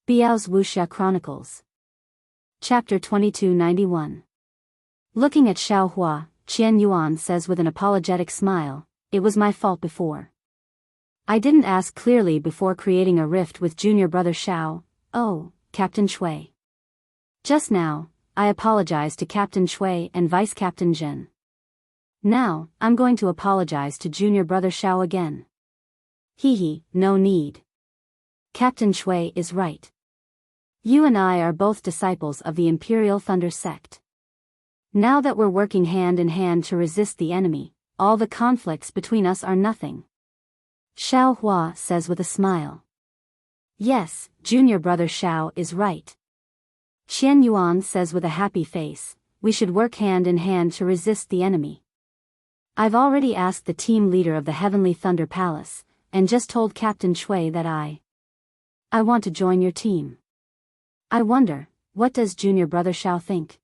Biyao's Wuxia Chronicles. Chapter 2291. Looking at Xiao Hua, Qian Yuan says with an apologetic smile, "It was my fault before. I didn't ask clearly before creating a rift with junior brother Xiao." "Oh, Captain Shui. Just now, I apologized to Captain Shui and Vice Captain Zhen. Now, I'm going to apologize to junior brother Xiao again." "Hee, no need. Captain Shui is right. You and I are both disciples of the Imperial Thunder sect. Now that we're working hand in hand to resist the enemy, all the conflicts between us are nothing." Xiao Hua says with a smile. "Yes, junior brother Xiao is right." Qian Yuan says with a happy face, "We should work hand in hand to resist the enemy. I've already asked the team leader of the Heavenly Thunder Palace, and just told Captain Shui that I want to join your team. I wonder, what does junior brother Xiao think?"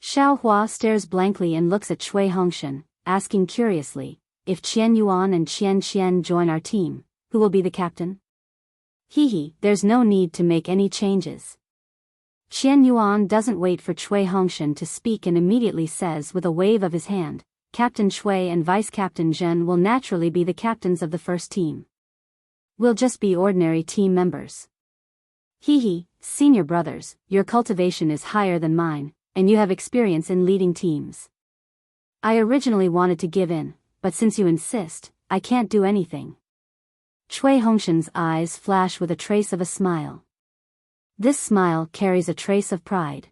Xiao Hua stares blankly and looks at Cui Hongshan, asking curiously, "If Qian Yuan and Qian join our team, who will be the captain?" "Hee, there's no need to make any changes." Qian Yuan doesn't wait for Cui Hongshan to speak and immediately says with a wave of his hand, "Captain Shui and Vice Captain Zhen will naturally be the captains of the first team. We'll just be ordinary team members." "Hee, senior brothers, your cultivation is higher than mine, and you have experience in leading teams. I originally wanted to give in, but since you insist, I can't do anything." Cui Hongshan's eyes flash with a trace of a smile. This smile carries a trace of pride.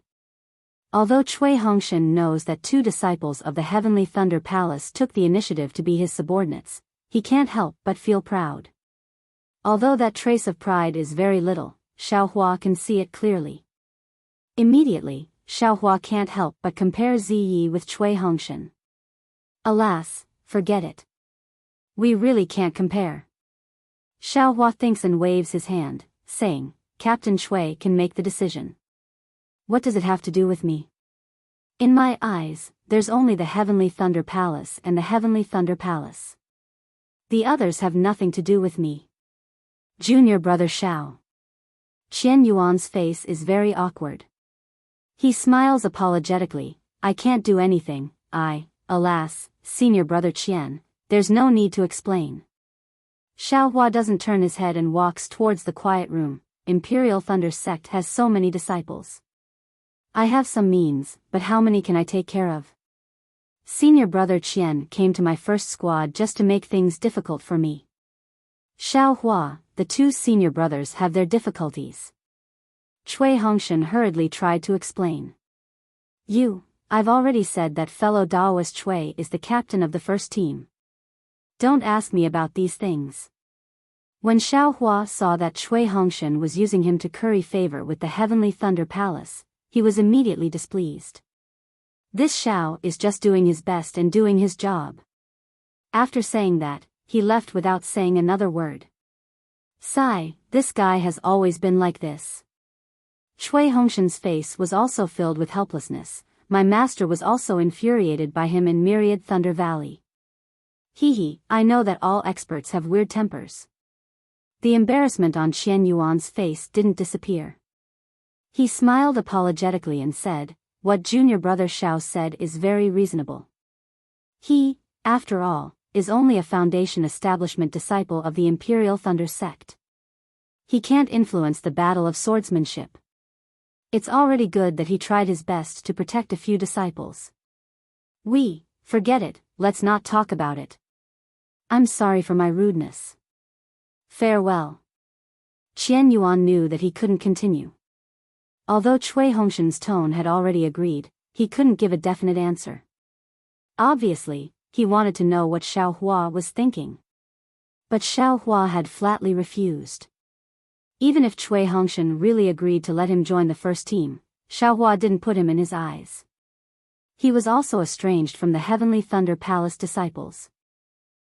Although Cui Hongshan knows that two disciples of the Heavenly Thunder Palace took the initiative to be his subordinates, he can't help but feel proud. Although that trace of pride is very little, Xiao Hua can see it clearly. Immediately, Xiao Hua can't help but compare Ziyi with Cui Hongshan. Alas, forget it. We really can't compare. Xiao Hua thinks and waves his hand, saying, "Captain Shui can make the decision. What does it have to do with me? In my eyes, there's only the Heavenly Thunder Palace and the Heavenly Thunder Palace. The others have nothing to do with me." Junior brother Xiao. Qian Yuan's face is very awkward. He smiles apologetically, "I can't do anything, alas, senior brother Qian, there's no need to explain." Xiao Hua doesn't turn his head and walks towards the quiet room. Imperial Thunder sect has so many disciples. I have some means, but how many can I take care of? Senior brother Qian came to my first squad just to make things difficult for me. Xiao Hua, the two senior brothers have their difficulties. Cui Hongshan hurriedly tried to explain. I've already said that fellow Daoist Cui is the captain of the first team. Don't ask me about these things." When Xiao Hua saw that Cui Hongshan was using him to curry favor with the Heavenly Thunder Palace, he was immediately displeased. This Xiao is just doing his best and doing his job. After saying that, he left without saying another word. Sigh, this guy has always been like this. Cui Hongshan's face was also filled with helplessness. My master was also infuriated by him in Myriad Thunder Valley. Hee, I know that all experts have weird tempers. The embarrassment on Qian Yuan's face didn't disappear. He smiled apologetically and said, "What junior brother Xiao said is very reasonable. He, after all, is only a Foundation establishment disciple of the Imperial Thunder sect. He can't influence the battle of swordsmanship. It's already good that he tried his best to protect a few disciples. Forget it, let's not talk about it. I'm sorry for my rudeness. Farewell." Qian Yuan knew that he couldn't continue. Although Cui Hongshan's tone had already agreed, he couldn't give a definite answer. Obviously, he wanted to know what Xiao Hua was thinking. But Xiao Hua had flatly refused. Even if Cui Hongshan really agreed to let him join the first team, Xiao Hua didn't put him in his eyes. He was also estranged from the Heavenly Thunder Palace disciples.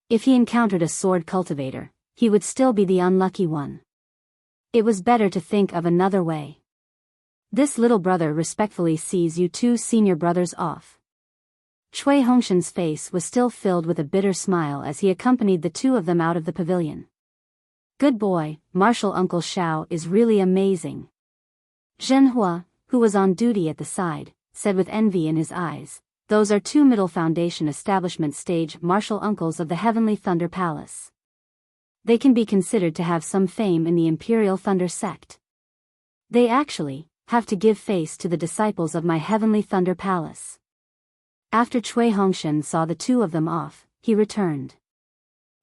If he encountered a sword cultivator, he would still be the unlucky one. It was better to think of another way. This little brother respectfully sees you two senior brothers off. Cui Hongshan's face was still filled with a bitter smile as he accompanied the two of them out of the pavilion. Good boy, Martial Uncle Xiao is really amazing. Zhenhua, who was on duty at the side, said with envy in his eyes, those are two Middle Foundation establishment stage martial uncles of the Heavenly Thunder Palace. They can be considered to have some fame in the Imperial Thunder sect. They actually have to give face to the disciples of my Heavenly Thunder Palace. After Cui Hongshan saw the two of them off, he returned.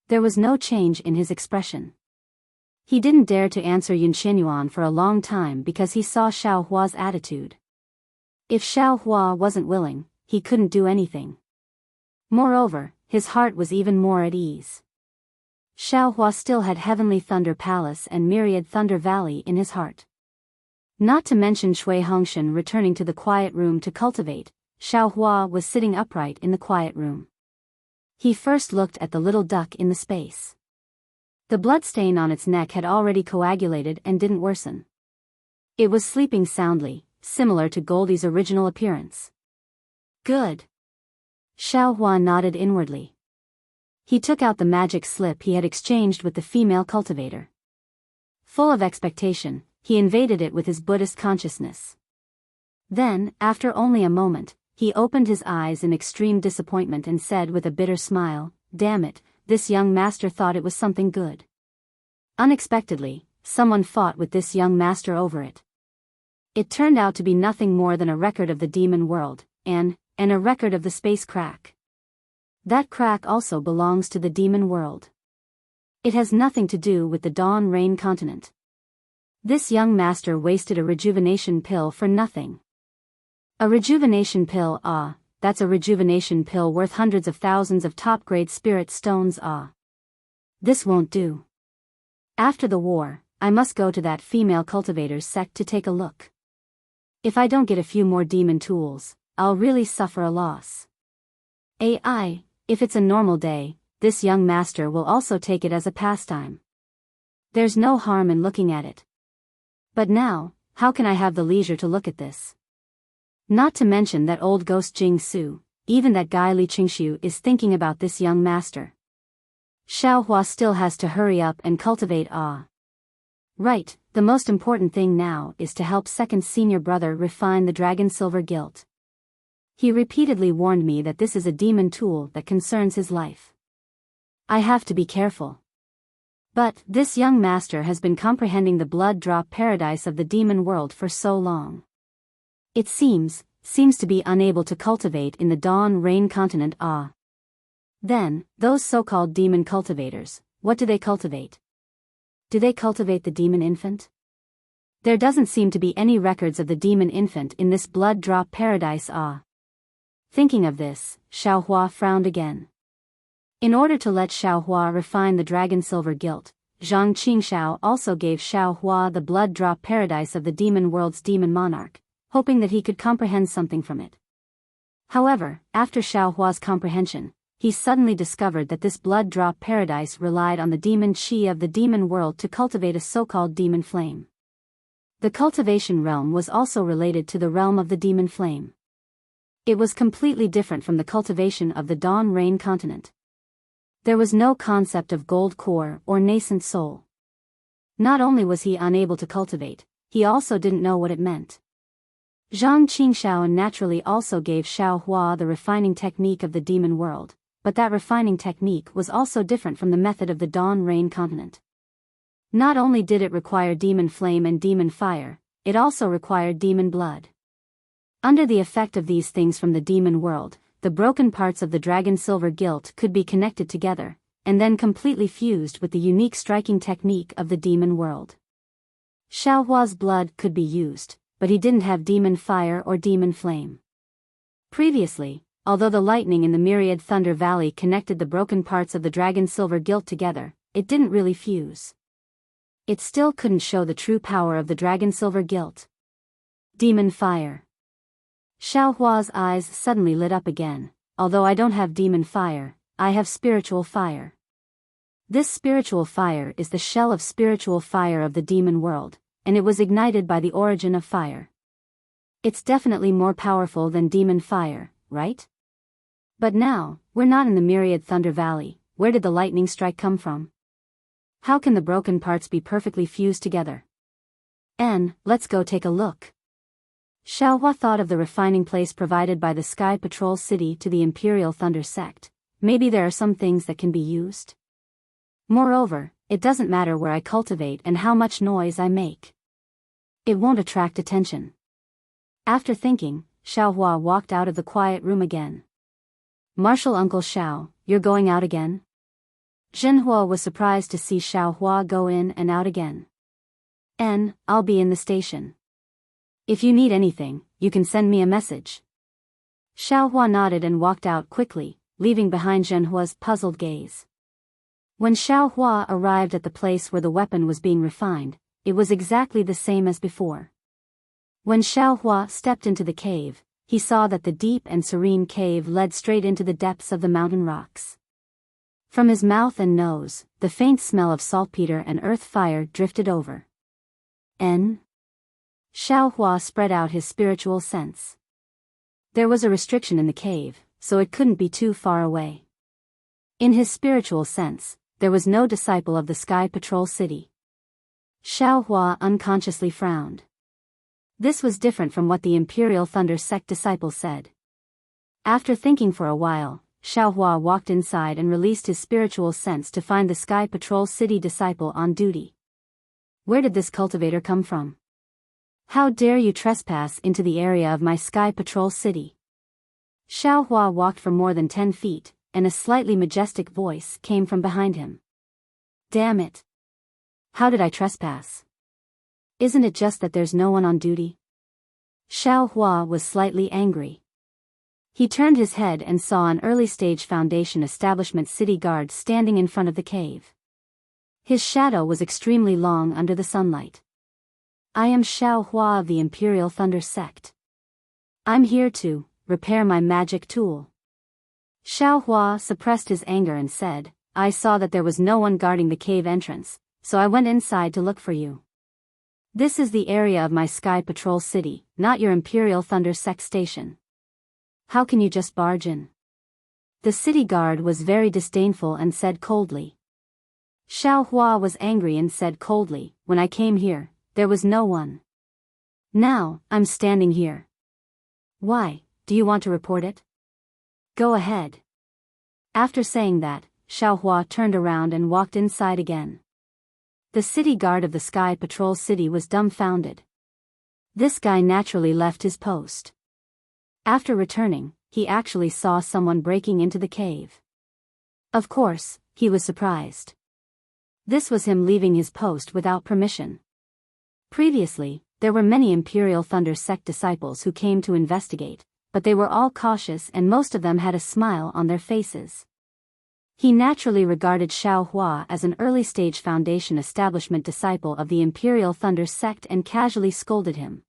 There was no change in his expression. He didn't dare to answer Yun Qianyuan for a long time because he saw Xiao Hua's attitude. If Xiao Hua wasn't willing, he couldn't do anything. Moreover, his heart was even more at ease. Xiao Hua still had Heavenly Thunder Palace and Myriad Thunder Valley in his heart. Not to mention Cui Hongshan returning to the quiet room to cultivate, Xiao Hua was sitting upright in the quiet room. He first looked at the little duck in the space. The bloodstain on its neck had already coagulated and didn't worsen. It was sleeping soundly, similar to Goldie's original appearance. Good. Xiao Hua nodded inwardly. He took out the magic slip he had exchanged with the female cultivator. Full of expectation, he invaded it with his Buddhist consciousness. Then, after only a moment, he opened his eyes in extreme disappointment and said with a bitter smile, "Damn it, this young master thought it was something good." Unexpectedly, someone fought with this young master over it. It turned out to be nothing more than a record of the demon world, and a record of the space crack. That crack also belongs to the demon world. It has nothing to do with the Dawn Rain continent. This young master wasted a rejuvenation pill for nothing. A rejuvenation pill, that's a rejuvenation pill worth hundreds of thousands of top-grade spirit stones, This won't do. After the war, I must go to that female cultivator's sect to take a look. If I don't get a few more demon tools, I'll really suffer a loss. If it's a normal day, this young master will also take it as a pastime. There's no harm in looking at it. But now, how can I have the leisure to look at this? Not to mention that old ghost Jing Su, even that guy Li Qingxiu is thinking about this young master. Xiao Hua still has to hurry up and cultivate Right, the most important thing now is to help second senior brother refine the dragon silver gilt. He repeatedly warned me that this is a demon tool that concerns his life. I have to be careful. But this young master has been comprehending the blood drop paradise of the demon world for so long. It seems to be unable to cultivate in the Dawn Rain continent. Then, those so-called demon cultivators, what do they cultivate? Do they cultivate the demon infant? There doesn't seem to be any records of the demon infant in this blood drop paradise. Thinking of this, Xiao Hua frowned again. In order to let Xiao Hua refine the dragon silver gilt, Zhang Qingxiao also gave Xiao Hua the blood drop paradise of the demon world's demon monarch, hoping that he could comprehend something from it. However, after Xiao Hua's comprehension, he suddenly discovered that this blood drop paradise relied on the demon qi of the demon world to cultivate a so-called demon flame. The cultivation realm was also related to the realm of the demon flame. It was completely different from the cultivation of the Dawn Rain continent. There was no concept of gold core or nascent soul. Not only was he unable to cultivate, he also didn't know what it meant. Zhang Qingxiao naturally also gave Xiao Hua the refining technique of the demon world, but that refining technique was also different from the method of the Dawn Rain continent. Not only did it require demon flame and demon fire, it also required demon blood. Under the effect of these things from the demon world, the broken parts of the dragon silver gilt could be connected together, and then completely fused with the unique striking technique of the demon world. Xiao Hua's blood could be used, but he didn't have demon fire or demon flame. Previously, although the lightning in the Myriad Thunder Valley connected the broken parts of the dragon silver gilt together, it didn't really fuse. It still couldn't show the true power of the dragon silver gilt. Demon fire. Xiao Hua's eyes suddenly lit up again. Although I don't have demon fire, I have spiritual fire. This spiritual fire is the shell of spiritual fire of the demon world, and it was ignited by the origin of fire. It's definitely more powerful than demon fire, right? But now, we're not in the Myriad Thunder Valley. Where did the lightning strike come from? How can the broken parts be perfectly fused together? Let's go take a look. Xiaohua thought of the refining place provided by the Sky Patrol City to the Imperial Thunder Sect. Maybe there are some things that can be used. Moreover, it doesn't matter where I cultivate and how much noise I make. It won't attract attention. After thinking, Xiaohua walked out of the quiet room again. Martial Uncle Xiao, you're going out again? Zhenhua was surprised to see Xiaohua go in and out again. I'll be in the station. If you need anything, you can send me a message. Xiaohua nodded and walked out quickly, leaving behind Zhenhua's puzzled gaze. When Xiaohua arrived at the place where the weapon was being refined, it was exactly the same as before. When Xiaohua stepped into the cave, he saw that the deep and serene cave led straight into the depths of the mountain rocks. From his mouth and nose, the faint smell of saltpeter and earth fire drifted over. Xiaohua spread out his spiritual sense. There was a restriction in the cave, so it couldn't be too far away. In his spiritual sense, there was no disciple of the Sky Patrol City. Xiaohua unconsciously frowned. This was different from what the Imperial Thunder Sect disciple said. After thinking for a while, Xiaohua walked inside and released his spiritual sense to find the Sky Patrol City disciple on duty. Where did this cultivator come from? How dare you trespass into the area of my Sky Patrol City? Xiaohua walked for more than 10 feet, and a slightly majestic voice came from behind him. Damn it! How did I trespass? Isn't it just that there's no one on duty? Xiaohua was slightly angry. He turned his head and saw an early-stage Foundation establishment city guard standing in front of the cave. His shadow was extremely long under the sunlight. I am Xiaohua of the Imperial Thunder Sect. I'm here to repair my magic tool. Xiaohua suppressed his anger and said, I saw that there was no one guarding the cave entrance, so I went inside to look for you. This is the area of my Sky Patrol City, not your Imperial Thunder Sect station. How can you just barge in? The city guard was very disdainful and said coldly. Xiaohua was angry and said coldly, when I came here, there was no one. Now, I'm standing here. Why, do you want to report it? Go ahead. After saying that, Xiaohua turned around and walked inside again. The city guard of the Sky Patrol City was dumbfounded. This guy naturally left his post. After returning, he actually saw someone breaking into the cave. Of course, he was surprised. This was him leaving his post without permission. Previously, there were many Imperial Thunder Sect disciples who came to investigate, but they were all cautious and most of them had a smile on their faces. He naturally regarded Xiaohua as an early-stage Foundation establishment disciple of the Imperial Thunder Sect and casually scolded him.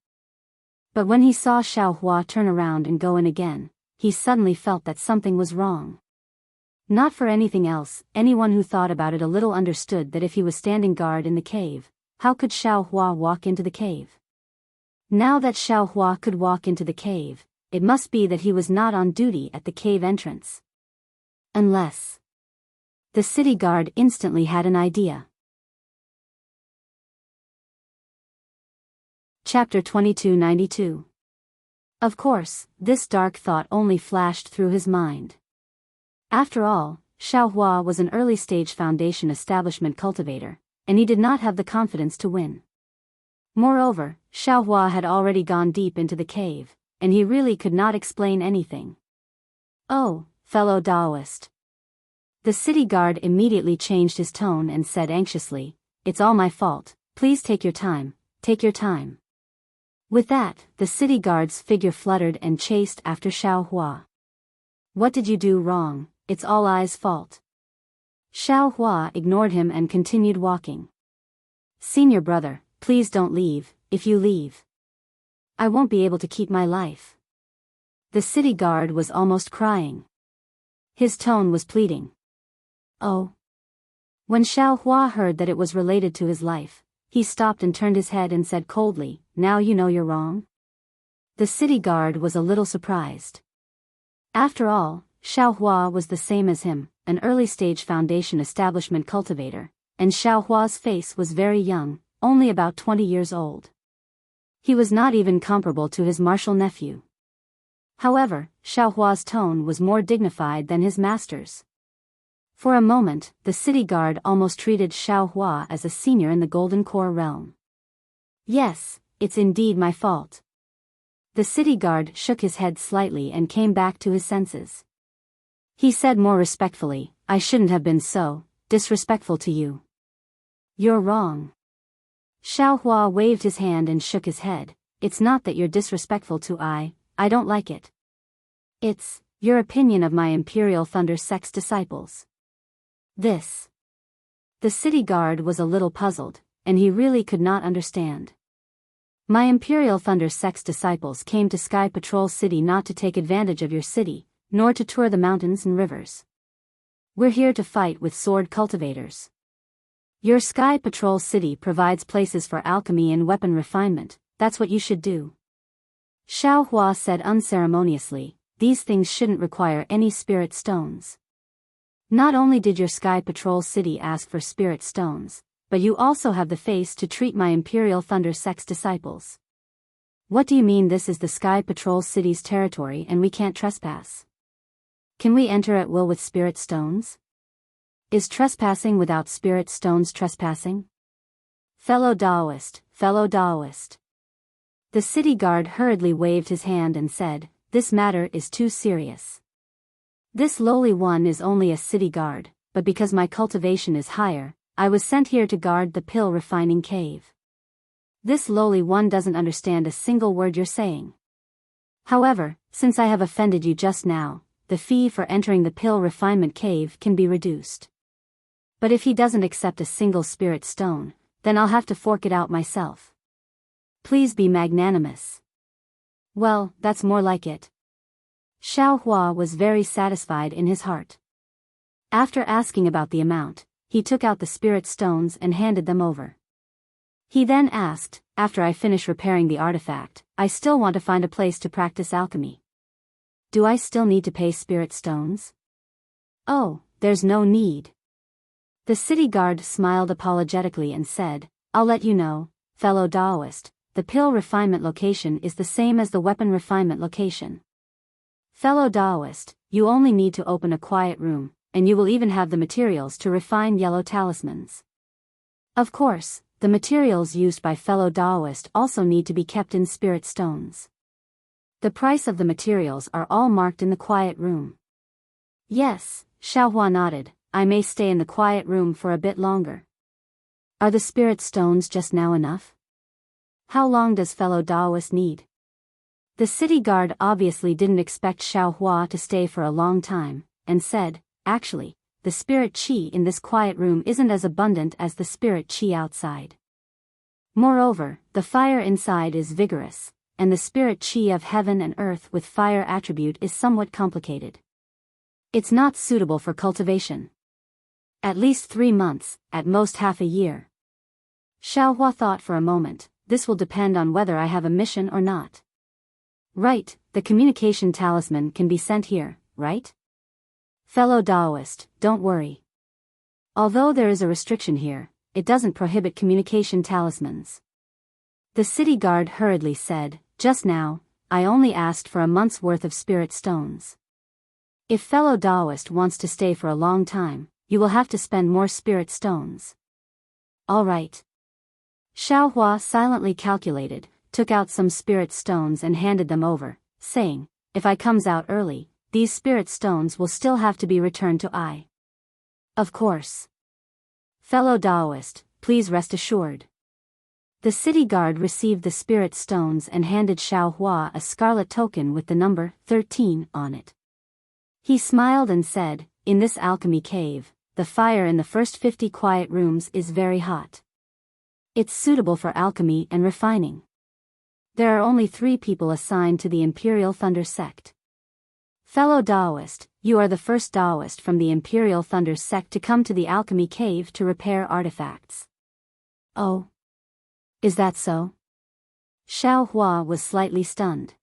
But when he saw Xiaohua turn around and go in again, he suddenly felt that something was wrong. Not for anything else, anyone who thought about it a little understood that if he was standing guard in the cave, how could Xiaohua walk into the cave? Now that Xiaohua could walk into the cave, it must be that he was not on duty at the cave entrance. Unless... The city guard instantly had an idea. Chapter 2292. Of course, this dark thought only flashed through his mind. After all, Xiaohua was an early-stage Foundation establishment cultivator, and he did not have the confidence to win. Moreover, Xiaohua had already gone deep into the cave, and he really could not explain anything. Oh, fellow Taoist. The city guard immediately changed his tone and said anxiously, It's all my fault, please take your time, take your time. With that, the city guard's figure fluttered and chased after Xiaohua. What did you do wrong? It's all I's fault. Xiaohua ignored him and continued walking. Senior brother, please don't leave. If you leave, I won't be able to keep my life. The city guard was almost crying. His tone was pleading. Oh. When Xiaohua heard that it was related to his life, he stopped and turned his head and said coldly, Now you know you're wrong? The city guard was a little surprised. After all, Xiaohua was the same as him, an early-stage Foundation establishment cultivator, and Xiao Hua's face was very young, only about 20 years old. He was not even comparable to his martial nephew. However, Xiao Hua's tone was more dignified than his master's. For a moment, the city guard almost treated Xiao Hua as a senior in the Golden Core realm. Yes, it's indeed my fault. The city guard shook his head slightly and came back to his senses. He said more respectfully, I shouldn't have been so disrespectful to you. You're wrong. Xiao Hua waved his hand and shook his head. It's not that you're disrespectful to I don't like it. It's your opinion of my Imperial Thunder Sect's disciples. This. The city guard was a little puzzled, and he really could not understand. My Imperial Thunder Sect's disciples came to Sky Patrol City not to take advantage of your city, nor to tour the mountains and rivers. We're here to fight with sword cultivators. Your Sky Patrol City provides places for alchemy and weapon refinement, that's what you should do. Xiao Hua said unceremoniously, these things shouldn't require any spirit stones. Not only did your Sky Patrol City ask for spirit stones, but you also have the face to treat my Imperial Thunder Sect's disciples. What do you mean this is the Sky Patrol City's territory and we can't trespass? Can we enter at will with spirit stones? Is trespassing without spirit stones trespassing? Fellow Daoist, fellow Daoist. The city guard hurriedly waved his hand and said, this matter is too serious. This lowly one is only a city guard, but because my cultivation is higher, I was sent here to guard the pill refining cave. This lowly one doesn't understand a single word you're saying. However, since I have offended you just now, the fee for entering the pill refinement cave can be reduced. But if he doesn't accept a single spirit stone, then I'll have to fork it out myself. Please be magnanimous. Well, that's more like it. Xiao Hua was very satisfied in his heart. After asking about the amount, he took out the spirit stones and handed them over. He then asked, after I finish repairing the artifact, I still want to find a place to practice alchemy. Do I still need to pay spirit stones? Oh, there's no need. The city guard smiled apologetically and said, I'll let you know, fellow Daoist, the pill refinement location is the same as the weapon refinement location. Fellow Daoist, you only need to open a quiet room, and you will even have the materials to refine yellow talismans. Of course, the materials used by fellow Daoist also need to be kept in spirit stones. The price of the materials are all marked in the quiet room. Yes, Xiao Hua nodded, I may stay in the quiet room for a bit longer. Are the spirit stones just now enough? How long does fellow Daoist need? The city guard obviously didn't expect Xiao Hua to stay for a long time, and said, actually, the spirit qi in this quiet room isn't as abundant as the spirit qi outside. Moreover, the fire inside is vigorous, and the spirit qi of heaven and earth with fire attribute is somewhat complicated. It's not suitable for cultivation. At least 3 months, at most half a year. Xiao Hua thought for a moment, this will depend on whether I have a mission or not. Right, the communication talisman can be sent here, right? Fellow Daoist, don't worry. Although there is a restriction here, it doesn't prohibit communication talismans. The city guard hurriedly said, just now, I only asked for a month's worth of spirit stones. If fellow Daoist wants to stay for a long time, you will have to spend more spirit stones. All right. Xiao Hua silently calculated, took out some spirit stones and handed them over, saying, if I comes out early, these spirit stones will still have to be returned to I. Of course. Fellow Daoist, please rest assured. The city guard received the spirit stones and handed Xiao Hua a scarlet token with the number 13 on it. He smiled and said, in this alchemy cave, the fire in the first 50 quiet rooms is very hot. It's suitable for alchemy and refining. There are only 3 people assigned to the Imperial Thunder Sect. Fellow Daoist, you are the first Daoist from the Imperial Thunder Sect to come to the alchemy cave to repair artifacts. Oh? Is that so? Xiao Hua was slightly stunned.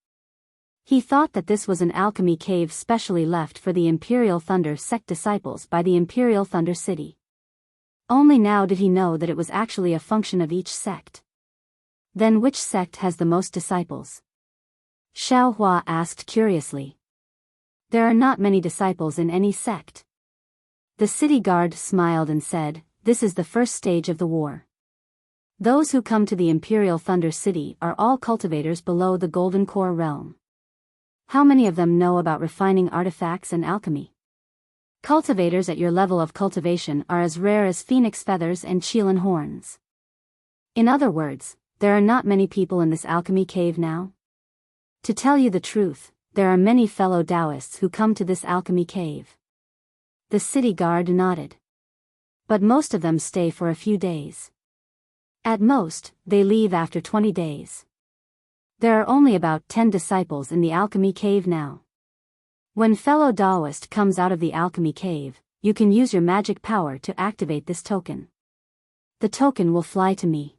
He thought that this was an alchemy cave specially left for the Imperial Thunder Sect disciples by the Imperial Thunder City. Only now did he know that it was actually a function of each sect. Then which sect has the most disciples? Xiao Hua asked curiously. There are not many disciples in any sect. The city guard smiled and said, this is the first stage of the war. Those who come to the Imperial Thunder City are all cultivators below the Golden Core realm. How many of them know about refining artifacts and alchemy? Cultivators at your level of cultivation are as rare as phoenix feathers and Qilin horns. In other words, there are not many people in this alchemy cave now. To tell you the truth, there are many fellow Taoists who come to this alchemy cave. The city guard nodded. But most of them stay for a few days. At most, they leave after 20 days. There are only about 10 disciples in the alchemy cave now. When fellow Taoist comes out of the alchemy cave, you can use your magic power to activate this token. The token will fly to me.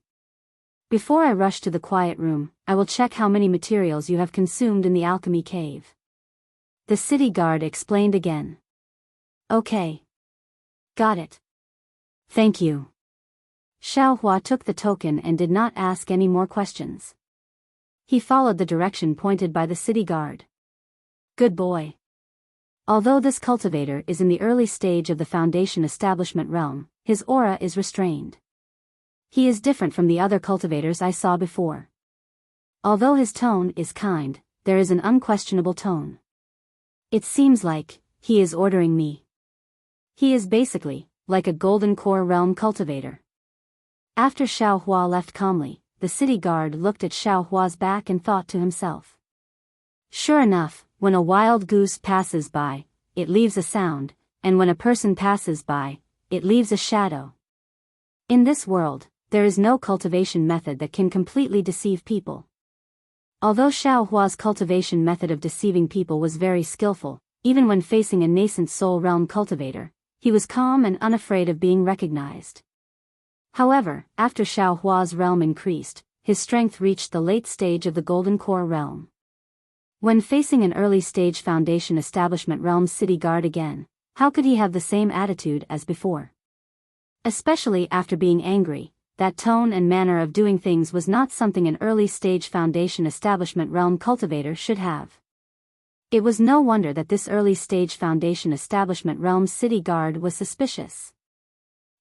Before I rush to the quiet room, I will check how many materials you have consumed in the alchemy cave. The city guard explained again. Okay. Got it. Thank you. Xiao Hua took the token and did not ask any more questions. He followed the direction pointed by the city guard. Good boy. Although this cultivator is in the early stage of the Foundation establishment realm, his aura is restrained. He is different from the other cultivators I saw before. Although his tone is kind, there is an unquestionable tone. It seems like he is ordering me. He is basically like a Golden Core realm cultivator. After Xiao Hua left calmly, the city guard looked at Xiao Hua's back and thought to himself. Sure enough, when a wild goose passes by, it leaves a sound, and when a person passes by, it leaves a shadow. In this world, there is no cultivation method that can completely deceive people. Although Xiao Hua's cultivation method of deceiving people was very skillful, even when facing a nascent soul realm cultivator, he was calm and unafraid of being recognized. However, after Xiao Hua's realm increased, his strength reached the late stage of the Golden Core realm. When facing an early stage Foundation establishment realm city guard again, how could he have the same attitude as before? Especially after being angry, that tone and manner of doing things was not something an early stage Foundation establishment realm cultivator should have. It was no wonder that this early stage Foundation establishment realm city guard was suspicious.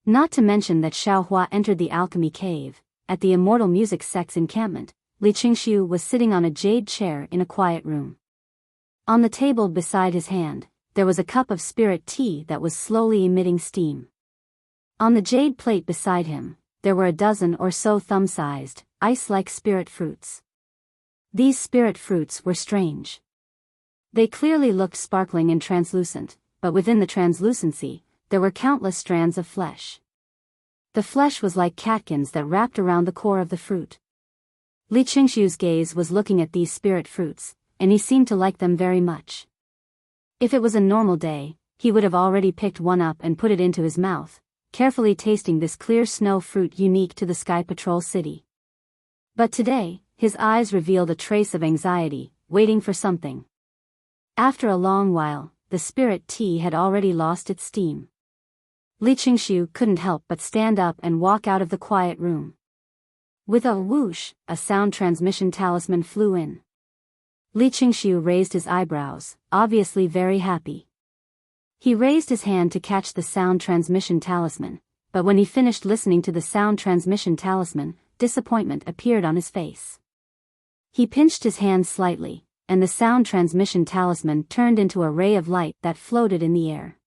Not to mention that Xiao Hua entered the alchemy cave, at the Immortal music sect's encampment. Li Qingxiu was sitting on a jade chair in a quiet room. On the table beside his hand, there was a cup of spirit tea that was slowly emitting steam. On the jade plate beside him, there were a dozen or so thumb-sized, ice-like spirit fruits. These spirit fruits were strange. They clearly looked sparkling and translucent, but within the translucency, there were countless strands of flesh. The flesh was like catkins that wrapped around the core of the fruit. Li Qingxiu's gaze was looking at these spirit fruits, and he seemed to like them very much. If it was a normal day, he would have already picked one up and put it into his mouth, carefully tasting this clear snow fruit unique to the Sky Patrol City. But today, his eyes revealed a trace of anxiety, waiting for something. After a long while, the spirit tea had already lost its steam. Li Qingxiu couldn't help but stand up and walk out of the quiet room. With a whoosh, a sound transmission talisman flew in. Li Qingxiu raised his eyebrows, obviously very happy. He raised his hand to catch the sound transmission talisman, but when he finished listening to the sound transmission talisman, disappointment appeared on his face. He pinched his hand slightly, and the sound transmission talisman turned into a ray of light that floated in the air.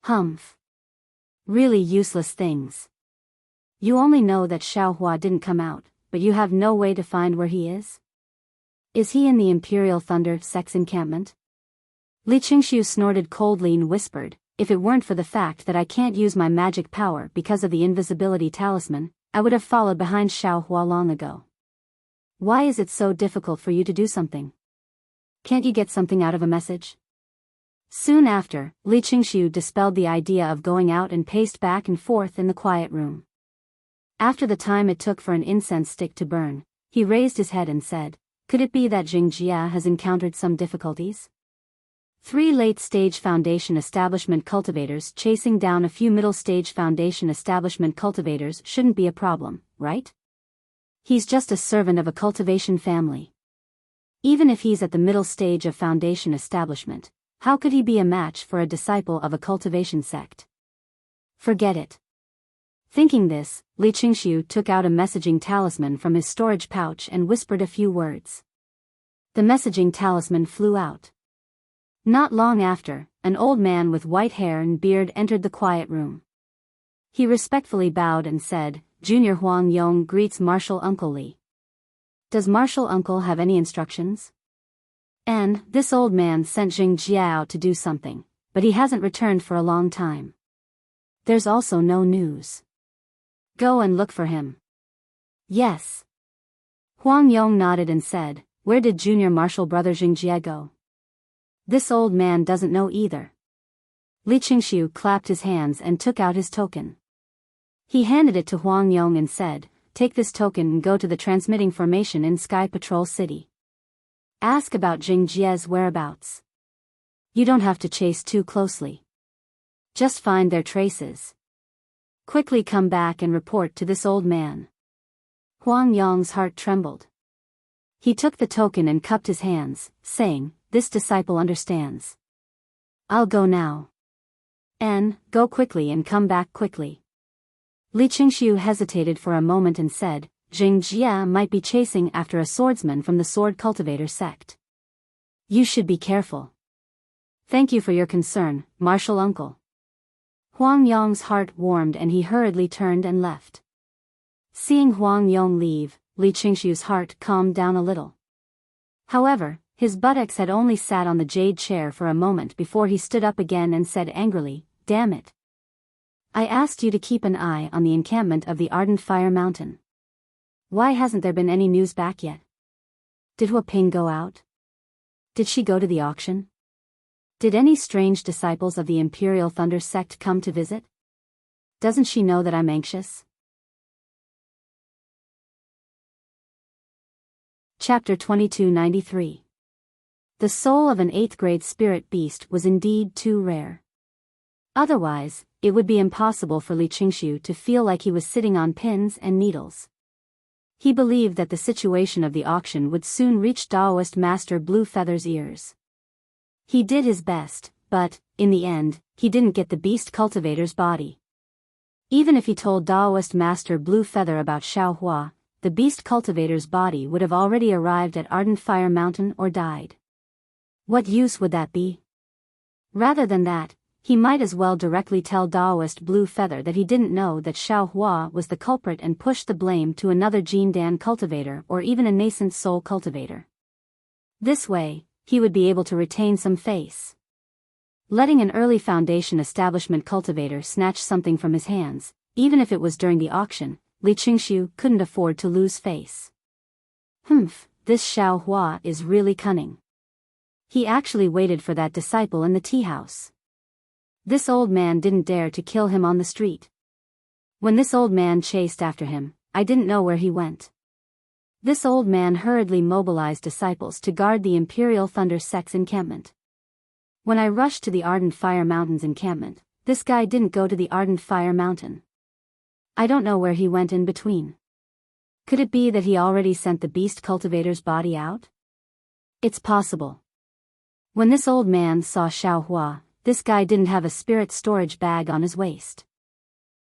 Humph. Really useless things. You only know that Xiao Hua didn't come out, but you have no way to find where he is? Is he in the Imperial Thunder Sect's encampment? Li Qingxiu snorted coldly and whispered, if it weren't for the fact that I can't use my magic power because of the invisibility talisman, I would have followed behind Xiao Hua long ago. Why is it so difficult for you to do something? Can't you get something out of a message? Soon after, Li Qingxiu dispelled the idea of going out and paced back and forth in the quiet room. After the time it took for an incense stick to burn, he raised his head and said, could it be that Jing Jia has encountered some difficulties? 3 late-stage foundation establishment cultivators chasing down a few middle-stage foundation establishment cultivators shouldn't be a problem, right? He's just a servant of a cultivation family. Even if he's at the middle stage of foundation establishment, how could he be a match for a disciple of a cultivation sect? Forget it. Thinking this, Li Qingxiu took out a messaging talisman from his storage pouch and whispered a few words. The messaging talisman flew out. Not long after, an old man with white hair and beard entered the quiet room. He respectfully bowed and said, "Junior Huang Yong greets Martial Uncle Li. Does Martial Uncle have any instructions?" "And, this old man sent Jing Jiao to do something, but he hasn't returned for a long time. There's also no news. Go and look for him." "Yes." Huang Yong nodded and said, "Where did junior martial brother Jing Jie go?" "This old man doesn't know either." Li Qingxiu clapped his hands and took out his token. He handed it to Huang Yong and said, "Take this token and go to the transmitting formation in Sky Patrol City. Ask about Jing Jie's whereabouts. You don't have to chase too closely. Just find their traces. Quickly come back and report to this old man." Huang Yong's heart trembled. He took the token and cupped his hands, saying, "This disciple understands. I'll go now. And, go quickly and come back quickly." Li Qingxiu hesitated for a moment and said, "Jing Jie might be chasing after a swordsman from the sword cultivator sect. You should be careful. Thank you for your concern, Martial Uncle." Huang Yong's heart warmed and he hurriedly turned and left. Seeing Huang Yong leave, Li Qingxiu's heart calmed down a little. However, his buttocks had only sat on the jade chair for a moment before he stood up again and said angrily, "Damn it. I asked you to keep an eye on the encampment of the Ardent Fire Mountain. Why hasn't there been any news back yet? Did Hua Ping go out? Did she go to the auction? Did any strange disciples of the Imperial Thunder sect come to visit? Doesn't she know that I'm anxious?" Chapter 2293. The soul of an 8th grade spirit beast was indeed too rare. Otherwise, it would be impossible for Li Qingxiu to feel like he was sitting on pins and needles. He believed that the situation of the auction would soon reach Daoist Master Blue Feather's ears. He did his best, but, in the end, he didn't get the beast cultivator's body. Even if he told Daoist Master Blue Feather about Xiaohua, the beast cultivator's body would have already arrived at Ardent Fire Mountain or died. What use would that be? Rather than that, he might as well directly tell Daoist Blue Feather that he didn't know that Xiaohua was the culprit and push the blame to another Jindan cultivator or even a nascent soul cultivator. This way, he would be able to retain some face. Letting an early foundation establishment cultivator snatch something from his hands, even if it was during the auction, Li Qingxiu couldn't afford to lose face. This Xiaohua is really cunning. He actually waited for that disciple in the tea house. This old man didn't dare to kill him on the street. When this old man chased after him, I didn't know where he went. This old man hurriedly mobilized disciples to guard the Imperial Thunder sect's encampment. When I rushed to the Ardent Fire Mountain's encampment, this guy didn't go to the Ardent Fire Mountain. I don't know where he went in between. Could it be that he already sent the beast cultivator's body out? It's possible. When this old man saw Xiaohua, this guy didn't have a spirit storage bag on his waist.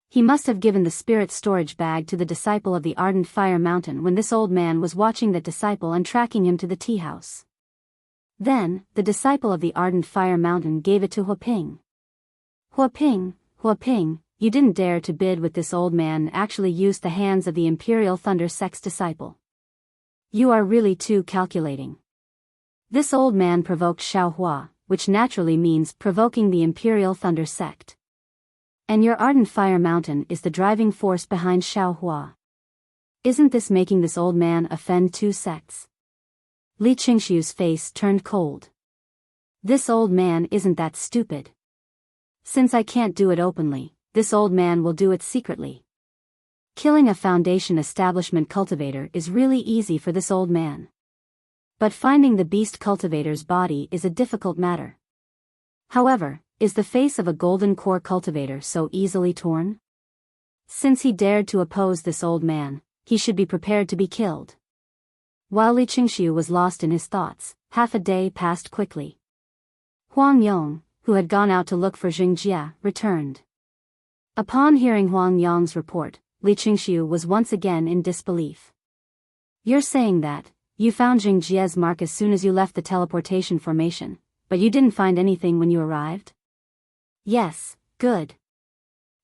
He must have given the spirit storage bag to the disciple of the Ardent Fire Mountain when this old man was watching that disciple and tracking him to the tea house. Then, the disciple of the Ardent Fire Mountain gave it to Hua Ping. Hua Ping, you didn't dare to bid with this old man and actually used the hands of the Imperial Thunder sect's disciple. You are really too calculating. This old man provoked Xiaohua, which naturally means provoking the Imperial Thunder sect. And your Ardent Fire Mountain is the driving force behind Xiaohua. Isn't this making this old man offend 2 sects? Li Qingxiu's face turned cold. This old man isn't that stupid. Since I can't do it openly, this old man will do it secretly. Killing a foundation establishment cultivator is really easy for this old man. But finding the beast cultivator's body is a difficult matter. However, is the face of a golden core cultivator so easily torn? Since he dared to oppose this old man, he should be prepared to be killed. While Li Qingxiu was lost in his thoughts, half a day passed quickly. Huang Yong, who had gone out to look for Jing Jia, returned. Upon hearing Huang Yong's report, Li Qingxiu was once again in disbelief. You're saying that you found Jing Jia's mark as soon as you left the teleportation formation, but you didn't find anything when you arrived? Yes, good.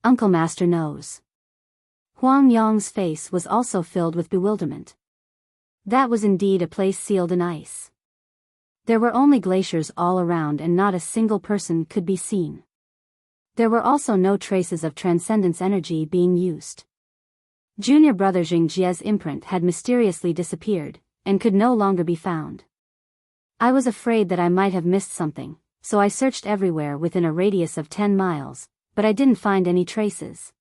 Uncle Master knows. Huang Yong's face was also filled with bewilderment. That was indeed a place sealed in ice. There were only glaciers all around and not a single person could be seen. There were also no traces of transcendence energy being used. Junior brother Jing Jia's imprint had mysteriously disappeared, and could no longer be found. I was afraid that I might have missed something, so I searched everywhere within a radius of 10 miles, but I didn't find any traces.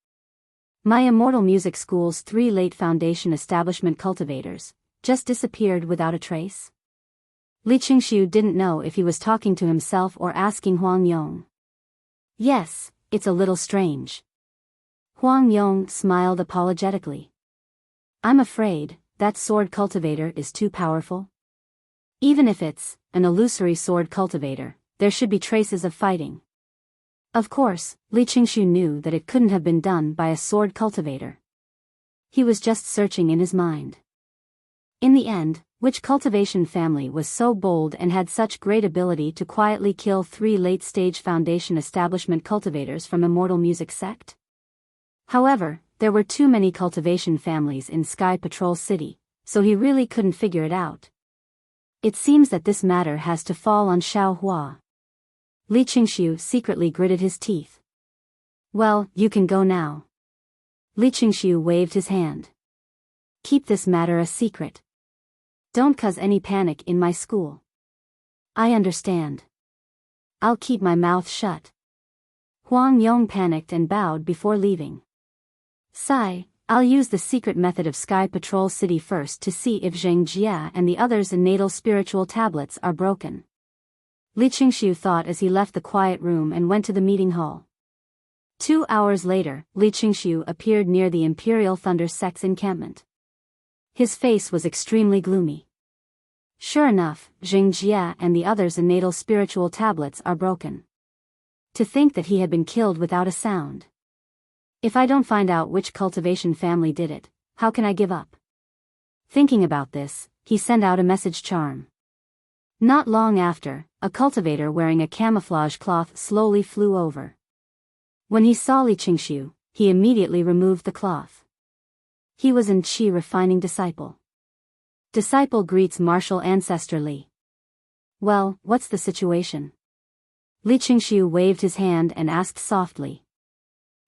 My Immortal Music School's 3 late foundation establishment cultivators just disappeared without a trace. Li Qingxiu didn't know if he was talking to himself or asking Huang Yong. Yes, it's a little strange. Huang Yong smiled apologetically. I'm afraid that sword cultivator is too powerful. Even if it's an illusory sword cultivator, there should be traces of fighting. Of course, Li Qingxiu knew that it couldn't have been done by a sword cultivator. He was just searching in his mind. In the end, which cultivation family was so bold and had such great ability to quietly kill 3 late-stage foundation establishment cultivators from Immortal Music Sect? However, there were too many cultivation families in Sky Patrol City, so he really couldn't figure it out. It seems that this matter has to fall on Xiaohua. Li Qingxiu secretly gritted his teeth. Well, you can go now. Li Qingxiu waved his hand. Keep this matter a secret. Don't cause any panic in my school. I understand. I'll keep my mouth shut. Huang Yong panicked and bowed before leaving. Sigh, I'll use the secret method of Sky Patrol City first to see if Zheng Jia and the others' natal spiritual tablets are broken. Li Qingxiu thought as he left the quiet room and went to the meeting hall. 2 hours later, Li Qingxiu appeared near the Imperial Thunder Sect's encampment. His face was extremely gloomy. Sure enough, Zheng Jia and the others' natal spiritual tablets are broken. To think that he had been killed without a sound. If I don't find out which cultivation family did it, how can I give up? Thinking about this, he sent out a message charm. Not long after, a cultivator wearing a camouflage cloth slowly flew over. When he saw Li Qingxiu, he immediately removed the cloth. He was an Qi refining disciple. Disciple greets martial ancestor Li. Well, what's the situation? Li Qingxiu waved his hand and asked softly.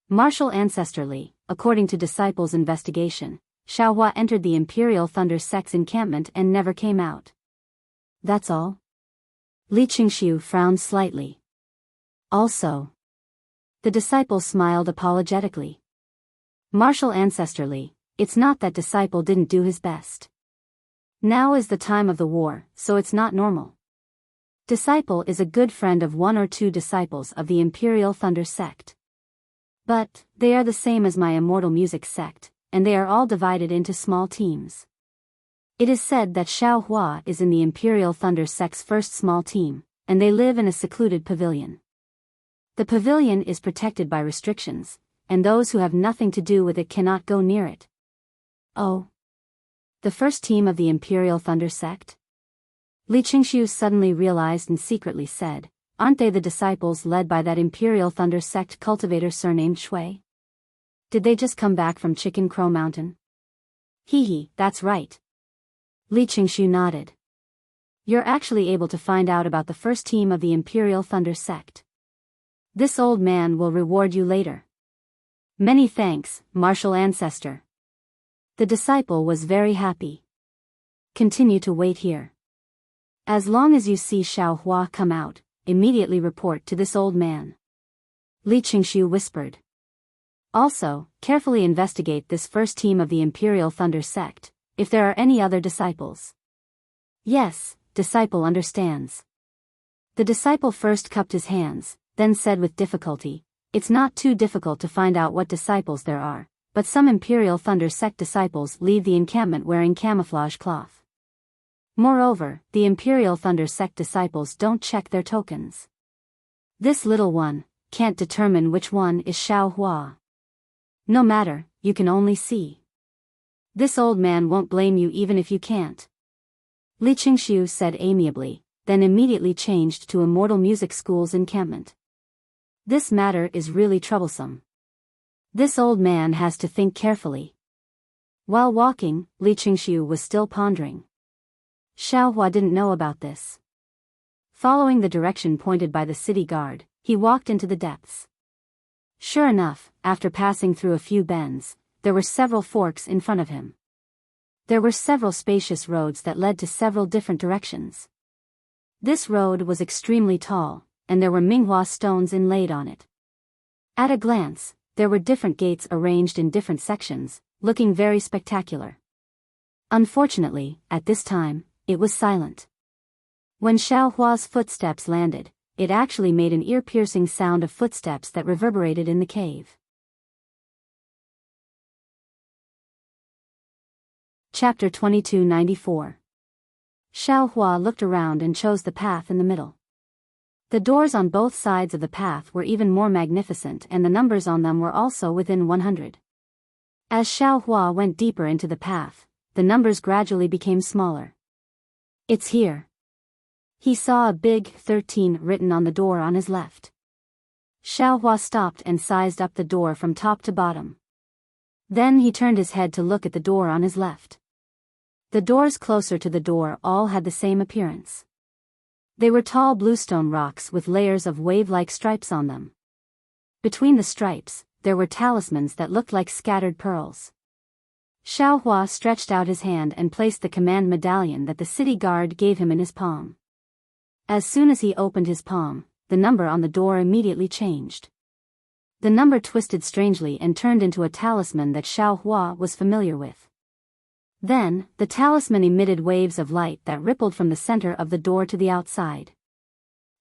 Martial ancestor Li, according to disciple's investigation, Xiaohua entered the Imperial Thunder Sect's encampment and never came out. That's all? Li Qingxiu frowned slightly. Also. The disciple smiled apologetically. Martial ancestor Li, it's not that disciple didn't do his best. Now is the time of the war, so it's not normal. Disciple is a good friend of 1 or 2 disciples of the Imperial Thunder Sect. But they are the same as my Immortal Music Sect, and they are all divided into small teams. It is said that Xiaohua is in the Imperial Thunder Sect's first small team, and they live in a secluded pavilion. The pavilion is protected by restrictions, and those who have nothing to do with it cannot go near it. Oh. The first team of the Imperial Thunder Sect? Li Qingxiu suddenly realized and secretly said, aren't they the disciples led by that Imperial Thunder Sect cultivator surnamed Shui? Did they just come back from Chicken Crow Mountain? Hee, that's right. Li Qingxiu nodded. You're actually able to find out about the first team of the Imperial Thunder Sect. This old man will reward you later. Many thanks, martial ancestor. The disciple was very happy. Continue to wait here. As long as you see Xiaohua come out, immediately report to this old man. Li Qingxiu whispered. Also, carefully investigate this first team of the Imperial Thunder Sect, if there are any other disciples. Yes, disciple understands. The disciple first cupped his hands, then said with difficulty, "It's not too difficult to find out what disciples there are, but some Imperial Thunder Sect disciples leave the encampment wearing camouflage cloth. Moreover, the Imperial Thunder Sect disciples don't check their tokens. This little one can't determine which one is Xiao Hua. No matter, you can only see. This old man won't blame you even if you can't." Li Qingxiu said amiably, then immediately changed to Immortal Music School's encampment. "This matter is really troublesome. This old man has to think carefully." While walking, Li Qingxiu was still pondering. Xiao Hua didn't know about this. Following the direction pointed by the city guard, he walked into the depths. Sure enough, after passing through a few bends, there were several forks in front of him. There were several spacious roads that led to several different directions. This road was extremely tall, and there were Minghua stones inlaid on it. At a glance, there were different gates arranged in different sections, looking very spectacular. Unfortunately, at this time, it was silent. When Xiao Hua's footsteps landed, it actually made an ear-piercing sound of footsteps that reverberated in the cave. Chapter 2294. Xiao Hua looked around and chose the path in the middle. The doors on both sides of the path were even more magnificent, and the numbers on them were also within 100. As Xiao Hua went deeper into the path, the numbers gradually became smaller. "It's here." He saw a big 13 written on the door on his left. Xiao Hua stopped and sized up the door from top to bottom. Then he turned his head to look at the door on his left. The doors closer to the door all had the same appearance. They were tall bluestone rocks with layers of wave-like stripes on them. Between the stripes, there were talismans that looked like scattered pearls. Xiao Hua stretched out his hand and placed the command medallion that the city guard gave him in his palm. As soon as he opened his palm, the number on the door immediately changed. The number twisted strangely and turned into a talisman that Xiao Hua was familiar with. Then, the talisman emitted waves of light that rippled from the center of the door to the outside.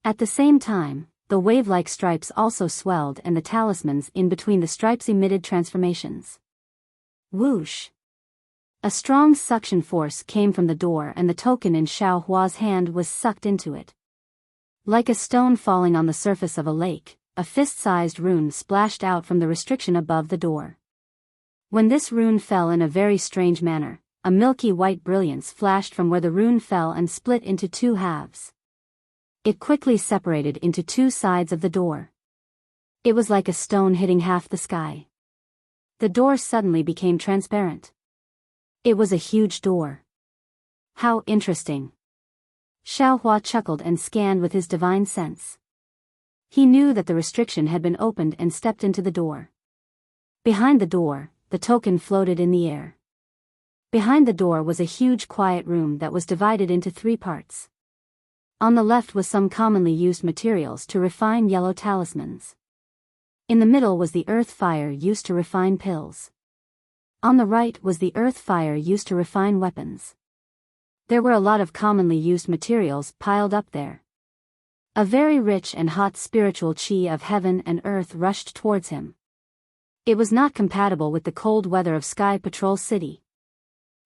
At the same time, the wave-like stripes also swelled and the talismans in between the stripes emitted transformations. Whoosh! A strong suction force came from the door and the token in Xiao Hua's hand was sucked into it. Like a stone falling on the surface of a lake, a fist-sized rune splashed out from the restriction above the door. When this rune fell in a very strange manner, a milky white brilliance flashed from where the rune fell and split into two halves. It quickly separated into two sides of the door. It was like a stone hitting half the sky. The door suddenly became transparent. It was a huge door. How interesting. Xiao Hua chuckled and scanned with his divine sense. He knew that the restriction had been opened and stepped into the door. Behind the door, the token floated in the air. Behind the door was a huge quiet room that was divided into 3 parts. On the left was some commonly used materials to refine yellow talismans. In the middle was the earth fire used to refine pills. On the right was the earth fire used to refine weapons. There were a lot of commonly used materials piled up there. A very rich and hot spiritual chi of heaven and earth rushed towards him. It was not compatible with the cold weather of Sky Patrol City.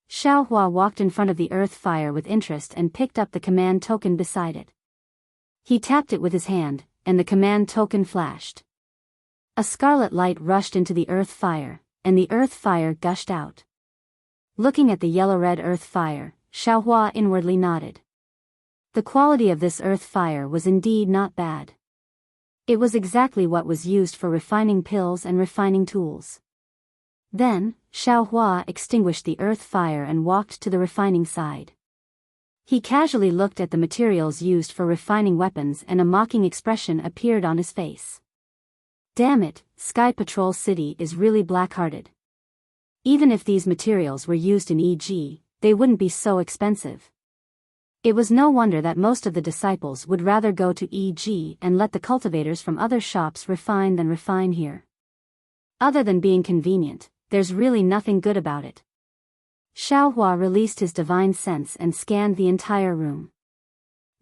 Xiao Hua walked in front of the earth fire with interest and picked up the command token beside it. He tapped it with his hand, and the command token flashed. A scarlet light rushed into the earth fire, and the earth fire gushed out. Looking at the yellow-red earth fire, Xiao Hua inwardly nodded. The quality of this earth fire was indeed not bad. It was exactly what was used for refining pills and refining tools. Then, Xiao Hua extinguished the earth fire and walked to the refining side. He casually looked at the materials used for refining weapons and a mocking expression appeared on his face. Damn it, Sky Patrol City is really black-hearted. Even if these materials were used in EG, they wouldn't be so expensive. It was no wonder that most of the disciples would rather go to EG and let the cultivators from other shops refine than refine here. Other than being convenient, there's really nothing good about it. Xiao Hua released his divine sense and scanned the entire room.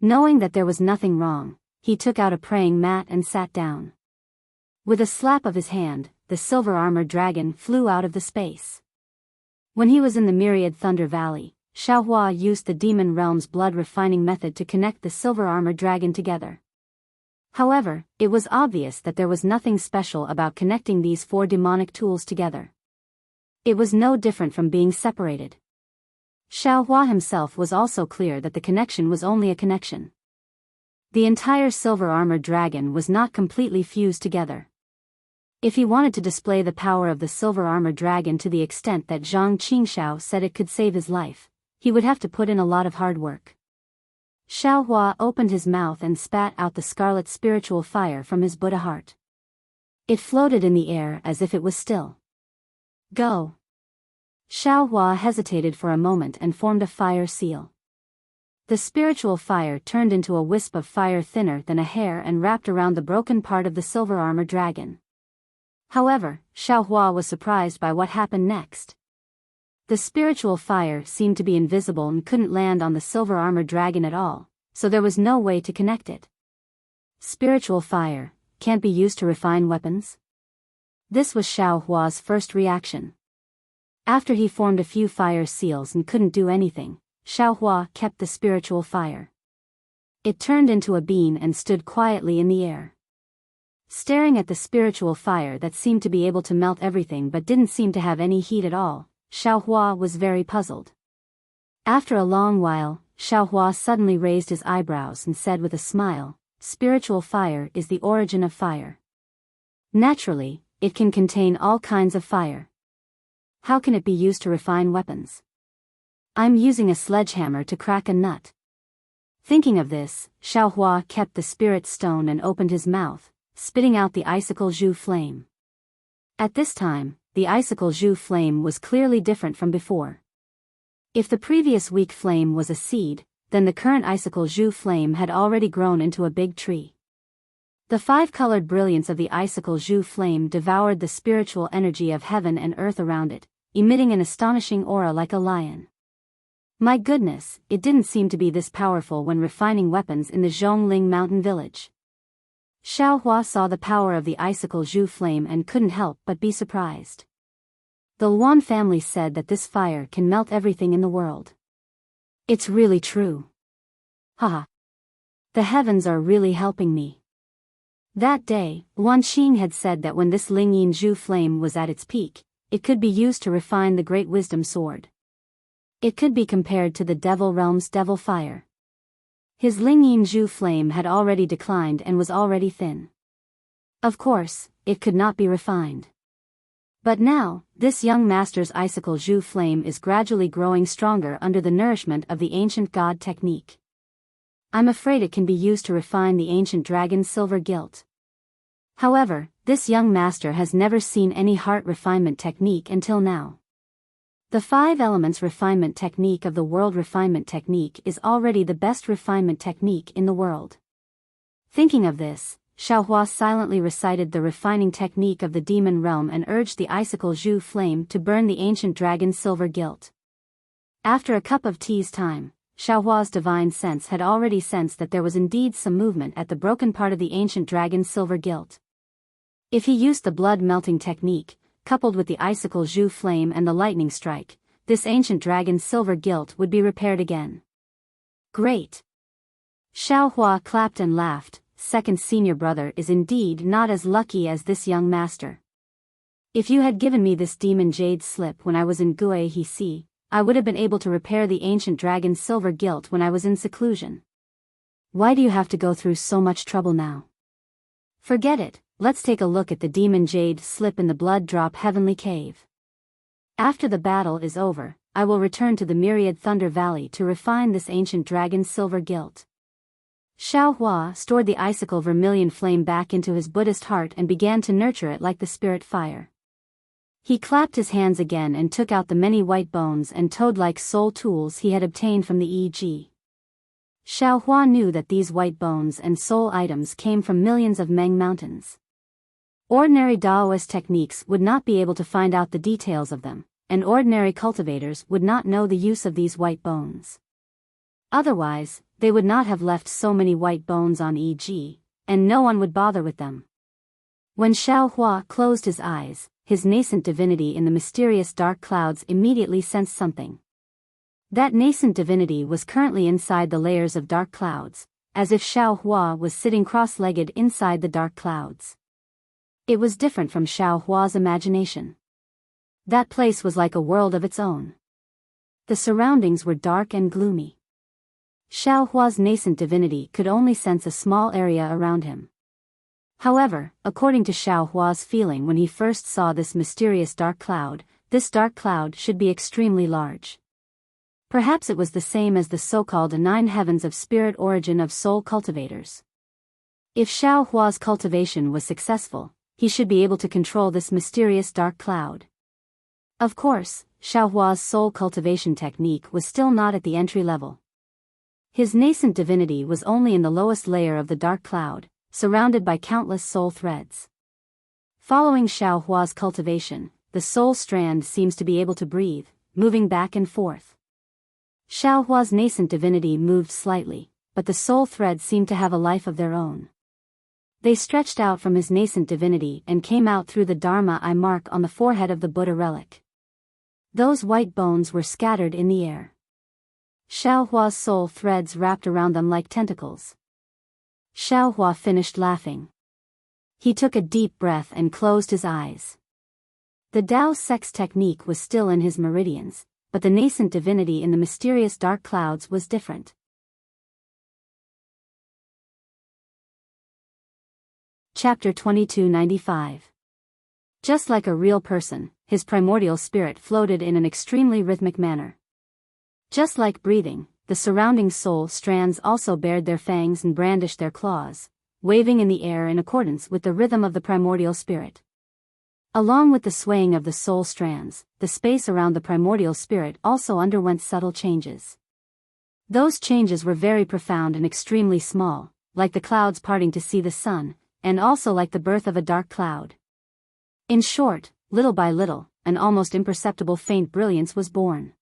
Knowing that there was nothing wrong, he took out a praying mat and sat down. With a slap of his hand, the silver-armored dragon flew out of the space. When he was in the Myriad Thunder Valley, Xiaohua used the demon realm's blood-refining method to connect the silver-armored dragon together. However, it was obvious that there was nothing special about connecting these 4 demonic tools together. It was no different from being separated. Xiaohua himself was also clear that the connection was only a connection. The entire silver-armored dragon was not completely fused together. If he wanted to display the power of the silver-armored dragon to the extent that Zhang Qingxiao said it could save his life, he would have to put in a lot of hard work. Xiaohua opened his mouth and spat out the scarlet spiritual fire from his Buddha heart. It floated in the air as if it was still. Go. Xiaohua hesitated for a moment and formed a fire seal. The spiritual fire turned into a wisp of fire thinner than a hair and wrapped around the broken part of the silver-armored dragon. However, Xiaohua was surprised by what happened next. The spiritual fire seemed to be invisible and couldn't land on the silver-armored dragon at all, so there was no way to connect it. Spiritual fire can't be used to refine weapons? This was Xiaohua's first reaction. After he formed a few fire seals and couldn't do anything, Xiaohua kept the spiritual fire. It turned into a bean and stood quietly in the air. Staring at the spiritual fire that seemed to be able to melt everything but didn't seem to have any heat at all, Xiaohua was very puzzled. After a long while, Xiaohua suddenly raised his eyebrows and said with a smile, "Spiritual fire is the origin of fire. Naturally, it can contain all kinds of fire. How can it be used to refine weapons? I'm using a sledgehammer to crack a nut." Thinking of this, Xiaohua kept the spirit stone and opened his mouth, spitting out the icicle Zhu flame. At this time, the icicle Zhu flame was clearly different from before. If the previous weak flame was a seed, then the current icicle Zhu flame had already grown into a big tree. The 5-colored brilliance of the icicle Zhu flame devoured the spiritual energy of heaven and earth around it, emitting an astonishing aura like a lion. My goodness, it didn't seem to be this powerful when refining weapons in the Zhongling mountain village. Xiaohua saw the power of the icicle Zhu flame and couldn't help but be surprised. The Luan family said that this fire can melt everything in the world. It's really true. Haha. The heavens are really helping me. That day, Luan Xing had said that when this Lingyin Zhu flame was at its peak, it could be used to refine the Great Wisdom Sword. It could be compared to the Devil Realm's Devil Fire. His Lingyin Zhu flame had already declined and was already thin. Of course, it could not be refined. But now, this young master's icicle Zhu flame is gradually growing stronger under the nourishment of the ancient god technique. I'm afraid it can be used to refine the ancient dragon's silver gilt. However, this young master has never seen any heart refinement technique until now. The 5 elements refinement technique of the world refinement technique is already the best refinement technique in the world. Thinking of this, Xiaohua silently recited the refining technique of the demon realm and urged the icicle Zhu flame to burn the ancient dragon's silver gilt. After a cup of tea's time, Xiaohua's divine sense had already sensed that there was indeed some movement at the broken part of the ancient dragon's silver gilt. If he used the blood-melting technique, coupled with the icicle Zhu flame and the lightning strike, this ancient dragon's silver gilt would be repaired again. Great! Xiaohua clapped and laughed. Second senior brother is indeed not as lucky as this young master. If you had given me this demon jade slip when I was in Guihe, I would have been able to repair the ancient dragon's silver gilt when I was in seclusion. Why do you have to go through so much trouble now? Forget it. Let's take a look at the demon jade slip in the blood drop heavenly cave. After the battle is over, I will return to the Myriad Thunder Valley to refine this ancient dragon's silver gilt. Xiaohua stored the icicle vermilion flame back into his Buddhist heart and began to nurture it like the spirit fire. He clapped his hands again and took out the many white bones and toad-like soul tools he had obtained from the E.G. Xiaohua knew that these white bones and soul items came from millions of Meng mountains. Ordinary Daoist techniques would not be able to find out the details of them, and ordinary cultivators would not know the use of these white bones. Otherwise, they would not have left so many white bones on EG, and no one would bother with them. When Xiaohua closed his eyes, his nascent divinity in the mysterious dark clouds immediately sensed something. That nascent divinity was currently inside the layers of dark clouds, as if Xiaohua was sitting cross-legged inside the dark clouds. It was different from Xiaohua's imagination. That place was like a world of its own. The surroundings were dark and gloomy. Xiaohua's nascent divinity could only sense a small area around him. However, according to Xiaohua's feeling when he first saw this mysterious dark cloud, this dark cloud should be extremely large. Perhaps it was the same as the so-called 9 heavens of spirit origin of soul cultivators. If Xiaohua's cultivation was successful, he should be able to control this mysterious dark cloud. Of course, Xiaohua's soul cultivation technique was still not at the entry level. His nascent divinity was only in the lowest layer of the dark cloud, surrounded by countless soul threads. Following Xiaohua's cultivation, the soul strand seems to be able to breathe, moving back and forth. Xiaohua's nascent divinity moved slightly, but the soul threads seemed to have a life of their own. They stretched out from his nascent divinity and came out through the Dharma eye mark on the forehead of the Buddha relic. Those white bones were scattered in the air. Xiaohua's soul threads wrapped around them like tentacles. Xiaohua finished laughing. He took a deep breath and closed his eyes. The Tao sex technique was still in his meridians, but the nascent divinity in the mysterious dark clouds was different. Chapter 2295. Just like a real person, his primordial spirit floated in an extremely rhythmic manner. Just like breathing, the surrounding soul strands also bared their fangs and brandished their claws, waving in the air in accordance with the rhythm of the primordial spirit. Along with the swaying of the soul strands, the space around the primordial spirit also underwent subtle changes. Those changes were very profound and extremely small, like the clouds parting to see the sun, and also like the birth of a dark cloud. In short, little by little, an almost imperceptible faint brilliance was born.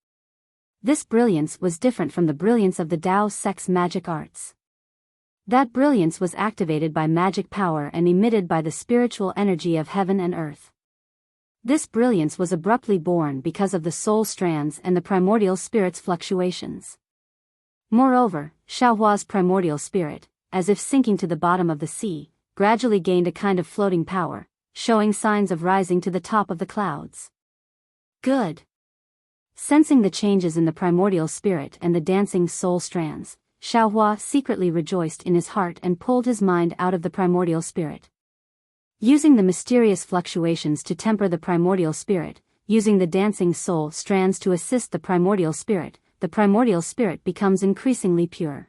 This brilliance was different from the brilliance of the Tao sex magic arts. That brilliance was activated by magic power and emitted by the spiritual energy of heaven and earth. This brilliance was abruptly born because of the soul strands and the primordial spirit's fluctuations. Moreover, Xiaohua's primordial spirit, as if sinking to the bottom of the sea, gradually gained a kind of floating power, showing signs of rising to the top of the clouds. Good. Sensing the changes in the primordial spirit and the dancing soul strands, Xiaohua secretly rejoiced in his heart and pulled his mind out of the primordial spirit. Using the mysterious fluctuations to temper the primordial spirit, using the dancing soul strands to assist the primordial spirit becomes increasingly pure.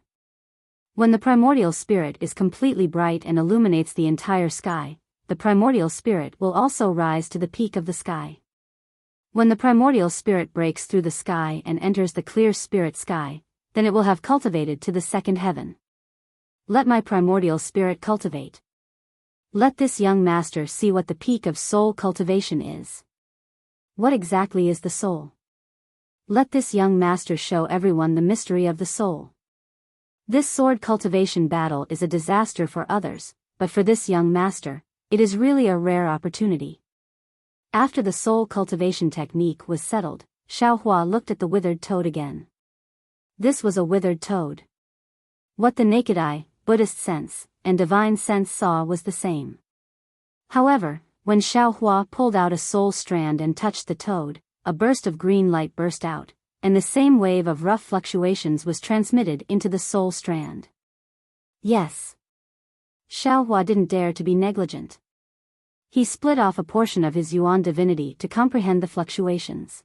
When the primordial spirit is completely bright and illuminates the entire sky, the primordial spirit will also rise to the peak of the sky. When the primordial spirit breaks through the sky and enters the clear spirit sky, then it will have cultivated to the second heaven. Let my primordial spirit cultivate. Let this young master see what the peak of soul cultivation is. What exactly is the soul? Let this young master show everyone the mystery of the soul. This sword cultivation battle is a disaster for others, but for this young master, it is really a rare opportunity. After the soul cultivation technique was settled, Xiaohua looked at the withered toad again. This was a withered toad. What the naked eye, Buddhist sense, and divine sense saw was the same. However, when Xiaohua pulled out a soul strand and touched the toad, a burst of green light burst out, and the same wave of rough fluctuations was transmitted into the soul strand. Yes. Xiaohua didn't dare to be negligent. He split off a portion of his Yuan divinity to comprehend the fluctuations.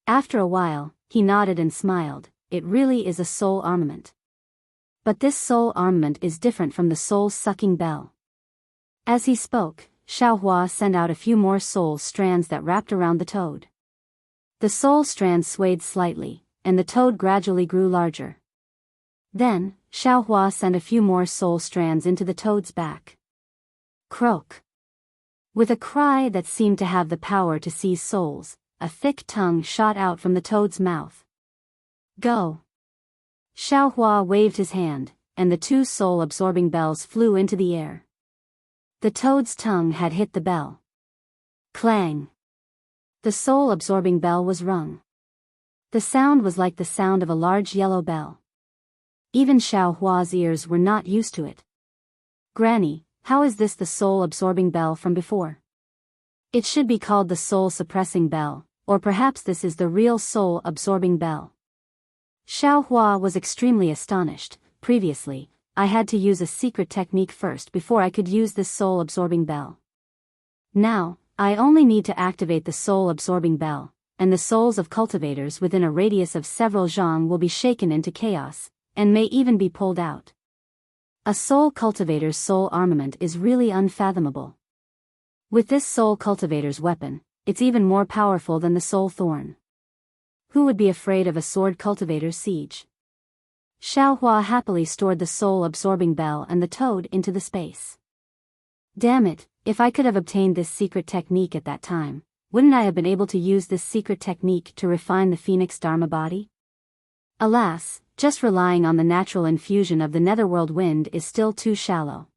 After a while, he nodded and smiled. It really is a soul armament. But this soul armament is different from the soul-sucking bell. As he spoke, Xiaohua sent out a few more soul strands that wrapped around the toad. The soul strands swayed slightly, and the toad gradually grew larger. Then, Xiaohua sent a few more soul strands into the toad's back. Croak. With a cry that seemed to have the power to seize souls, a thick tongue shot out from the toad's mouth. Go. Xiaohua waved his hand, and the two soul-absorbing bells flew into the air. The toad's tongue had hit the bell. Clang! The soul-absorbing bell was rung. The sound was like the sound of a large yellow bell. Even Xiaohua's ears were not used to it. Granny, how is this the soul-absorbing bell from before? It should be called the soul-suppressing bell, or perhaps this is the real soul-absorbing bell. Xiaohua was extremely astonished. Previously, I had to use a secret technique first before I could use this soul-absorbing bell. Now, I only need to activate the soul-absorbing bell, and the souls of cultivators within a radius of several zhang will be shaken into chaos, and may even be pulled out. A soul cultivator's soul armament is really unfathomable. With this soul cultivator's weapon, it's even more powerful than the soul thorn. Who would be afraid of a sword cultivator's siege? Xiaohua happily stored the soul-absorbing bell and the toad into the space. Damn it, if I could have obtained this secret technique at that time, wouldn't I have been able to use this secret technique to refine the phoenix dharma body? Alas, just relying on the natural infusion of the netherworld wind is still too shallow.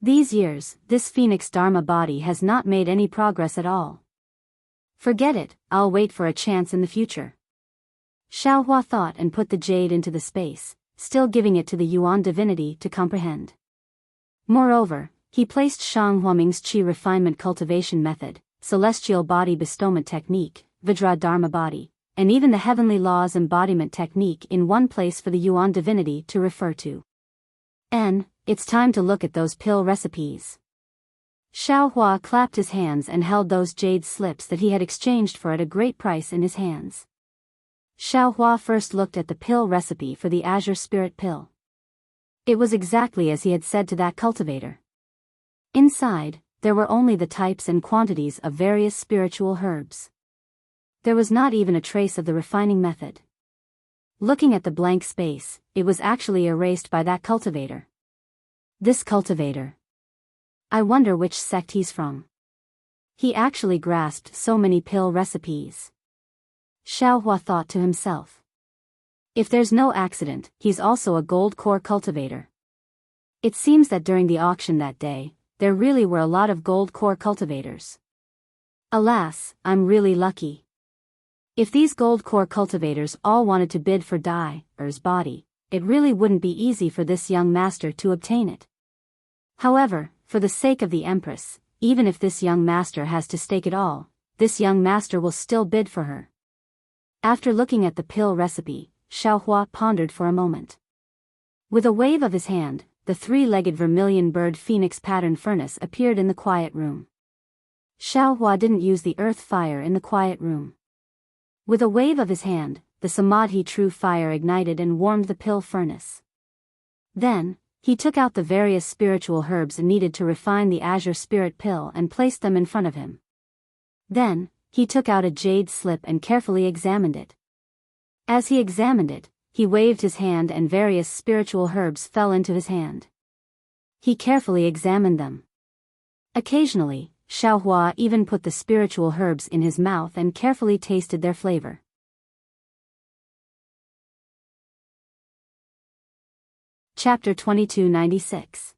These years, this phoenix dharma body has not made any progress at all. Forget it, I'll wait for a chance in the future. Xiaohua thought and put the jade into the space, still giving it to the Yuan divinity to comprehend. Moreover, he placed Shang Huaming's Qi refinement cultivation method, celestial body bestowment technique, Vajra dharma body, and even the heavenly laws embodiment technique in one place for the Yuan divinity to refer to. It's time to look at those pill recipes. Xiaohua clapped his hands and held those jade slips that he had exchanged for at a great price in his hands. Xiaohua first looked at the pill recipe for the Azure Spirit Pill. It was exactly as he had said to that cultivator. Inside, there were only the types and quantities of various spiritual herbs. There was not even a trace of the refining method. Looking at the blank space, it was actually erased by that cultivator. This cultivator. I wonder which sect he's from. He actually grasped so many pill recipes. Xiaohua thought to himself. If there's no accident, he's also a gold core cultivator. It seems that during the auction that day, there really were a lot of gold core cultivators. Alas, I'm really lucky. If these gold core cultivators all wanted to bid for Dai's body, it really wouldn't be easy for this young master to obtain it. However, for the sake of the Empress, even if this young master has to stake it all, this young master will still bid for her. After looking at the pill recipe, Xiaohua pondered for a moment. With a wave of his hand, the three-legged vermilion bird phoenix pattern furnace appeared in the quiet room. Xiaohua didn't use the earth fire in the quiet room. With a wave of his hand, the Samadhi true fire ignited and warmed the pill furnace. Then, he took out the various spiritual herbs needed to refine the Azure Spirit Pill and placed them in front of him. Then, he took out a jade slip and carefully examined it. As he examined it, he waved his hand and various spiritual herbs fell into his hand. He carefully examined them. Occasionally, Xiaohua even put the spiritual herbs in his mouth and carefully tasted their flavor. Chapter 2296.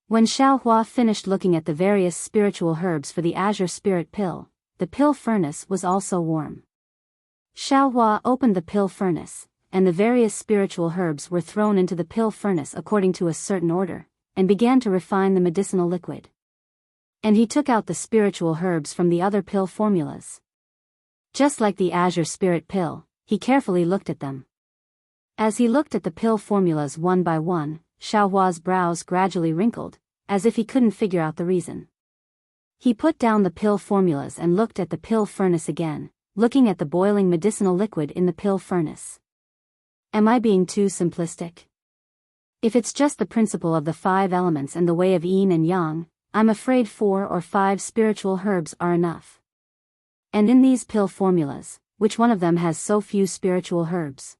When Xiaohua finished looking at the various spiritual herbs for the Azure Spirit Pill, the pill furnace was also warm. Xiaohua opened the pill furnace, and the various spiritual herbs were thrown into the pill furnace according to a certain order, and began to refine the medicinal liquid. And he took out the spiritual herbs from the other pill formulas. Just like the Azure Spirit Pill, he carefully looked at them. As he looked at the pill formulas one by one, Xiaohua's brows gradually wrinkled, as if he couldn't figure out the reason. He put down the pill formulas and looked at the pill furnace again, looking at the boiling medicinal liquid in the pill furnace. Am I being too simplistic? If it's just the principle of the 5 elements and the way of yin and yang, I'm afraid 4 or 5 spiritual herbs are enough. And in these pill formulas, which one of them has so few spiritual herbs?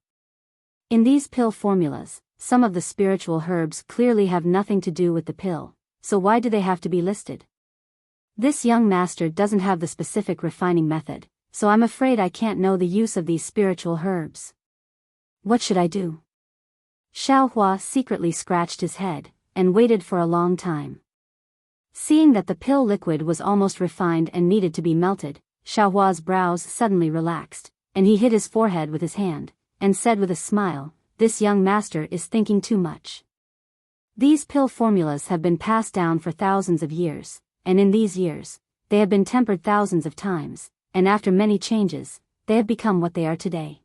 In these pill formulas, some of the spiritual herbs clearly have nothing to do with the pill, so why do they have to be listed? This young master doesn't have the specific refining method, so I'm afraid I can't know the use of these spiritual herbs. What should I do? Xiaohua secretly scratched his head, and waited for a long time. Seeing that the pill liquid was almost refined and needed to be melted, Xiaohua's brows suddenly relaxed, and he hit his forehead with his hand, and said with a smile, "This young master is thinking too much. These pill formulas have been passed down for thousands of years, and in these years, they have been tempered thousands of times, and after many changes, they have become what they are today.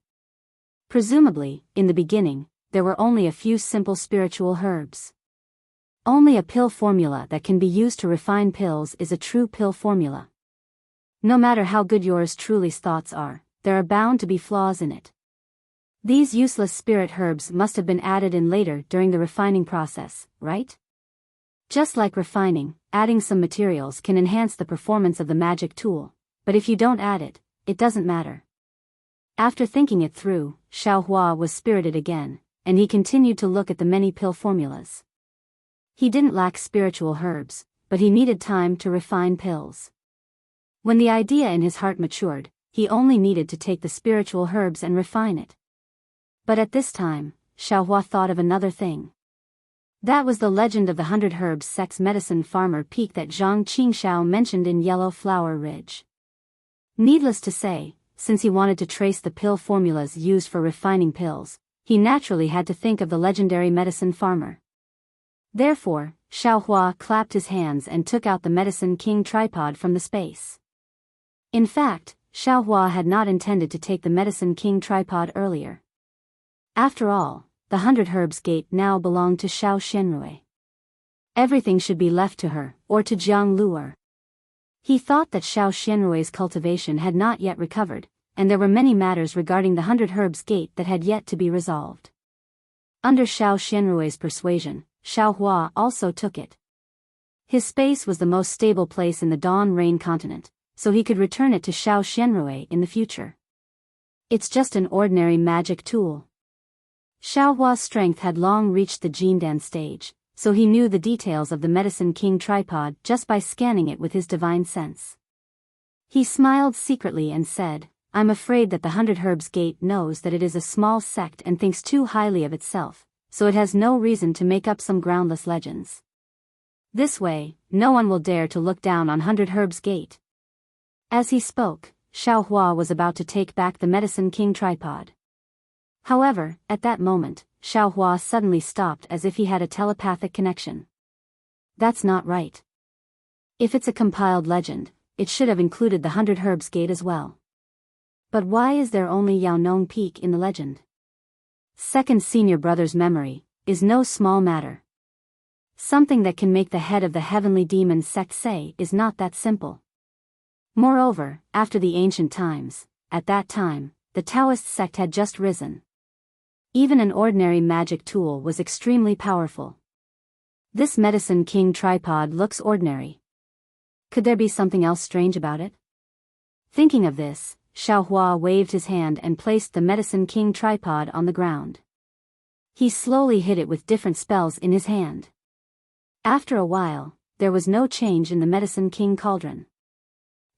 Presumably, in the beginning, there were only a few simple spiritual herbs. Only a pill formula that can be used to refine pills is a true pill formula. No matter how good yours truly's thoughts are, there are bound to be flaws in it. These useless spirit herbs must have been added in later during the refining process, right? Just like refining, adding some materials can enhance the performance of the magic tool, but if you don't add it, it doesn't matter." After thinking it through, Xiaohua was spirited again, and he continued to look at the many pill formulas. He didn't lack spiritual herbs, but he needed time to refine pills. When the idea in his heart matured, he only needed to take the spiritual herbs and refine it. But at this time, Xiaohua thought of another thing. That was the legend of the 100 Herbs Sex Medicine Farmer Peak that Zhang Qingxiao mentioned in Yellow Flower Ridge. Needless to say, since he wanted to trace the pill formulas used for refining pills, he naturally had to think of the legendary medicine farmer. Therefore, Xiaohua clapped his hands and took out the Medicine King tripod from the space. In fact, Xiaohua had not intended to take the Medicine King tripod earlier. After all, the 100 Herbs Gate now belonged to Xiao Xianrui. Everything should be left to her, or to Jiang Luer. He thought that Xiao Xianrui's cultivation had not yet recovered, and there were many matters regarding the 100 Herbs Gate that had yet to be resolved. Under Xiao Xianrui's persuasion, Xiaohua also took it. His space was the most stable place in the Dawn Rain continent, so he could return it to Xiao Xianrui in the future. It's just an ordinary magic tool. Xiaohua's strength had long reached the Jindan stage, so he knew the details of the Medicine King tripod just by scanning it with his divine sense. He smiled secretly and said, "I'm afraid that the 100 Herbs Gate knows that it is a small sect and thinks too highly of itself, so it has no reason to make up some groundless legends. This way, no one will dare to look down on 100 Herbs Gate." As he spoke, Xiaohua was about to take back the Medicine King tripod. However, at that moment, Xiaohua suddenly stopped as if he had a telepathic connection. That's not right. If it's a compiled legend, it should have included the 100 Herbs Gate as well. But why is there only Yaonong Peak in the legend? Second senior brother's memory is no small matter. Something that can make the head of the heavenly demon sect say is not that simple. Moreover, after the ancient times, at that time, the Taoist sect had just risen. Even an ordinary magic tool was extremely powerful. This Medicine King tripod looks ordinary. Could there be something else strange about it? Thinking of this, Xiaohua waved his hand and placed the Medicine King tripod on the ground. He slowly hit it with different spells in his hand. After a while, there was no change in the Medicine King cauldron.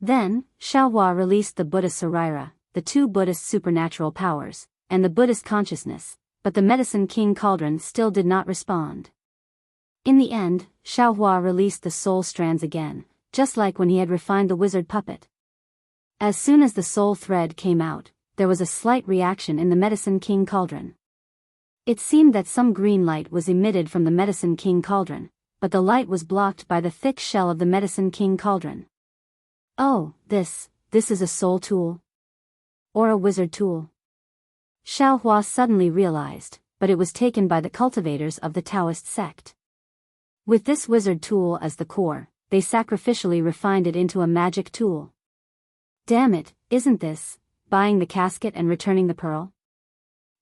Then, Xiaohua released the Buddhist Sarira, the two Buddhist supernatural powers, and the Buddhist consciousness, but the Medicine King cauldron still did not respond. In the end, Xiaohua released the soul strands again, just like when he had refined the wizard puppet. As soon as the soul thread came out, there was a slight reaction in the Medicine King cauldron. It seemed that some green light was emitted from the Medicine King cauldron, but the light was blocked by the thick shell of the Medicine King cauldron. Oh, this is a soul tool? Or a wizard tool? Xiaohua suddenly realized, but it was taken by the cultivators of the Taoist sect. With this wizard tool as the core, they sacrificially refined it into a magic tool. Damn it, isn't this buying the casket and returning the pearl?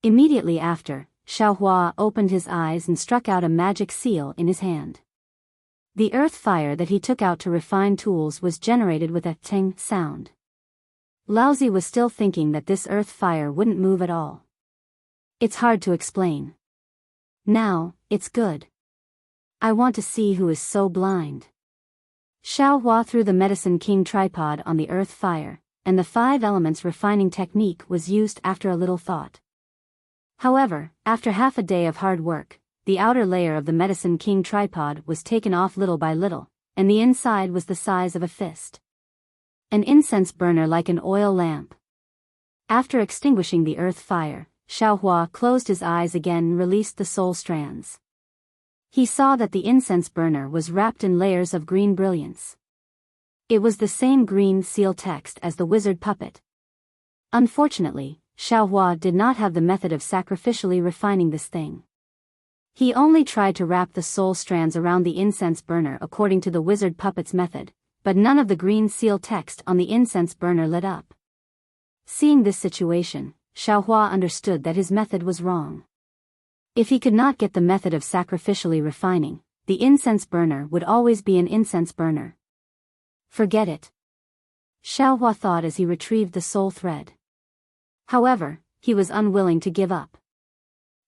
Immediately after, Xiaohua opened his eyes and struck out a magic seal in his hand. The earth fire that he took out to refine tools was generated with a ting sound. Laozi was still thinking that this earth fire wouldn't move at all. It's hard to explain. Now, it's good. I want to see who is so blind. Xiaohua threw the Medicine King tripod on the earth fire, and the 5 elements refining technique was used after a little thought. However, after half a day of hard work, the outer layer of the Medicine King tripod was taken off little by little, and the inside was the size of a fist. An incense burner like an oil lamp. After extinguishing the earth fire, Xiaohua closed his eyes again and released the soul strands. He saw that the incense burner was wrapped in layers of green brilliance. It was the same green seal text as the wizard puppet. Unfortunately, Xiaohua did not have the method of sacrificially refining this thing. He only tried to wrap the soul strands around the incense burner according to the wizard puppet's method, but none of the green seal text on the incense burner lit up. Seeing this situation, Xiaohua understood that his method was wrong. If he could not get the method of sacrificially refining, the incense burner would always be an incense burner. Forget it. Xiaohua thought as he retrieved the soul thread. However, he was unwilling to give up.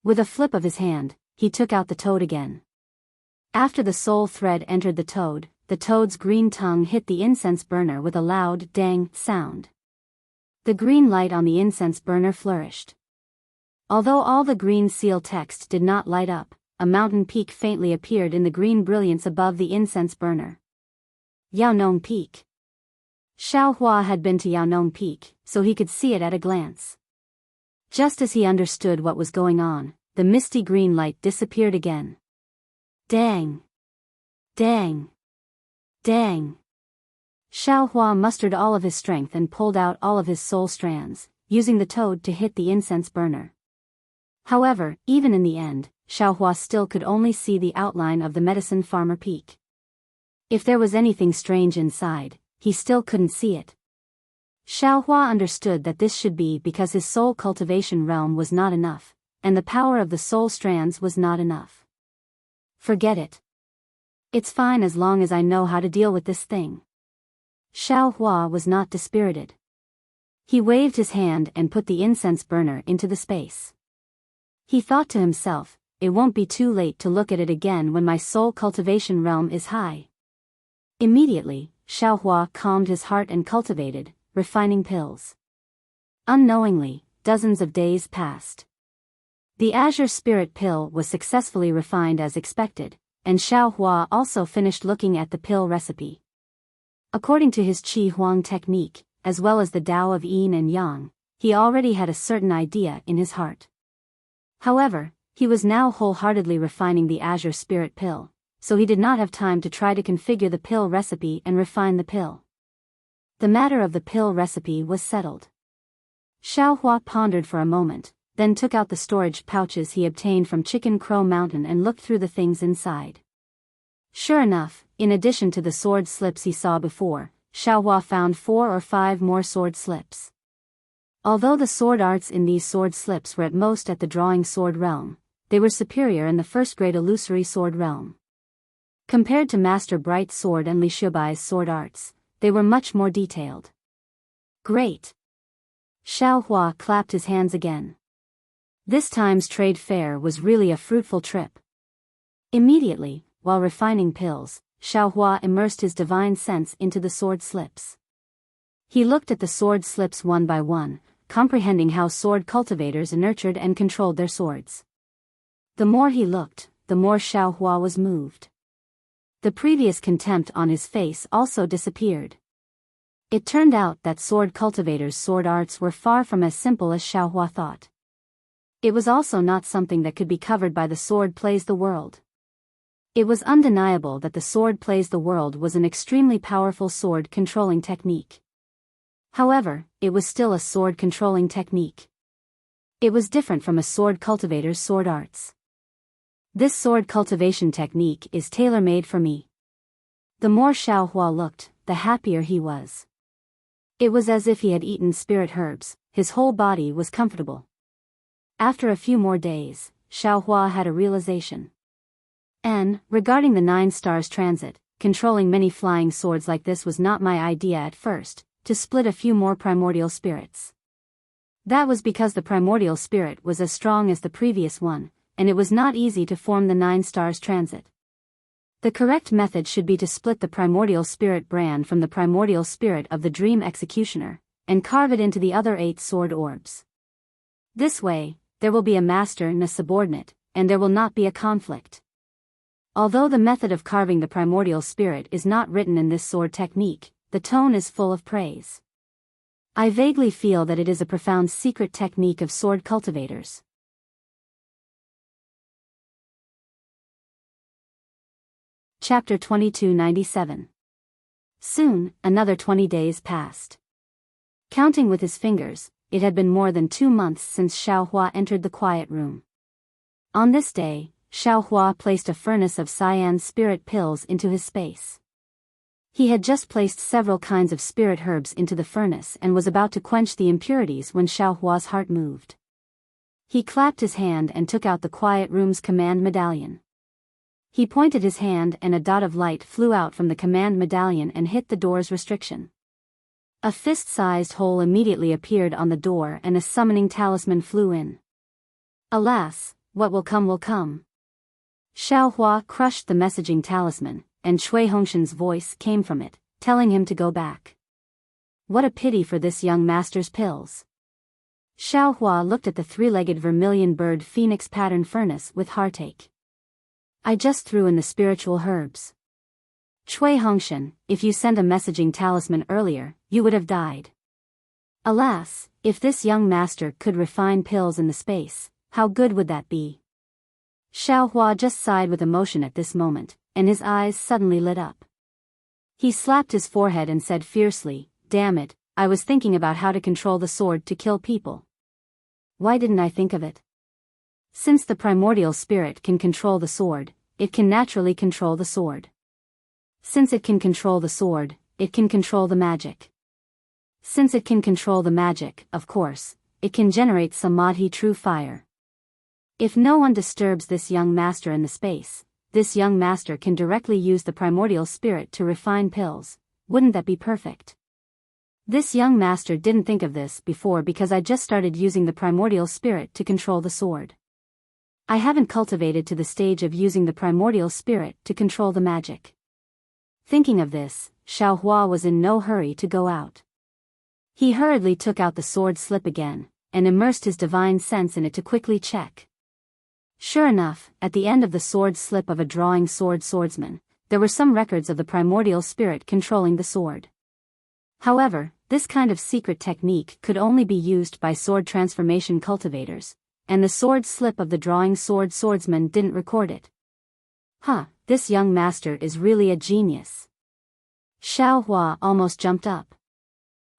With a flip of his hand, he took out the toad again. After the soul thread entered the toad's green tongue hit the incense burner with a loud dang sound. The green light on the incense burner flourished. Although all the green seal text did not light up, a mountain peak faintly appeared in the green brilliance above the incense burner. Yaonong Peak. Xiaohua had been to Yaonong Peak, so he could see it at a glance. Just as he understood what was going on, the misty green light disappeared again. Dang! Dang! Dang! Xiaohua mustered all of his strength and pulled out all of his soul strands, using the toad to hit the incense burner. However, even in the end, Xiaohua still could only see the outline of the medicine farmer peak. If there was anything strange inside, he still couldn't see it. Xiaohua understood that this should be because his soul cultivation realm was not enough, and the power of the soul strands was not enough. Forget it. It's fine as long as I know how to deal with this thing. Xiaohua was not dispirited. He waved his hand and put the incense burner into the space. He thought to himself, it won't be too late to look at it again when my soul cultivation realm is high. Immediately, Xiaohua calmed his heart and cultivated, refining pills. Unknowingly, dozens of days passed. The Azure Spirit pill was successfully refined as expected, and Xiaohua also finished looking at the pill recipe. According to his Qi Huang technique, as well as the Tao of Yin and Yang, he already had a certain idea in his heart. However, he was now wholeheartedly refining the Azure Spirit pill, so he did not have time to try to configure the pill recipe and refine the pill. The matter of the pill recipe was settled. Xiaohua pondered for a moment, then took out the storage pouches he obtained from Chicken Crow Mountain and looked through the things inside. Sure enough, in addition to the sword slips he saw before, Xiaohua found 4 or 5 more sword slips. Although the sword arts in these sword slips were at most at the drawing sword realm, they were superior in the first-grade illusory sword realm. Compared to Master Bright's sword and Li Shubai's sword arts, they were much more detailed. Great! Xiaohua clapped his hands again. This time's trade fair was really a fruitful trip. Immediately, while refining pills, Xiaohua immersed his divine sense into the sword slips. He looked at the sword slips one by one, comprehending how sword cultivators nurtured and controlled their swords. The more he looked, the more Xiaohua was moved. The previous contempt on his face also disappeared. It turned out that sword cultivators' sword arts were far from as simple as Xiaohua thought. It was also not something that could be covered by the sword plays the world. It was undeniable that the sword plays the world was an extremely powerful sword controlling technique. However, it was still a sword controlling technique. It was different from a sword cultivator's sword arts. This sword cultivation technique is tailor-made for me. The more Xiaohua looked, the happier he was. It was as if he had eaten spirit herbs, his whole body was comfortable. After a few more days, Xiaohua had a realization. Regarding the 9 stars transit, controlling many flying swords like this was not my idea at first, to split a few more primordial spirits. That was because the primordial spirit was as strong as the previous one, and it was not easy to form the 9 stars transit. The correct method should be to split the primordial spirit brand from the primordial spirit of the dream executioner, and carve it into the other 8 sword orbs. This way, there will be a master and a subordinate, and there will not be a conflict. Although the method of carving the primordial spirit is not written in this sword technique, the tone is full of praise. I vaguely feel that it is a profound secret technique of sword cultivators. Chapter 2297. Soon, another 20 days passed. Counting with his fingers, it had been more than 2 months since Xiaohua entered the quiet room. On this day, Xiaohua placed a furnace of cyan spirit pills into his space. He had just placed several kinds of spirit herbs into the furnace and was about to quench the impurities when Xiaohua's heart moved. He clapped his hand and took out the quiet room's command medallion. He pointed his hand and a dot of light flew out from the command medallion and hit the door's restriction. A fist-sized hole immediately appeared on the door and a summoning talisman flew in. Alas, what will come will come. Xiaohua crushed the messaging talisman, and Cui Hongshan's voice came from it, telling him to go back. What a pity for this young master's pills. Xiaohua looked at the three-legged vermilion bird phoenix pattern furnace with heartache. I just threw in the spiritual herbs. Cui Hongshan, if you sent a messaging talisman earlier, you would have died. Alas, if this young master could refine pills in the space, how good would that be? Xiaohua just sighed with emotion at this moment, and his eyes suddenly lit up. He slapped his forehead and said fiercely, "Damn it, I was thinking about how to control the sword to kill people. Why didn't I think of it? Since the primordial spirit can control the sword, it can naturally control the sword. Since it can control the sword, it can control the magic. Since it can control the magic, of course, it can generate samadhi true fire. If no one disturbs this young master in the space, this young master can directly use the primordial spirit to refine pills. Wouldn't that be perfect? This young master didn't think of this before because I just started using the primordial spirit to control the sword. I haven't cultivated to the stage of using the primordial spirit to control the magic." Thinking of this, Xiaohua was in no hurry to go out. He hurriedly took out the sword slip again, and immersed his divine sense in it to quickly check. Sure enough, at the end of the sword slip of a drawing swordsman, there were some records of the primordial spirit controlling the sword. However, this kind of secret technique could only be used by sword transformation cultivators, and the sword slip of the drawing swordsman didn't record it. This young master is really a genius. Xiaohua almost jumped up.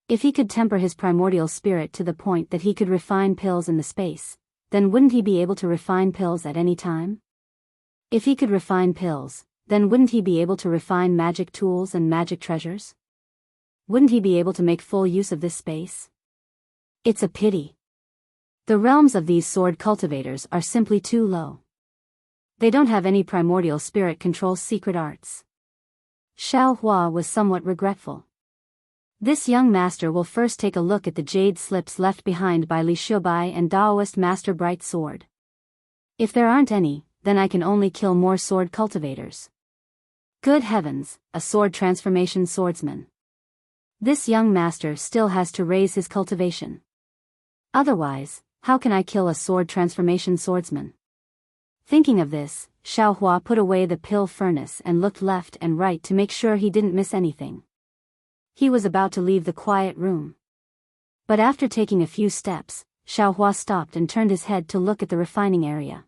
If he could temper his primordial spirit to the point that he could refine pills in the space, then wouldn't he be able to refine pills at any time? If he could refine pills, then wouldn't he be able to refine magic tools and magic treasures? Wouldn't he be able to make full use of this space? It's a pity. The realms of these sword cultivators are simply too low. They don't have any primordial spirit control secret arts. Xiaohua was somewhat regretful. This young master will first take a look at the jade slips left behind by Li Shubai and Daoist Master Bright Sword. If there aren't any, then I can only kill more sword cultivators. Good heavens, a sword transformation swordsman. This young master still has to raise his cultivation. Otherwise, how can I kill a sword transformation swordsman? Thinking of this, Xiaohua put away the pill furnace and looked left and right to make sure he didn't miss anything. He was about to leave the quiet room. But after taking a few steps, Xiaohua stopped and turned his head to look at the refining area.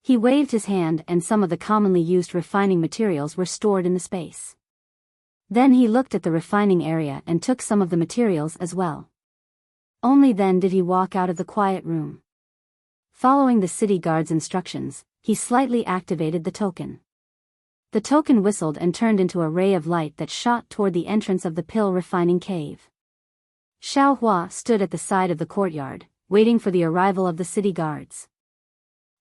He waved his hand and some of the commonly used refining materials were stored in the space. Then he looked at the refining area and took some of the materials as well. Only then did he walk out of the quiet room. Following the city guard's instructions, he slightly activated the token. The token whistled and turned into a ray of light that shot toward the entrance of the pill refining cave. Xiaohua stood at the side of the courtyard, waiting for the arrival of the city guards.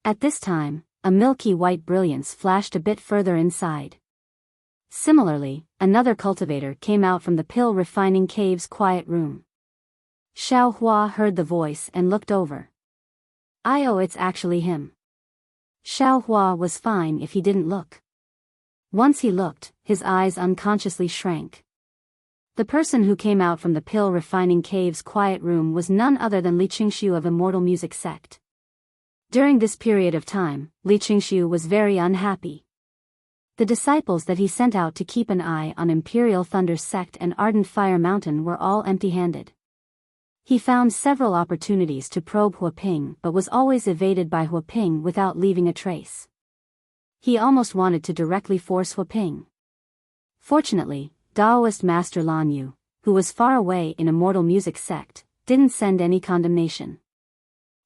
At this time, a milky white brilliance flashed a bit further inside. Similarly, another cultivator came out from the pill refining cave's quiet room. Xiaohua heard the voice and looked over. It's actually him. Xiaohua was fine if he didn't look. Once he looked, his eyes unconsciously shrank. The person who came out from the pill refining cave's quiet room was none other than Li Qingshu of Immortal Music Sect. During this period of time, Li Qingxiu was very unhappy. The disciples that he sent out to keep an eye on Imperial Thunder Sect and Ardent Fire Mountain were all empty-handed. He found several opportunities to probe Huaping but was always evaded by Huaping without leaving a trace. He almost wanted to directly force Huaping. Fortunately, Daoist Master Lan Yu, who was far away in Immortal Music Sect, didn't send any condemnation.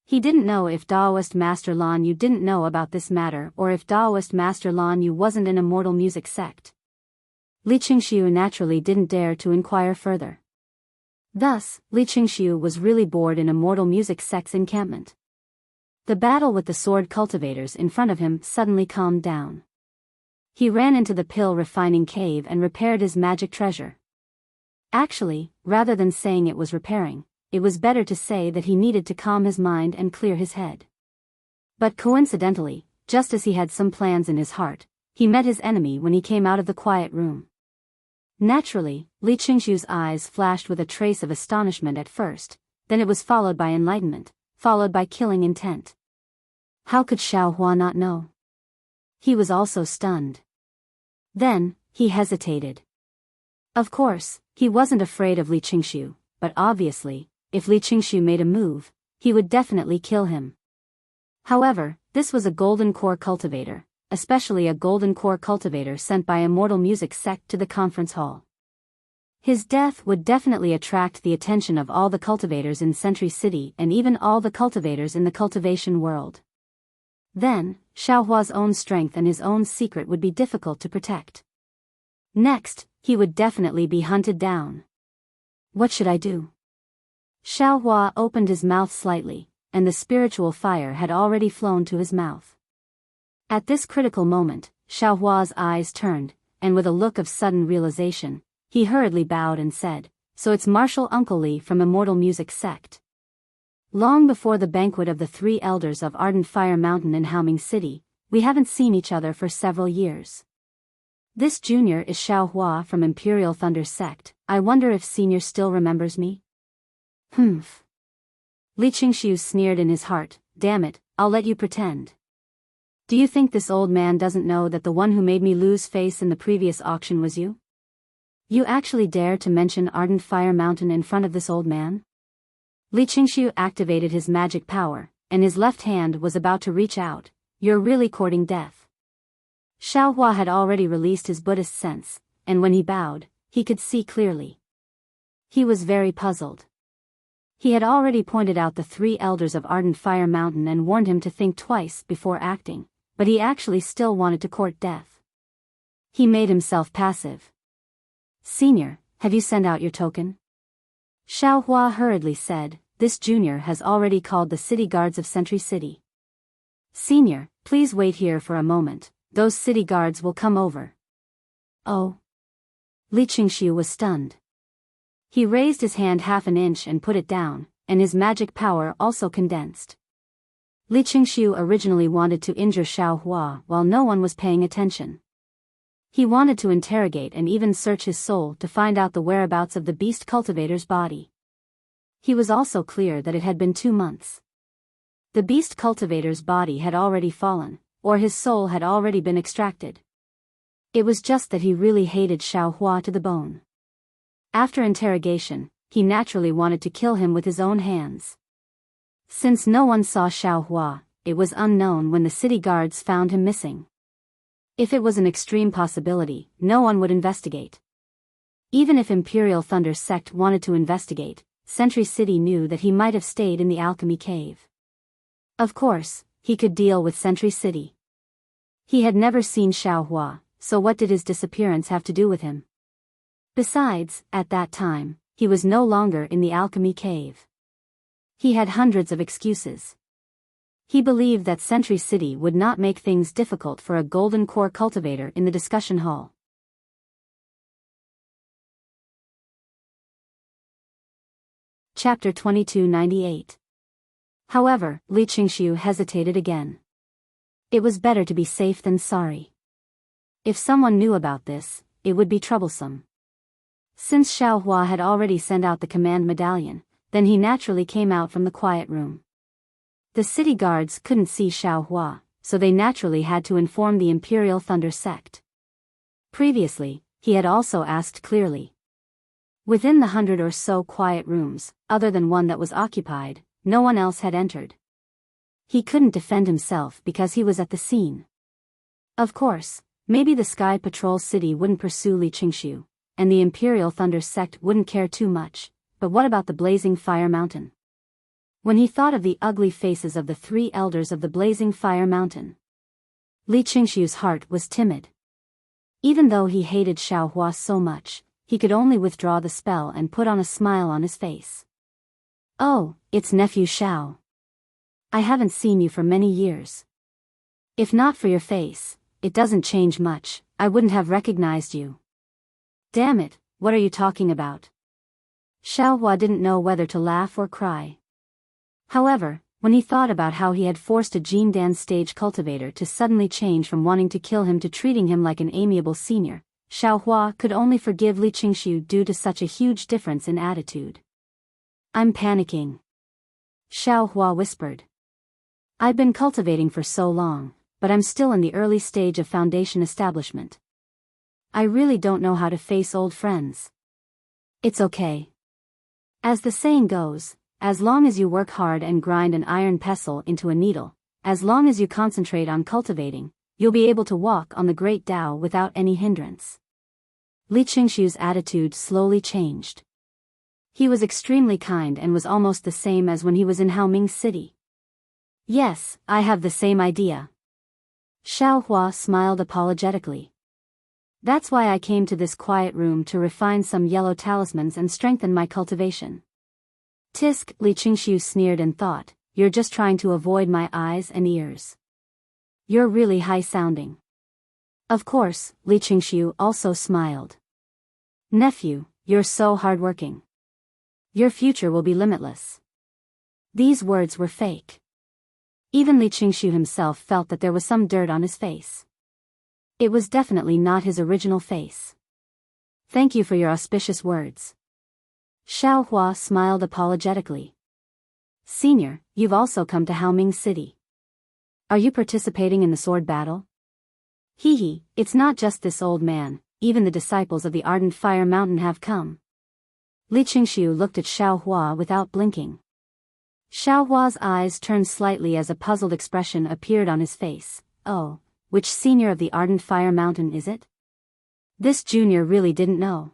He didn't know if Daoist Master Lan Yu didn't know about this matter or if Daoist Master Lan Yu wasn't in Immortal Music Sect. Li Qingxiu naturally didn't dare to inquire further. Thus, Li Qingxiu was really bored in Immortal Music Sect's encampment. The battle with the sword cultivators in front of him suddenly calmed down. He ran into the pill refining cave and repaired his magic treasure. Actually, rather than saying it was repairing, it was better to say that he needed to calm his mind and clear his head. But coincidentally, just as he had some plans in his heart, he met his enemy when he came out of the quiet room. Naturally, Li Qingxiu's eyes flashed with a trace of astonishment at first, then it was followed by enlightenment, followed by killing intent. How could Xiaohua not know? He was also stunned. Then, he hesitated. Of course, he wasn't afraid of Li Qingxiu, but obviously, if Li Qingxiu made a move, he would definitely kill him. However, this was a golden core cultivator, especially a golden core cultivator sent by Immortal Music Sect to the conference hall. His death would definitely attract the attention of all the cultivators in Sentry City and even all the cultivators in the cultivation world. Then, Xiaohua's own strength and his own secret would be difficult to protect. Next, he would definitely be hunted down. What should I do? Xiaohua opened his mouth slightly, and the spiritual fire had already flown to his mouth. At this critical moment, Xiaohua's eyes turned, and with a look of sudden realization, he hurriedly bowed and said, "So it's Marshal Uncle Li from Immortal Music Sect." Long before the banquet of the 3 elders of Ardent Fire Mountain in Haoming City, we haven't seen each other for several years. This junior is Xiaohua from Imperial Thunder Sect. I wonder if senior still remembers me? Humph. Li Qingxiu sneered in his heart, damn it, I'll let you pretend. Do you think this old man doesn't know that the one who made me lose face in the previous auction was you? You actually dare to mention Ardent Fire Mountain in front of this old man? Li Qingxiu activated his magic power, and his left hand was about to reach out. You're really courting death. Xiaohua had already released his Buddhist sense, and when he bowed, he could see clearly. He was very puzzled. He had already pointed out the 3 elders of Ardent Fire Mountain and warned him to think twice before acting, but he actually still wanted to court death. He made himself passive. Senior, have you sent out your token? Xiaohua hurriedly said, this junior has already called the city guards of Sentry City. Senior, please wait here for a moment, those city guards will come over. Oh. Li Qingxiu was stunned. He raised his hand half an inch and put it down, and his magic power also condensed. Li Qingxiu originally wanted to injure Xiaohua while no one was paying attention. He wanted to interrogate and even search his soul to find out the whereabouts of the beast cultivator's body. He was also clear that it had been 2 months. The beast cultivator's body had already fallen, or his soul had already been extracted. It was just that he really hated Xiaohua to the bone. After interrogation, he naturally wanted to kill him with his own hands. Since no one saw Xiaohua, it was unknown when the city guards found him missing. If it was an extreme possibility, no one would investigate. Even if Imperial Thunder Sect wanted to investigate, Sentry City knew that he might have stayed in the alchemy cave. Of course, he could deal with Sentry City. He had never seen Xiaohua, so what did his disappearance have to do with him? Besides, at that time, he was no longer in the alchemy cave. He had hundreds of excuses. He believed that Sentry City would not make things difficult for a golden core cultivator in the discussion hall. Chapter 2298. However, Li Qingxiu hesitated again. It was better to be safe than sorry. If someone knew about this, it would be troublesome. Since Xiaohua had already sent out the command medallion, then he naturally came out from the quiet room. The city guards couldn't see Xiaohua, so they naturally had to inform the Imperial Thunder Sect. Previously, he had also asked clearly. Within the 100 or so quiet rooms, other than one that was occupied, no one else had entered. He couldn't defend himself because he was at the scene. Of course, maybe the Sky Patrol City wouldn't pursue Li Qingshu, and the Imperial Thunder Sect wouldn't care too much, but what about the Blazing Fire Mountain? When he thought of the ugly faces of the 3 elders of the Blazing Fire Mountain, Li Qingshu's heart was timid. Even though he hated Xiaohua so much, he could only withdraw the spell and put on a smile on his face. "Oh, it's nephew Xiao. I haven't seen you for many years. If not for your face, it doesn't change much, I wouldn't have recognized you." "Damn it, what are you talking about?" Xiaohua didn't know whether to laugh or cry. However, when he thought about how he had forced a Jindan stage cultivator to suddenly change from wanting to kill him to treating him like an amiable senior, Xiaohua could only forgive Li Qingshu due to such a huge difference in attitude. "I'm panicking," Xiaohua whispered. "I've been cultivating for so long, but I'm still in the early stage of foundation establishment. I really don't know how to face old friends." "It's okay. As the saying goes, as long as you work hard and grind an iron pestle into a needle, as long as you concentrate on cultivating, you'll be able to walk on the great Tao without any hindrance." Li Qingshu's attitude slowly changed. He was extremely kind and was almost the same as when he was in Haoming City. "Yes, I have the same idea." Xiaohua smiled apologetically. "That's why I came to this quiet room to refine some yellow talismans and strengthen my cultivation." "Tisk," Li Qingshu sneered and thought, "You're just trying to avoid my eyes and ears. You're really high-sounding." Of course, Li Qingshu also smiled. "Nephew, you're so hardworking. Your future will be limitless." These words were fake. Even Li Qingshu himself felt that there was some dirt on his face. It was definitely not his original face. "Thank you for your auspicious words." Xiaohua smiled apologetically. "Senior, you've also come to Haoming City. Are you participating in the sword battle?" "Hee, it's not just this old man, even the disciples of the Ardent Fire Mountain have come." Li Qingshu looked at Xiaohua without blinking. Xiaohua's eyes turned slightly as a puzzled expression appeared on his face. "Oh, which senior of the Ardent Fire Mountain is it?" This junior really didn't know.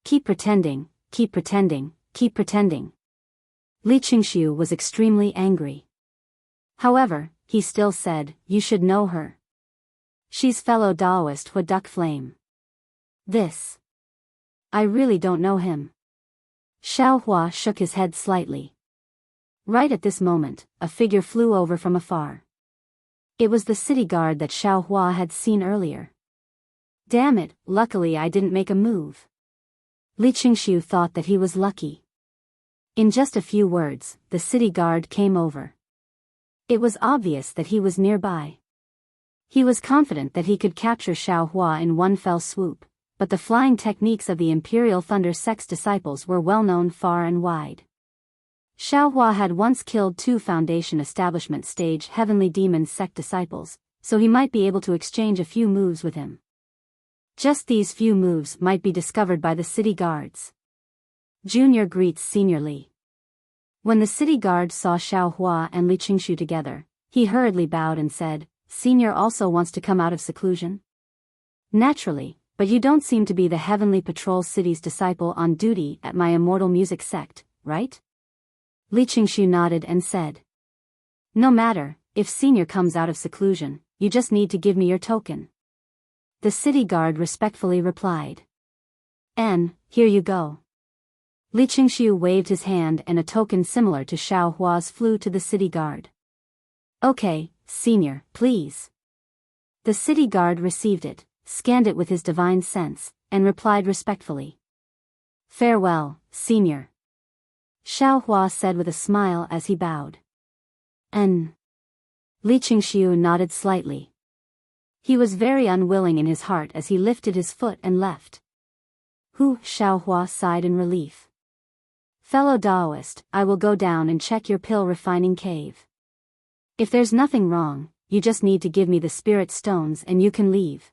Keep pretending, keep pretending, keep pretending." Li Qingshu was extremely angry. However, he still said, "You should know her. She's fellow Daoist Hui Duck Flame." "This. I really don't know him." Xiaohua shook his head slightly. Right at this moment, a figure flew over from afar. It was the city guard that Xiaohua had seen earlier. "Damn it, luckily I didn't make a move." Li Qingshu thought that he was lucky. In just a few words, the city guard came over. It was obvious that he was nearby. He was confident that he could capture Xiaohua in one fell swoop, but the flying techniques of the Imperial Thunder Sect's disciples were well known far and wide. Xiaohua had once killed 2 Foundation Establishment Stage Heavenly Demon Sect disciples, so he might be able to exchange a few moves with him. Just these few moves might be discovered by the city guards. Junior greets Senior Li. When the city guard saw Xiaohua and Li Qingshu together, he hurriedly bowed and said, "Senior also wants to come out of seclusion?" "Naturally, but you don't seem to be the Heavenly Patrol City's disciple on duty at my Immortal Music Sect, right?" Li Qingshu nodded and said, "No matter, if Senior comes out of seclusion, you just need to give me your token." The city guard respectfully replied. Here you go." Li Qingshu waved his hand and a token similar to Xiaohua's flew to the city guard. "Okay, Senior, please." The city guard received it, scanned it with his divine sense, and replied respectfully. "Farewell, Senior," Xiaohua said with a smile as he bowed. Li Qingshu nodded slightly. He was very unwilling in his heart as he lifted his foot and left. Xiaohua sighed in relief. "Fellow Daoist, I will go down and check your pill refining cave." If there's nothing wrong, you just need to give me the spirit stones and you can leave.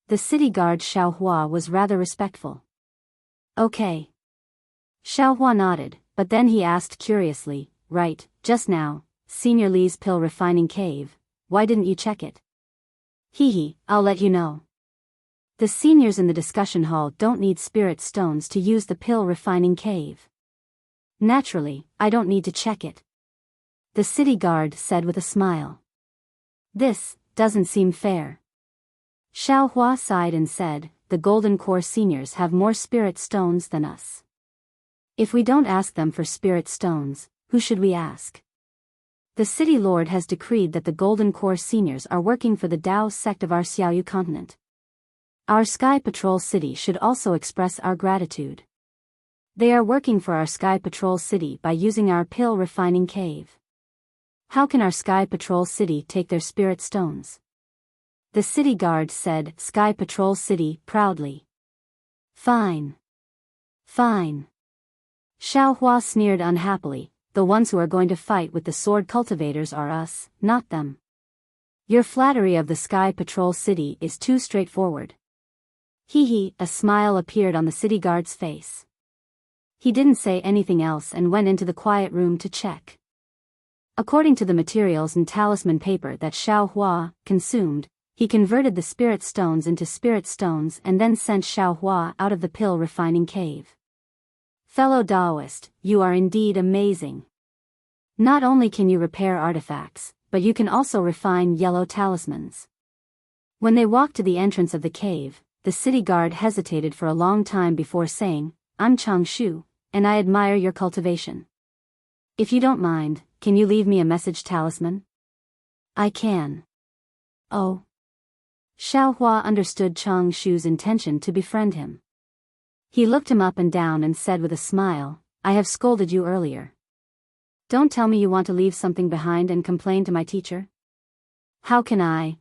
The city guard Xiaohua was rather respectful. Okay. Xiaohua nodded, but then he asked curiously, right, just now, Senior Li's pill refining cave, why didn't you check it? I'll let you know. The seniors in the discussion hall don't need spirit stones to use the pill refining cave. Naturally, I don't need to check it. The city guard said with a smile. This doesn't seem fair. Xiaohua sighed and said, the Golden Core seniors have more spirit stones than us. If we don't ask them for spirit stones, who should we ask? The city lord has decreed that the Golden Core seniors are working for the Dao sect of our Xiaoyu continent. Our Sky Patrol City should also express our gratitude. They are working for our Sky Patrol City by using our pill refining cave. How can our Sky Patrol City take their spirit stones? The city guard said, Sky Patrol City, proudly. Fine. Fine. Xiaohua sneered unhappily, the ones who are going to fight with the sword cultivators are us, not them. Your flattery of the Sky Patrol City is too straightforward. A smile appeared on the city guard's face. He didn't say anything else and went into the quiet room to check. According to the materials and talisman paper that Xiaohua consumed, he converted the spirit stones into spirit stones and then sent Xiaohua out of the pill refining cave. Fellow Daoist, you are indeed amazing. Not only can you repair artifacts, but you can also refine yellow talismans. When they walked to the entrance of the cave, the city guard hesitated for a long time before saying, I'm Chang Shu, and I admire your cultivation. If you don't mind, can you leave me a message talisman? I can. Oh. Xiaohua understood Chang Shu's intention to befriend him. He looked him up and down and said with a smile, I have scolded you earlier. Don't tell me you want to leave something behind and complain to my teacher. How can I?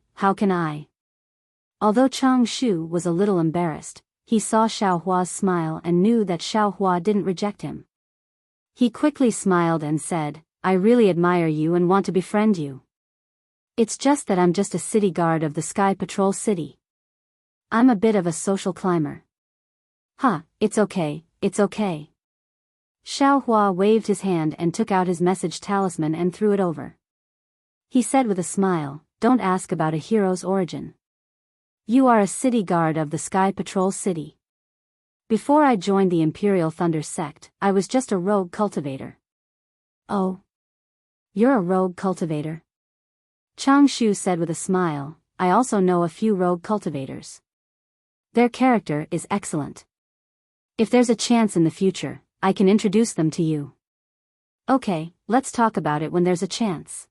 Although Chang Shu was a little embarrassed, he saw Xiaohua's smile and knew that Xiaohua didn't reject him. He quickly smiled and said, I really admire you and want to befriend you. It's just that I'm just a city guard of the Sky Patrol City. I'm a bit of a social climber. It's okay. Xiaohua waved his hand and took out his message talisman and threw it over. He said with a smile, don't ask about a hero's origin. You are a city guard of the Sky Patrol City. Before I joined the Imperial Thunder sect, I was just a rogue cultivator. Oh. You're a rogue cultivator? Chang Shu said with a smile, I also know a few rogue cultivators. Their character is excellent. If there's a chance in the future, I can introduce them to you. Okay, let's talk about it when there's a chance.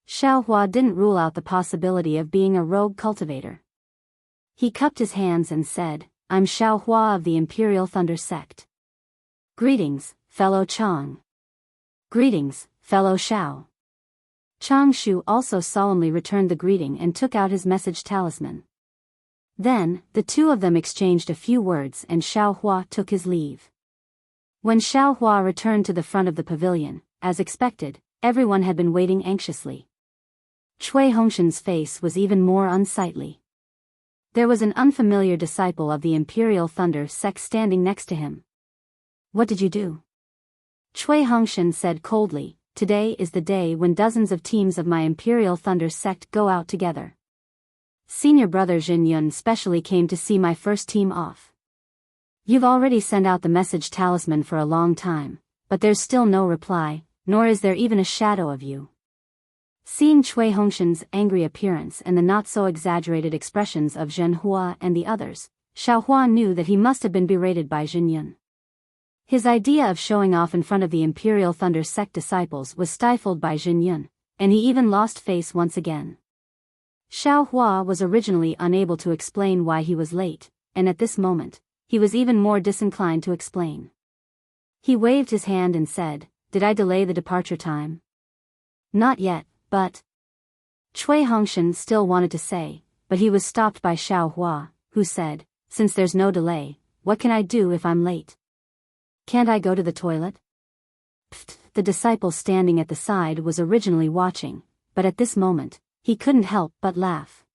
Xiaohua didn't rule out the possibility of being a rogue cultivator. He cupped his hands and said, I'm Xiaohua of the Imperial Thunder sect. Greetings, fellow Chang. Greetings, fellow Xiao. Chang Shu also solemnly returned the greeting and took out his message talisman. Then, the two of them exchanged a few words and Xiaohua took his leave. When Xiaohua returned to the front of the pavilion, as expected, everyone had been waiting anxiously. Cui Hongshan's face was even more unsightly. There was an unfamiliar disciple of the Imperial Thunder sect standing next to him. What did you do? Cui Hongshan said coldly, today is the day when dozens of teams of my Imperial Thunder sect go out together. Senior brother Jin Yun specially came to see my first team off. You've already sent out the message talisman for a long time, but there's still no reply, nor is there even a shadow of you. Seeing Cui Hongshan's angry appearance and the not-so-exaggerated expressions of Zhenhua and the others, Xiaohua knew that he must have been berated by Jin Yun. His idea of showing off in front of the Imperial Thunder sect disciples was stifled by Jin Yun, and he even lost face once again. Xiaohua was originally unable to explain why he was late, and at this moment, he was even more disinclined to explain. He waved his hand and said, did I delay the departure time? Not yet, but... Cui Hongshan still wanted to say, but he was stopped by Xiaohua, who said, since there's no delay, what can I do if I'm late? Can't I go to the toilet? Pfft. the disciple standing at the side was originally watching, but at this moment, he couldn't help but laugh.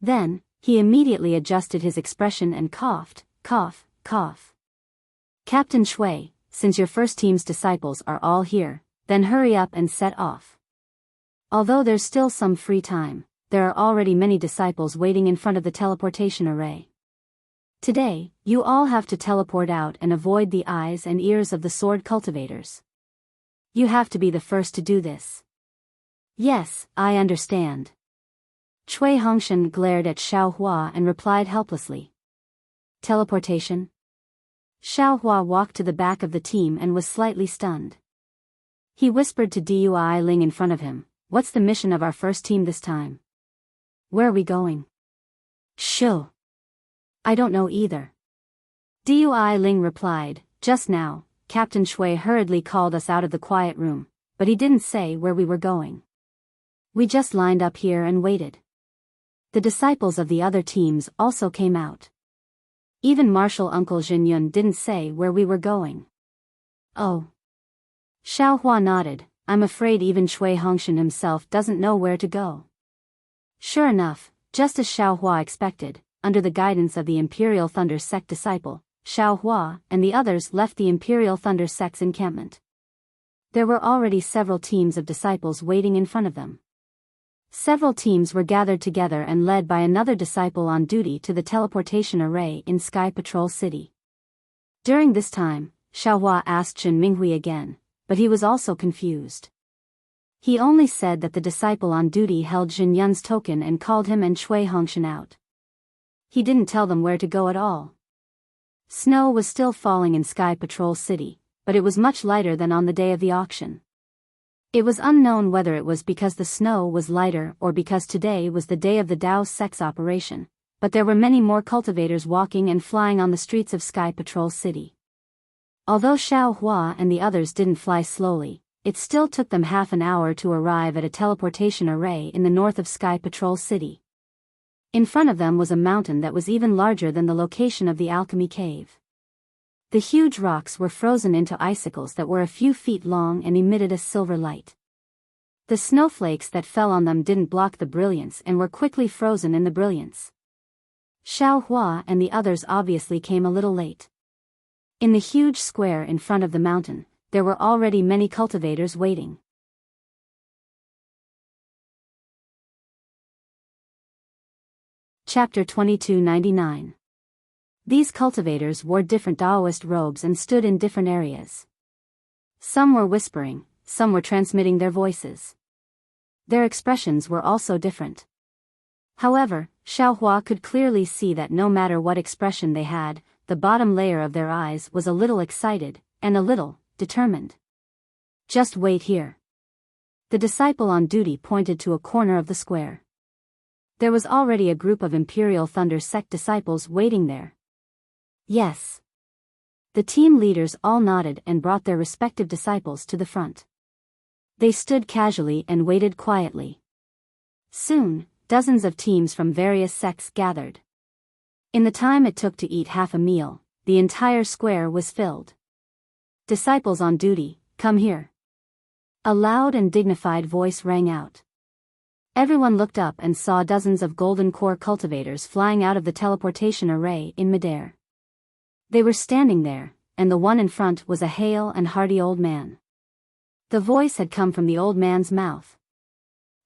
Then, he immediately adjusted his expression and coughed, cough, cough. Captain Shui, since your first team's disciples are all here, then hurry up and set off. Although there's still some free time, there are already many disciples waiting in front of the teleportation array. Today, you all have to teleport out and avoid the eyes and ears of the sword cultivators. You have to be the first to do this. Yes, I understand. Cui Hongshan glared at Xiao Hua and replied helplessly. Teleportation? Xiao Hua walked to the back of the team and was slightly stunned. He whispered to Dui Ling in front of him, "What's the mission of our first team this time? Where are we going?" "Shoo. I don't know either." Dui Ling replied, "Just now, Captain Shui hurriedly called us out of the quiet room, but he didn't say where we were going. We just lined up here and waited." The disciples of the other teams also came out. Even Martial Uncle Jinyun didn't say where we were going. "Oh." Xiao Hua nodded, "I'm afraid even Cui Hongshan himself doesn't know where to go." Sure enough, just as Xiao Hua expected, under the guidance of the Imperial Thunder Sect disciple, Xiao Hua and the others left the Imperial Thunder Sect's encampment. There were already several teams of disciples waiting in front of them. Several teams were gathered together and led by another disciple on duty to the teleportation array in Sky Patrol City. During this time, Xiao Hua asked Chen Minghui again, but he was also confused. He only said that the disciple on duty held Jin Yun's token and called him and Cui Hongshan out. He didn't tell them where to go at all. Snow was still falling in Sky Patrol City, but it was much lighter than on the day of the auction. It was unknown whether it was because the snow was lighter or because today was the day of the Dao Sect's operation, but there were many more cultivators walking and flying on the streets of Sky Patrol City. Although Xiao Hua and the others didn't fly slowly, it still took them half an hour to arrive at a teleportation array in the north of Sky Patrol City. In front of them was a mountain that was even larger than the location of the alchemy cave. The huge rocks were frozen into icicles that were a few feet long and emitted a silver light. The snowflakes that fell on them didn't block the brilliance and were quickly frozen in the brilliance. Xiao Hua and the others obviously came a little late. In the huge square in front of the mountain, there were already many cultivators waiting. Chapter 2299. These cultivators wore different Daoist robes and stood in different areas. Some were whispering, some were transmitting their voices. Their expressions were also different. However, Xiao Hua could clearly see that no matter what expression they had, the bottom layer of their eyes was a little excited, and a little determined. "Just wait here." The disciple on duty pointed to a corner of the square. There was already a group of Imperial Thunder Sect disciples waiting there. Yes. The team leaders all nodded and brought their respective disciples to the front. They stood casually and waited quietly. Soon, dozens of teams from various sects gathered. In the time it took to eat half a meal, the entire square was filled. "Disciples on duty, come here." A loud and dignified voice rang out. Everyone looked up and saw dozens of golden core cultivators flying out of the teleportation array in midair. They were standing there, and the one in front was a hale and hearty old man. The voice had come from the old man's mouth.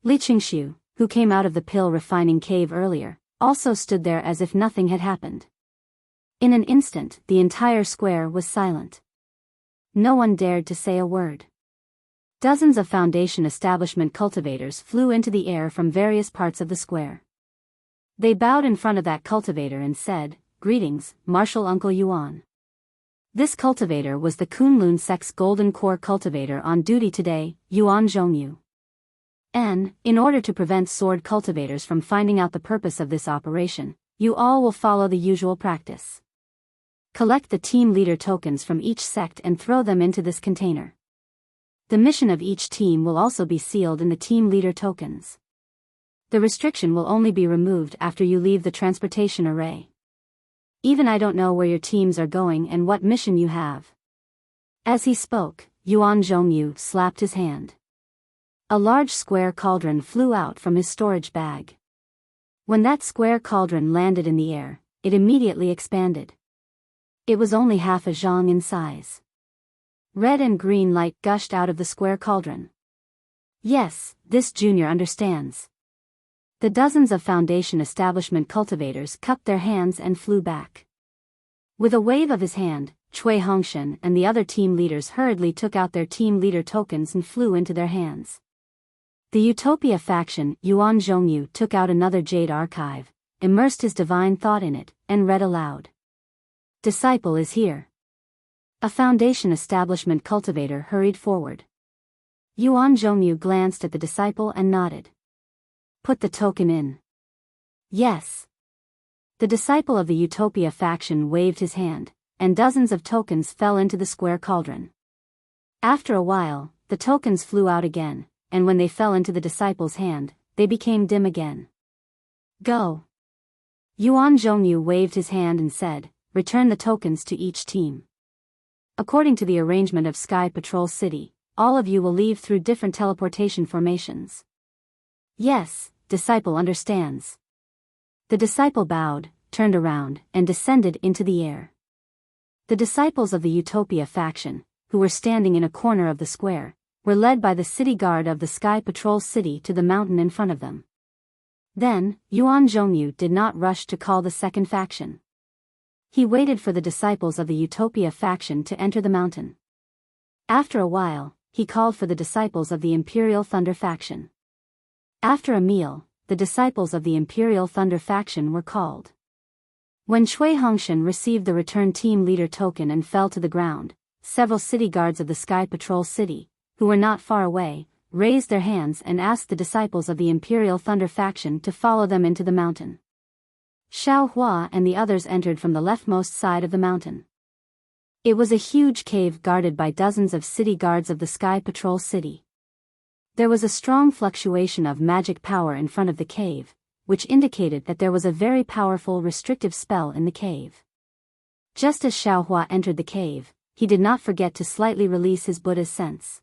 Li Qingxiu, who came out of the pill refining cave earlier, also stood there as if nothing had happened. In an instant, the entire square was silent. No one dared to say a word. Dozens of Foundation establishment cultivators flew into the air from various parts of the square. They bowed in front of that cultivator and said, "Greetings, Martial Uncle Yuan." This cultivator was the Kunlun Sect's Golden Core cultivator on duty today, Yuan Zhongyu. And, in order to prevent sword cultivators from finding out the purpose of this operation, you all will follow the usual practice. Collect the team leader tokens from each sect and throw them into this container. The mission of each team will also be sealed in the team leader tokens. The restriction will only be removed after you leave the transportation array. Even I don't know where your teams are going and what mission you have. As he spoke, Yuan Zhongyu slapped his hand. A large square cauldron flew out from his storage bag. When that square cauldron landed in the air, it immediately expanded. It was only half a zhang in size. Red and green light gushed out of the square cauldron. Yes, this junior understands. The dozens of Foundation establishment cultivators cupped their hands and flew back. With a wave of his hand, Cui Hongshan and the other team leaders hurriedly took out their team leader tokens and flew into their hands. The Utopia faction, Yuan Zhongyu, took out another jade archive, immersed his divine thought in it, and read aloud. Disciple is here. A Foundation establishment cultivator hurried forward. Yuan Zhongyu glanced at the disciple and nodded. Put the token in. Yes. The disciple of the Utopia faction waved his hand, and dozens of tokens fell into the square cauldron. After a while, the tokens flew out again, and when they fell into the disciple's hand, they became dim again. Go. Yuan Zhongyu waved his hand and said, return the tokens to each team. According to the arrangement of Sky Patrol City, all of you will leave through different teleportation formations. Yes, disciple understands. The disciple bowed, turned around, and descended into the air. The disciples of the Utopia faction, who were standing in a corner of the square, were led by the city guard of the Sky Patrol City to the mountain in front of them. Then, Yuan Zhongyu did not rush to call the second faction. He waited for the disciples of the Utopia faction to enter the mountain. After a while, he called for the disciples of the Imperial Thunder faction. After a meal, the disciples of the Imperial Thunder faction were called. When Cui Hongshan received the return team leader token and fell to the ground, several city guards of the Sky Patrol City, who were not far away, raised their hands and asked the disciples of the Imperial Thunder faction to follow them into the mountain. Xiao Hua and the others entered from the leftmost side of the mountain. It was a huge cave guarded by dozens of city guards of the Sky Patrol City. There was a strong fluctuation of magic power in front of the cave, which indicated that there was a very powerful restrictive spell in the cave. Just as Xiao Hua entered the cave, he did not forget to slightly release his Buddha's sense.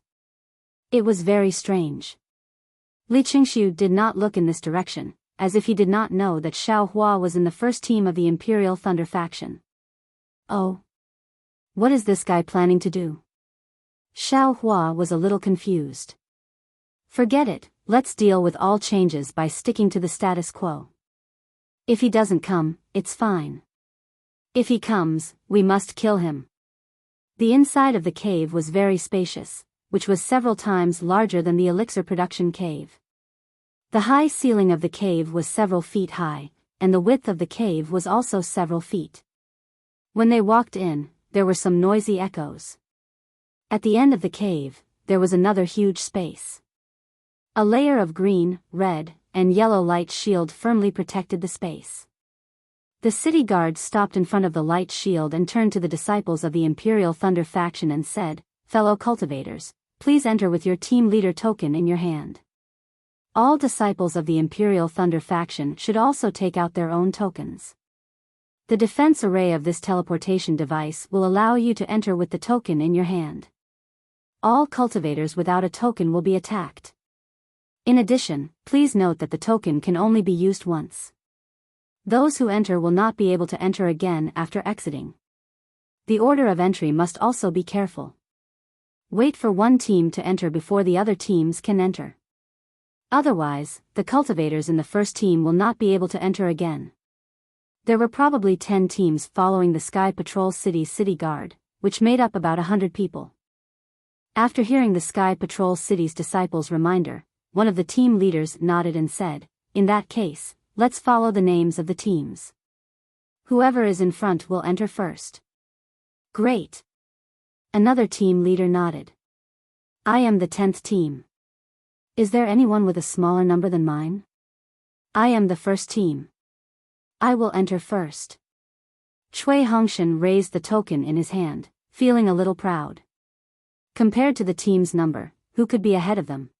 It was very strange. Li Qingxiu did not look in this direction, as if he did not know that Xiao Hua was in the first team of the Imperial Thunder faction. Oh. What is this guy planning to do? Xiao Hua was a little confused. Forget it, let's deal with all changes by sticking to the status quo. If he doesn't come, it's fine. If he comes, we must kill him. The inside of the cave was very spacious, which was several times larger than the elixir production cave. The high ceiling of the cave was several feet high, and the width of the cave was also several feet. When they walked in, there were some noisy echoes. At the end of the cave, there was another huge space. A layer of green, red, and yellow light shield firmly protected the space. The city guard stopped in front of the light shield and turned to the disciples of the Imperial Thunder faction and said, "Fellow cultivators, please enter with your team leader token in your hand." All disciples of the Imperial Thunder faction should also take out their own tokens. The defense array of this teleportation device will allow you to enter with the token in your hand. All cultivators without a token will be attacked. In addition, please note that the token can only be used once. Those who enter will not be able to enter again after exiting. The order of entry must also be careful. Wait for one team to enter before the other teams can enter. Otherwise, the cultivators in the first team will not be able to enter again. There were probably 10 teams following the Sky Patrol City Guard, which made up about 100 people. After hearing the Sky Patrol City's disciples' reminder, one of the team leaders nodded and said, "In that case, let's follow the names of the teams. Whoever is in front will enter first." Great. Another team leader nodded. "I am the 10th team. Is there anyone with a smaller number than mine? I am the first team. I will enter first." Cui Hongshan raised the token in his hand, feeling a little proud. Compared to the team's number, who could be ahead of them?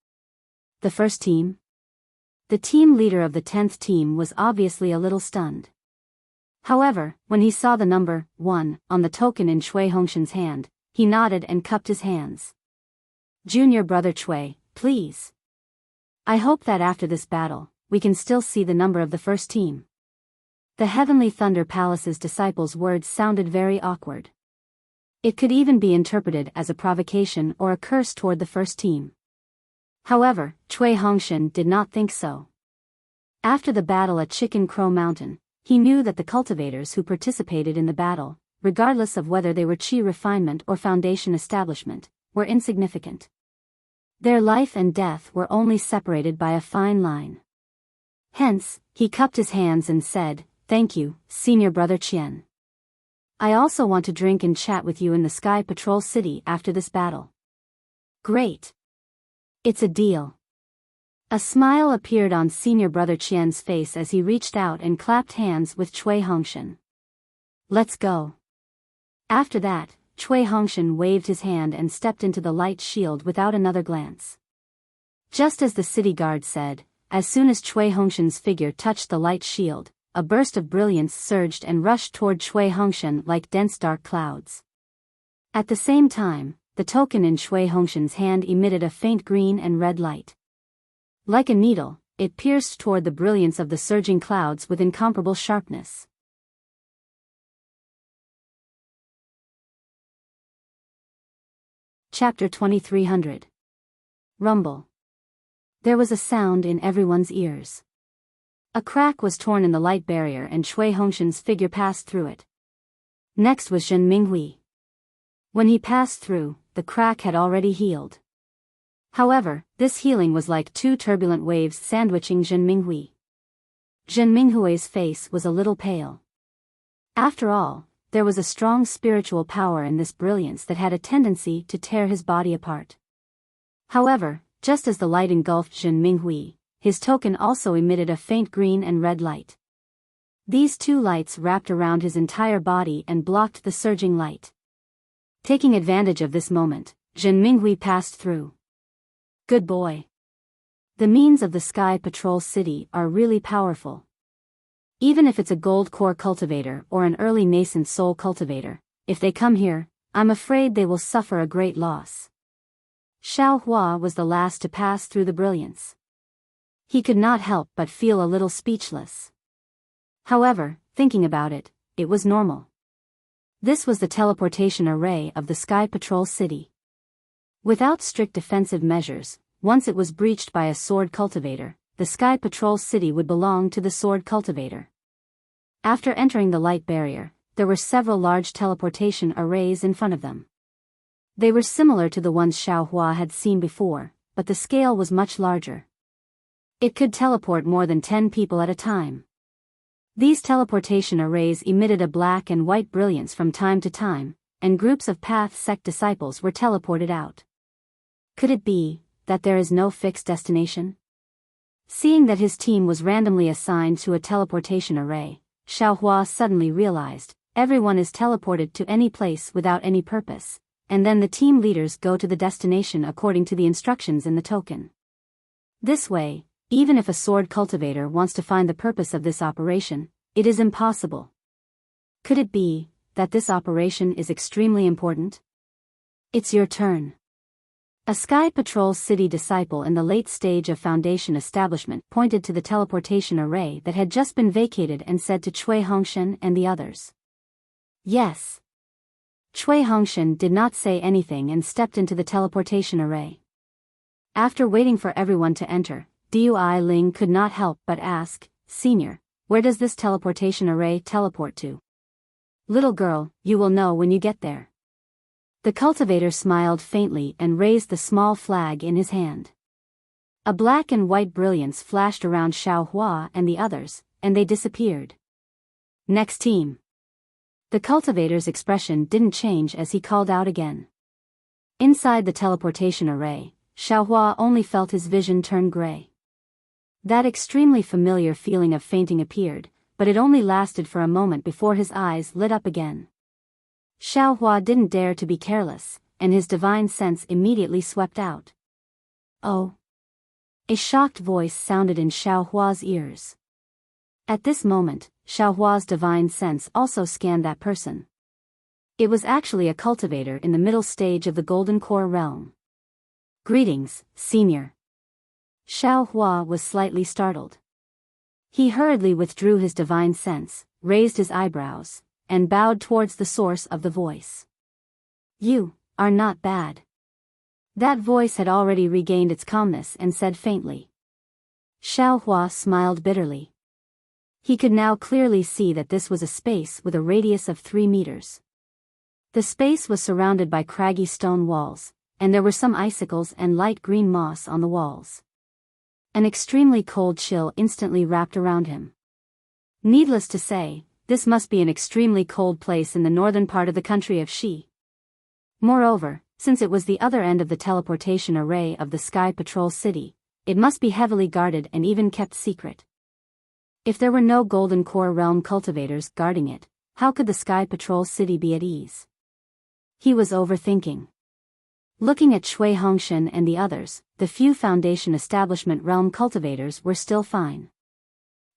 The first team? The team leader of the 10th team was obviously a little stunned. However, when he saw the number 1 on the token in Cui Hongshan's hand, he nodded and cupped his hands. Junior brother Chui, please. I hope that after this battle, we can still see the number of the first team. The Heavenly Thunder Palace's disciples' words sounded very awkward. It could even be interpreted as a provocation or a curse toward the first team. However, Chui Hongshan did not think so. After the battle at Chicken Crow Mountain, he knew that the cultivators who participated in the battle, regardless of whether they were Qi refinement or foundation establishment, were insignificant. Their life and death were only separated by a fine line. Hence, he cupped his hands and said, "Thank you, Senior Brother Qian. I also want to drink and chat with you in the Sky Patrol City after this battle." "Great. It's a deal." A smile appeared on Senior Brother Qian's face as he reached out and clapped hands with Chui Hongshan. "Let's go." After that, Chui Hongshan waved his hand and stepped into the light shield without another glance. Just as the city guard said, as soon as Chui Hongshan's figure touched the light shield, a burst of brilliance surged and rushed toward Chui Hongshan like dense dark clouds. At the same time, the token in Chui Hongshan's hand emitted a faint green and red light. Like a needle, it pierced toward the brilliance of the surging clouds with incomparable sharpness. Chapter 2300. Rumble. There was a sound in everyone's ears. A crack was torn in the light barrier and Chui Hongshan's figure passed through it. Next was Zhen Minghui. When he passed through, the crack had already healed. However, this healing was like two turbulent waves sandwiching Zhen Minghui. Zhen Minghui's face was a little pale. After all, there was a strong spiritual power in this brilliance that had a tendency to tear his body apart. However, just as the light engulfed Zhen Minghui, his token also emitted a faint green and red light. These two lights wrapped around his entire body and blocked the surging light. Taking advantage of this moment, Zhen Minghui passed through. Good boy. The means of the Sky Patrol City are really powerful. Even if it's a gold core cultivator or an early nascent soul cultivator, if they come here, I'm afraid they will suffer a great loss. Xiao Hua was the last to pass through the brilliance. He could not help but feel a little speechless. However, thinking about it, it was normal. This was the teleportation array of the Sky Patrol City. Without strict defensive measures, once it was breached by a sword cultivator, the Sky Patrol City would belong to the sword cultivator. After entering the light barrier, there were several large teleportation arrays in front of them. They were similar to the ones Xiao Hua had seen before, but the scale was much larger. It could teleport more than 10 people at a time. These teleportation arrays emitted a black and white brilliance from time to time, and groups of Path Sect disciples were teleported out. Could it be that there is no fixed destination? Seeing that his team was randomly assigned to a teleportation array, Xiao Hua suddenly realized, everyone is teleported to any place without any purpose, and then the team leaders go to the destination according to the instructions in the token. This way, even if a sword cultivator wants to find the purpose of this operation, it is impossible. Could it be that this operation is extremely important? It's your turn. A Sky Patrol City disciple in the late stage of Foundation establishment pointed to the teleportation array that had just been vacated and said to Chui Hongshan and the others. Yes. Chui Hongshan did not say anything and stepped into the teleportation array. After waiting for everyone to enter, Dui Ling could not help but ask, "Senior, where does this teleportation array teleport to?" "Little girl, you will know when you get there." The cultivator smiled faintly and raised the small flag in his hand. A black and white brilliance flashed around Xiao Hua and the others, and they disappeared. Next team. The cultivator's expression didn't change as he called out again. Inside the teleportation array, Xiao Hua only felt his vision turn gray. That extremely familiar feeling of fainting appeared, but it only lasted for a moment before his eyes lit up again. Xiao Hua didn't dare to be careless, and his divine sense immediately swept out. "Oh!" A shocked voice sounded in Xiao Hua's ears. At this moment, Xiao Hua's divine sense also scanned that person. It was actually a cultivator in the middle stage of the Golden Core realm. Greetings, Senior. Xiao Hua was slightly startled. He hurriedly withdrew his divine sense, raised his eyebrows, and bowed towards the source of the voice. You are not bad. That voice had already regained its calmness and said faintly. Xiao Hua smiled bitterly. He could now clearly see that this was a space with a radius of 3 meters. The space was surrounded by craggy stone walls, and there were some icicles and light green moss on the walls. An extremely cold chill instantly wrapped around him. Needless to say, this must be an extremely cold place in the northern part of the country of Shi. Moreover, since it was the other end of the teleportation array of the Sky Patrol City, it must be heavily guarded and even kept secret. If there were no Golden Core Realm cultivators guarding it, how could the Sky Patrol City be at ease? He was overthinking. Looking at Shui Hongshan and the others, the few Foundation Establishment Realm cultivators were still fine.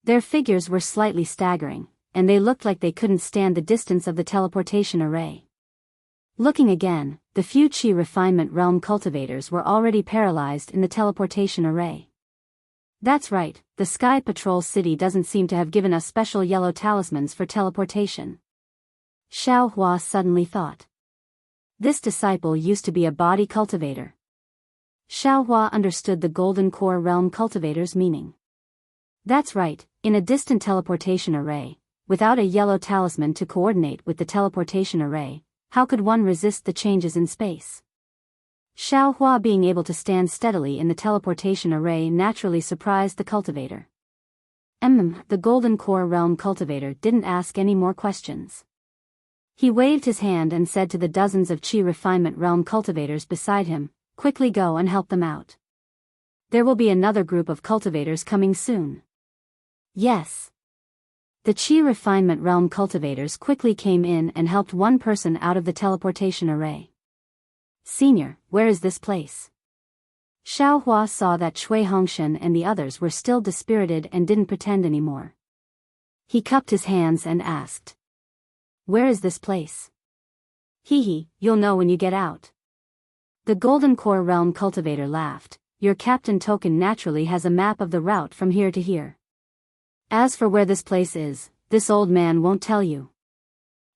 Their figures were slightly staggering, and they looked like they couldn't stand the distance of the teleportation array. Looking again, the few Qi Refinement Realm cultivators were already paralyzed in the teleportation array. That's right, the Sky Patrol City doesn't seem to have given us special yellow talismans for teleportation. Xiao Hua suddenly thought. This disciple used to be a body cultivator. Xiao Hua understood the Golden Core Realm cultivator's meaning. That's right, in a distant teleportation array, without a yellow talisman to coordinate with the teleportation array, how could one resist the changes in space? Xiao Hua being able to stand steadily in the teleportation array naturally surprised the cultivator. The Golden Core Realm cultivator didn't ask any more questions. He waved his hand and said to the dozens of Qi Refinement Realm cultivators beside him, quickly go and help them out. There will be another group of cultivators coming soon. Yes. The Qi Refinement Realm cultivators quickly came in and helped one person out of the teleportation array. Senior, where is this place? Xiao Hua saw that Shui Hongshan and the others were still dispirited and didn't pretend anymore. He cupped his hands and asked. Where is this place? Hee, you'll know when you get out. The Golden Core Realm cultivator laughed. Your captain token naturally has a map of the route from here to here. As for where this place is, this old man won't tell you.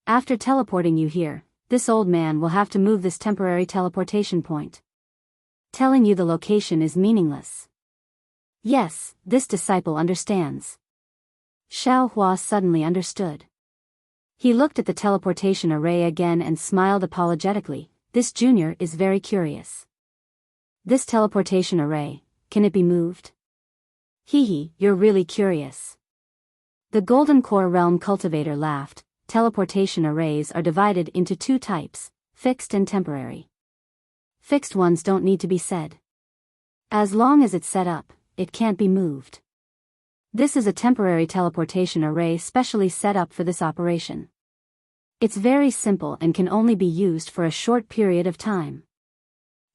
After teleporting you here, this old man will have to move this temporary teleportation point. Telling you the location is meaningless. Yes, this disciple understands. Xiao Hua suddenly understood. He looked at the teleportation array again and smiled apologetically. This junior is very curious. This teleportation array, can it be moved? Hee, you're really curious. The Golden Core Realm cultivator laughed. Teleportation arrays are divided into 2 types, fixed and temporary. Fixed ones don't need to be said. As long as it's set up, it can't be moved. This is a temporary teleportation array specially set up for this operation. It's very simple and can only be used for a short period of time.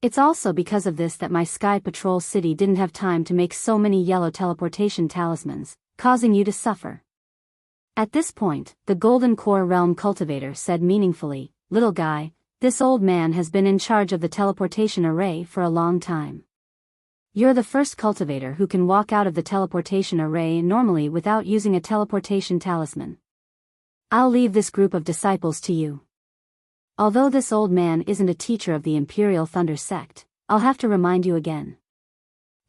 It's also because of this that my Sky Patrol City didn't have time to make so many yellow teleportation talismans, causing you to suffer. At this point, the Golden Core Realm cultivator said meaningfully, little guy, this old man has been in charge of the teleportation array for a long time. You're the first cultivator who can walk out of the teleportation array normally without using a teleportation talisman. I'll leave this group of disciples to you. Although this old man isn't a teacher of the Imperial Thunder sect, I'll have to remind you again.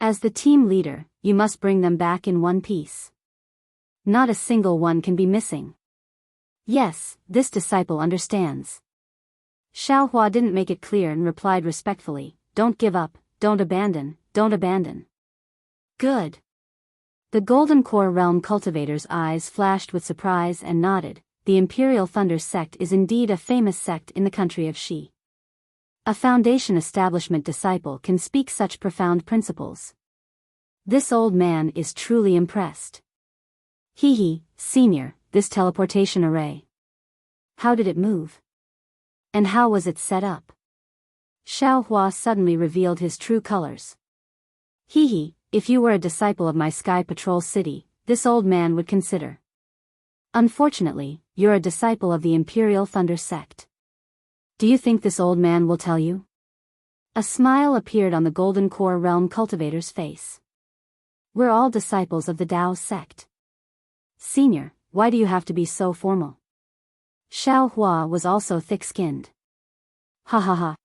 As the team leader, you must bring them back in one piece. Not a single one can be missing. Yes, this disciple understands. Xiao Hua didn't make it clear and replied respectfully, don't give up, don't abandon, don't abandon. Good. The Golden Core Realm cultivator's eyes flashed with surprise and nodded. The Imperial Thunder sect is indeed a famous sect in the country of Shi. A Foundation Establishment disciple can speak such profound principles. This old man is truly impressed. Hee, senior, this teleportation array. How did it move? And how was it set up? Xiao Hua suddenly revealed his true colors. Hee, if you were a disciple of my Sky Patrol City, this old man would consider. Unfortunately, you're a disciple of the Imperial Thunder sect. Do you think this old man will tell you? A smile appeared on the Golden Core Realm cultivator's face. We're all disciples of the Tao sect. Senior, why do you have to be so formal? Xiao Hua was also thick-skinned. Ha ha ha.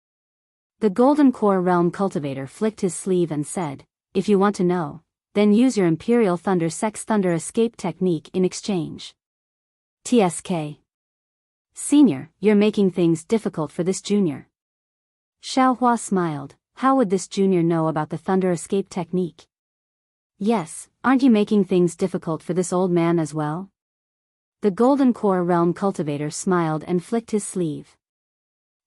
The Golden Core Realm cultivator flicked his sleeve and said, if you want to know, then use your Imperial Thunder Sect's Thunder Escape technique in exchange. TSK. Senior, you're making things difficult for this junior. Xiao Hua smiled. How would this junior know about the Thunder Escape technique? Yes, aren't you making things difficult for this old man as well? The Golden Core Realm cultivator smiled and flicked his sleeve.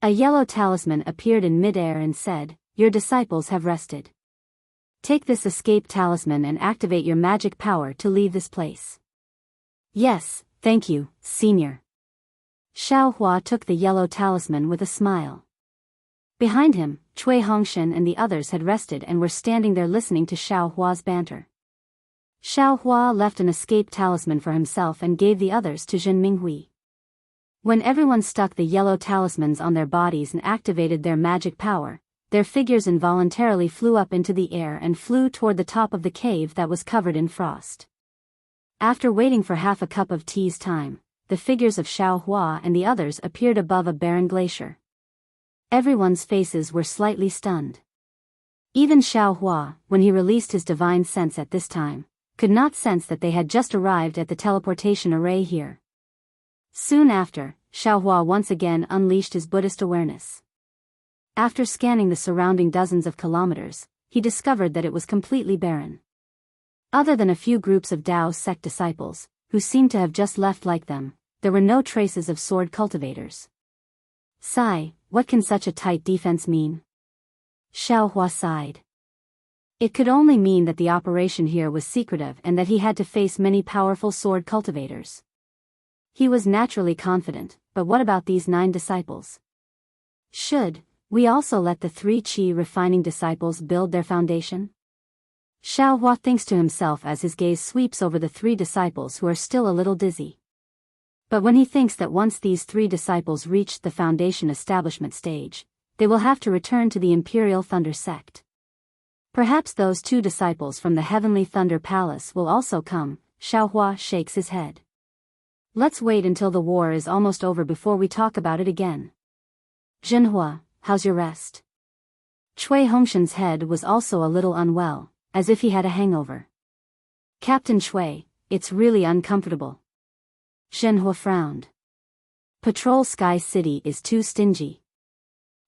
A yellow talisman appeared in midair and said, your disciples have rested. Take this escape talisman and activate your magic power to leave this place. Yes, thank you, senior. Xiao Hua took the yellow talisman with a smile. Behind him, Cui Hongshan and the others had rested and were standing there listening to Xiao Hua's banter. Xiao Hua left an escape talisman for himself and gave the others to Zhen Minghui. When everyone stuck the yellow talismans on their bodies and activated their magic power, their figures involuntarily flew up into the air and flew toward the top of the cave that was covered in frost. After waiting for half a cup of tea's time, the figures of Xiao Hua and the others appeared above a barren glacier. Everyone's faces were slightly stunned. Even Xiao Hua, when he released his divine sense at this time, could not sense that they had just arrived at the teleportation array here. Soon after, Xiao Hua once again unleashed his Buddhist awareness. After scanning the surrounding dozens of kilometers, he discovered that it was completely barren. Other than a few groups of Tao sect disciples, who seemed to have just left like them, there were no traces of sword cultivators. Sigh, what can such a tight defense mean? Xiao Hua sighed. It could only mean that the operation here was secretive and that he had to face many powerful sword cultivators. He was naturally confident, but what about these 9 disciples? Should we also let the 3 Qi refining disciples build their foundation? Xiao Hua thinks to himself as his gaze sweeps over the 3 disciples who are still a little dizzy. But when he thinks that once these 3 disciples reach the foundation establishment stage, they will have to return to the Imperial Thunder sect. Perhaps those 2 disciples from the Heavenly Thunder Palace will also come. Xiao Hua shakes his head. Let's wait until the war is almost over before we talk about it again. Zhenhua, how's your rest? Cui Hongshan's head was also a little unwell, as if he had a hangover. Captain Cui, it's really uncomfortable. Zhenhua frowned. Patrol Sky City is too stingy.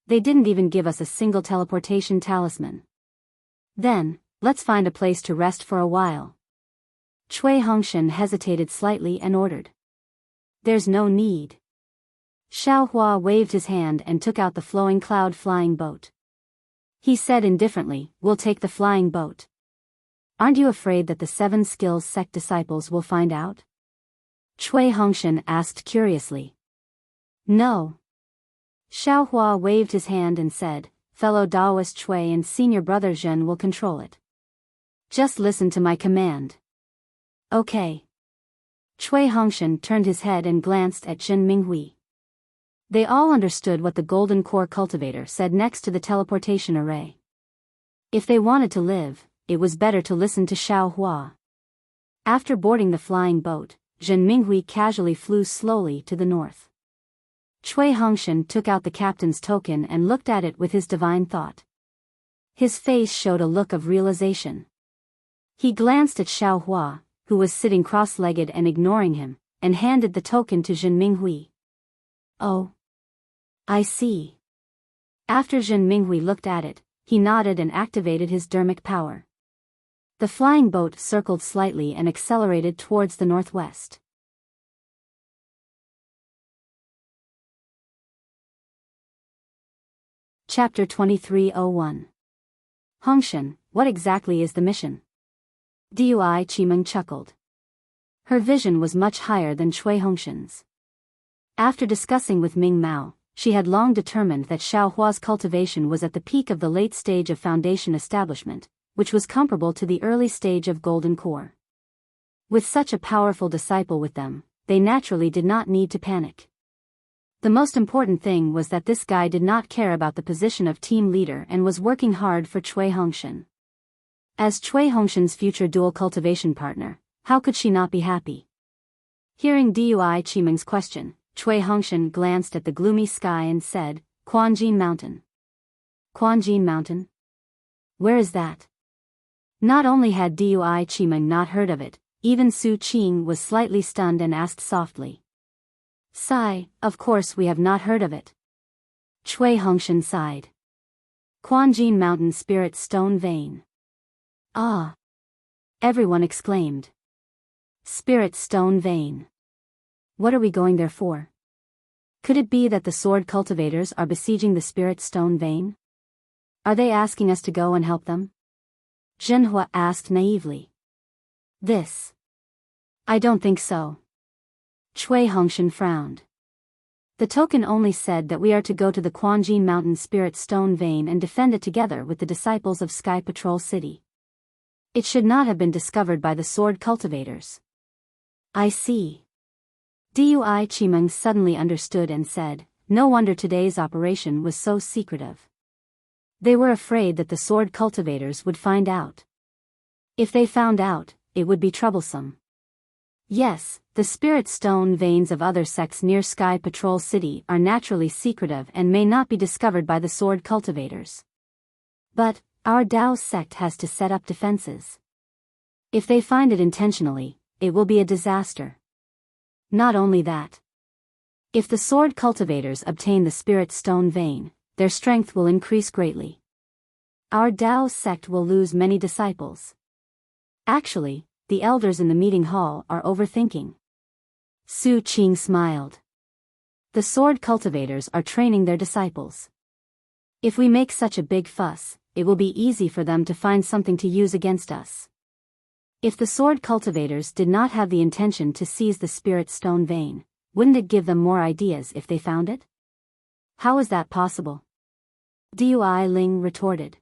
They didn't even give us a single teleportation talisman. Then, let's find a place to rest for a while. Cui Hongshan hesitated slightly and ordered. There's no need. Xiao Hua waved his hand and took out the flowing cloud flying boat. He said indifferently, we'll take the flying boat. Aren't you afraid that the 7 skills sect disciples will find out? Cui Hongshan asked curiously. No. Xiao Hua waved his hand and said, fellow Daoist Cui and senior brother Zhen will control it. Just listen to my command. Okay. Cui Hongshan turned his head and glanced at Zhen Minghui. They all understood what the Golden Core cultivator said next to the teleportation array. If they wanted to live, it was better to listen to Xiao Hua. After boarding the flying boat, Zhen Minghui casually flew slowly to the north. Cui Hongshan took out the captain's token and looked at it with his divine thought. His face showed a look of realization. He glanced at Xiao Hua, who was sitting cross-legged and ignoring him, and handed the token to Zhen Minghui. Oh. I see. After Zhen Minghui looked at it, he nodded and activated his dermic power. The flying boat circled slightly and accelerated towards the northwest. Chapter 2301. Hongshan, what exactly is the mission? Dui Qimeng chuckled. Her vision was much higher than Cui Hongshan's. After discussing with Ming Mao, she had long determined that Xiao Hua's cultivation was at the peak of the late stage of foundation establishment, which was comparable to the early stage of Golden Core. With such a powerful disciple with them, they naturally did not need to panic. The most important thing was that this guy did not care about the position of team leader and was working hard for Cui Hongshan. As Cui Hongshan's future dual cultivation partner, how could she not be happy? Hearing Dui Chimeng's question, Cui Hongshan glanced at the gloomy sky and said, Quanjin Mountain. Quanjin Mountain? Where is that? Not only had Dui Chimeng not heard of it, even Su Qing was slightly stunned and asked softly. Sigh, of course we have not heard of it. Cui Hongshan sighed. Quanjin Mountain Spirit Stone Vein. Ah! Everyone exclaimed. Spirit Stone Vein. What are we going there for? Could it be that the sword cultivators are besieging the Spirit Stone Vein? Are they asking us to go and help them? Zhenhua asked naively. This. I don't think so. Cui Hongshan frowned. The token only said that we are to go to the Quanjin Mountain Spirit Stone Vein and defend it together with the disciples of Sky Patrol City. It should not have been discovered by the sword cultivators. I see. Dui Chimeng suddenly understood and said, no wonder today's operation was so secretive. They were afraid that the sword cultivators would find out. If they found out, it would be troublesome. Yes, the spirit stone veins of other sects near Sky Patrol City are naturally secretive and may not be discovered by the sword cultivators. But, our Dao sect has to set up defenses. If they find it intentionally, it will be a disaster. Not only that. If the sword cultivators obtain the spirit stone vein, their strength will increase greatly. Our Dao sect will lose many disciples. Actually, the elders in the meeting hall are overthinking. Su Qing smiled. The sword cultivators are training their disciples. If we make such a big fuss, it will be easy for them to find something to use against us. If the sword cultivators did not have the intention to seize the spirit stone vein, wouldn't it give them more ideas if they found it? How is that possible? Dui Ling retorted.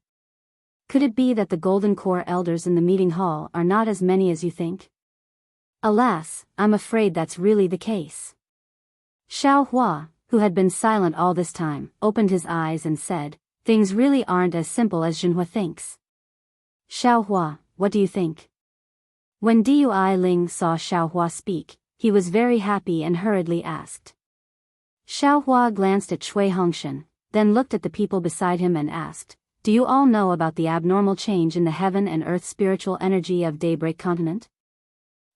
Could it be that the Golden Core elders in the meeting hall are not as many as you think? Alas, I'm afraid that's really the case. Xiao Hua, who had been silent all this time, opened his eyes and said, things really aren't as simple as Zhenhua thinks. Xiao Hua, what do you think? When Dui Ling saw Xiao Hua speak, he was very happy and hurriedly asked. Xiao Hua glanced at Cui Hongshan, then looked at the people beside him and asked, do you all know about the abnormal change in the heaven and earth spiritual energy of Daybreak Continent?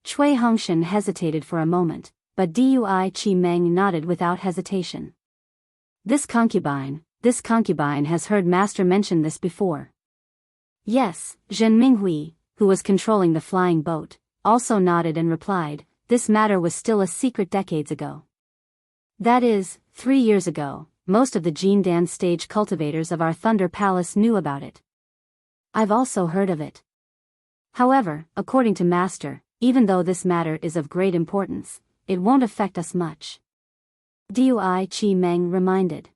Cui Hongshan hesitated for a moment, but Dui Chimeng nodded without hesitation. This concubine has heard Master mention this before. Yes, Zhen Minghui, who was controlling the flying boat, also nodded and replied, this matter was still a secret decades ago. That is, 3 years ago. Most of the Jindan stage cultivators of our Thunder Palace knew about it. I've also heard of it. However, according to Master, even though this matter is of great importance, it won't affect us much. Dui Chimeng reminded.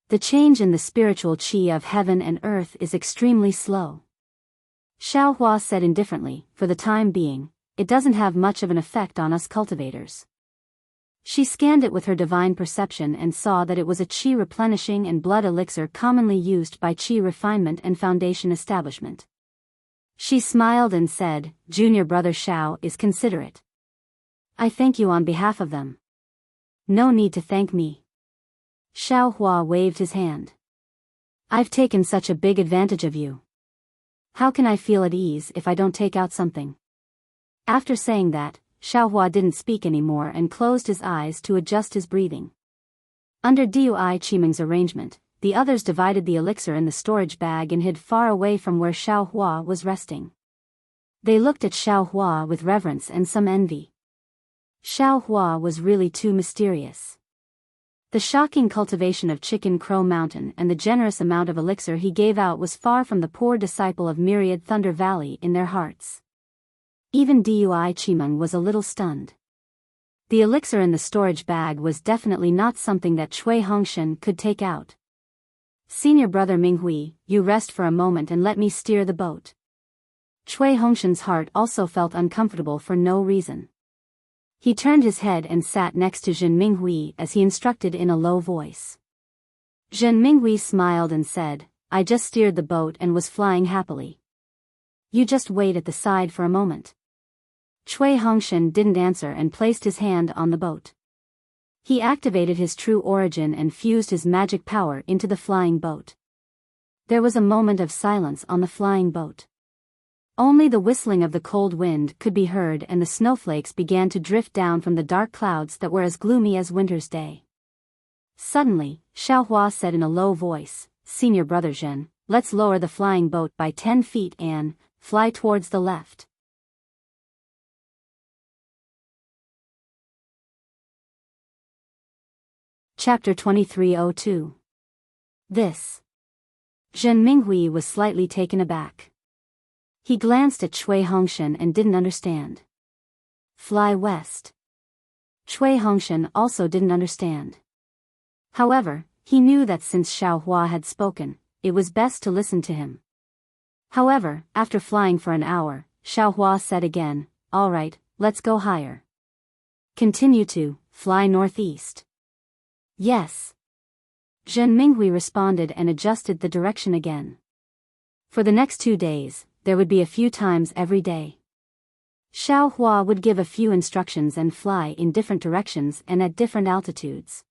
The change in the spiritual qi of heaven and earth is extremely slow. Xiao Hua said indifferently, for the time being, it doesn't have much of an effect on us cultivators. She scanned it with her divine perception and saw that it was a qi replenishing and blood elixir commonly used by qi refinement and foundation establishment. She smiled and said, Junior brother Xiao is considerate. I thank you on behalf of them. No need to thank me. Xiao Hua waved his hand. I've taken such a big advantage of you. How can I feel at ease if I don't take out something? After saying that, Xiao Hua didn't speak anymore and closed his eyes to adjust his breathing. Under Dui Chimeng's arrangement, the others divided the elixir in the storage bag and hid far away from where Xiao Hua was resting. They looked at Xiao Hua with reverence and some envy. Xiao Hua was really too mysterious. The shocking cultivation of Chicken Crow Mountain and the generous amount of elixir he gave out was far from the poor disciple of Myriad Thunder Valley in their hearts. Even Dui Chimeng was a little stunned. The elixir in the storage bag was definitely not something that Cui Hongshan could take out. Senior brother Minghui, you rest for a moment and let me steer the boat. Cui Hongshan's heart also felt uncomfortable for no reason. He turned his head and sat next to Zhen Minghui as he instructed in a low voice. Zhen Minghui smiled and said, I just steered the boat and was flying happily. You just wait at the side for a moment. Cui Hongshan didn't answer and placed his hand on the boat. He activated his true origin and fused his magic power into the flying boat. There was a moment of silence on the flying boat. Only the whistling of the cold wind could be heard and the snowflakes began to drift down from the dark clouds that were as gloomy as winter's day. Suddenly, Xiaohua said in a low voice, Senior Brother Zhen, let's lower the flying boat by 10 feet and fly towards the left. Chapter 2302. This. Zhen Minghui was slightly taken aback. He glanced at Cui Hongshan and didn't understand. Fly west. Cui Hongshan also didn't understand. However, he knew that since Xiaohua had spoken, it was best to listen to him. However, after flying for an hour, Xiaohua said again, all right, let's go higher. Continue to fly northeast. Yes. Zhen Minghui responded and adjusted the direction again. For the next 2 days, there would be a few times every day. Xiaohua would give a few instructions and fly in different directions and at different altitudes.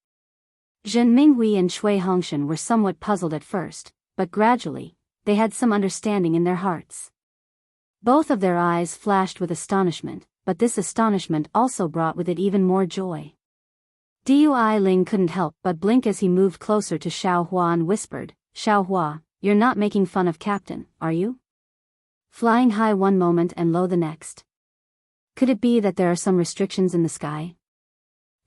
Zhen Minghui and Cui Hongshan were somewhat puzzled at first, but gradually, they had some understanding in their hearts. Both of their eyes flashed with astonishment, but this astonishment also brought with it even more joy. Dui Ling couldn't help but blink as he moved closer to Xiaohua and whispered, Xiaohua, you're not making fun of Captain, are you? Flying high one moment and low the next. Could it be that there are some restrictions in the sky?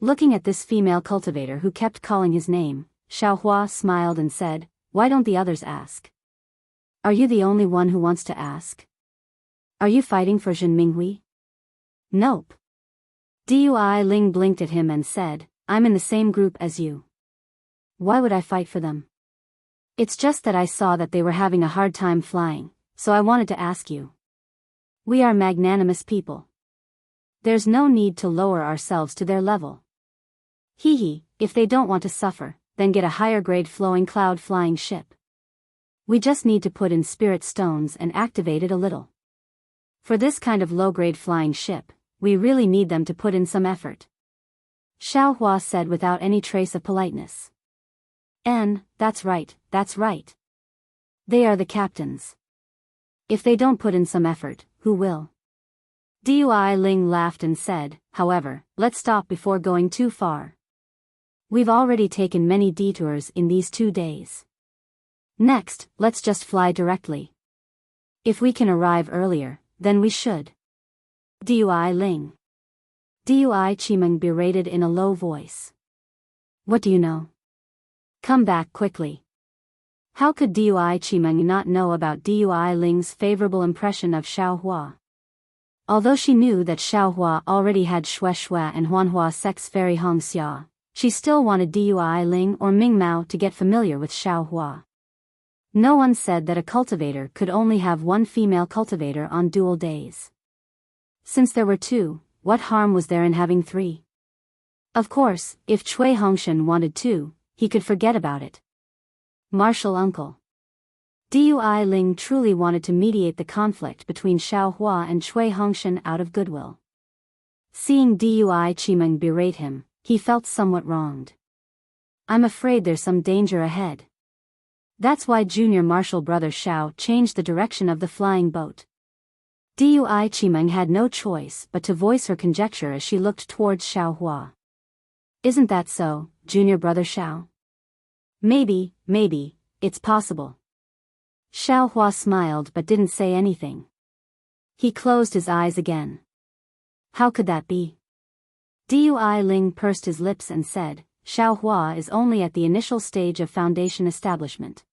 Looking at this female cultivator who kept calling his name, Xiaohua smiled and said, why don't the others ask? Are you the only one who wants to ask? Are you fighting for Zhen Minghui? Nope. Dui Ling blinked at him and said, I'm in the same group as you. Why would I fight for them? It's just that I saw that they were having a hard time flying, so I wanted to ask you. We are magnanimous people. There's no need to lower ourselves to their level. If they don't want to suffer, then get a higher grade flowing cloud flying ship. We just need to put in spirit stones and activate it a little. For this kind of low-grade flying ship, we really need them to put in some effort. Xiaohua said without any trace of politeness. That's right, that's right. They are the captains. If they don't put in some effort, who will? Dui Ling laughed and said, however, let's stop before going too far. We've already taken many detours in these 2 days. Next, let's just fly directly. If we can arrive earlier, then we should. Dui Ling. Dui Qimeng berated in a low voice. What do you know? Come back quickly. How could Dui Qimeng not know about Dui Ling's favorable impression of Xiaohua? Although she knew that Xiaohua already had Shueshue and Huanhua sex fairy Hongxia, she still wanted Dui Ling or Mingmao to get familiar with Xiaohua. No one said that a cultivator could only have one female cultivator on dual days. Since there were 2, what harm was there in having 3? Of course, if Cui Hongshan wanted 2, he could forget about it. Martial uncle. Dui Ling truly wanted to mediate the conflict between Xiaohua and Cui Hongshan out of goodwill. Seeing Dui Qimeng berate him, he felt somewhat wronged. I'm afraid there's some danger ahead. That's why junior martial brother Xiao changed the direction of the flying boat. Dui Qimeng had no choice but to voice her conjecture as she looked towards Xiaohua. Isn't that so, junior brother Xiao? Maybe, it's possible. Xiaohua smiled but didn't say anything. He closed his eyes again. How could that be? Dui Ling pursed his lips and said, Xiaohua is only at the initial stage of foundation establishment.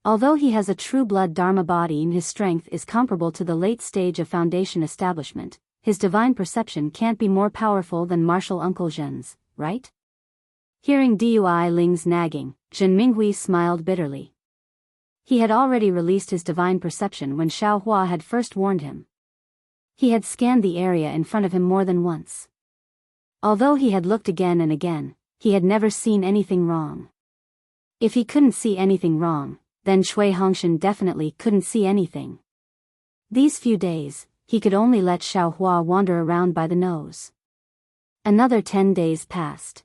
Although he has a true blood Dharma body and his strength is comparable to the late stage of foundation establishment, his divine perception can't be more powerful than martial uncle Zhen's, right? Hearing Dui Ling's nagging, Zhen Minghui smiled bitterly. He had already released his divine perception when Xiaohua had first warned him. He had scanned the area in front of him more than once. Although he had looked again and again, he had never seen anything wrong. If he couldn't see anything wrong, then Cui Hongshan definitely couldn't see anything. These few days, he could only let Xiaohua wander around by the nose. Another 10 days passed.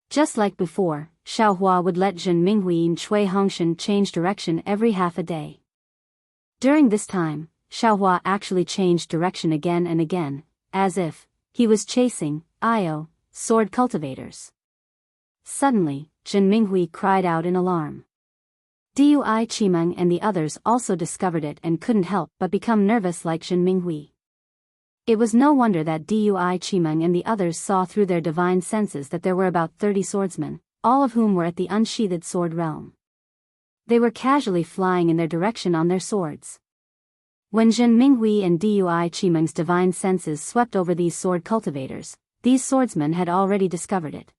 Just like before, Xiaohua would let Zhen Minghui and Cui Hongshan change direction every half a day. During this time, Xiaohua actually changed direction again and again, as if he was chasing sword cultivators. Suddenly, Zhen Minghui cried out in alarm. Dui Qimeng and the others also discovered it and couldn't help but become nervous like Zhen Minghui. It was no wonder that Dui Qimeng and the others saw through their divine senses that there were about 30 swordsmen, all of whom were at the unsheathed sword realm. They were casually flying in their direction on their swords. When Zhen Minghui and Dui Qimeng's divine senses swept over these sword cultivators, these swordsmen had already discovered it.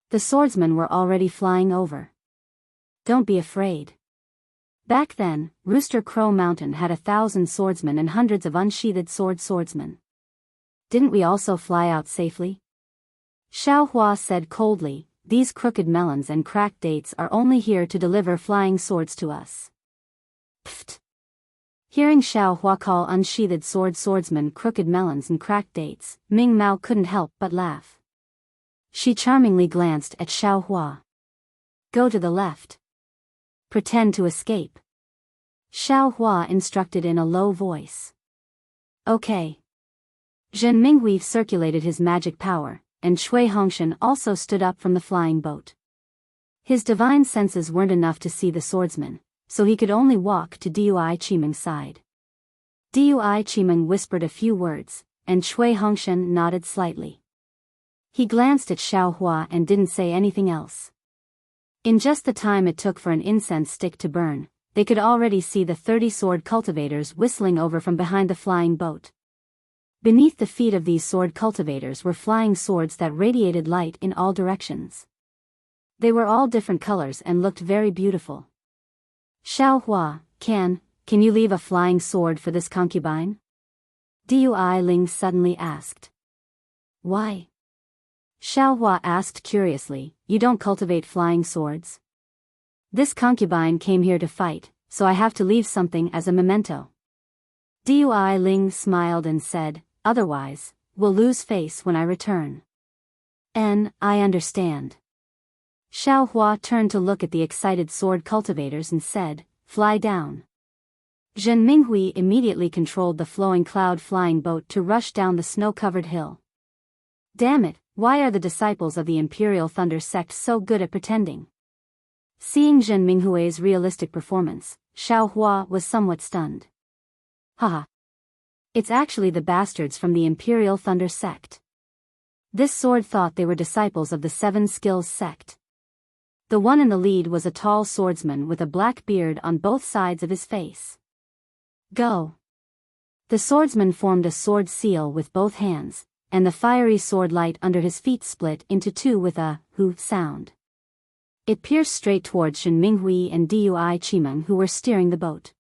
The swordsmen were already flying over. Don't be afraid. Back then, Rooster Crow Mountain had 1,000 swordsmen and hundreds of unsheathed swordsmen. Didn't we also fly out safely? Xiaohua said coldly, these crooked melons and cracked dates are only here to deliver flying swords to us. Pfft. Hearing Xiaohua call unsheathed swordsmen crooked melons and cracked dates, Ming Mao couldn't help but laugh. She charmingly glanced at Xiaohua. Go to the left. Pretend to escape. Xiaohua instructed in a low voice. Okay. Zhen Minghui circulated his magic power, and Cui Hongshan also stood up from the flying boat. His divine senses weren't enough to see the swordsman, so he could only walk to Dui Qimeng's side. Dui Qimeng whispered a few words, and Cui Hongshan nodded slightly. He glanced at Xiaohua and didn't say anything else. In just the time it took for an incense stick to burn, they could already see the 30 sword cultivators whistling over from behind the flying boat. Beneath the feet of these sword cultivators were flying swords that radiated light in all directions. They were all different colors and looked very beautiful. Xiaohua, can you leave a flying sword for this concubine? Dui Ling suddenly asked. Why? Xiaohua asked curiously, you don't cultivate flying swords? This concubine came here to fight, so I have to leave something as a memento. Dui Ling smiled and said, otherwise, we'll lose face when I return. I understand. Xiaohua turned to look at the excited sword cultivators and said, fly down. Zhen Minghui immediately controlled the flowing cloud flying boat to rush down the snow-covered hill. Damn it, why are the disciples of the Imperial Thunder sect so good at pretending? Seeing Zhen Minghui's realistic performance, Xiaohua was somewhat stunned. Haha. It's actually the bastards from the Imperial Thunder sect. This sword thought they were disciples of the Seven Skills sect. The one in the lead was a tall swordsman with a black beard on both sides of his face. Go! The swordsman formed a sword seal with both hands, and the fiery sword light under his feet split into two with a "hoo" sound. It pierced straight towards Zhen Minghui and Dui Qimeng who were steering the boat.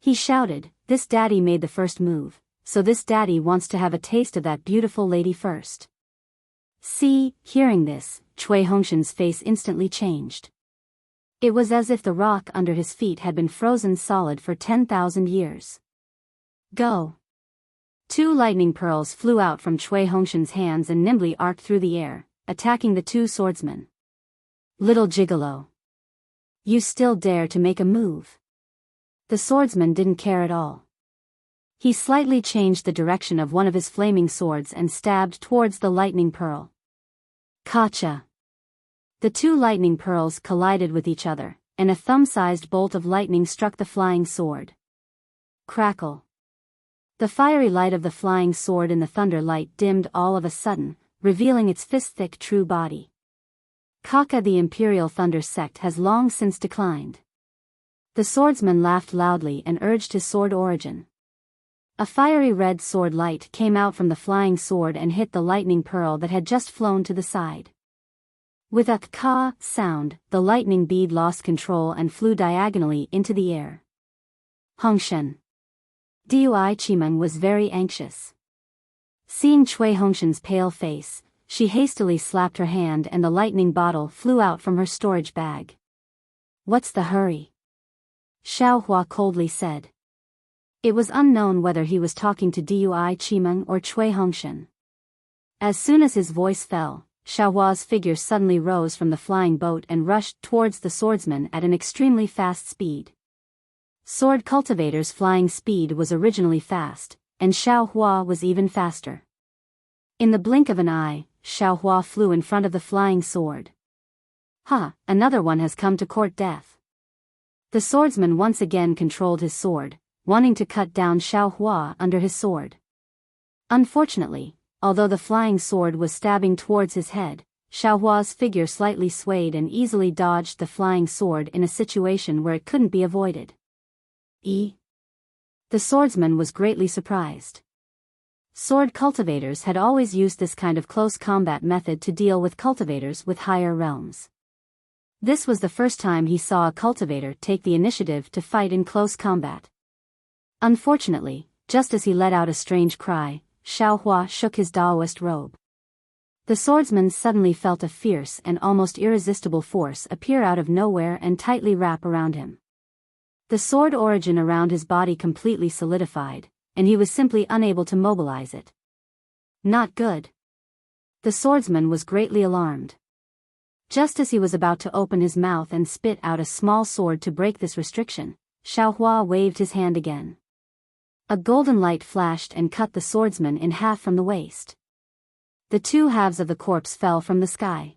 He shouted, this daddy made the first move, so this daddy wants to have a taste of that beautiful lady first. See, hearing this, Cui Hongshan's face instantly changed. It was as if the rock under his feet had been frozen solid for 10,000 years. Go! 2 lightning pearls flew out from Cui Hongshan's hands and nimbly arced through the air, attacking the 2 swordsmen. Little gigolo! You still dare to make a move? The swordsman didn't care at all. He slightly changed the direction of one of his flaming swords and stabbed towards the lightning pearl. Kacha! The 2 lightning pearls collided with each other, and a thumb-sized bolt of lightning struck the flying sword. Crackle! The fiery light of the flying sword in the thunder light dimmed all of a sudden, revealing its fist-thick true body. Kaka, the Imperial Thunder sect has long since declined. The swordsman laughed loudly and urged his sword origin. A fiery red sword light came out from the flying sword and hit the lightning pearl that had just flown to the side. With a ka sound, the lightning bead lost control and flew diagonally into the air. Hongshan. Dui Qimeng was very anxious. Seeing Cui Hongshan's pale face, she hastily slapped her hand and the lightning bottle flew out from her storage bag. "What's the hurry?" Xiao Hua coldly said. It was unknown whether he was talking to Dui Qimeng or Cui Hongshan. As soon as his voice fell, Xiao Hua's figure suddenly rose from the flying boat and rushed towards the swordsman at an extremely fast speed. Sword Cultivator's flying speed was originally fast, and Xiao Hua was even faster. In the blink of an eye, Xiao Hua flew in front of the flying sword. "Ha, another one has come to court death." The swordsman once again controlled his sword, wanting to cut down Xiao Hua under his sword. Unfortunately, although the flying sword was stabbing towards his head, Xiao Hua's figure slightly swayed and easily dodged the flying sword in a situation where it couldn't be avoided. The swordsman was greatly surprised. Sword cultivators had always used this kind of close combat method to deal with cultivators with higher realms. This was the first time he saw a cultivator take the initiative to fight in close combat. Unfortunately, just as he let out a strange cry, Xiao Hua shook his Daoist robe. The swordsman suddenly felt a fierce and almost irresistible force appear out of nowhere and tightly wrap around him. The sword origin around his body completely solidified, and he was simply unable to mobilize it. Not good. The swordsman was greatly alarmed. Just as he was about to open his mouth and spit out a small sword to break this restriction, Xiao Hua waved his hand again. A golden light flashed and cut the swordsman in half from the waist. The two halves of the corpse fell from the sky.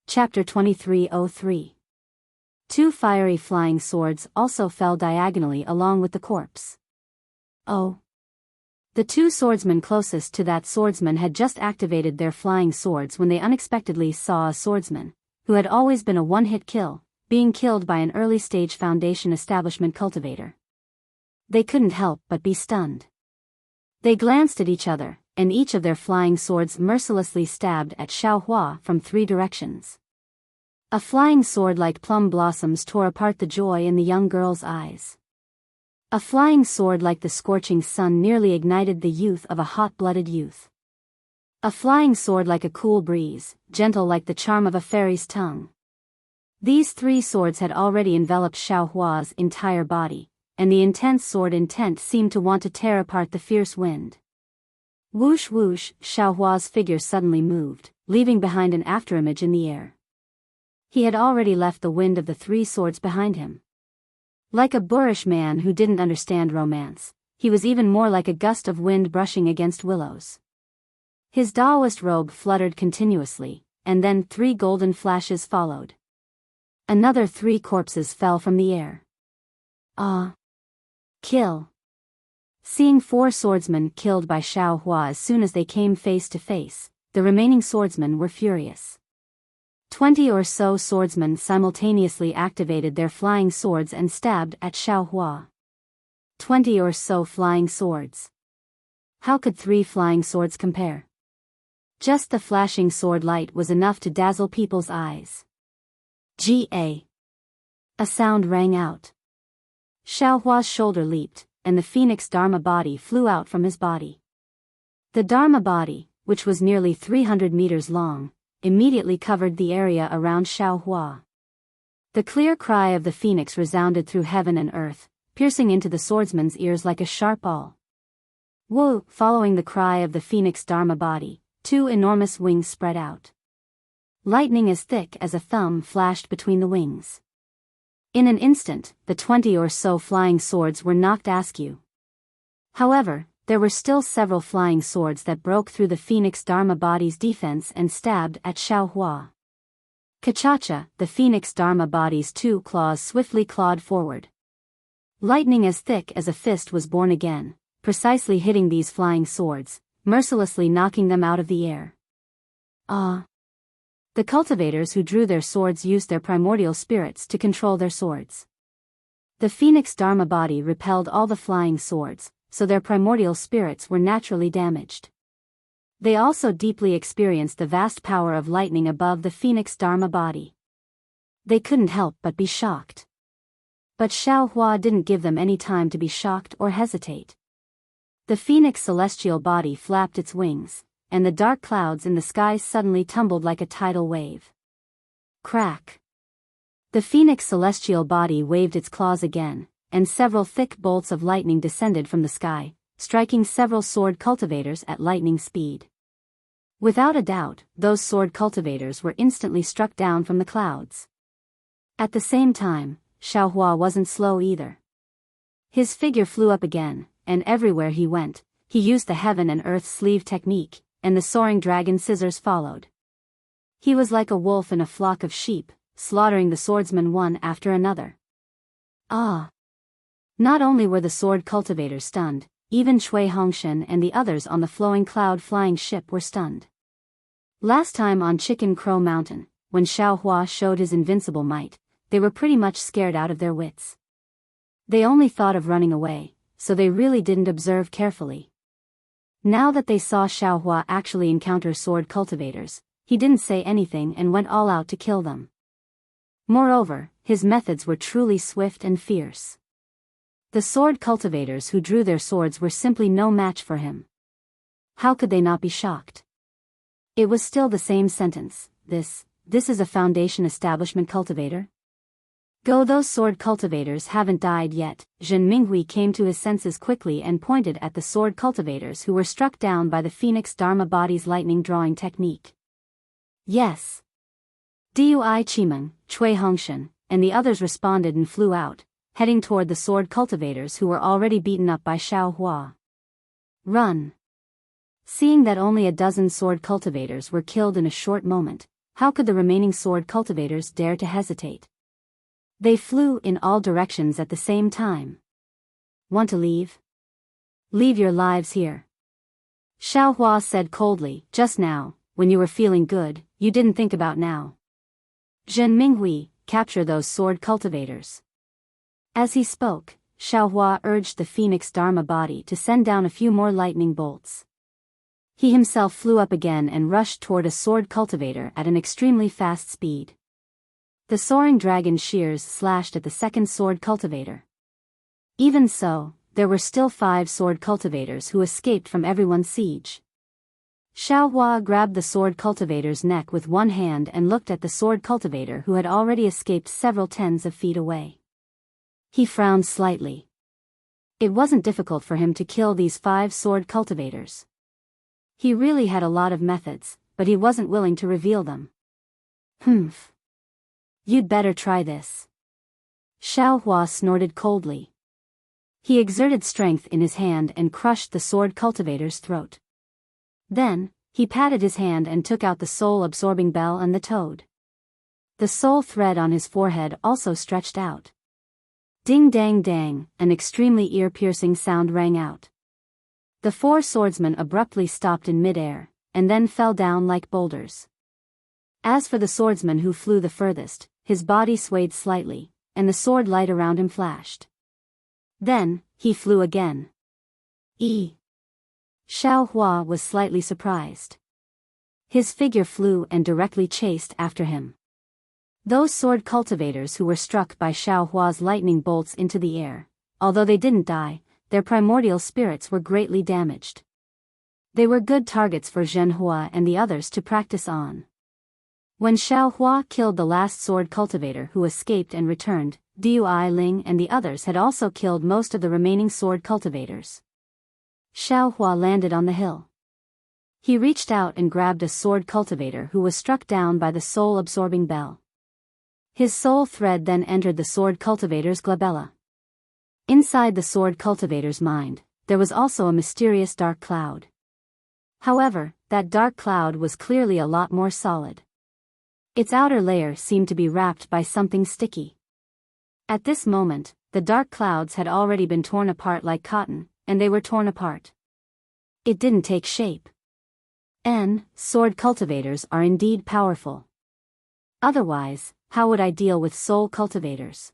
Chapter 2303. Two fiery flying swords also fell diagonally along with the corpse. Oh! The two swordsmen closest to that swordsman had just activated their flying swords when they unexpectedly saw a swordsman, who had always been a one-hit kill, being killed by an early-stage Foundation establishment cultivator. They couldn't help but be stunned. They glanced at each other, and each of their flying swords mercilessly stabbed at Xiao Hua from 3 directions. A flying sword like plum blossoms tore apart the joy in the young girl's eyes. A flying sword like the scorching sun nearly ignited the youth of a hot-blooded youth. A flying sword like a cool breeze, gentle like the charm of a fairy's tongue. These 3 swords had already enveloped Xiao Hua's entire body, and the intense sword intent seemed to want to tear apart the fierce wind. Whoosh whoosh, Xiao Hua's figure suddenly moved, leaving behind an afterimage in the air. He had already left the wind of the 3 swords behind him. Like a boorish man who didn't understand romance, he was even more like a gust of wind brushing against willows. His Daoist robe fluttered continuously, and then 3 golden flashes followed. Another 3 corpses fell from the air. Kill. Seeing 4 swordsmen killed by Xiao Hua as soon as they came face to face, the remaining swordsmen were furious. 20 or so swordsmen simultaneously activated their flying swords and stabbed at Xiao Hua. 20 or so flying swords. How could 3 flying swords compare? Just the flashing sword light was enough to dazzle people's eyes. Ga! A sound rang out. Xiao Hua's shoulder leaped, and the phoenix Dharma body flew out from his body. The Dharma body, which was nearly 300 meters long, immediately covered the area around Xiao Hua. The clear cry of the phoenix resounded through heaven and earth, piercing into the swordsman's ears like a sharp awl. Whoa! Following the cry of the phoenix Dharma body, 2 enormous wings spread out. Lightning as thick as a thumb flashed between the wings. In an instant, the 20 or so flying swords were knocked askew. However, there were still several flying swords that broke through the phoenix Dharma body's defense and stabbed at Xiao Hua. Kachacha, the phoenix Dharma body's 2 claws swiftly clawed forward. Lightning as thick as a fist was born again, precisely hitting these flying swords, mercilessly knocking them out of the air. The cultivators who drew their swords used their primordial spirits to control their swords. The phoenix Dharma body repelled all the flying swords, so their primordial spirits were naturally damaged. They also deeply experienced the vast power of lightning above the phoenix Dharma body. They couldn't help but be shocked. But Xiao Hua didn't give them any time to be shocked or hesitate. The phoenix celestial body flapped its wings, and the dark clouds in the skies suddenly tumbled like a tidal wave. Crack! The phoenix celestial body waved its claws again, and several thick bolts of lightning descended from the sky, striking several sword cultivators at lightning speed. Without a doubt, those sword cultivators were instantly struck down from the clouds. At the same time, Xiao Hua wasn't slow either. His figure flew up again, and everywhere he went, he used the heaven and earth sleeve technique, and the soaring dragon scissors followed. He was like a wolf in a flock of sheep, slaughtering the swordsmen one after another. Ah! Not only were the sword cultivators stunned, even Cui Hongshan and the others on the flowing cloud-flying ship were stunned. Last time on Chicken Crow Mountain, when Xiao Hua showed his invincible might, they were pretty much scared out of their wits. They only thought of running away, so they really didn't observe carefully. Now that they saw Xiao Hua actually encounter sword cultivators, he didn't say anything and went all out to kill them. Moreover, his methods were truly swift and fierce. The sword cultivators who drew their swords were simply no match for him. How could they not be shocked? It was still the same sentence, this is a Foundation establishment cultivator? Go, those sword cultivators haven't died yet. Zhen Minghui came to his senses quickly and pointed at the sword cultivators who were struck down by the Phoenix Dharma body's lightning drawing technique. Yes. Dui Qimeng, Cui Hongshan, and the others responded and flew out, heading toward the sword cultivators who were already beaten up by Xiao Hua. Run! Seeing that only a dozen sword cultivators were killed in a short moment, how could the remaining sword cultivators dare to hesitate? They flew in all directions at the same time. Want to leave? Leave your lives here. Xiao Hua said coldly, just now, when you were feeling good, you didn't think about now. Zhen Minghui, capture those sword cultivators. As he spoke, Xiao Hua urged the Phoenix Dharma body to send down a few more lightning bolts. He himself flew up again and rushed toward a sword cultivator at an extremely fast speed. The soaring dragon shears slashed at the second sword cultivator. Even so, there were still 5 sword cultivators who escaped from everyone's siege. Xiao Hua grabbed the sword cultivator's neck with one hand and looked at the sword cultivator who had already escaped several tens of feet away. He frowned slightly. It wasn't difficult for him to kill these 5 sword cultivators. He really had a lot of methods, but he wasn't willing to reveal them. Humph. You'd better try this. Xiao Hua snorted coldly. He exerted strength in his hand and crushed the sword cultivator's throat. Then, he patted his hand and took out the soul-absorbing bell and the toad. The soul thread on his forehead also stretched out. Ding dang dang, an extremely ear-piercing sound rang out. The 4 swordsmen abruptly stopped in mid-air, and then fell down like boulders. As for the swordsman who flew the furthest, his body swayed slightly, and the sword light around him flashed. Then, he flew again. Xiao Hua was slightly surprised. His figure flew and directly chased after him. Those sword cultivators who were struck by Xiao Hua's lightning bolts into the air, although they didn't die, their primordial spirits were greatly damaged. They were good targets for Zhen Hua and the others to practice on. When Xiao Hua killed the last sword cultivator who escaped and returned, Dui Ling and the others had also killed most of the remaining sword cultivators. Xiao Hua landed on the hill. He reached out and grabbed a sword cultivator who was struck down by the soul-absorbing bell. His soul thread then entered the sword cultivator's glabella. Inside the sword cultivator's mind, there was also a mysterious dark cloud. However, that dark cloud was clearly a lot more solid. Its outer layer seemed to be wrapped by something sticky. At this moment, the dark clouds had already been torn apart like cotton, and they were torn apart. It didn't take shape. Sword cultivators are indeed powerful. Otherwise, how would I deal with soul cultivators?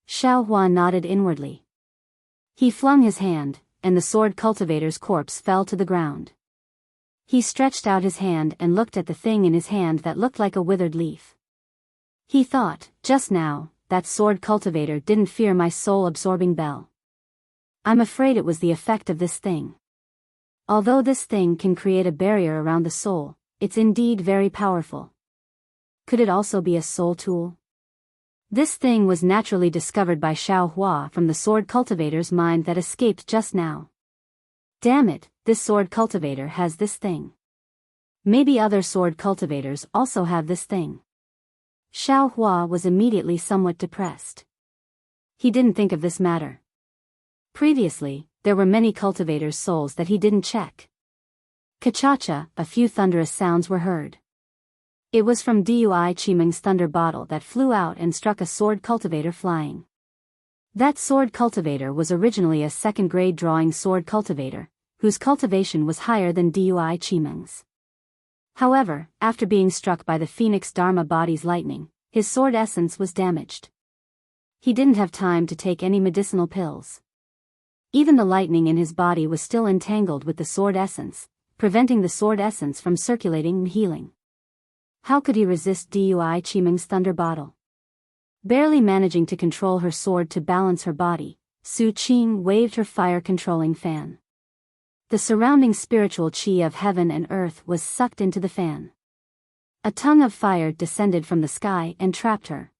Xiao Hua nodded inwardly. He flung his hand, and the sword cultivator's corpse fell to the ground. He stretched out his hand and looked at the thing in his hand that looked like a withered leaf. He thought, just now, that sword cultivator didn't fear my soul-absorbing bell. I'm afraid it was the effect of this thing. Although this thing can create a barrier around the soul, it's indeed very powerful. Could it also be a soul tool? This thing was naturally discovered by Xiao Hua from the sword cultivator's mind that escaped just now. Damn it, this sword cultivator has this thing. Maybe other sword cultivators also have this thing. Xiao Hua was immediately somewhat depressed. He didn't think of this matter. Previously, there were many cultivators' souls that he didn't check. Ka-cha-cha, a few thunderous sounds were heard. It was from Dui Chimeng's thunder bottle that flew out and struck a sword cultivator flying. That sword cultivator was originally a second-grade drawing sword cultivator, whose cultivation was higher than Dui Chimeng's. However, after being struck by the Phoenix Dharma body's lightning, his sword essence was damaged. He didn't have time to take any medicinal pills. Even the lightning in his body was still entangled with the sword essence, preventing the sword essence from circulating and healing. How could he resist Dui Chimeng's thunder bottle? Barely managing to control her sword to balance her body, Su Qing waved her fire-controlling fan. The surrounding spiritual qi of heaven and earth was sucked into the fan. A tongue of fire descended from the sky and trapped her.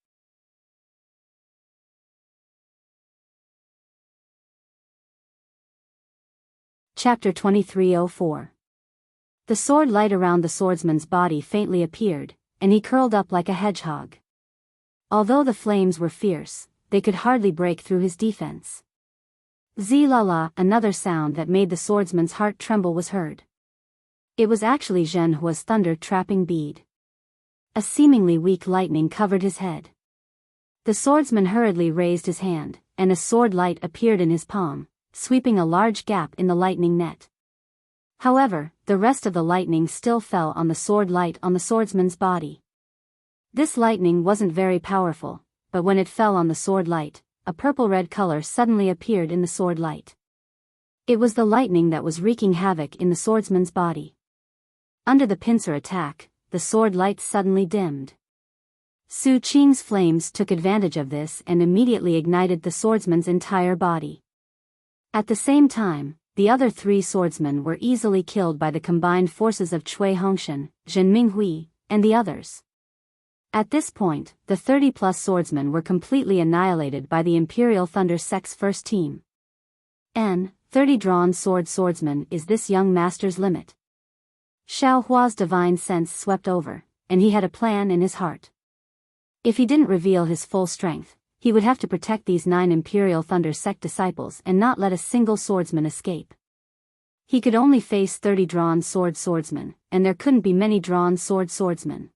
Chapter 2304. The sword light around the swordsman's body faintly appeared, and he curled up like a hedgehog. Although the flames were fierce, they could hardly break through his defense. Zi-la-la, another sound that made the swordsman's heart tremble was heard. It was actually Zhen Hua's thunder-trapping bead. A seemingly weak lightning covered his head. The swordsman hurriedly raised his hand, and a sword light appeared in his palm, sweeping a large gap in the lightning net. However, the rest of the lightning still fell on the sword light on the swordsman's body. This lightning wasn't very powerful, but when it fell on the sword light, a purple-red color suddenly appeared in the sword light. It was the lightning that was wreaking havoc in the swordsman's body. Under the pincer attack, the sword light suddenly dimmed. Su Qing's flames took advantage of this and immediately ignited the swordsman's entire body. At the same time, the other three swordsmen were easily killed by the combined forces of Cui Hongshan, Zhen Minghui, and the others. At this point, the 30-plus swordsmen were completely annihilated by the Imperial Thunder Sect's first team. 30 drawn swordsman is this young master's limit. Xiao Hua's divine sense swept over, and he had a plan in his heart. If he didn't reveal his full strength, he would have to protect these 9 Imperial Thunder Sect disciples and not let a single swordsman escape. He could only face 30 drawn swordsmen, and there couldn't be many drawn swordsmen.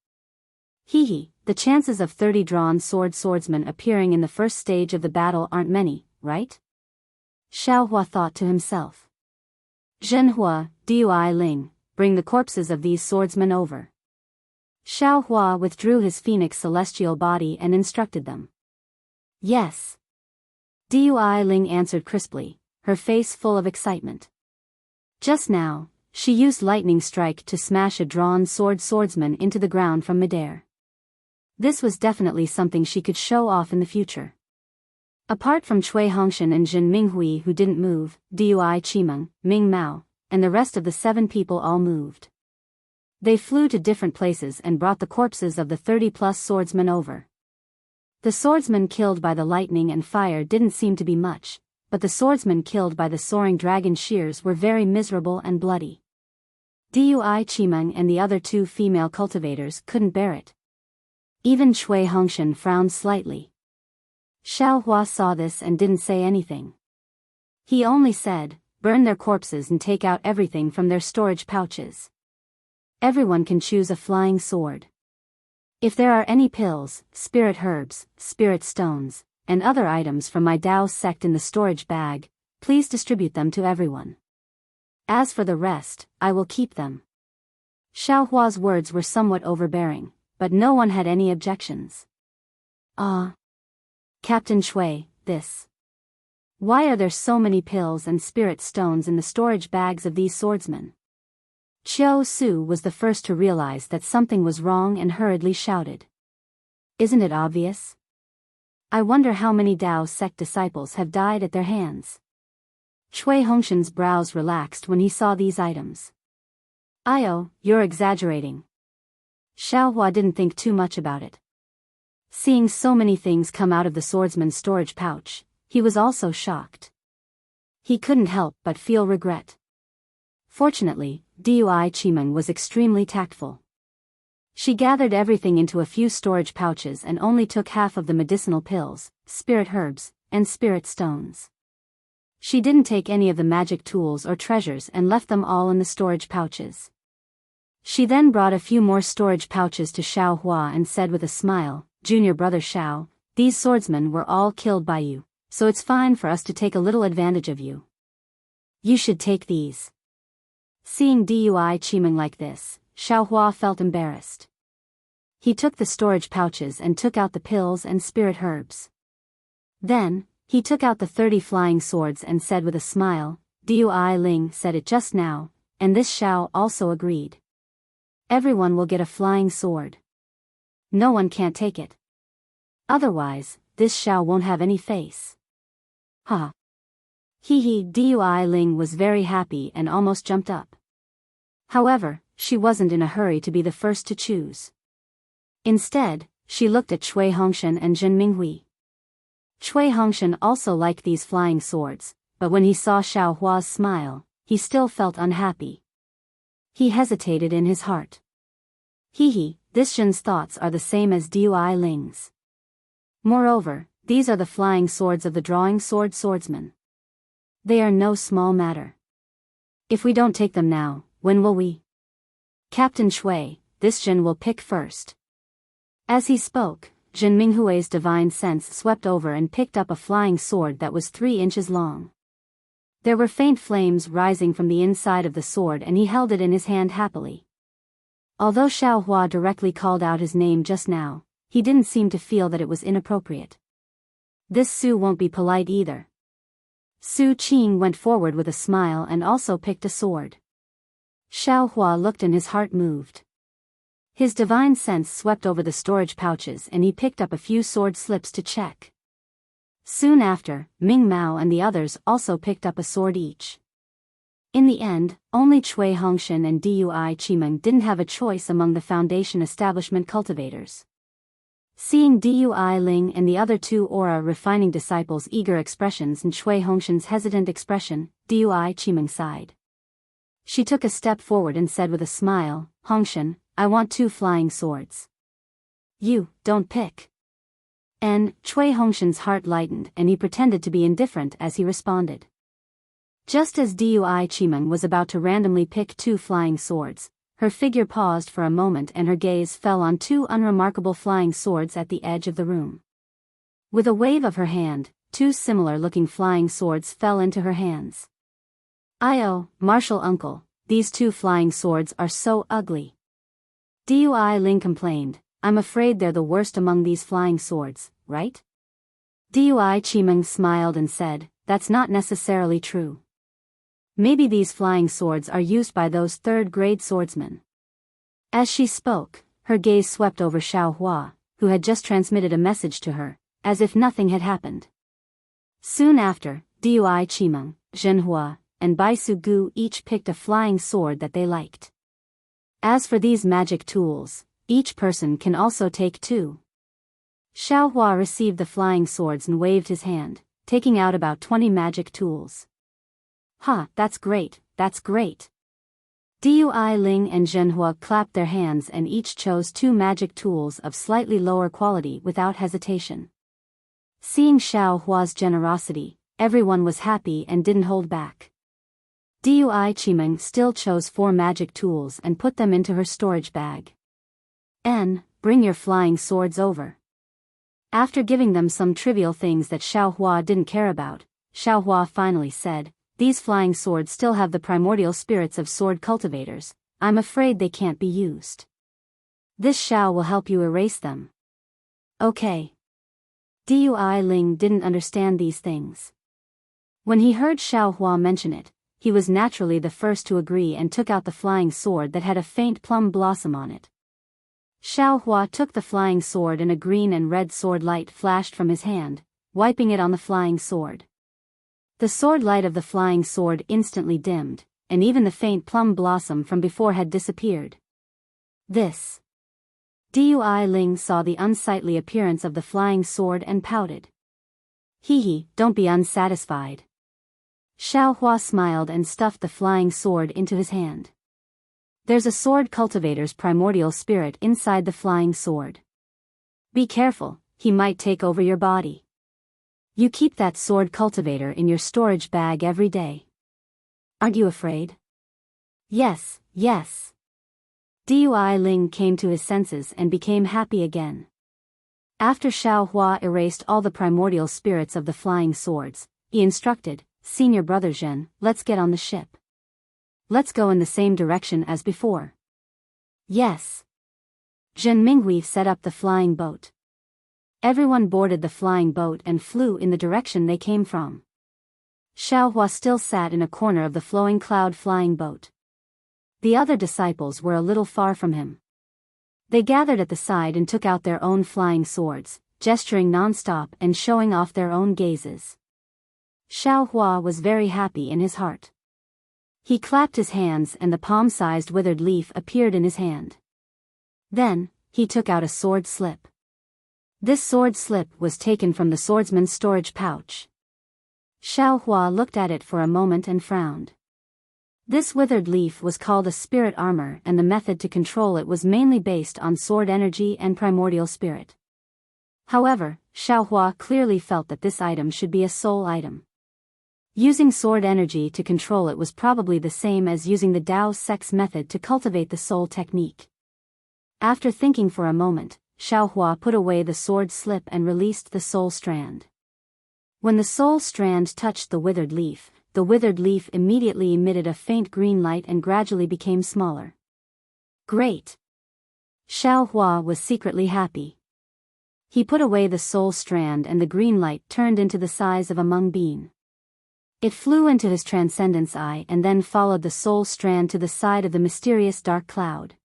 The chances of 30 drawn swordsmen appearing in the first stage of the battle aren't many, right? Xiao Hua thought to himself. Zhenhua, Dui Ling, bring the corpses of these swordsmen over. Xiao Hua withdrew his phoenix celestial body and instructed them. Yes. Dui Ling answered crisply, her face full of excitement. Just now, she used lightning strike to smash a drawn swordsman into the ground from midair. This was definitely something she could show off in the future. Apart from Cui Hongshan and Zhen Minghui who didn't move, Dui Chimeng, Ming Mao, and the rest of the 7 people all moved. They flew to different places and brought the corpses of the 30-plus swordsmen over. The swordsmen killed by the lightning and fire didn't seem to be much, but the swordsmen killed by the soaring dragon shears were very miserable and bloody. Dui Chimeng and the other 2 female cultivators couldn't bear it. Even Cui Hongshan frowned slightly. Xiao Hua saw this and didn't say anything. He only said, burn their corpses and take out everything from their storage pouches. Everyone can choose a flying sword. If there are any pills, spirit herbs, spirit stones, and other items from my Dao sect in the storage bag, please distribute them to everyone. As for the rest, I will keep them. Xiao Hua's words were somewhat overbearing, but no one had any objections. Captain Cui, this. Why are there so many pills and spirit stones in the storage bags of these swordsmen? Qiao Su was the first to realize that something was wrong and hurriedly shouted. Isn't it obvious? I wonder how many Dao sect disciples have died at their hands. Cui Hongshan's brows relaxed when he saw these items. Io, you're exaggerating. Xiaohua didn't think too much about it. Seeing so many things come out of the swordsman's storage pouch, he was also shocked. He couldn't help but feel regret. Fortunately, Dui Qimeng was extremely tactful. She gathered everything into a few storage pouches and only took half of the medicinal pills, spirit herbs, and spirit stones. She didn't take any of the magic tools or treasures and left them all in the storage pouches. She then brought a few more storage pouches to Xiao Hua and said with a smile, "Junior brother Xiao, these swordsmen were all killed by you, so it's fine for us to take a little advantage of you. You should take these." Seeing Dui Qimeng like this, Xiao Hua felt embarrassed. He took the storage pouches and took out the pills and spirit herbs. Then, he took out the 30 flying swords and said with a smile, "Dui Ling said it just now," and this Xiao also agreed. "Everyone will get a flying sword. No one can't take it. Otherwise, this Xiao won't have any face." Ha! Hee, Dui Ling was very happy and almost jumped up. However, she wasn't in a hurry to be the first to choose. Instead, she looked at Cui Hongshan and Zhen Minghui. Cui Hongshan also liked these flying swords, but when he saw Xiao Hua's smile, he still felt unhappy. He hesitated in his heart. This Zhen's thoughts are the same as Dui Ling's. Moreover, these are the flying swords of the drawing sword swordsman. They are no small matter. If we don't take them now, when will we? Captain Cui, this Zhen will pick first. As he spoke, Zhen Minghui's divine sense swept over and picked up a flying sword that was 3 inches long. There were faint flames rising from the inside of the sword and he held it in his hand happily. Although Xiao Hua directly called out his name just now, he didn't seem to feel that it was inappropriate. This Su won't be polite either. Su Qing went forward with a smile and also picked a sword. Xiao Hua looked and his heart moved. His divine sense swept over the storage pouches and he picked up a few sword slips to check. Soon after, Ming Mao and the others also picked up a sword each. In the end, only Cui Hongshan and Dui Qimeng didn't have a choice among the Foundation establishment cultivators. Seeing Dui Ling and the other 2 aura-refining disciples' eager expressions and Cui Hongshan's hesitant expression, Dui Qimeng sighed. She took a step forward and said with a smile, "Hongshan, I want 2 flying swords." "You, don't pick." And Cui Hongshan's heart lightened and he pretended to be indifferent as he responded. Just as Dui Qimeng was about to randomly pick 2 flying swords, her figure paused for a moment and her gaze fell on 2 unremarkable flying swords at the edge of the room. With a wave of her hand, 2 similar-looking flying swords fell into her hands. "Io, martial uncle, these 2 flying swords are so ugly." Dui Ling complained, "I'm afraid they're the worst among these flying swords, right?" Dui Qimeng smiled and said, "That's not necessarily true. Maybe these flying swords are used by those 3rd-grade swordsmen." As she spoke, her gaze swept over Xiao Hua, who had just transmitted a message to her, as if nothing had happened. Soon after, Dui Qimeng, Zhen Hua, and Baisu Gu each picked a flying sword that they liked. As for these magic tools, each person can also take 2. Xiao Hua received the flying swords and waved his hand, taking out about 20 magic tools. "Ha, that's great, that's great." Dui Ling and Zhenhua clapped their hands and each chose 2 magic tools of slightly lower quality without hesitation. Seeing Xiao Hua's generosity, everyone was happy and didn't hold back. Dui Qimeng still chose 4 magic tools and put them into her storage bag. Bring your flying swords over." After giving them some trivial things that Xiao Hua didn't care about, Xiao Hua finally said, "These flying swords still have the primordial spirits of sword cultivators. I'm afraid they can't be used. This Xiao will help you erase them." "Okay." Dui Ling didn't understand these things. When he heard Xiao Hua mention it, he was naturally the first to agree and took out the flying sword that had a faint plum blossom on it. Xiaohua took the flying sword and a green and red sword light flashed from his hand, wiping it on the flying sword. The sword light of the flying sword instantly dimmed, and even the faint plum blossom from before had disappeared. This. Dui Ling saw the unsightly appearance of the flying sword and pouted. Hee, don't be unsatisfied. Xiaohua smiled and stuffed the flying sword into his hand. There's a sword cultivator's primordial spirit inside the flying sword. Be careful, he might take over your body. You keep that sword cultivator in your storage bag every day. Aren't you afraid? Yes, yes. Dui Ling came to his senses and became happy again. After Xiaohua erased all the primordial spirits of the flying swords, he instructed, Senior Brother Zhen, let's get on the ship. Let's go in the same direction as before. Yes. Zhen Minghui set up the flying boat. Everyone boarded the flying boat and flew in the direction they came from. Xiaohua still sat in a corner of the flowing cloud flying boat. The other disciples were a little far from him. They gathered at the side and took out their own flying swords, gesturing non-stop and showing off their own gazes. Xiaohua was very happy in his heart. He clapped his hands and the palm-sized withered leaf appeared in his hand. Then, he took out a sword slip. This sword slip was taken from the swordsman's storage pouch. Xiaohua looked at it for a moment and frowned. This withered leaf was called a spirit armor and the method to control it was mainly based on sword energy and primordial spirit. However, Xiaohua clearly felt that this item should be a soul item. Using sword energy to control it was probably the same as using the Dao Sex method to cultivate the soul technique. After thinking for a moment, Xiaohua put away the sword slip and released the soul strand. When the soul strand touched the withered leaf immediately emitted a faint green light and gradually became smaller. Great! Xiaohua was secretly happy. He put away the soul strand and the green light turned into the size of a mung bean. It flew into his transcendence eye and then followed the soul strand to the side of the mysterious dark cloud.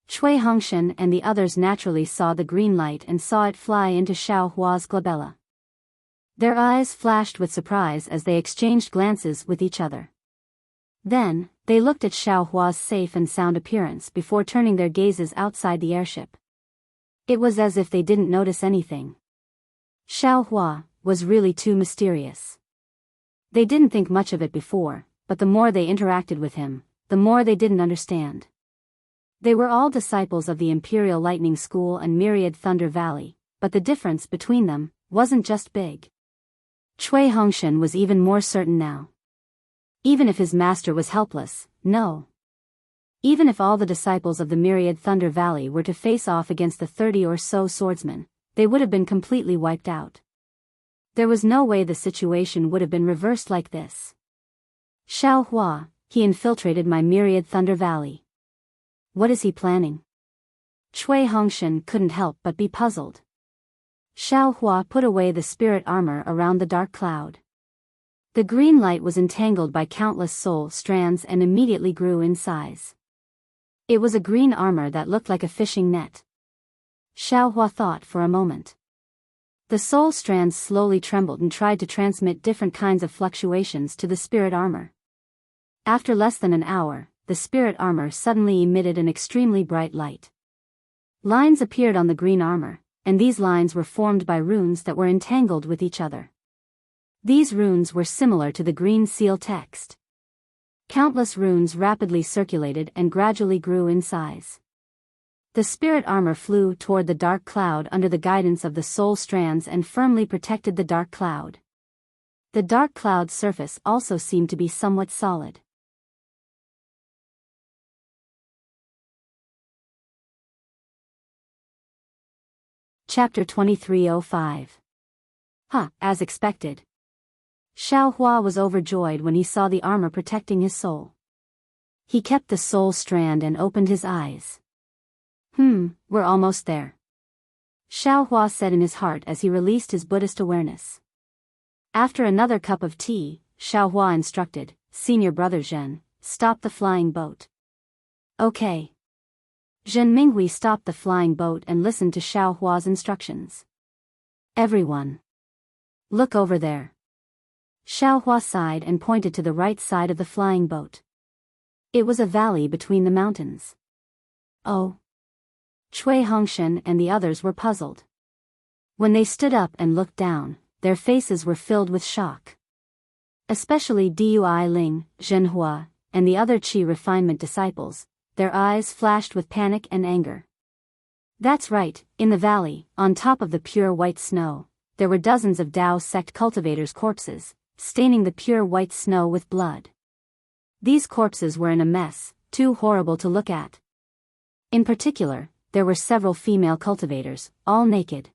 Cui Hongshan and the others naturally saw the green light and saw it fly into Xiaohua's glabella. Their eyes flashed with surprise as they exchanged glances with each other. Then, they looked at Xiaohua's safe and sound appearance before turning their gazes outside the airship. It was as if they didn't notice anything. Xiaohua was really too mysterious. They didn't think much of it before, but the more they interacted with him, the more they didn't understand. They were all disciples of the Imperial Lightning School and Myriad Thunder Valley, but the difference between them wasn't just big. Cui Hongshan was even more certain now. Even if his master was helpless, no. Even if all the disciples of the Myriad Thunder Valley were to face off against the 30 or so swordsmen, they would have been completely wiped out. There was no way the situation would have been reversed like this. Xiaohua, he infiltrated my Myriad Thunder Valley. What is he planning? Cui Hongshan couldn't help but be puzzled. Xiaohua put away the spirit armor around the dark cloud. The green light was entangled by countless soul strands and immediately grew in size. It was a green armor that looked like a fishing net. Xiaohua thought for a moment. The soul strands slowly trembled and tried to transmit different kinds of fluctuations to the spirit armor. After less than an hour, the spirit armor suddenly emitted an extremely bright light. Lines appeared on the green armor, and these lines were formed by runes that were entangled with each other. These runes were similar to the green seal text. Countless runes rapidly circulated and gradually grew in size. The spirit armor flew toward the dark cloud under the guidance of the soul strands and firmly protected the dark cloud. The dark cloud's surface also seemed to be somewhat solid. Chapter 2305. As expected. Xiaohua was overjoyed when he saw the armor protecting his soul. He kept the soul strand and opened his eyes. We're almost there. Xiaohua said in his heart as he released his Buddhist awareness. After another cup of tea, Xiaohua instructed, Senior Brother Zhen, stop the flying boat. Okay. Zhen Minghui stopped the flying boat and listened to Xiao Hua's instructions. Everyone. Look over there. Xiao Hua sighed and pointed to the right side of the flying boat. It was a valley between the mountains. Oh. Cui Hongshan and the others were puzzled. When they stood up and looked down, their faces were filled with shock. Especially Dui Ling, Zhen Hua, and the other Qi refinement disciples, their eyes flashed with panic and anger. That's right, in the valley, on top of the pure white snow, there were dozens of Dao sect cultivators' corpses, staining the pure white snow with blood. These corpses were in a mess, too horrible to look at. In particular, there were several female cultivators, all naked.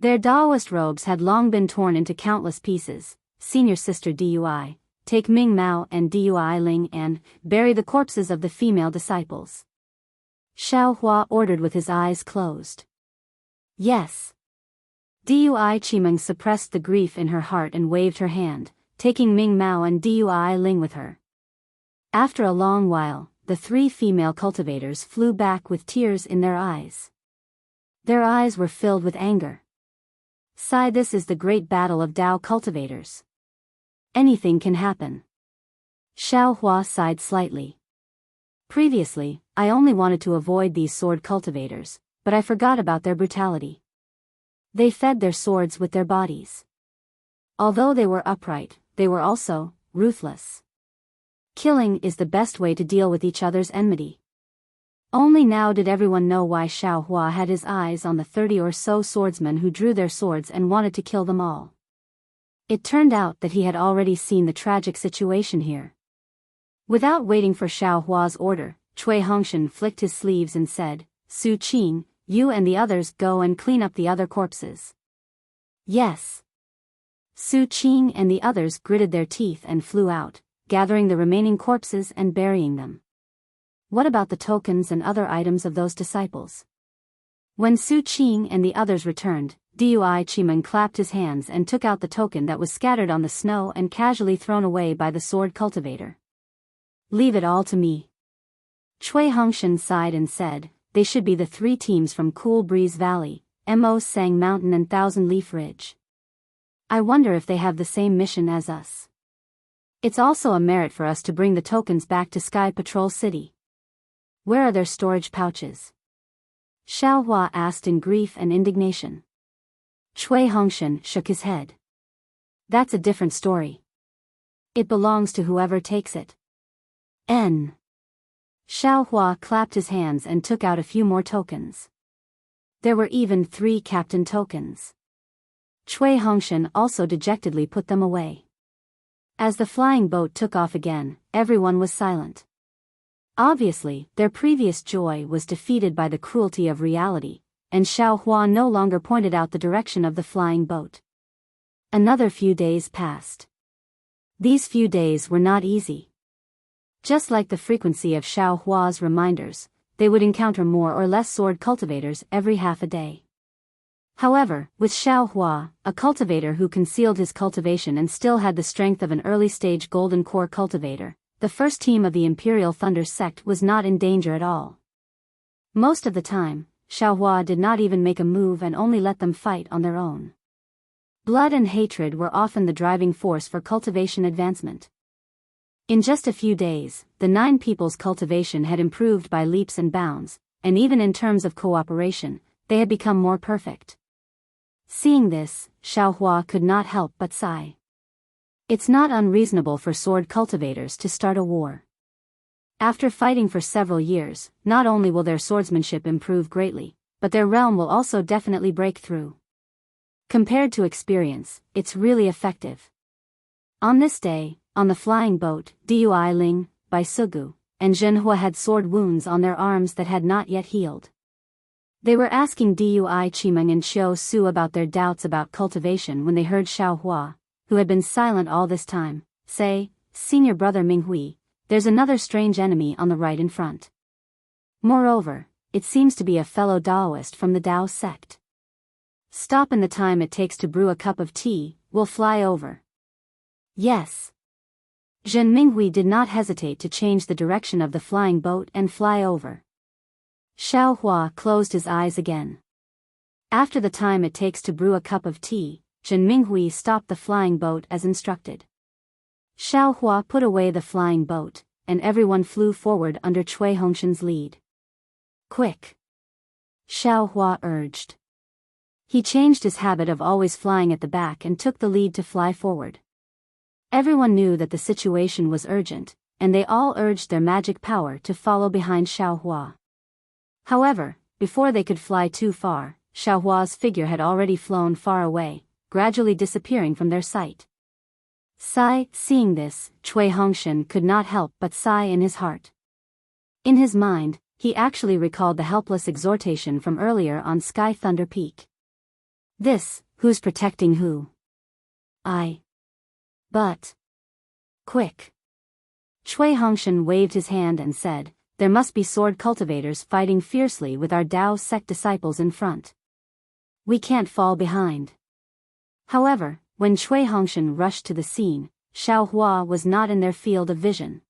Their Daoist robes had long been torn into countless pieces. Senior Sister Dui, take Ming Mao and Dui Ling and bury the corpses of the female disciples. Xiao Hua ordered with his eyes closed. Yes. Dui Qimeng suppressed the grief in her heart and waved her hand, taking Ming Mao and Dui Ling with her. After a long while, the three female cultivators flew back with tears in their eyes. Their eyes were filled with anger. Sigh, this is the great battle of Dao cultivators. Anything can happen. Xiao Hua sighed slightly. Previously, I only wanted to avoid these sword cultivators, but I forgot about their brutality. They fed their swords with their bodies. Although they were upright, they were also ruthless. Killing is the best way to deal with each other's enmity. Only now did everyone know why Xiao Hua had his eyes on the 30 or so swordsmen who drew their swords and wanted to kill them all. It turned out that he had already seen the tragic situation here. Without waiting for Xiao Hua's order, Cui Hongshan flicked his sleeves and said, Su Qing, you and the others go and clean up the other corpses. Yes. Su Qing and the others gritted their teeth and flew out, gathering the remaining corpses and burying them. What about the tokens and other items of those disciples? When Su Qing and the others returned, Dui Qimeng clapped his hands and took out the token that was scattered on the snow and casually thrown away by the sword cultivator. Leave it all to me. Cui Hongshan sighed and said, they should be the three teams from Cool Breeze Valley, Mo Sang Mountain and Thousand Leaf Ridge. I wonder if they have the same mission as us. It's also a merit for us to bring the tokens back to Sky Patrol City. Where are their storage pouches? Xiao Hua asked in grief and indignation. Cui Hongshan shook his head. That's a different story. It belongs to whoever takes it. N. Xiao Hua clapped his hands and took out a few more tokens. There were even 3 captain tokens. Cui Hongshan also dejectedly put them away. As the flying boat took off again, everyone was silent. Obviously, their previous joy was defeated by the cruelty of reality, and Xiao Hua no longer pointed out the direction of the flying boat. Another few days passed. These few days were not easy. Just like the frequency of Xiao Hua's reminders, they would encounter more or less sword cultivators every half a day. However, with Xiao Hua, a cultivator who concealed his cultivation and still had the strength of an early-stage golden core cultivator, the first team of the Imperial Thunder sect was not in danger at all. Most of the time, Xiao Hua did not even make a move and only let them fight on their own. Blood and hatred were often the driving force for cultivation advancement. In just a few days, the 9 people's cultivation had improved by leaps and bounds, and even in terms of cooperation, they had become more perfect. Seeing this, Xiao Hua could not help but sigh. It's not unreasonable for sword cultivators to start a war. After fighting for several years, not only will their swordsmanship improve greatly, but their realm will also definitely break through. Compared to experience, it's really effective. On this day, on the flying boat, Dui Ling, Bai Sugu, and Zhen Hua had sword wounds on their arms that had not yet healed. They were asking Dui Qimeng and Xiao Su about their doubts about cultivation when they heard Xiao Hua, who had been silent all this time, say, Senior Brother Minghui, there's another strange enemy on the right in front. Moreover, it seems to be a fellow Daoist from the Dao sect. Stop in the time it takes to brew a cup of tea, we'll fly over. Yes. Zhen Minghui did not hesitate to change the direction of the flying boat and fly over. Xiao Hua closed his eyes again. After the time it takes to brew a cup of tea, Zhen Minghui stopped the flying boat as instructed. Xiao Hua put away the flying boat, and everyone flew forward under Cui Hongshan's lead. Quick! Xiao Hua urged. He changed his habit of always flying at the back and took the lead to fly forward. Everyone knew that the situation was urgent, and they all urged their magic power to follow behind Xiao Hua. However, before they could fly too far, Xiao Hua's figure had already flown far away, gradually disappearing from their sight. Sigh, seeing this, Cui Hongshan could not help but sigh in his heart. In his mind, he actually recalled the helpless exhortation from earlier on Sky Thunder Peak. This, who's protecting who? But. Quick! Cui Hongshan waved his hand and said, there must be sword cultivators fighting fiercely with our Dao sect disciples in front. We can't fall behind. However, when Cui Hongshan rushed to the scene, Xiao Hua was not in their field of vision.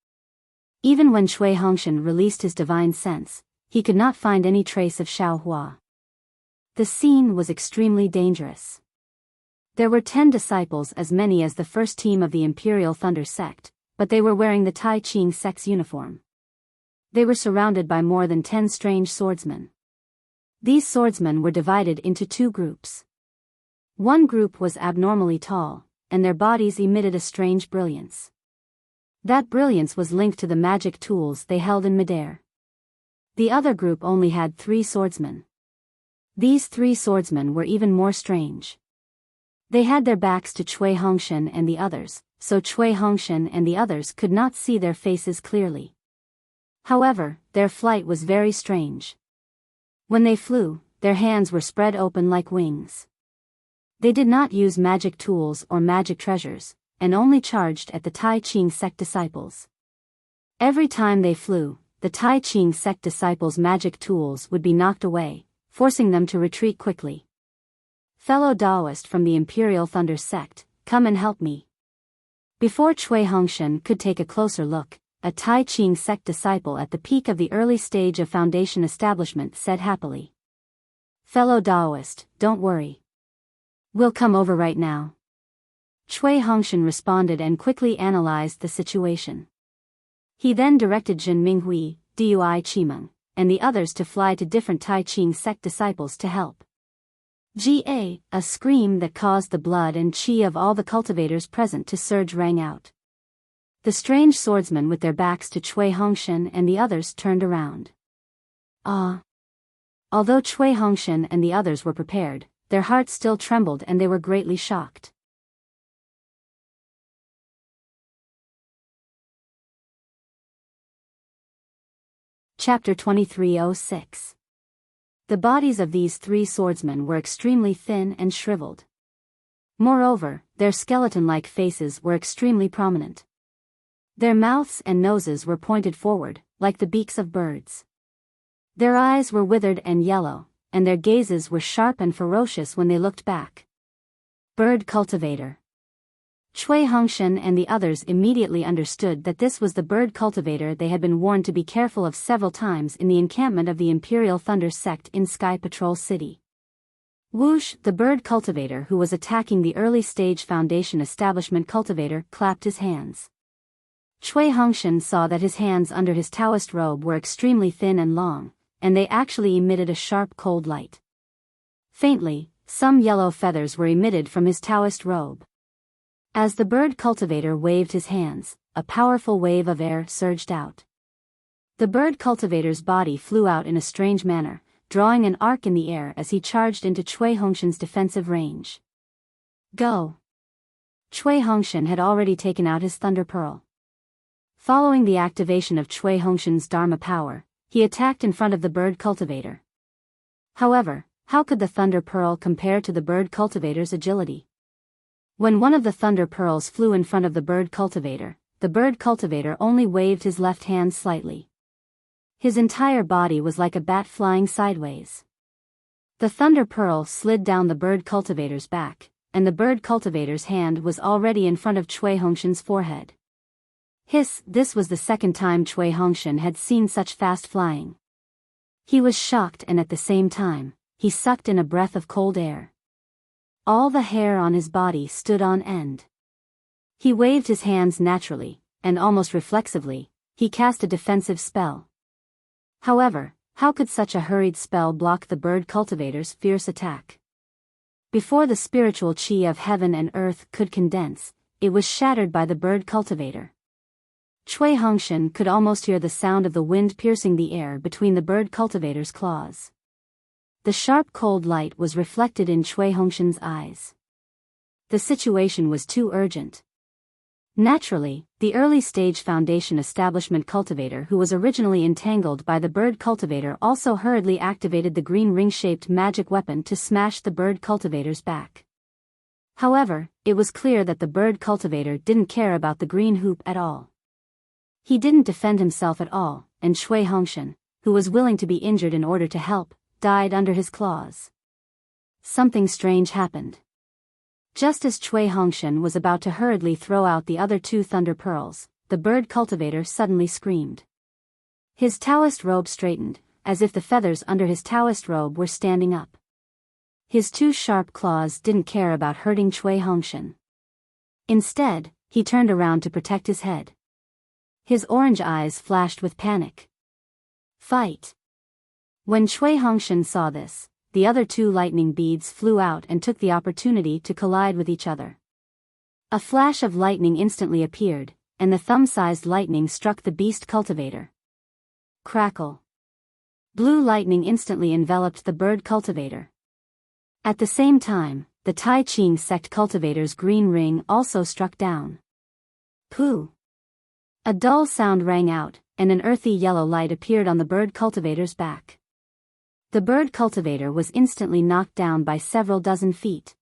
Even when Cui Hongshan released his divine sense, he could not find any trace of Xiao Hua. The scene was extremely dangerous. There were 10 disciples, as many as the first team of the Imperial Thunder sect, but they were wearing the Tai Ching sect's uniform. They were surrounded by more than 10 strange swordsmen. These swordsmen were divided into 2 groups. One group was abnormally tall, and their bodies emitted a strange brilliance. That brilliance was linked to the magic tools they held in midair. The other group only had 3 swordsmen. These 3 swordsmen were even more strange. They had their backs to Cui Hongshan and the others, so Cui Hongshan and the others could not see their faces clearly. However, their flight was very strange. When they flew, their hands were spread open like wings. They did not use magic tools or magic treasures, and only charged at the Tai Ching sect disciples. Every time they flew, the Tai Ching sect disciples' magic tools would be knocked away, forcing them to retreat quickly. Fellow Taoist from the Imperial Thunder sect, come and help me. Before Cui Hongshan could take a closer look, a Tai Ching sect disciple at the peak of the early stage of foundation establishment said happily. Fellow Taoist, don't worry. We'll come over right now. Cui Hongshan responded and quickly analyzed the situation. He then directed Zhen Minghui, Dui Qimeng, and the others to fly to different Tai Ching sect disciples to help. A scream that caused the blood and qi of all the cultivators present to surge rang out. The strange swordsmen with their backs to Cui Hongshan and the others turned around. Although Cui Hongshan and the others were prepared, their hearts still trembled and they were greatly shocked. Chapter 2306. The bodies of these 3 swordsmen were extremely thin and shriveled. Moreover, their skeleton-like faces were extremely prominent. Their mouths and noses were pointed forward, like the beaks of birds. Their eyes were withered and yellow, and their gazes were sharp and ferocious when they looked back. Bird cultivator. Cui Hongshan and the others immediately understood that this was the bird cultivator they had been warned to be careful of several times in the encampment of the Imperial Thunder sect in Sky Patrol City. Whoosh, the bird cultivator who was attacking the early stage foundation establishment cultivator, clapped his hands. Cui Hongshan saw that his hands under his Taoist robe were extremely thin and long, and they actually emitted a sharp cold light. Faintly, some yellow feathers were emitted from his Taoist robe. As the bird cultivator waved his hands, a powerful wave of air surged out. The bird cultivator's body flew out in a strange manner, drawing an arc in the air as he charged into Cui Hongshan's defensive range. Go! Cui Hongshan had already taken out his Thunder Pearl. Following the activation of Cui Hongshan's Dharma power, he attacked in front of the bird cultivator. However, how could the Thunder Pearl compare to the bird cultivator's agility? When one of the Thunder Pearls flew in front of the bird cultivator only waved his left hand slightly. His entire body was like a bat flying sideways. The Thunder Pearl slid down the bird cultivator's back, and the bird cultivator's hand was already in front of Cui Hongshan's forehead. This was the second time Cui Hongshan had seen such fast flying. He was shocked, and at the same time, he sucked in a breath of cold air. All the hair on his body stood on end. He waved his hands naturally, and almost reflexively, he cast a defensive spell. However, how could such a hurried spell block the bird cultivator's fierce attack? Before the spiritual chi of heaven and earth could condense, it was shattered by the bird cultivator. Cui Hongshan could almost hear the sound of the wind piercing the air between the bird cultivator's claws. The sharp cold light was reflected in Cui Hongshan's eyes. The situation was too urgent. Naturally, the early-stage Foundation establishment cultivator who was originally entangled by the bird cultivator also hurriedly activated the green ring-shaped magic weapon to smash the bird cultivator's back. However, it was clear that the bird cultivator didn't care about the green hoop at all. He didn't defend himself at all, and Cui Hongshan, who was willing to be injured in order to help, died under his claws. Something strange happened. Just as Cui Hongshan was about to hurriedly throw out the other 2 thunder pearls, the bird cultivator suddenly screamed. His Taoist robe straightened, as if the feathers under his Taoist robe were standing up. His 2 sharp claws didn't care about hurting Cui Hongshan. Instead, he turned around to protect his head. His orange eyes flashed with panic. Fight! When Cui Hongshan saw this, the other 2 lightning beads flew out and took the opportunity to collide with each other. A flash of lightning instantly appeared, and the thumb-sized lightning struck the beast cultivator. Crackle! Blue lightning instantly enveloped the bird cultivator. At the same time, the Tai Ching sect cultivator's green ring also struck down. Pooh! A dull sound rang out, and an earthy yellow light appeared on the bird cultivator's back. The bird cultivator was instantly knocked down by several dozen feet.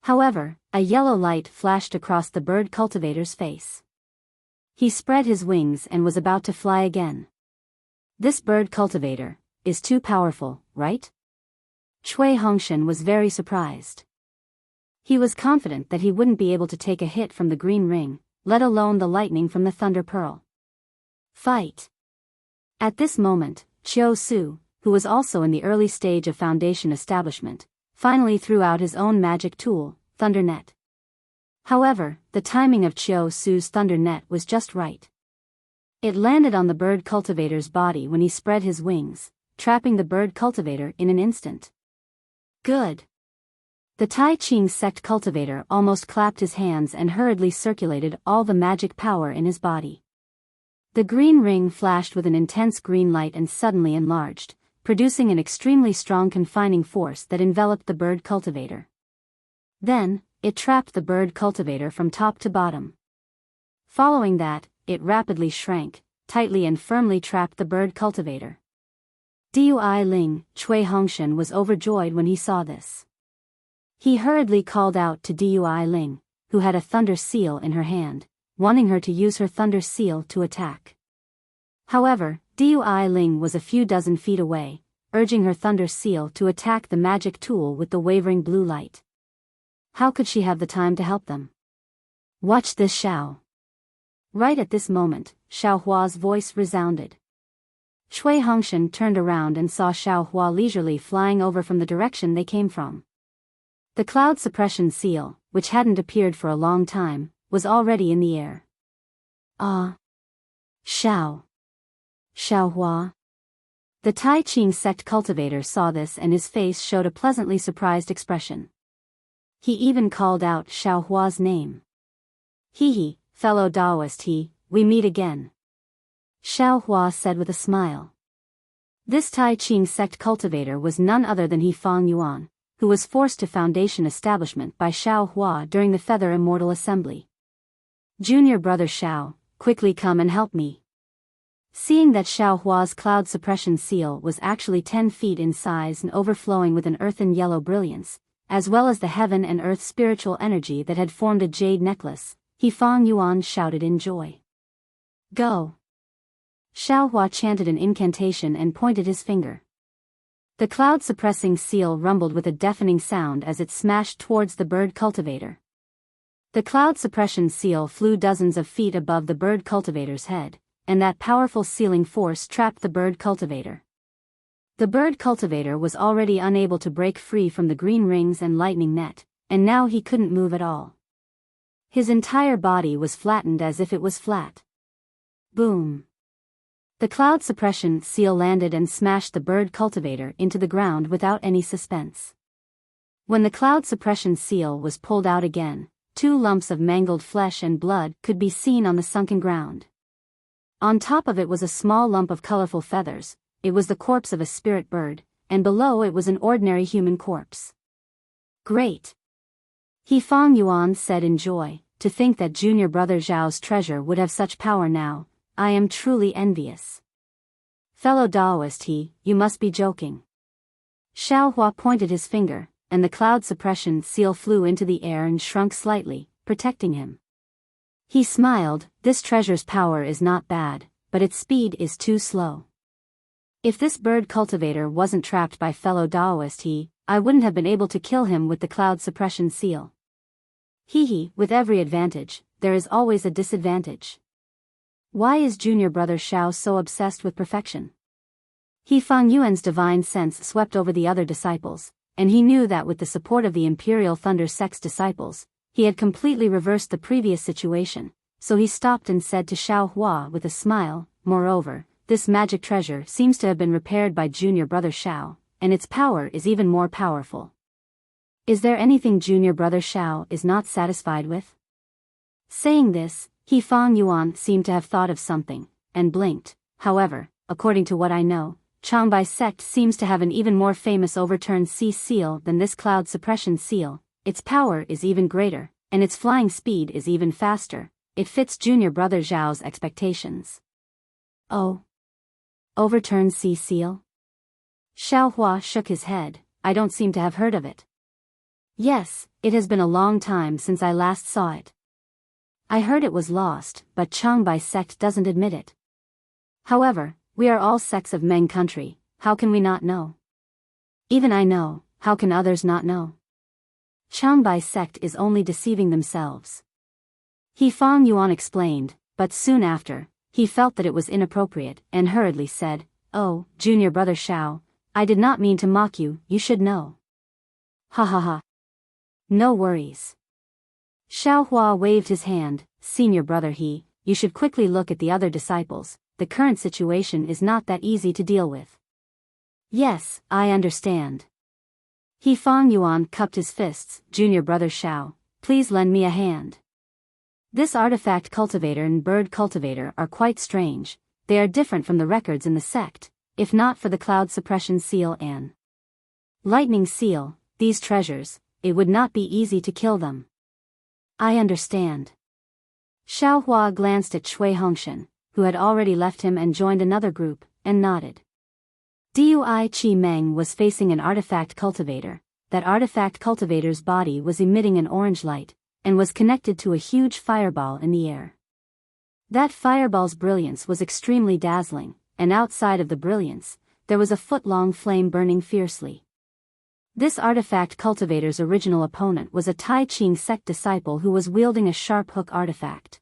However, a yellow light flashed across the bird cultivator's face. He spread his wings and was about to fly again. This bird cultivator is too powerful, right? Cui Hongshan was very surprised. He was confident that he wouldn't be able to take a hit from the green ring, let alone the lightning from the thunder pearl. Fight! At this moment, Chiu Su, who was also in the early stage of Foundation establishment, finally threw out his own magic tool, Thunder Net. However, the timing of Chiu Su's Thunder Net was just right. It landed on the bird cultivator's body when he spread his wings, trapping the bird cultivator in an instant. Good! The Tai Ching sect cultivator almost clapped his hands and hurriedly circulated all the magic power in his body. The green ring flashed with an intense green light and suddenly enlarged, producing an extremely strong confining force that enveloped the bird cultivator. Then, it trapped the bird cultivator from top to bottom. Following that, it rapidly shrank, tightly and firmly trapped the bird cultivator. Dui Ling, Cui Hongshan was overjoyed when he saw this. He hurriedly called out to Dui Ling, who had a thunder seal in her hand, wanting her to use her thunder seal to attack. However, Dui Ling was a few dozen feet away, urging her thunder seal to attack the magic tool with the wavering blue light. How could she have the time to help them? Watch this, Xiao. Right at this moment, Xiao Hua's voice resounded. Cui Hongshan turned around and saw Xiao Hua leisurely flying over from the direction they came from. The cloud suppression seal, which hadn't appeared for a long time, was already in the air. Ah! Xiao Hua. The Tai Ching sect cultivator saw this and his face showed a pleasantly surprised expression. He even called out Xiao Hua's name. Hee, fellow Taoist, we meet again. Xiao Hua said with a smile. This Tai Ching sect cultivator was none other than He Fang Yuan, who was forced to Foundation establishment by Xiao Hua during the Feather Immortal Assembly. Junior brother Xiao, quickly come and help me. Seeing that Xiao Hua's cloud suppression seal was actually 10 feet in size and overflowing with an earthen yellow brilliance, as well as the heaven and earth spiritual energy that had formed a jade necklace, He Fang Yuan shouted in joy. Go! Xiao Hua chanted an incantation and pointed his finger. The cloud-suppressing seal rumbled with a deafening sound as it smashed towards the bird cultivator. The cloud suppression seal flew dozens of feet above the bird cultivator's head, and that powerful sealing force trapped the bird cultivator. The bird cultivator was already unable to break free from the green rings and lightning net, and now he couldn't move at all. His entire body was flattened as if it was flat. Boom! The cloud suppression seal landed and smashed the bird cultivator into the ground without any suspense. When the cloud suppression seal was pulled out again, 2 lumps of mangled flesh and blood could be seen on the sunken ground. On top of it was a small lump of colorful feathers. It was the corpse of a spirit bird, and below it was an ordinary human corpse. Great! He Fang Yuan said in joy, to think that junior brother Zhao's treasure would have such power now. I am truly envious. Fellow Daoist he, you must be joking. Xiao Hua pointed his finger, and the cloud suppression seal flew into the air and shrunk slightly, protecting him. He smiled, this treasure's power is not bad, but its speed is too slow. If this bird cultivator wasn't trapped by fellow Daoist I wouldn't have been able to kill him with the cloud suppression seal. With every advantage, there is always a disadvantage. Why is junior brother Xiao so obsessed with perfection? Fang Yuan's divine sense swept over the other disciples, and he knew that with the support of the Imperial Thunder Sect's disciples, he had completely reversed the previous situation, so he stopped and said to Xiao Hua with a smile, moreover, this magic treasure seems to have been repaired by junior brother Xiao, and its power is even more powerful. Is there anything junior brother Xiao is not satisfied with? Saying this, Fang Yuan seemed to have thought of something, and blinked. However, according to what I know, Changbai sect seems to have an even more famous overturned sea seal than this cloud suppression seal. Its power is even greater, and its flying speed is even faster. It fits junior brother Zhao's expectations. Oh. Overturned sea seal? Xiao Hua shook his head. I don't seem to have heard of it. Yes, it has been a long time since I last saw it. I heard it was lost, but Changbai sect doesn't admit it. However, we are all sects of Meng country, how can we not know? Even I know, how can others not know? Changbai sect is only deceiving themselves. Fang Yuan explained, but soon after, he felt that it was inappropriate and hurriedly said, Oh, junior brother Xiao, I did not mean to mock you, you should know. Ha ha ha. No worries. Xiao Hua waved his hand, senior brother you should quickly look at the other disciples, the current situation is not that easy to deal with. Yes, I understand. Fang Yuan cupped his fists, junior brother Xiao, please lend me a hand. This artifact cultivator and bird cultivator are quite strange, they are different from the records in the sect, if not for the cloud suppression seal and lightning seal, these treasures, it would not be easy to kill them. I understand. Xiao Hua glanced at Shui Hongshan, who had already left him and joined another group, and nodded. Dui Chi Meng was facing an artifact cultivator. That artifact cultivator's body was emitting an orange light, and was connected to a huge fireball in the air. That fireball's brilliance was extremely dazzling, and outside of the brilliance, there was a foot-long flame burning fiercely. This artifact cultivator's original opponent was a Tai Ching sect disciple who was wielding a sharp hook artifact.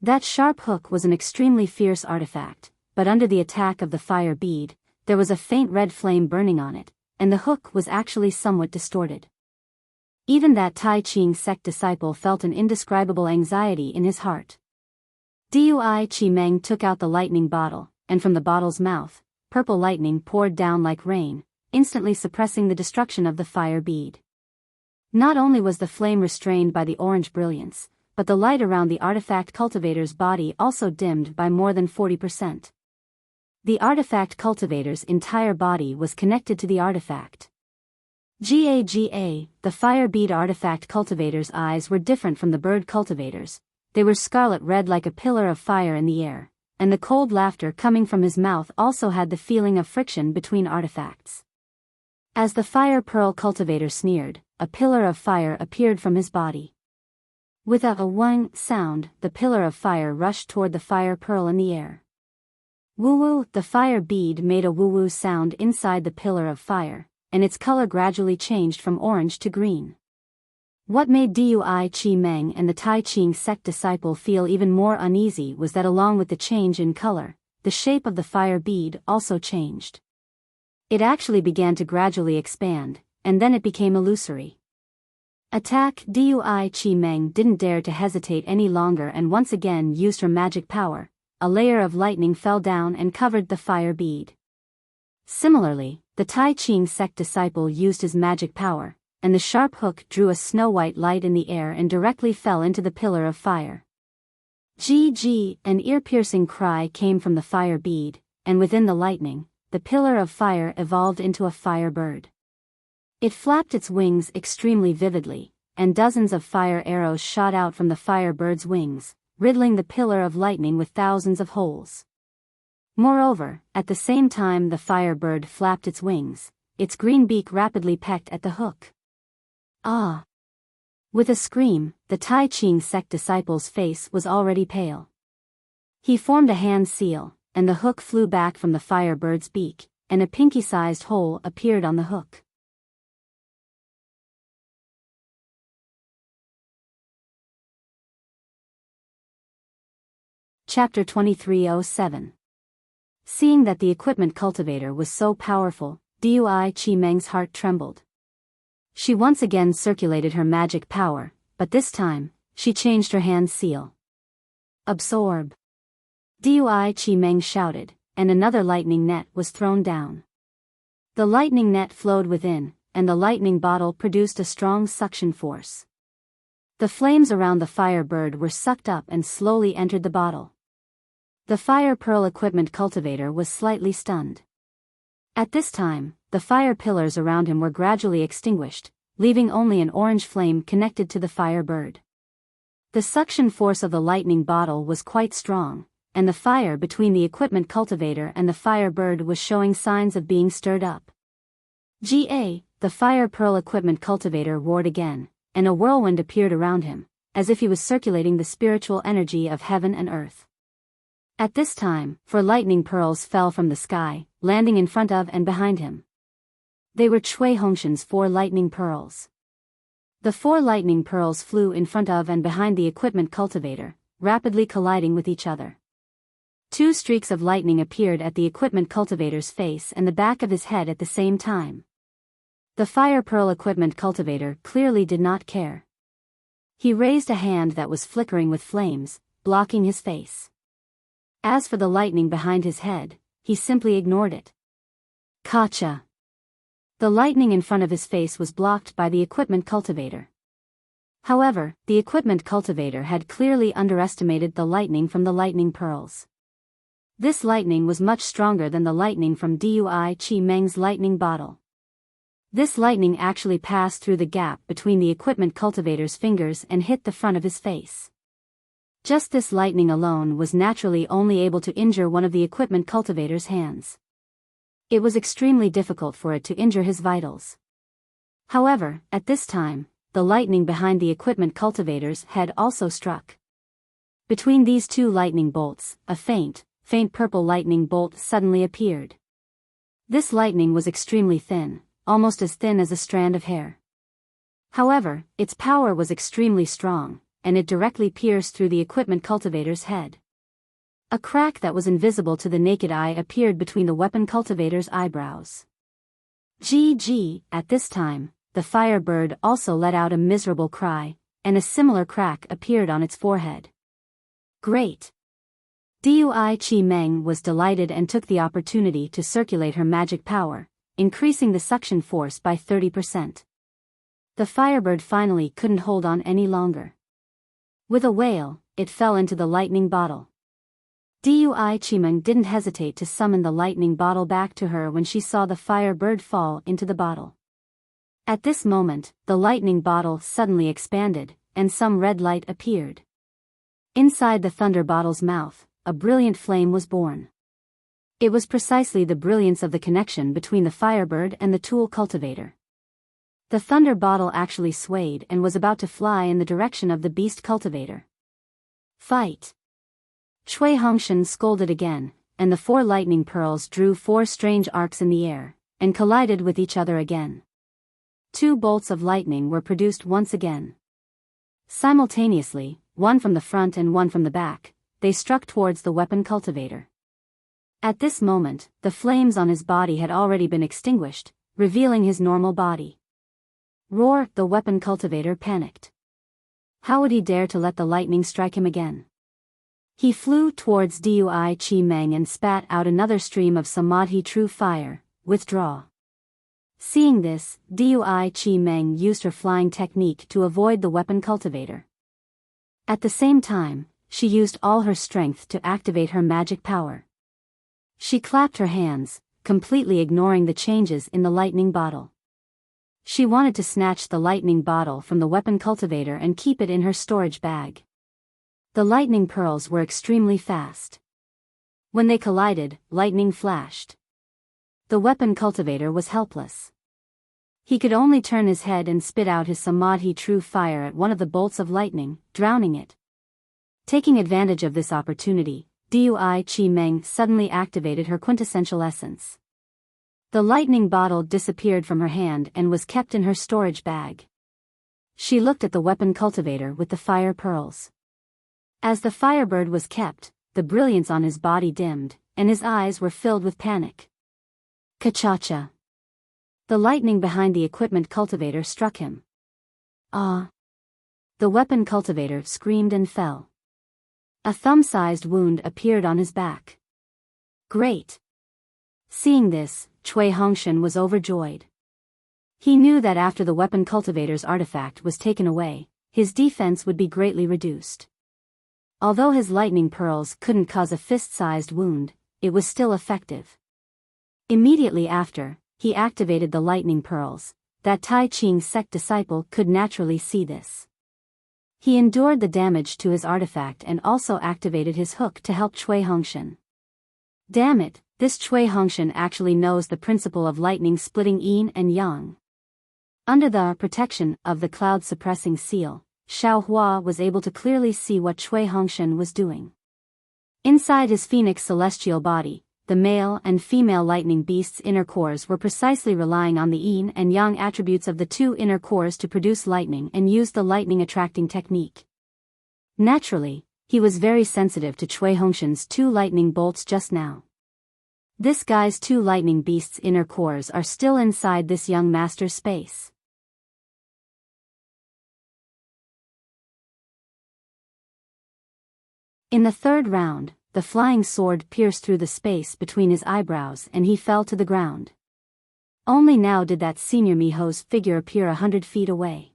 That sharp hook was an extremely fierce artifact, but under the attack of the fire bead, there was a faint red flame burning on it, and the hook was actually somewhat distorted. Even that Tai Ching sect disciple felt an indescribable anxiety in his heart. Dui Chi Meng took out the lightning bottle, and from the bottle's mouth, purple lightning poured down like rain, instantly suppressing the destruction of the fire bead. Not only was the flame restrained by the orange brilliance, but the light around the artifact cultivator's body also dimmed by more than 40%. The artifact cultivator's entire body was connected to the artifact. The fire bead artifact cultivator's eyes were different from the bird cultivator's. They were scarlet red like a pillar of fire in the air, and the cold laughter coming from his mouth also had the feeling of friction between artifacts. As the fire pearl cultivator sneered, a pillar of fire appeared from his body. With a wang sound, the pillar of fire rushed toward the fire pearl in the air. Woo-woo, the fire bead made a woo-woo sound inside the pillar of fire, and its color gradually changed from orange to green. What made Dui Chi Meng and the Tai Ching sect disciple feel even more uneasy was that along with the change in color, the shape of the fire bead also changed. It actually began to gradually expand, and then it became illusory. Attack! Dui Chi Meng didn't dare to hesitate any longer and once again used her magic power. A layer of lightning fell down and covered the fire bead. Similarly, the Tai Ching sect disciple used his magic power, and the sharp hook drew a snow-white light in the air and directly fell into the pillar of fire. Gee! An ear-piercing cry came from the fire bead, and within the lightning, the pillar of fire evolved into a fire bird. It flapped its wings extremely vividly, and dozens of fire arrows shot out from the fire bird's wings, riddling the pillar of lightning with thousands of holes. Moreover, at the same time the fire bird flapped its wings, its green beak rapidly pecked at the hook. Ah! With a scream, the Tai Ching sect disciple's face was already pale. He formed a hand seal, and the hook flew back from the fire bird's beak, and a pinky-sized hole appeared on the hook. Chapter 2307. Seeing that the equipment cultivator was so powerful, Dui Chi Meng's heart trembled. She once again circulated her magic power, but this time, she changed her hand seal. Absorb! Dui Chi Meng shouted, and another lightning net was thrown down. The lightning net flowed within, and the lightning bottle produced a strong suction force. The flames around the fire bird were sucked up and slowly entered the bottle. The fire pearl equipment cultivator was slightly stunned. At this time, the fire pillars around him were gradually extinguished, leaving only an orange flame connected to the fire bird. The suction force of the lightning bottle was quite strong, and the fire between the equipment cultivator and the fire bird was showing signs of being stirred up. The fire pearl equipment cultivator roared again, and a whirlwind appeared around him, as if he was circulating the spiritual energy of heaven and earth. At this time, 4 lightning pearls fell from the sky, landing in front of and behind him. They were Cui Hongshan's 4 lightning pearls. The 4 lightning pearls flew in front of and behind the equipment cultivator, rapidly colliding with each other. 2 streaks of lightning appeared at the equipment cultivator's face and the back of his head at the same time. The fire pearl equipment cultivator clearly did not care. He raised a hand that was flickering with flames, blocking his face. As for the lightning behind his head, he simply ignored it. Gotcha! The lightning in front of his face was blocked by the equipment cultivator. However, the equipment cultivator had clearly underestimated the lightning from the lightning pearls. This lightning was much stronger than the lightning from Dui Chi Meng's lightning bottle. This lightning actually passed through the gap between the equipment cultivator's fingers and hit the front of his face. Just this lightning alone was naturally only able to injure one of the equipment cultivator's hands. It was extremely difficult for it to injure his vitals. However, at this time, the lightning behind the equipment cultivator's head also struck. Between these 2 lightning bolts, a faint purple lightning bolt suddenly appeared. This lightning was extremely thin, almost as thin as a strand of hair. However, its power was extremely strong, and it directly pierced through the equipment cultivator's head. A crack that was invisible to the naked eye appeared between the weapon cultivator's eyebrows. At this time, the fire bird also let out a miserable cry, and a similar crack appeared on its forehead. Great! Dui Chi Meng was delighted and took the opportunity to circulate her magic power, increasing the suction force by 30%. The firebird finally couldn't hold on any longer. With a wail, it fell into the lightning bottle. Dui Chi Meng didn't hesitate to summon the lightning bottle back to her when she saw the fire bird fall into the bottle. At this moment, the lightning bottle suddenly expanded, and some red light appeared. Inside the thunder bottle's mouth, a brilliant flame was born. It was precisely the brilliance of the connection between the firebird and the tool cultivator. The thunder bottle actually swayed and was about to fly in the direction of the beast cultivator. Fight! Cui Hongshan scolded again, and the 4 lightning pearls drew 4 strange arcs in the air, and collided with each other again. 2 bolts of lightning were produced once again. Simultaneously, one from the front and one from the back, they struck towards the weapon cultivator. At this moment, the flames on his body had already been extinguished, revealing his normal body. Roar! The weapon cultivator panicked. How would he dare to let the lightning strike him again? He flew towards Dui Chi Meng and spat out another stream of Samadhi true fire. Withdraw. Seeing this, Dui Chi Meng used her flying technique to avoid the weapon cultivator. At the same time, she used all her strength to activate her magic power. She clapped her hands, completely ignoring the changes in the lightning bottle. She wanted to snatch the lightning bottle from the weapon cultivator and keep it in her storage bag. The lightning pearls were extremely fast. When they collided, lightning flashed. The weapon cultivator was helpless. He could only turn his head and spit out his Samadhi true fire at one of the bolts of lightning, drowning it. Taking advantage of this opportunity, Dui Chi Meng suddenly activated her quintessential essence. The lightning bottle disappeared from her hand and was kept in her storage bag. She looked at the weapon cultivator with the fire pearls. As the firebird was kept, the brilliance on his body dimmed, and his eyes were filled with panic. Ka-cha-cha. The lightning behind the equipment cultivator struck him. Ah! The weapon cultivator screamed and fell. A thumb-sized wound appeared on his back. Great! Seeing this, Cui Hongshan was overjoyed. He knew that after the weapon cultivator's artifact was taken away, his defense would be greatly reduced. Although his lightning pearls couldn't cause a fist-sized wound, it was still effective. Immediately after, he activated the lightning pearls. That Tai Ching sect disciple could naturally see this. He endured the damage to his artifact and also activated his hook to help Cui Hongshan. Damn it, this Cui Hongshan actually knows the principle of lightning splitting yin and yang. Under the protection of the cloud-suppressing seal, Xiao Hua was able to clearly see what Cui Hongshan was doing. Inside his phoenix celestial body, the male and female lightning beast's inner cores were precisely relying on the yin and yang attributes of the two inner cores to produce lightning and use the lightning attracting technique. Naturally, he was very sensitive to Cui Hongshan's two lightning bolts just now. This guy's two lightning beast's inner cores are still inside this young master's space. In the third round, the flying sword pierced through the space between his eyebrows and he fell to the ground. Only now did that senior Miho's figure appear 100 feet away.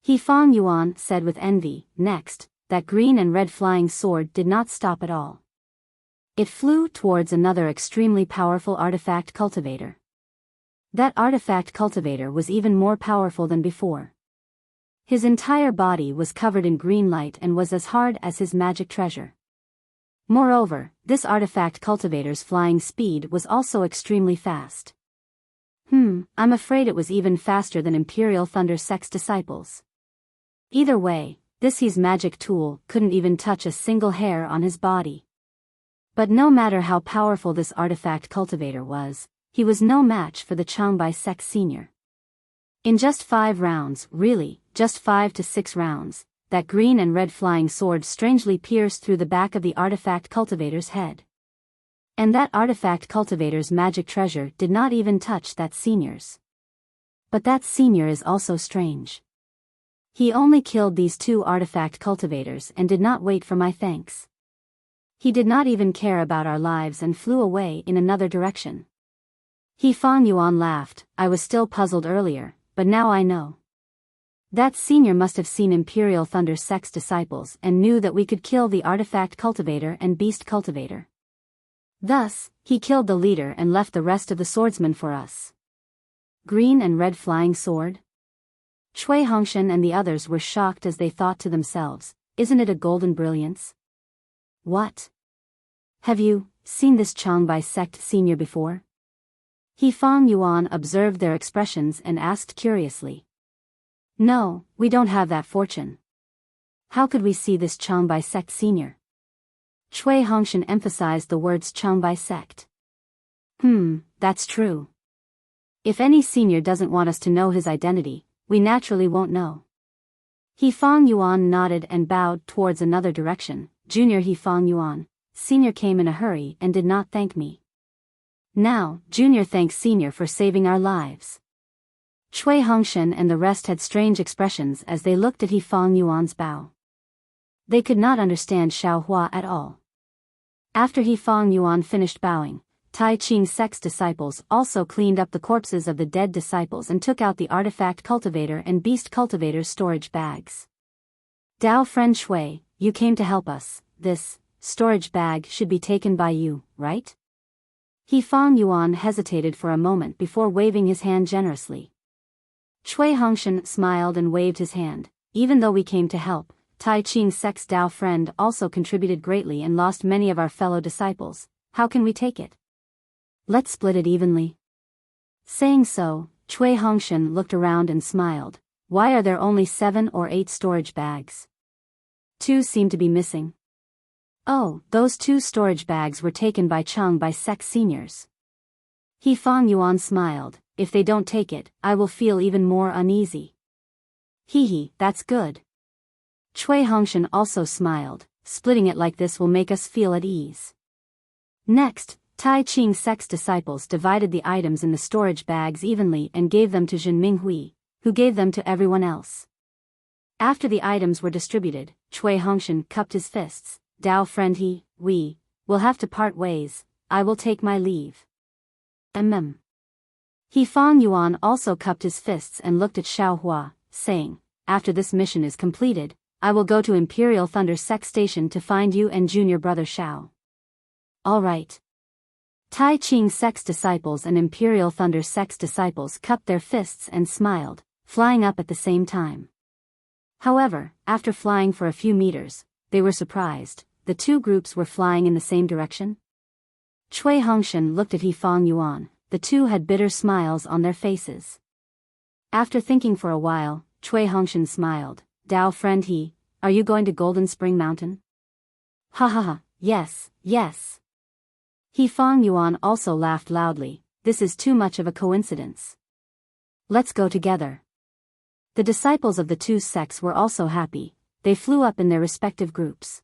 He Fang Yuan said with envy. Next, that green and red flying sword did not stop at all. It flew towards another extremely powerful artifact cultivator. That artifact cultivator was even more powerful than before. His entire body was covered in green light and was as hard as his magic treasure. Moreover, this artifact cultivator's flying speed was also extremely fast. I'm afraid it was even faster than Imperial Thunder Sect's disciples. Either way, this his magic tool couldn't even touch a single hair on his body. But no matter how powerful this artifact cultivator was, he was no match for the Changbai Sect senior. In just 5 rounds, really, just 5 to 6 rounds, that green and red flying sword strangely pierced through the back of the artifact cultivator's head. And that artifact cultivator's magic treasure did not even touch that senior's. But that senior is also strange. He only killed these 2 artifact cultivators and did not wait for my thanks. He did not even care about our lives and flew away in another direction. He Fang Yuan laughed. I was still puzzled earlier, but now I know. That senior must have seen Imperial Thunder Sect's disciples and knew that we could kill the artifact cultivator and beast cultivator. Thus, he killed the leader and left the rest of the swordsmen for us. Green and red flying sword? Cui Hongshan and the others were shocked as they thought to themselves, isn't it a golden brilliance? What? Have you seen this Changbai Sect senior before? He Fang Yuan observed their expressions and asked curiously. No, we don't have that fortune. How could we see this Changbai Sect senior? Cui Hongshan emphasized the words Changbai Sect. That's true. If any senior doesn't want us to know his identity, we naturally won't know. He Fang Yuan nodded and bowed towards another direction. Junior He Fang Yuan, Senior came in a hurry and did not thank me. Now, Junior thanks Senior for saving our lives. Cui Hongshan and the rest had strange expressions as they looked at He Fang Yuan's bow. They could not understand Xiao Hua at all. After He Fang Yuan finished bowing, Tai Ching Sect's disciples also cleaned up the corpses of the dead disciples and took out the artifact cultivator and beast cultivator's storage bags. Dao friend Shui, you came to help us. This storage bag should be taken by you, right? He Fang Yuan hesitated for a moment before waving his hand generously. Cui Hongshan smiled and waved his hand. Even though we came to help, Tai Ching Sect's Dao friend also contributed greatly and lost many of our fellow disciples. How can we take it? Let's split it evenly. Saying so, Cui Hongshan looked around and smiled. Why are there only 7 or 8 storage bags? 2 seem to be missing. Oh, those 2 storage bags were taken by Cheng by sect seniors. He Fang Yuan smiled. If they don't take it, I will feel even more uneasy. Hee, that's good. Cui Hongshan also smiled. Splitting it like this will make us feel at ease. Next, Tai Ching Sect's disciples divided the items in the storage bags evenly and gave them to Jin Minghui, who gave them to everyone else. After the items were distributed, Cui Hongshan cupped his fists. Dao friend we will have to part ways. I will take my leave. He Fang Yuan also cupped his fists and looked at Xiao Hua, saying, after this mission is completed, I will go to Imperial Thunder Sect Station to find you and junior brother Xiao. All right. Tai Ching Sect's disciples and Imperial Thunder Sect's disciples cupped their fists and smiled, flying up at the same time. However, after flying for a few meters, they were surprised. The 2 groups were flying in the same direction. Cui Hongshan looked at He Fang Yuan. The 2 had bitter smiles on their faces. After thinking for a while, Cui Hongshan smiled. Dao friend are you going to Golden Spring Mountain? Ha ha ha, yes. He Fang Yuan also laughed loudly. This is too much of a coincidence. Let's go together. The disciples of the 2 sects were also happy. They flew up in their respective groups.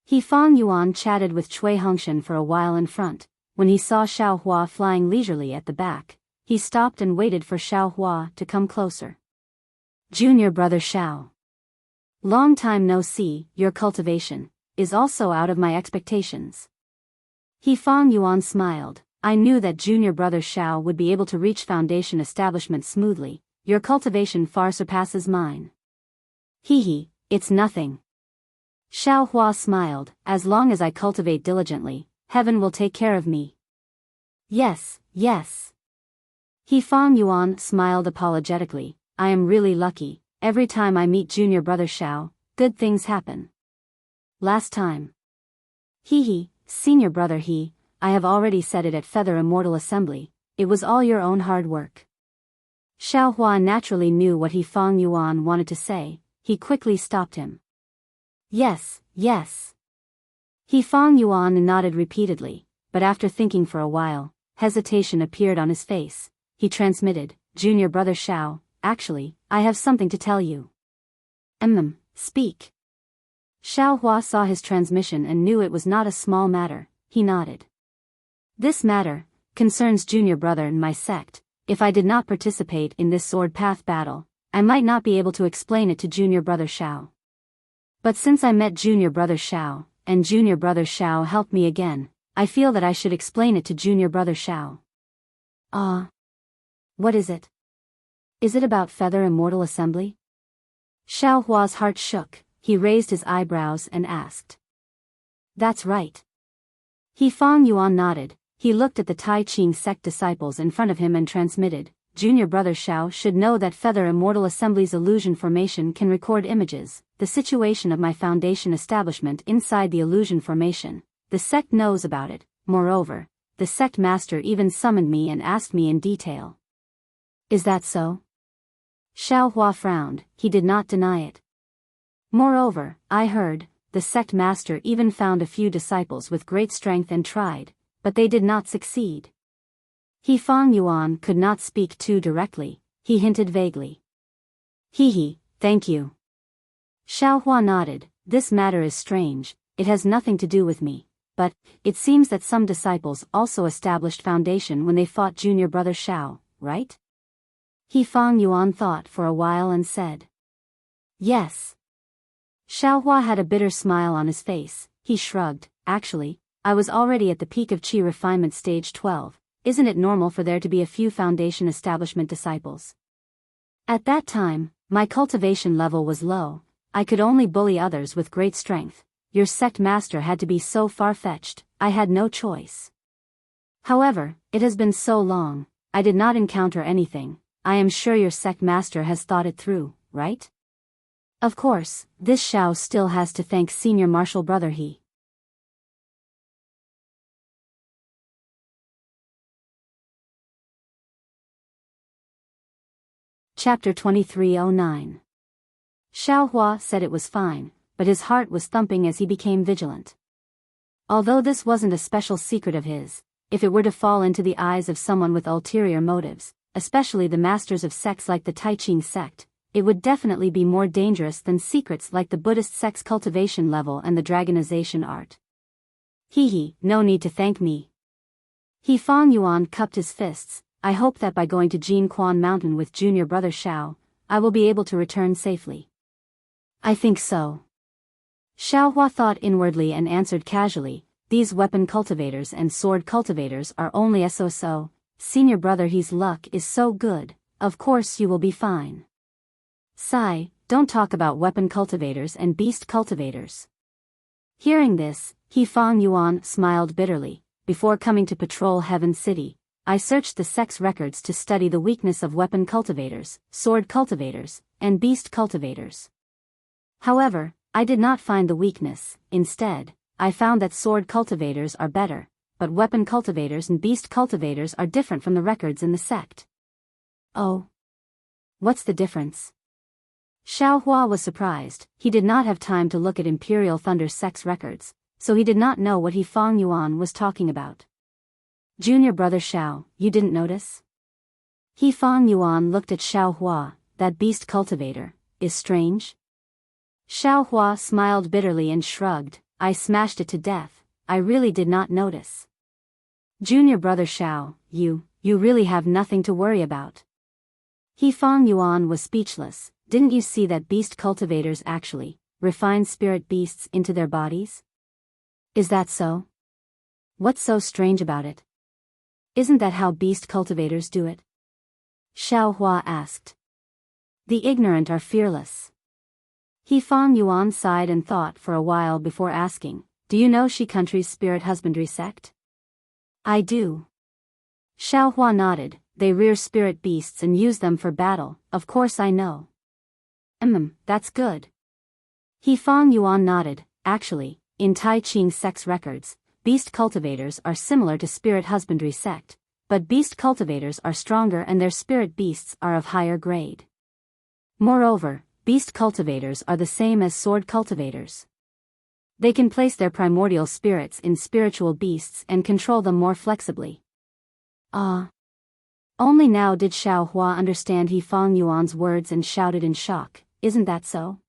He Fang Yuan chatted with Cui Hongshan for a while in front. When he saw Xiao Hua flying leisurely at the back, he stopped and waited for Xiao Hua to come closer. Junior brother Xiao. Long time no see. Your cultivation is also out of my expectations. He Fang Yuan smiled. I knew that junior brother Xiao would be able to reach foundation establishment smoothly. Your cultivation far surpasses mine. Hee, it's nothing. Xiao Hua smiled. As long as I cultivate diligently, heaven will take care of me. Yes. He Fang Yuan smiled apologetically. I am really lucky. Every time I meet junior brother Xiao, good things happen. Last time. Hee, senior brother I have already said it at Feather Immortal Assembly. It was all your own hard work. Xiao Hua naturally knew what He Fang Yuan wanted to say. He quickly stopped him. Yes. He Fang Yuan nodded repeatedly, but after thinking for a while, hesitation appeared on his face. He transmitted, Junior brother Xiao, actually, I have something to tell you. Speak. Xiao Hua saw his transmission and knew it was not a small matter. He nodded. This matter concerns junior brother and my sect. If I did not participate in this sword path battle, I might not be able to explain it to junior brother Xiao. But since I met junior brother Xiao, and junior brother Xiao helped me again, I feel that I should explain it to junior brother Xiao. What is it? Is it about Feather Immortal Assembly? Xiao Hua's heart shook. He raised his eyebrows and asked. That's right. He Fang Yuan nodded. He looked at the Tai Ching sect disciples in front of him and transmitted, Junior brother Xiao should know that Feather Immortal Assembly's illusion formation can record images, the situation of my foundation establishment inside the illusion formation. The sect knows about it. Moreover, the sect master even summoned me and asked me in detail. Is that so? Xiao Hua frowned. He did not deny it. Moreover, I heard, the sect master even found a few disciples with great strength and tried, but they did not succeed. He Fang Yuan could not speak too directly. He hinted vaguely. Thank you. Xiao Hua nodded. This matter is strange. It has nothing to do with me. but it seems that some disciples also established foundation when they fought junior brother Shao, right? He Fang Yuan thought for a while and said. Yes. Xiaohua had a bitter smile on his face. He shrugged. Actually, I was already at the peak of Qi refinement stage 12. Isn't it normal for there to be a few foundation establishment disciples? At that time, my cultivation level was low. I could only bully others with great strength. Your sect master had to be so far-fetched, I had no choice. However, it has been so long, I did not encounter anything. I am sure your sect master has thought it through, right? Of course, this Shao still has to thank senior martial brother he. Chapter 2309. Xiaohua said it was fine, but his heart was thumping as he became vigilant. Although this wasn't a special secret of his, if it were to fall into the eyes of someone with ulterior motives, especially the masters of sects like the Taiqing sect, it would definitely be more dangerous than secrets like the Buddhist sect's cultivation level and the dragonization art. No need to thank me. He Fang Yuan cupped his fists. I hope that by going to Jin Quan Mountain with junior brother Shao, I will be able to return safely. I think so. Xiaohua thought inwardly and answered casually, these weapon cultivators and sword cultivators are only so. Senior brother he's luck is so good, of course you will be fine. Sigh, don't talk about weapon cultivators and beast cultivators. Hearing this, He Fang Yuan smiled bitterly. Before coming to patrol Heaven City, I searched the sect's records to study the weakness of weapon cultivators, sword cultivators, and beast cultivators. However, I did not find the weakness. Instead, I found that sword cultivators are better, but weapon cultivators and beast cultivators are different from the records in the sect. Oh. What's the difference? Xiaohua was surprised. He did not have time to look at Imperial Thunder sect's records, so he did not know what He Fang Yuan was talking about. Junior brother Shao, you didn't notice? He Fang Yuan looked at Xiaohua. That beast cultivator is strange. Xiaohua smiled bitterly and shrugged. I smashed it to death. I really did not notice. Junior brother Shao, you really have nothing to worry about. He Fang Yuan was speechless. Didn't you see that beast cultivators actually refine spirit beasts into their bodies? Is that so? What's so strange about it? Isn't that how beast cultivators do it? Xiaohua asked. The ignorant are fearless. He Fang Yuan sighed and thought for a while before asking, do you know Shi Country's spirit husbandry sect? I do. Xiaohua nodded. They rear spirit beasts and use them for battle, of course I know. That's good. He Fang Yuan nodded. Actually, in Taiqing sect's records, beast cultivators are similar to spirit husbandry sect, but beast cultivators are stronger and their spirit beasts are of higher grade. Moreover, beast cultivators are the same as sword cultivators. They can place their primordial spirits in spiritual beasts and control them more flexibly. Only now did Xiaohua understand He Fang Yuan's words and shouted in shock, isn't that so?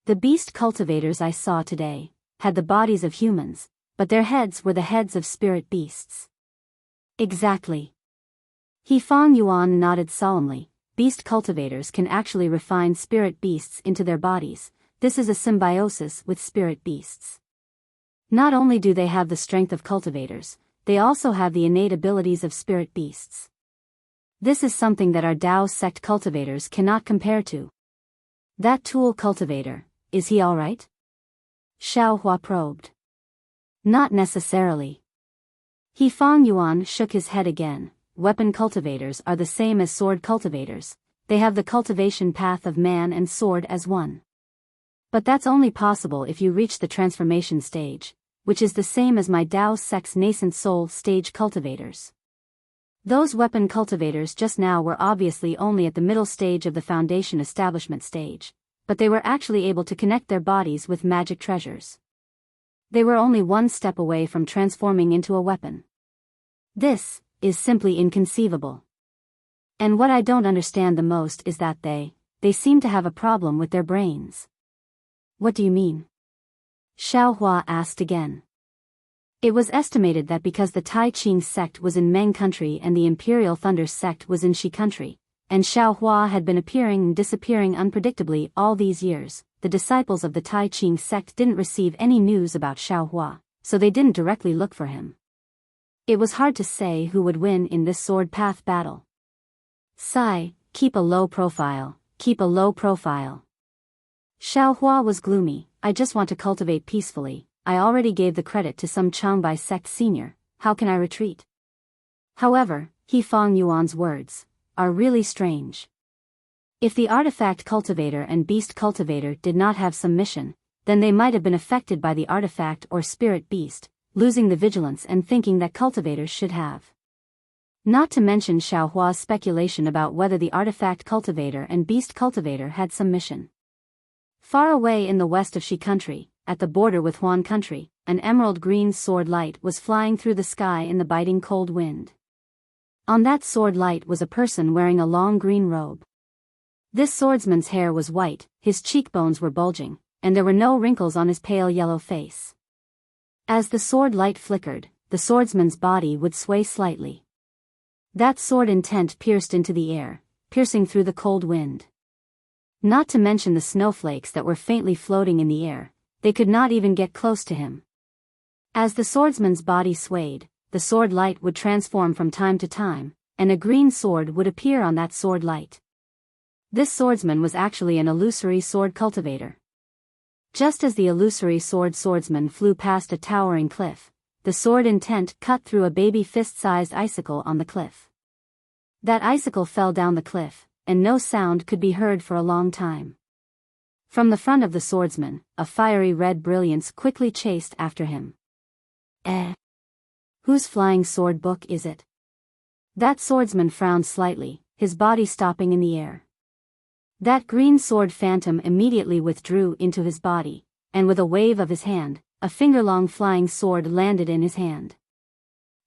The beast cultivators I saw today had the bodies of humans, but their heads were the heads of spirit beasts. Exactly. He Fang Yuan nodded solemnly. Beast cultivators can actually refine spirit beasts into their bodies. This is a symbiosis with spirit beasts. Not only do they have the strength of cultivators, they also have the innate abilities of spirit beasts. This is something that our Dao sect cultivators cannot compare to. That tool cultivator, is he alright? Xiaohua probed. Not necessarily. He Fang Yuan shook his head again. Weapon cultivators are the same as sword cultivators. They have the cultivation path of man and sword as one. But that's only possible if you reach the transformation stage, which is the same as my Dao sect's nascent soul stage cultivators. Those weapon cultivators just now were obviously only at the middle stage of the foundation establishment stage, but they were actually able to connect their bodies with magic treasures. They were only one step away from transforming into a weapon. This is simply inconceivable. And what I don't understand the most is that they seem to have a problem with their brains. What do you mean? Xiaohua asked again. It was estimated that because the Tai Ching sect was in Meng country and the Imperial Thunder sect was in Shi country, and Xiaohua had been appearing and disappearing unpredictably all these years, the disciples of the Tai Ching sect didn't receive any news about Xiaohua, so they didn't directly look for him. It was hard to say who would win in this sword path battle. Sigh, keep a low profile, keep a low profile. Xiaohua was gloomy. I just want to cultivate peacefully. I already gave the credit to some Changbai sect senior, how can I retreat? However, He Fang Yuan's words are really strange. If the artifact cultivator and beast cultivator did not have some mission, then they might have been affected by the artifact or spirit beast, losing the vigilance and thinking that cultivators should have. Not to mention Xiaohua's speculation about whether the artifact cultivator and beast cultivator had some mission. Far away in the west of Shi country, at the border with Huan country, an emerald green sword light was flying through the sky in the biting cold wind. On that sword light was a person wearing a long green robe. This swordsman's hair was white, his cheekbones were bulging, and there were no wrinkles on his pale yellow face. As the sword light flickered, the swordsman's body would sway slightly. That sword intent pierced into the air, piercing through the cold wind. Not to mention the snowflakes that were faintly floating in the air, they could not even get close to him. As the swordsman's body swayed, the sword light would transform from time to time, and a green sword would appear on that sword light. This swordsman was actually an illusory sword cultivator. Just as the illusory swordsman flew past a towering cliff, the sword intent cut through a baby fist-sized icicle on the cliff. That icicle fell down the cliff, and no sound could be heard for a long time. From the front of the swordsman, a fiery red brilliance quickly chased after him. Whose flying sword book is it? That swordsman frowned slightly, his body stopping in the air. That green sword phantom immediately withdrew into his body, and with a wave of his hand, a finger-long flying sword landed in his hand.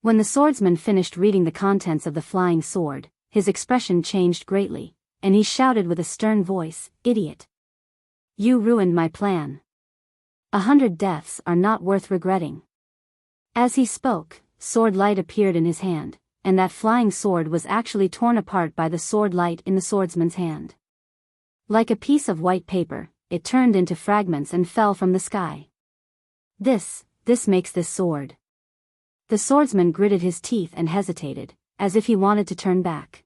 When the swordsman finished reading the contents of the flying sword, his expression changed greatly, and he shouted with a stern voice, "Idiot! You ruined my plan. 100 deaths are not worth regretting." As he spoke, sword light appeared in his hand, and that flying sword was actually torn apart by the sword light in the swordsman's hand. Like a piece of white paper, it turned into fragments and fell from the sky. This makes this sword. The swordsman gritted his teeth and hesitated, as if he wanted to turn back.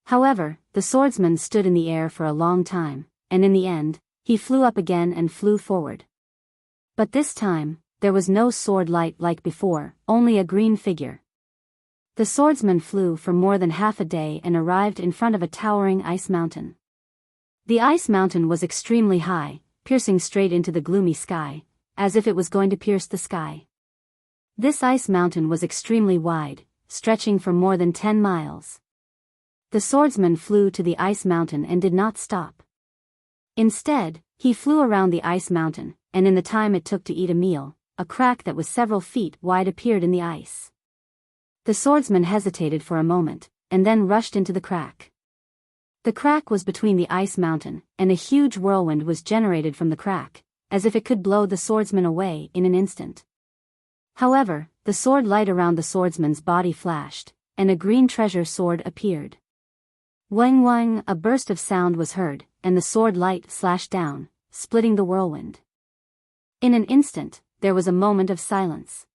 However, the swordsman stood in the air for a long time, and in the end, he flew up again and flew forward. But this time, there was no sword light like before, only a green figure. The swordsman flew for more than half a day and arrived in front of a towering ice mountain. The ice mountain was extremely high, piercing straight into the gloomy sky, as if it was going to pierce the sky. This ice mountain was extremely wide, stretching for more than 10 miles. The swordsman flew to the ice mountain and did not stop. Instead, he flew around the ice mountain, and in the time it took to eat a meal, a crack that was several feet wide appeared in the ice. The swordsman hesitated for a moment, and then rushed into the crack. The crack was between the ice mountain, and a huge whirlwind was generated from the crack, as if it could blow the swordsman away in an instant. However, the sword light around the swordsman's body flashed, and a green treasure sword appeared. Wang wang, a burst of sound was heard, and the sword light slashed down, splitting the whirlwind. In an instant, there was a moment of silence.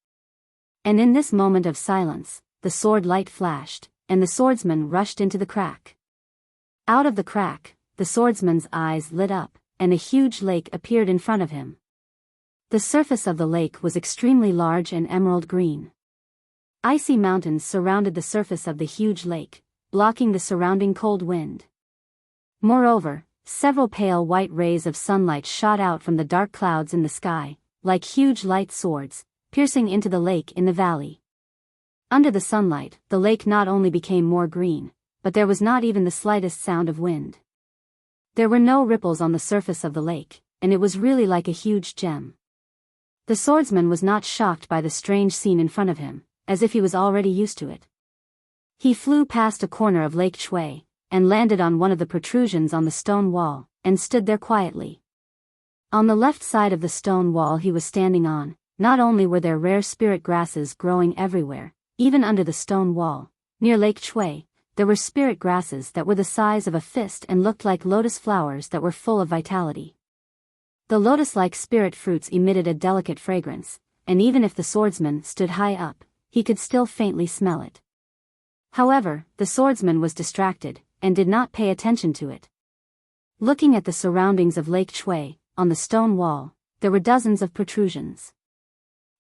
And in this moment of silence, the sword light flashed, and the swordsman rushed into the crack. Out of the crack, the swordsman's eyes lit up, and a huge lake appeared in front of him. The surface of the lake was extremely large and emerald green. Icy mountains surrounded the surface of the huge lake, blocking the surrounding cold wind. Moreover, several pale white rays of sunlight shot out from the dark clouds in the sky, like huge light swords, piercing into the lake in the valley. Under the sunlight, the lake not only became more green, but there was not even the slightest sound of wind. There were no ripples on the surface of the lake, and it was really like a huge gem. The swordsman was not shocked by the strange scene in front of him, as if he was already used to it. He flew past a corner of Lake Shui, and landed on one of the protrusions on the stone wall, and stood there quietly. On the left side of the stone wall he was standing on, not only were there rare spirit grasses growing everywhere, even under the stone wall, near Lake Chui, there were spirit grasses that were the size of a fist and looked like lotus flowers that were full of vitality. The lotus-like spirit fruits emitted a delicate fragrance, and even if the swordsman stood high up, he could still faintly smell it. However, the swordsman was distracted, and did not pay attention to it. Looking at the surroundings of Lake Chui, on the stone wall, there were dozens of protrusions.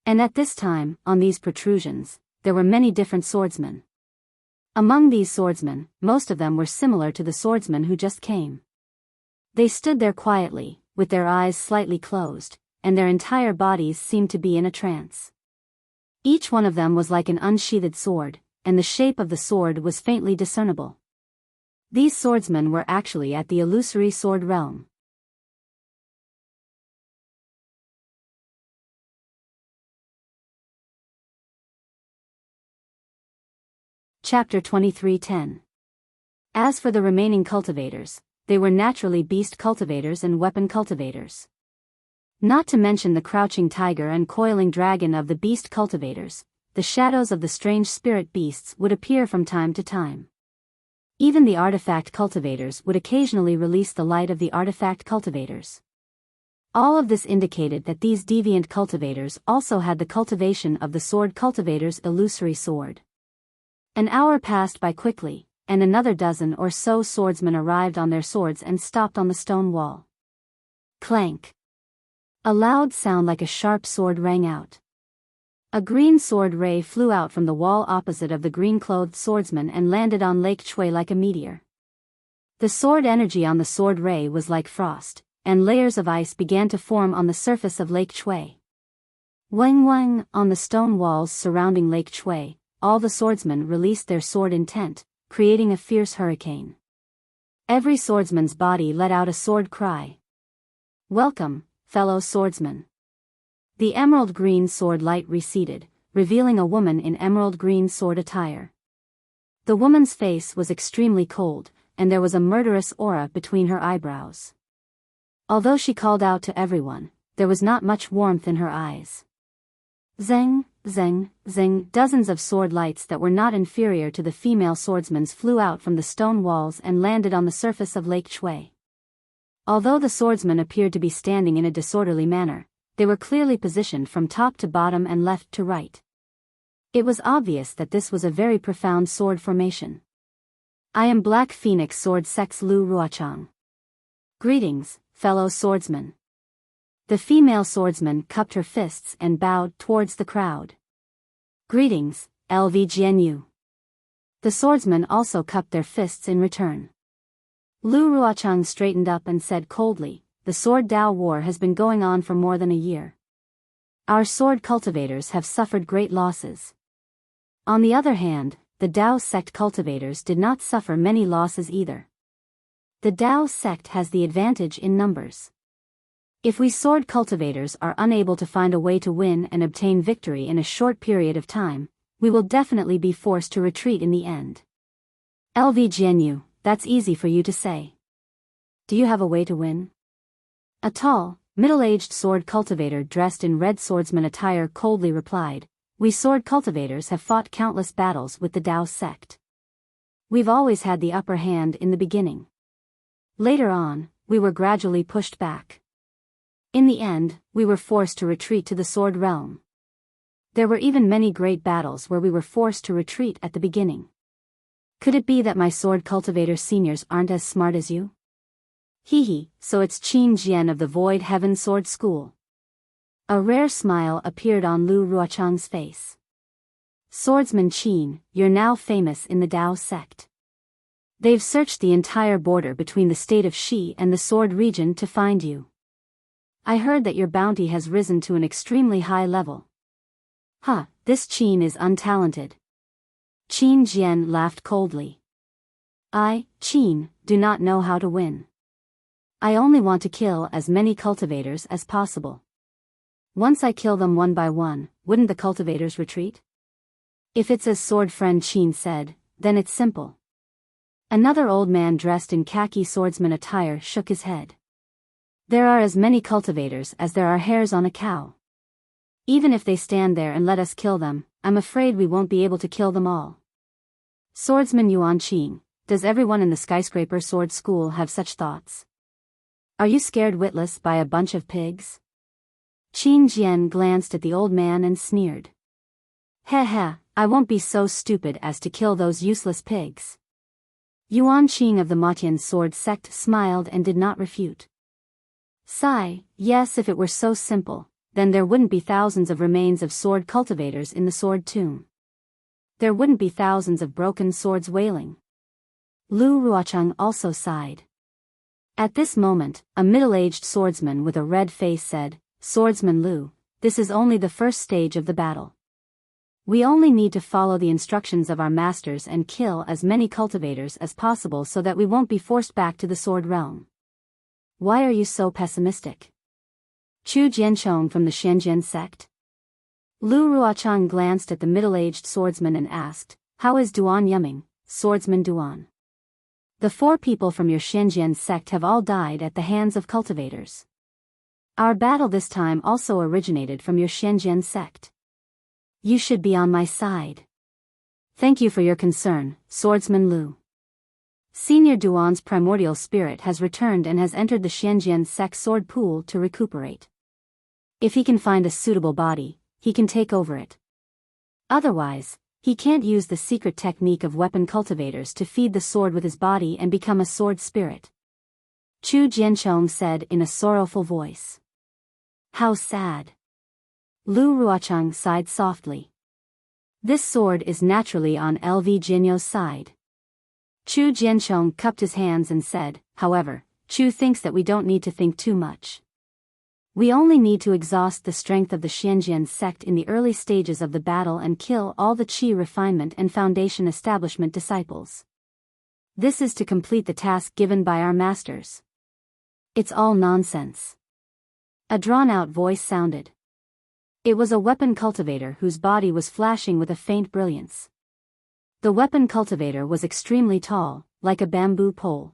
And at this time, on these protrusions, there were many different swordsmen. Among these swordsmen, most of them were similar to the swordsman who just came. They stood there quietly, with their eyes slightly closed, and their entire bodies seemed to be in a trance. Each one of them was like an unsheathed sword, and the shape of the sword was faintly discernible. These swordsmen were actually at the illusory sword realm. Chapter 23:10. As for the remaining cultivators, they were naturally beast cultivators and weapon cultivators. Not to mention the crouching tiger and coiling dragon of the beast cultivators, the shadows of the strange spirit beasts would appear from time to time. Even the artifact cultivators would occasionally release the light of the artifact cultivators. All of this indicated that these deviant cultivators also had the cultivation of the sword cultivator's illusory sword. An hour passed by quickly, and another dozen or so swordsmen arrived on their swords and stopped on the stone wall. Clank! A loud sound like a sharp sword rang out. A green sword ray flew out from the wall opposite of the green-clothed swordsman and landed on Lake Chui like a meteor. The sword energy on the sword ray was like frost, and layers of ice began to form on the surface of Lake Chui. Wang wang, on the stone walls surrounding Lake Chui, all the swordsmen released their sword intent, creating a fierce hurricane. Every swordsman's body let out a sword cry. Welcome, fellow swordsman. The emerald green sword light receded, revealing a woman in emerald green sword attire. The woman's face was extremely cold, and there was a murderous aura between her eyebrows. Although she called out to everyone, there was not much warmth in her eyes. Zeng, zeng, zeng, dozens of sword lights that were not inferior to the female swordsman's flew out from the stone walls and landed on the surface of Lake Chui. Although the swordsmen appeared to be standing in a disorderly manner, they were clearly positioned from top to bottom and left to right. It was obvious that this was a very profound sword formation. I am Black Phoenix Sword Sex Lu Ruochang. Greetings, fellow swordsmen. The female swordsman cupped her fists and bowed towards the crowd. Greetings, LVGNU. The swordsmen also cupped their fists in return. Lu Ruochang straightened up and said coldly, the Sword Dao War has been going on for more than a year. Our sword cultivators have suffered great losses. On the other hand, the Dao sect cultivators did not suffer many losses either. The Dao sect has the advantage in numbers. If we sword cultivators are unable to find a way to win and obtain victory in a short period of time, we will definitely be forced to retreat in the end. LVGNU, that's easy for you to say. Do you have a way to win? A tall, middle-aged sword cultivator dressed in red swordsman attire coldly replied, we sword cultivators have fought countless battles with the Dao sect. We've always had the upper hand in the beginning. Later on, we were gradually pushed back. In the end, we were forced to retreat to the sword realm. There were even many great battles where we were forced to retreat at the beginning. Could it be that my sword cultivator seniors aren't as smart as you? Hee, so it's Qin Jian of the Void Heaven Sword School. A rare smile appeared on Lu Ruochang's face. Swordsman Qin, you're now famous in the Dao sect. They've searched the entire border between the state of Shi and the Sword region to find you. I heard that your bounty has risen to an extremely high level. This Qin is untalented. Qin Jian laughed coldly. I, Qin, do not know how to win. I only want to kill as many cultivators as possible. Once I kill them one by one, wouldn't the cultivators retreat? If it's as sword friend Qin said, then it's simple. Another old man dressed in khaki swordsman attire shook his head. There are as many cultivators as there are hairs on a cow. Even if they stand there and let us kill them, I'm afraid we won't be able to kill them all. Swordsman Yuan Qing, does everyone in the skyscraper sword school have such thoughts? Are you scared witless by a bunch of pigs? Qin Jian glanced at the old man and sneered. Heh heh, I won't be so stupid as to kill those useless pigs. Yuan Qing of the Matian sword sect smiled and did not refute. Sigh, yes, if it were so simple, then there wouldn't be thousands of remains of sword cultivators in the sword tomb. There wouldn't be thousands of broken swords wailing. Lu Ruochang also sighed. At this moment, a middle-aged swordsman with a red face said, Swordsman Lu, this is only the first stage of the battle. We only need to follow the instructions of our masters and kill as many cultivators as possible so that we won't be forced back to the sword realm. Why are you so pessimistic? Chu Jianchong from the Shenzhen sect? Lu Ruochang glanced at the middle-aged swordsman and asked, How is Duan Yuming, Swordsman Duan? The 4 people from your Shenzhen sect have all died at the hands of cultivators. Our battle this time also originated from your Shenzhen sect. You should be on my side. Thank you for your concern, Swordsman Lu. Senior Duan's primordial spirit has returned and has entered the Shenzhen sect sword pool to recuperate. If he can find a suitable body, he can take over it. Otherwise, he can't use the secret technique of weapon cultivators to feed the sword with his body and become a sword spirit. Chu Jianchong said in a sorrowful voice. How sad. Lu Ruochang sighed softly. This sword is naturally on LV Jinyo's side. Chu Jianchong cupped his hands and said, However, Chu thinks that we don't need to think too much. We only need to exhaust the strength of the Shenzhen sect in the early stages of the battle and kill all the Qi refinement and foundation establishment disciples. This is to complete the task given by our masters. It's all nonsense. A drawn-out voice sounded. It was a weapon cultivator whose body was flashing with a faint brilliance. The weapon cultivator was extremely tall, like a bamboo pole.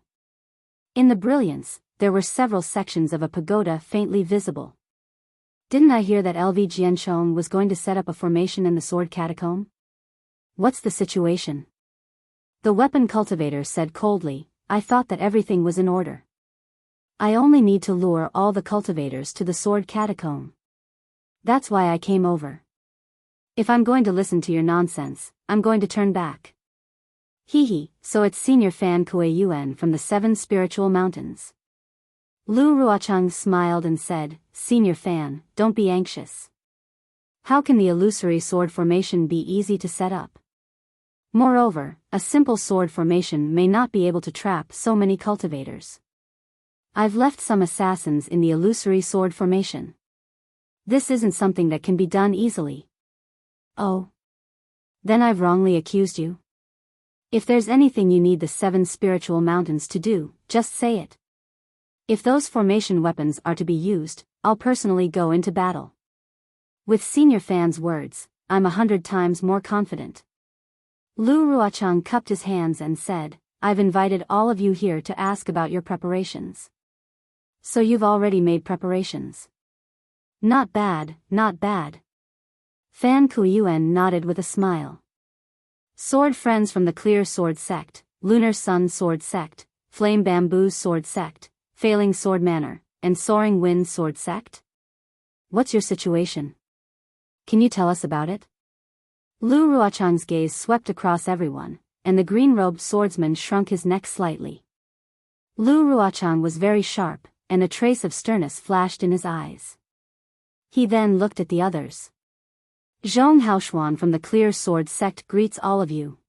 In the brilliance, there were several sections of a pagoda faintly visible. Didn't I hear that LV Jianchong was going to set up a formation in the sword catacomb? What's the situation? The weapon cultivator said coldly, I thought that everything was in order. I only need to lure all the cultivators to the sword catacomb. That's why I came over. If I'm going to listen to your nonsense, I'm going to turn back. Hee, so it's Senior Fan Kuei Yuan from the 7 Spiritual Mountains. Lu Ruochang smiled and said, Senior Fan, don't be anxious. How can the illusory sword formation be easy to set up? Moreover, a simple sword formation may not be able to trap so many cultivators. I've left some assassins in the illusory sword formation. This isn't something that can be done easily. Oh. Then I've wrongly accused you? If there's anything you need the 7 spiritual mountains to do, just say it. If those formation weapons are to be used, I'll personally go into battle. With Senior Fan's words, I'm 100 times more confident. Lu Ruochang cupped his hands and said, I've invited all of you here to ask about your preparations. So you've already made preparations. Not bad, not bad. Fan Kuiyuan nodded with a smile. Sword friends from the Clear Sword Sect, Lunar Sun Sword Sect, Flame Bamboo Sword Sect, Failing Sword Manor, and Soaring Wind Sword Sect? What's your situation? Can you tell us about it? Lu Ruochang's gaze swept across everyone, and the green-robed swordsman shrunk his neck slightly. Lu Ruochang was very sharp, and a trace of sternness flashed in his eyes. He then looked at the others. Zhong Haoshuan from the Clear Sword Sect greets all of you.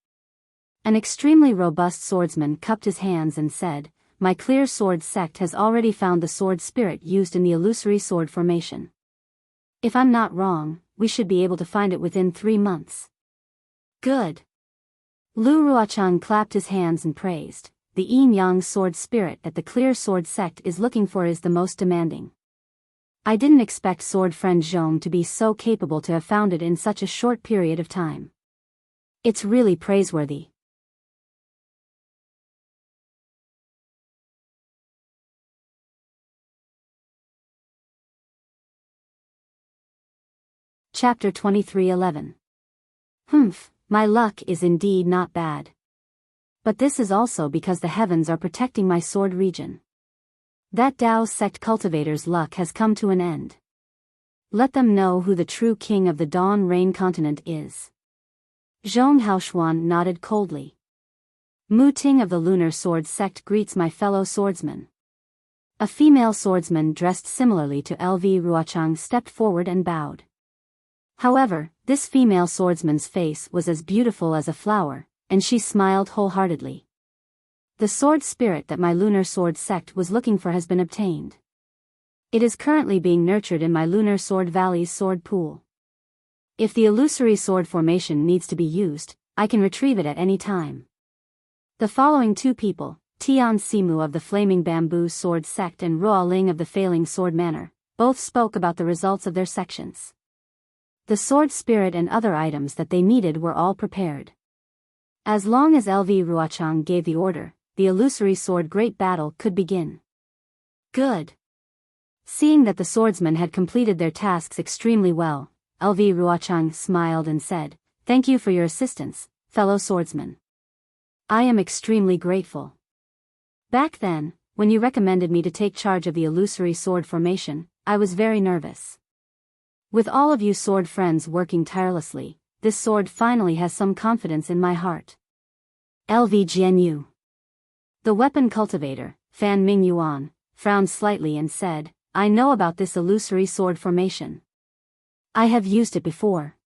An extremely robust swordsman cupped his hands and said, My Clear Sword Sect has already found the sword spirit used in the illusory sword formation. If I'm not wrong, we should be able to find it within 3 months. Good. Lu Ruochang clapped his hands and praised, the yin-yang sword spirit that the Clear Sword Sect is looking for is the most demanding. I didn't expect sword friend Zhong to be so capable to have found it in such a short period of time. It's really praiseworthy. Chapter 23:11. Humph, my luck is indeed not bad. But this is also because the heavens are protecting my sword region. That Dao sect cultivator's luck has come to an end. Let them know who the true king of the Dawn Rain continent is. Zhong Haoshuan nodded coldly. Mu Ting of the Lunar Sword sect greets my fellow swordsman. A female swordsman dressed similarly to LV Ruochang stepped forward and bowed. However, this female swordsman's face was as beautiful as a flower, and she smiled wholeheartedly. The sword spirit that my Lunar Sword sect was looking for has been obtained. It is currently being nurtured in my Lunar Sword Valley's sword pool. If the illusory sword formation needs to be used, I can retrieve it at any time. The following two people, Tian Simu of the Flaming Bamboo Sword sect and Ruo Ling of the Failing Sword Manor, both spoke about the results of their sections. The sword spirit and other items that they needed were all prepared. As long as LV Ruochang gave the order, the illusory sword great battle could begin. Good. Seeing that the swordsmen had completed their tasks extremely well, LV Ruochang smiled and said, "Thank you for your assistance, fellow swordsmen. I am extremely grateful. Back then, when you recommended me to take charge of the illusory sword formation, I was very nervous. With all of you sword friends working tirelessly, this sword finally has some confidence in my heart." LV Jianyu. The weapon cultivator, Fan Ming Yuan, frowned slightly and said, "I know about this illusory sword formation. I have used it before.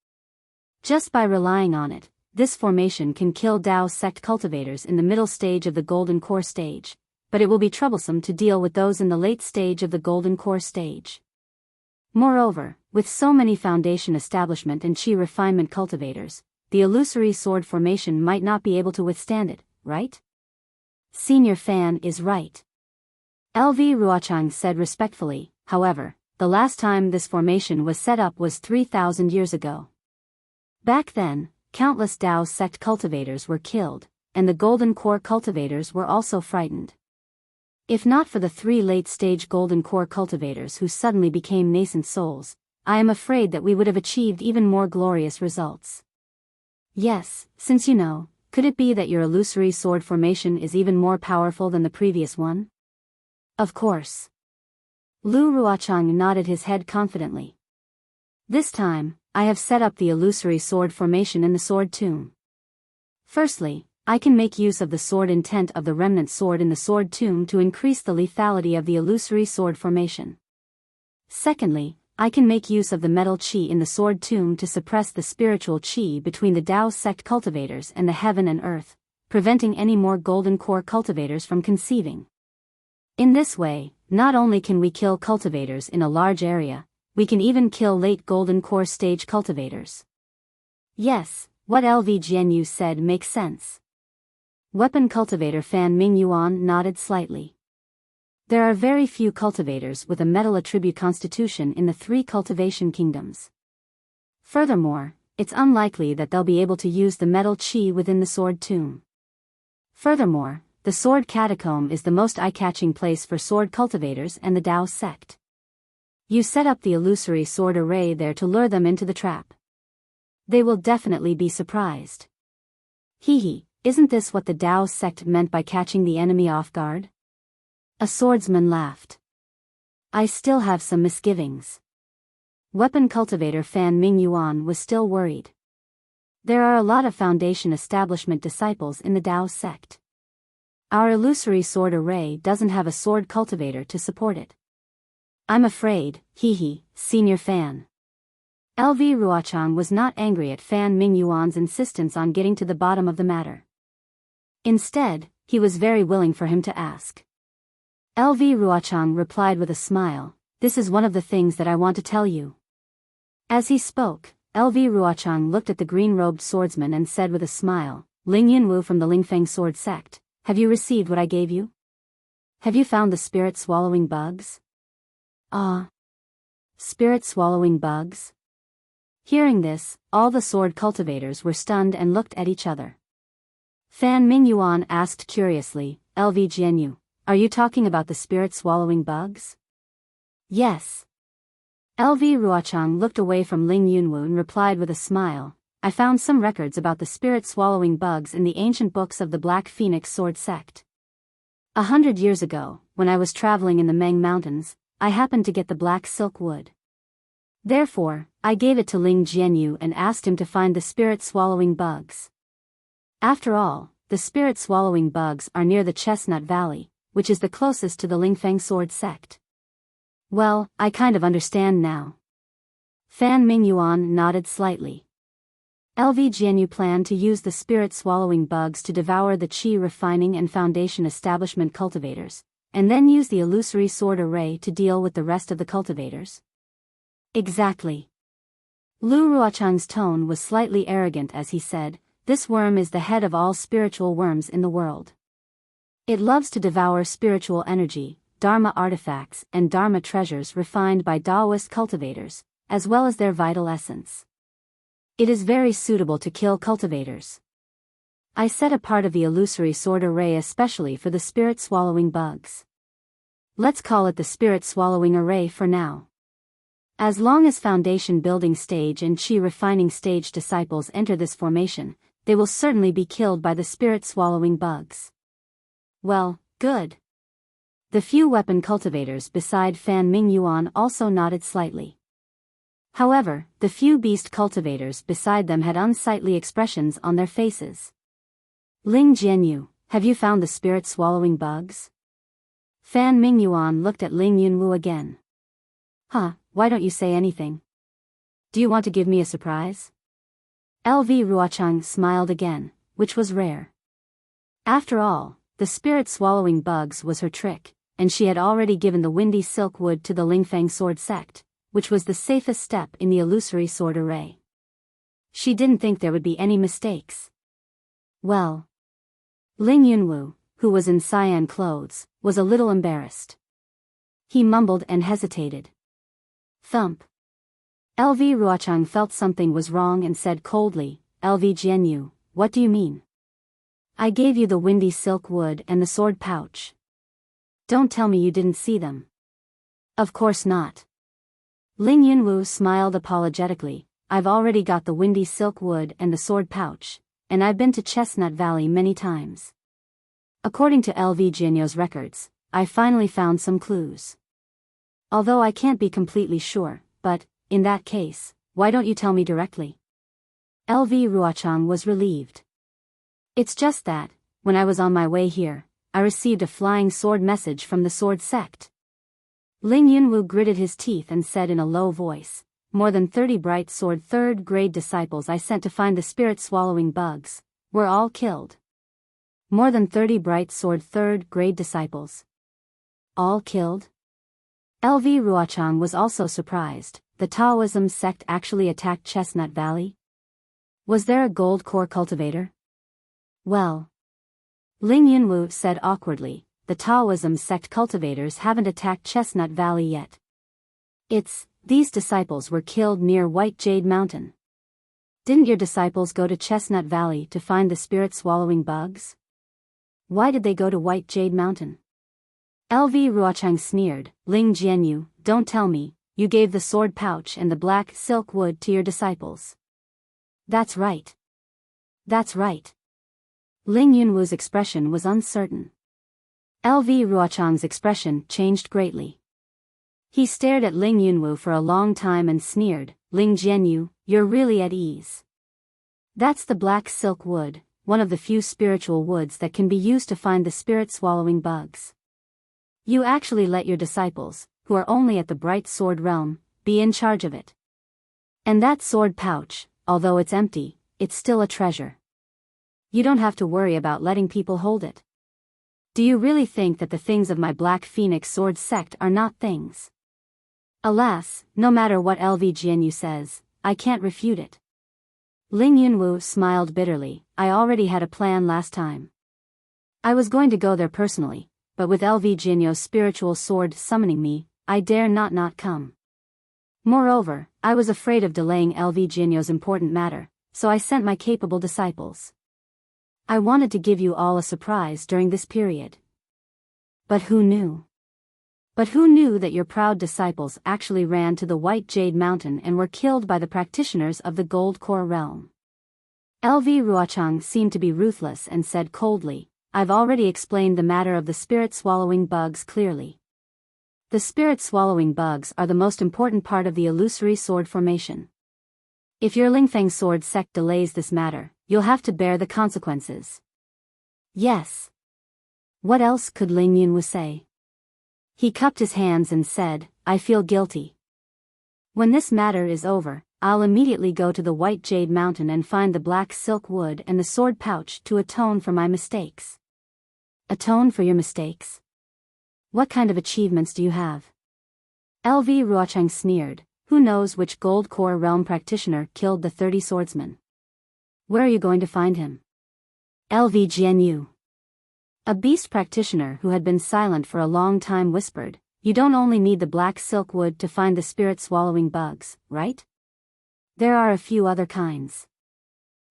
Just by relying on it, this formation can kill Dao sect cultivators in the middle stage of the Golden Core stage, but it will be troublesome to deal with those in the late stage of the Golden Core stage. Moreover, with so many foundation establishment and chi refinement cultivators, the illusory sword formation might not be able to withstand it, right?" Senior Fan is right. LV Ruochang said respectfully. However, the last time this formation was set up was 3,000 years ago. Back then, countless Dao sect cultivators were killed, and the Golden Core cultivators were also frightened. If not for the 3 late-stage Golden Core cultivators who suddenly became nascent souls, I am afraid that we would have achieved even more glorious results. Yes, since you know, could it be that your illusory sword formation is even more powerful than the previous one? Of course. Lu Ruochang nodded his head confidently. This time, I have set up the illusory sword formation in the sword tomb. Firstly, I can make use of the sword intent of the remnant sword in the sword tomb to increase the lethality of the illusory sword formation. Secondly, I can make use of the metal qi in the sword tomb to suppress the spiritual qi between the Dao sect cultivators and the heaven and earth, preventing any more Golden Core cultivators from conceiving. In this way, not only can we kill cultivators in a large area, we can even kill late Golden Core stage cultivators. Yes, what LV Jianyu said makes sense. Weapon cultivator Fan Ming Yuan nodded slightly. There are very few cultivators with a metal attribute constitution in the 3 cultivation kingdoms. Furthermore, it's unlikely that they'll be able to use the metal qi within the sword tomb. Furthermore, the sword catacomb is the most eye-catching place for sword cultivators and the Dao sect. You set up the illusory sword array there to lure them into the trap. They will definitely be surprised. Hee, isn't this what the Dao sect meant by catching the enemy off guard? A swordsman laughed. I still have some misgivings. Weapon cultivator Fan Ming Yuan was still worried. There are a lot of foundation establishment disciples in the Dao sect. Our illusory sword array doesn't have a sword cultivator to support it. I'm afraid, Senior Fan. LV Ruochang was not angry at Fan Ming Yuan's insistence on getting to the bottom of the matter. Instead, he was very willing for him to ask. LV Ruochang replied with a smile, "This is one of the things that I want to tell you." As he spoke, LV Ruochang looked at the green-robed swordsman and said with a smile, "Ling Yunwu from the Lingfeng sword sect, have you received what I gave you? Have you found the spirit-swallowing bugs?" "Ah. Spirit-swallowing bugs?" Hearing this, all the sword cultivators were stunned and looked at each other. Fan Ming Yuan asked curiously, "LV Jianyu, are you talking about the spirit-swallowing bugs?" "Yes. LV Ruochang looked away from Ling Yunwu and replied with a smile, I found some records about the spirit-swallowing bugs in the ancient books of the Black Phoenix Sword sect. 100 years ago, when I was traveling in the Meng Mountains, I happened to get the black silk wood. Therefore, I gave it to Ling Jianyu and asked him to find the spirit-swallowing bugs. After all, the spirit-swallowing bugs are near the Chestnut Valley, which is the closest to the Lingfeng Sword sect. Well, I kind of understand now. Fan Mingyuan nodded slightly. LV Jianyu planned to use the spirit-swallowing bugs to devour the Qi refining and foundation establishment cultivators, and then use the illusory sword array to deal with the rest of the cultivators. Exactly. Lu Ruochang's tone was slightly arrogant as he said, this worm is the head of all spiritual worms in the world. It loves to devour spiritual energy, Dharma artifacts and Dharma treasures refined by Taoist cultivators, as well as their vital essence. It is very suitable to kill cultivators. I set a part of the illusory sword array especially for the spirit-swallowing bugs. Let's call it the spirit-swallowing array for now. As long as foundation building stage and Qi refining stage disciples enter this formation, they will certainly be killed by the spirit-swallowing bugs. Well, good. The few weapon cultivators beside Fan Mingyuan also nodded slightly. However, the few beast cultivators beside them had unsightly expressions on their faces. Ling Jianyu, have you found the spirit-swallowing bugs? Fan Mingyuan looked at Ling Yunwu again. Huh, why don't you say anything? Do you want to give me a surprise? LV Ruochang smiled again, which was rare. After all, the spirit-swallowing bugs was her trick, and she had already given the windy silk wood to the Lingfeng Sword sect, which was the safest step in the illusory sword array. She didn't think there would be any mistakes. Well. Ling Yunwu, who was in cyan clothes, was a little embarrassed. He mumbled and hesitated. Thump. LV Ruochang felt something was wrong and said coldly, LV Jianyu, what do you mean? I gave you the windy silk wood and the sword pouch. Don't tell me you didn't see them. Of course not. Ling Yunwu smiled apologetically, I've already got the windy silk wood and the sword pouch, and I've been to Chestnut Valley many times. According to LV Jianyu's records, I finally found some clues. Although I can't be completely sure, but, in that case, why don't you tell me directly? LV Ruochang was relieved. It's just that, when I was on my way here, I received a flying sword message from the sword sect. Ling Yunwu gritted his teeth and said in a low voice, more than 30 bright sword third-grade disciples I sent to find the spirit-swallowing bugs, were all killed. More than 30 bright sword third-grade disciples. All killed? LV Ruochang was also surprised, the Taoism sect actually attacked Chestnut Valley? Was there a gold core cultivator? Well. Ling Yunwu said awkwardly, the Taoism sect cultivators haven't attacked Chestnut Valley yet. These disciples were killed near White Jade Mountain. Didn't your disciples go to Chestnut Valley to find the spirit-swallowing bugs? Why did they go to White Jade Mountain? LV Ruochang sneered, Ling Jianyu, don't tell me, you gave the sword pouch and the black silk wood to your disciples. That's right. That's right. Ling Yunwu's expression was uncertain. LV Ruochang's expression changed greatly. He stared at Ling Yunwu for a long time and sneered, Ling Jianyu, you're really at ease. That's the black silk wood, one of the few spiritual woods that can be used to find the spirit-swallowing bugs. You actually let your disciples, who are only at the bright sword realm, be in charge of it. And that sword pouch, although it's empty, it's still a treasure. You don't have to worry about letting people hold it. Do you really think that the things of my Black Phoenix Sword sect are not things? Alas, no matter what LV Jianyu says, I can't refute it. Ling Yunwu smiled bitterly, I already had a plan last time. I was going to go there personally, but with LV Jianyu's spiritual sword summoning me, I dare not come. Moreover, I was afraid of delaying LV Jianyu's important matter, so I sent my capable disciples. I wanted to give you all a surprise during this period. But who knew? But who knew that your proud disciples actually ran to the White Jade Mountain and were killed by the practitioners of the Gold Core realm? LV Ruochang seemed to be ruthless and said coldly, I've already explained the matter of the spirit-swallowing bugs clearly. The spirit-swallowing bugs are the most important part of the illusory sword formation. If your Lingfeng sword sect delays this matter, you'll have to bear the consequences. Yes. What else could Ling Yunwu say? He cupped his hands and said, I feel guilty. When this matter is over, I'll immediately go to the White Jade Mountain and find the black silk wood and the sword pouch to atone for my mistakes. Atone for your mistakes? What kind of achievements do you have? LV Ruochang sneered, who knows which Gold Core realm practitioner killed the 30 swordsmen? Where are you going to find him? LV Jianyu. A beast practitioner who had been silent for a long time whispered, you don't only need the black silk wood to find the spirit-swallowing bugs, right? There are a few other kinds.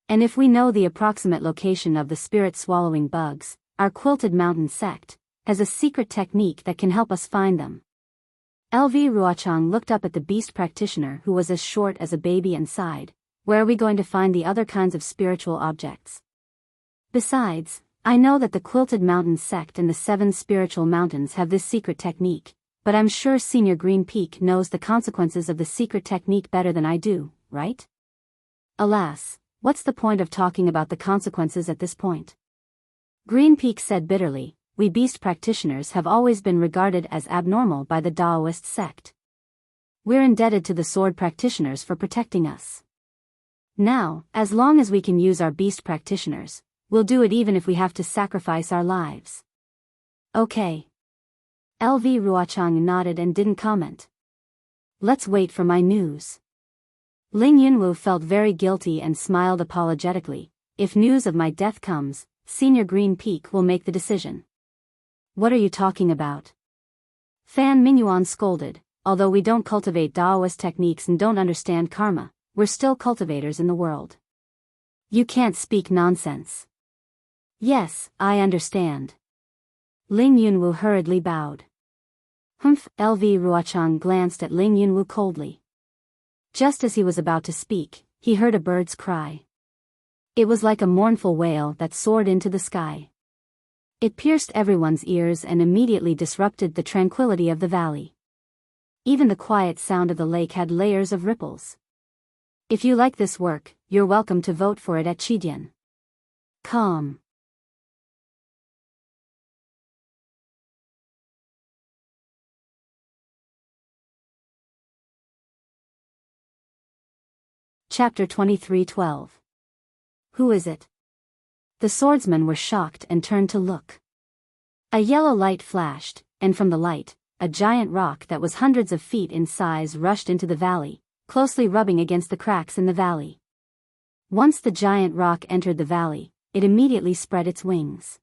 And if we know the approximate location of the spirit-swallowing bugs, our Quilted Mountain sect has a secret technique that can help us find them. LV Ruochang looked up at the beast practitioner who was as short as a baby and sighed, where are we going to find the other kinds of spiritual objects? Besides, I know that the Quilted Mountain sect and the 7 spiritual mountains have this secret technique, but I'm sure Senior Green Peak knows the consequences of the secret technique better than I do, right? Alas, what's the point of talking about the consequences at this point? Green Peak said bitterly, we beast practitioners have always been regarded as abnormal by the Daoist sect. We're indebted to the sword practitioners for protecting us. Now, as long as we can use our beast practitioners, we'll do it even if we have to sacrifice our lives. Okay. LV Ruochang nodded and didn't comment. Let's wait for my news. Ling Yunwu felt very guilty and smiled apologetically. If news of my death comes, Senior Green Peak will make the decision. What are you talking about? Fan Mingyuan scolded, although we don't cultivate Daoist techniques and don't understand karma, we're still cultivators in the world. You can't speak nonsense. Yes, I understand. Ling Yunwu hurriedly bowed. Humph, LV Ruochang glanced at Ling Yunwu coldly. Just as he was about to speak, he heard a bird's cry. It was like a mournful wail that soared into the sky. It pierced everyone's ears and immediately disrupted the tranquility of the valley. Even the quiet sound of the lake had layers of ripples. If you like this work, you're welcome to vote for it at Chidian. Calm. Chapter 23:12. Who is it? The swordsmen were shocked and turned to look. A yellow light flashed, and from the light, a giant rock that was hundreds of feet in size rushed into the valley, closely rubbing against the cracks in the valley. Once the giant rock entered the valley, it immediately spread its wings.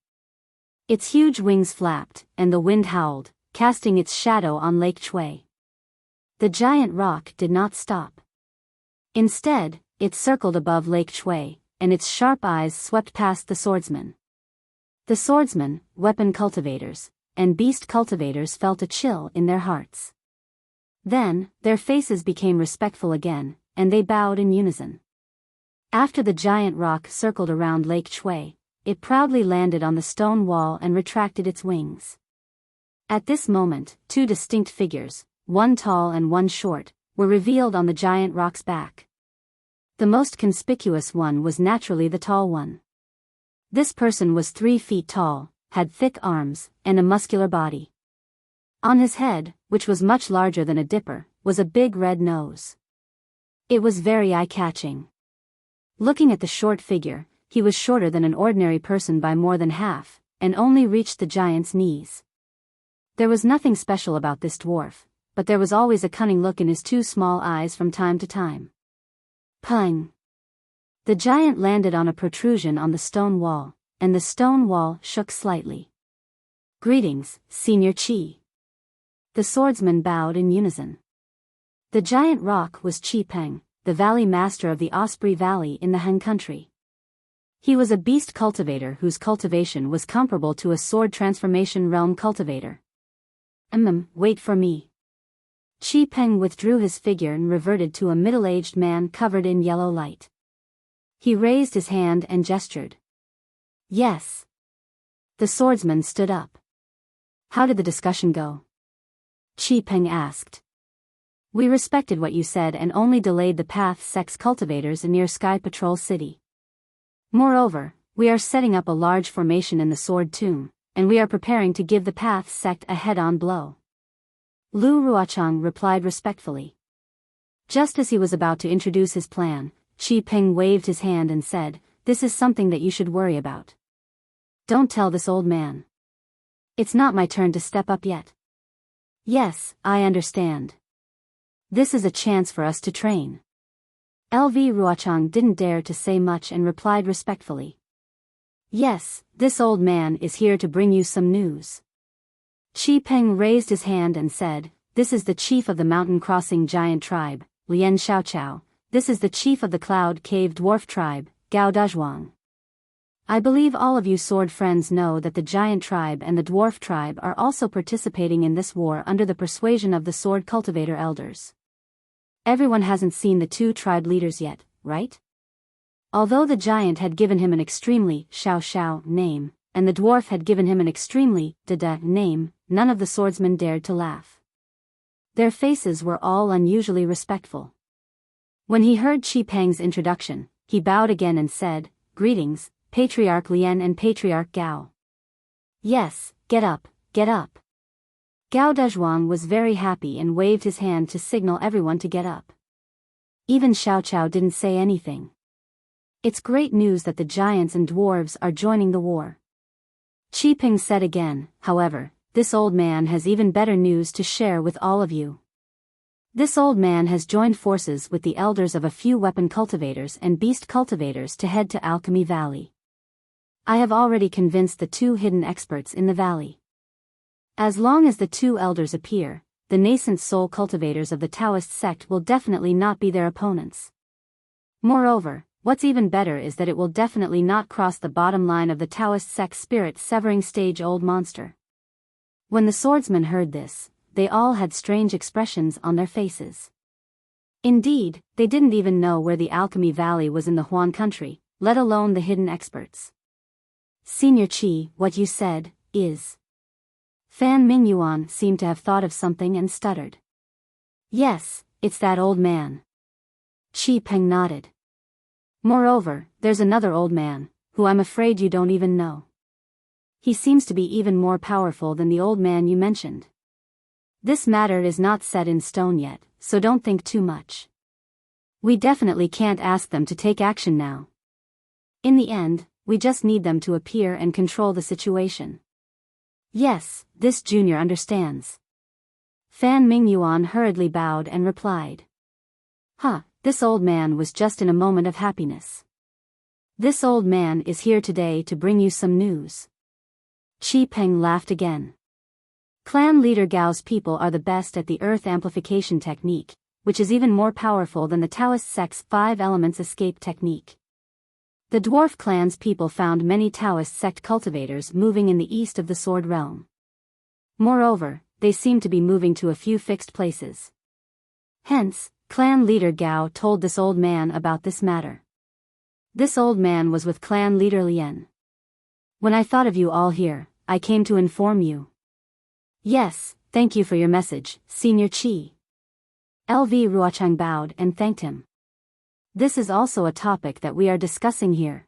Its huge wings flapped, and the wind howled, casting its shadow on Lake Chui. The giant rock did not stop. Instead, it circled above Lake Chui, and its sharp eyes swept past the swordsmen. The swordsmen, weapon cultivators, and beast cultivators felt a chill in their hearts. Then, their faces became respectful again, and they bowed in unison. After the giant rock circled around Lake Chui, it proudly landed on the stone wall and retracted its wings. At this moment, 2 distinct figures, one tall and one short, were revealed on the giant rock's back. The most conspicuous one was naturally the tall one. This person was 3 feet tall, had thick arms, and a muscular body. On his head, which was much larger than a dipper, was a big red nose. It was very eye-catching. Looking at the short figure, he was shorter than an ordinary person by more than half, and only reached the giant's knees. There was nothing special about this dwarf, but there was always a cunning look in his 2 small eyes from time to time. Pung! The giant landed on a protrusion on the stone wall, and the stone wall shook slightly. Greetings, Senior Qi. The swordsmen bowed in unison. The giant rock was Qi Peng, the valley master of the Osprey Valley in the Han country. He was a beast cultivator whose cultivation was comparable to a sword transformation realm cultivator. Wait for me. Qi Peng withdrew his figure and reverted to a middle-aged man covered in yellow light. He raised his hand and gestured. Yes. The swordsman stood up. How did the discussion go? Qi Peng asked. We respected what you said and only delayed the path sex cultivators near Sky Patrol City. Moreover, we are setting up a large formation in the Sword Tomb, and we are preparing to give the path sect a head-on blow. Lu Ruochang replied respectfully. Just as he was about to introduce his plan, Qi Peng waved his hand and said, This is something that you should worry about. Don't tell this old man. It's not my turn to step up yet. Yes, I understand. This is a chance for us to train. LV Ruochang didn't dare to say much and replied respectfully. Yes, this old man is here to bring you some news. Qi Peng raised his hand and said, This is the chief of the mountain crossing giant tribe, Lian Xiaoqiao. This is the chief of the cloud cave dwarf tribe, Gao Dazhuang. I believe all of you sword friends know that the giant tribe and the dwarf tribe are also participating in this war under the persuasion of the sword cultivator elders. Everyone hasn't seen the two tribe leaders yet, right? Although the giant had given him an extremely Xiao name, and the dwarf had given him an extremely Dada name, none of the swordsmen dared to laugh. Their faces were all unusually respectful. When he heard Qi Peng's introduction, he bowed again and said, Greetings, Patriarch Lian and Patriarch Gao. Yes, get up, get up. Gao Dezhuang was very happy and waved his hand to signal everyone to get up. Even Xiaoqiao didn't say anything. It's great news that the giants and dwarves are joining the war. Qi Peng said again, however, this old man has even better news to share with all of you. This old man has joined forces with the elders of a few weapon cultivators and beast cultivators to head to Alchemy Valley. I have already convinced the two hidden experts in the valley. As long as the two elders appear, the nascent soul cultivators of the Taoist sect will definitely not be their opponents. Moreover, what's even better is that it will definitely not cross the bottom line of the Taoist sect spirit severing stage-old monster. When the swordsmen heard this, they all had strange expressions on their faces. Indeed, they didn't even know where the Alchemy Valley was in the Huan country, let alone the hidden experts. Senior Qi, what you said, is... Fan Mingyuan seemed to have thought of something and stuttered. Yes, it's that old man. Qi Peng nodded. Moreover, there's another old man, who I'm afraid you don't even know. He seems to be even more powerful than the old man you mentioned. This matter is not set in stone yet, so don't think too much. We definitely can't ask them to take action now. In the end, we just need them to appear and control the situation. Yes, this junior understands. Fan Mingyuan hurriedly bowed and replied. This old man was just in a moment of happiness. This old man is here today to bring you some news. Qi Peng laughed again. Clan leader Gao's people are the best at the earth amplification technique, which is even more powerful than the Taoist sect's 5 elements escape technique. The dwarf clan's people found many Taoist sect cultivators moving in the east of the Sword Realm. Moreover, they seem to be moving to a few fixed places. Hence, clan leader Gao told this old man about this matter. This old man was with clan leader Lian. When I thought of you all here, I came to inform you. Yes, thank you for your message, Senior Qi. LV Ruochang bowed and thanked him. This is also a topic that we are discussing here.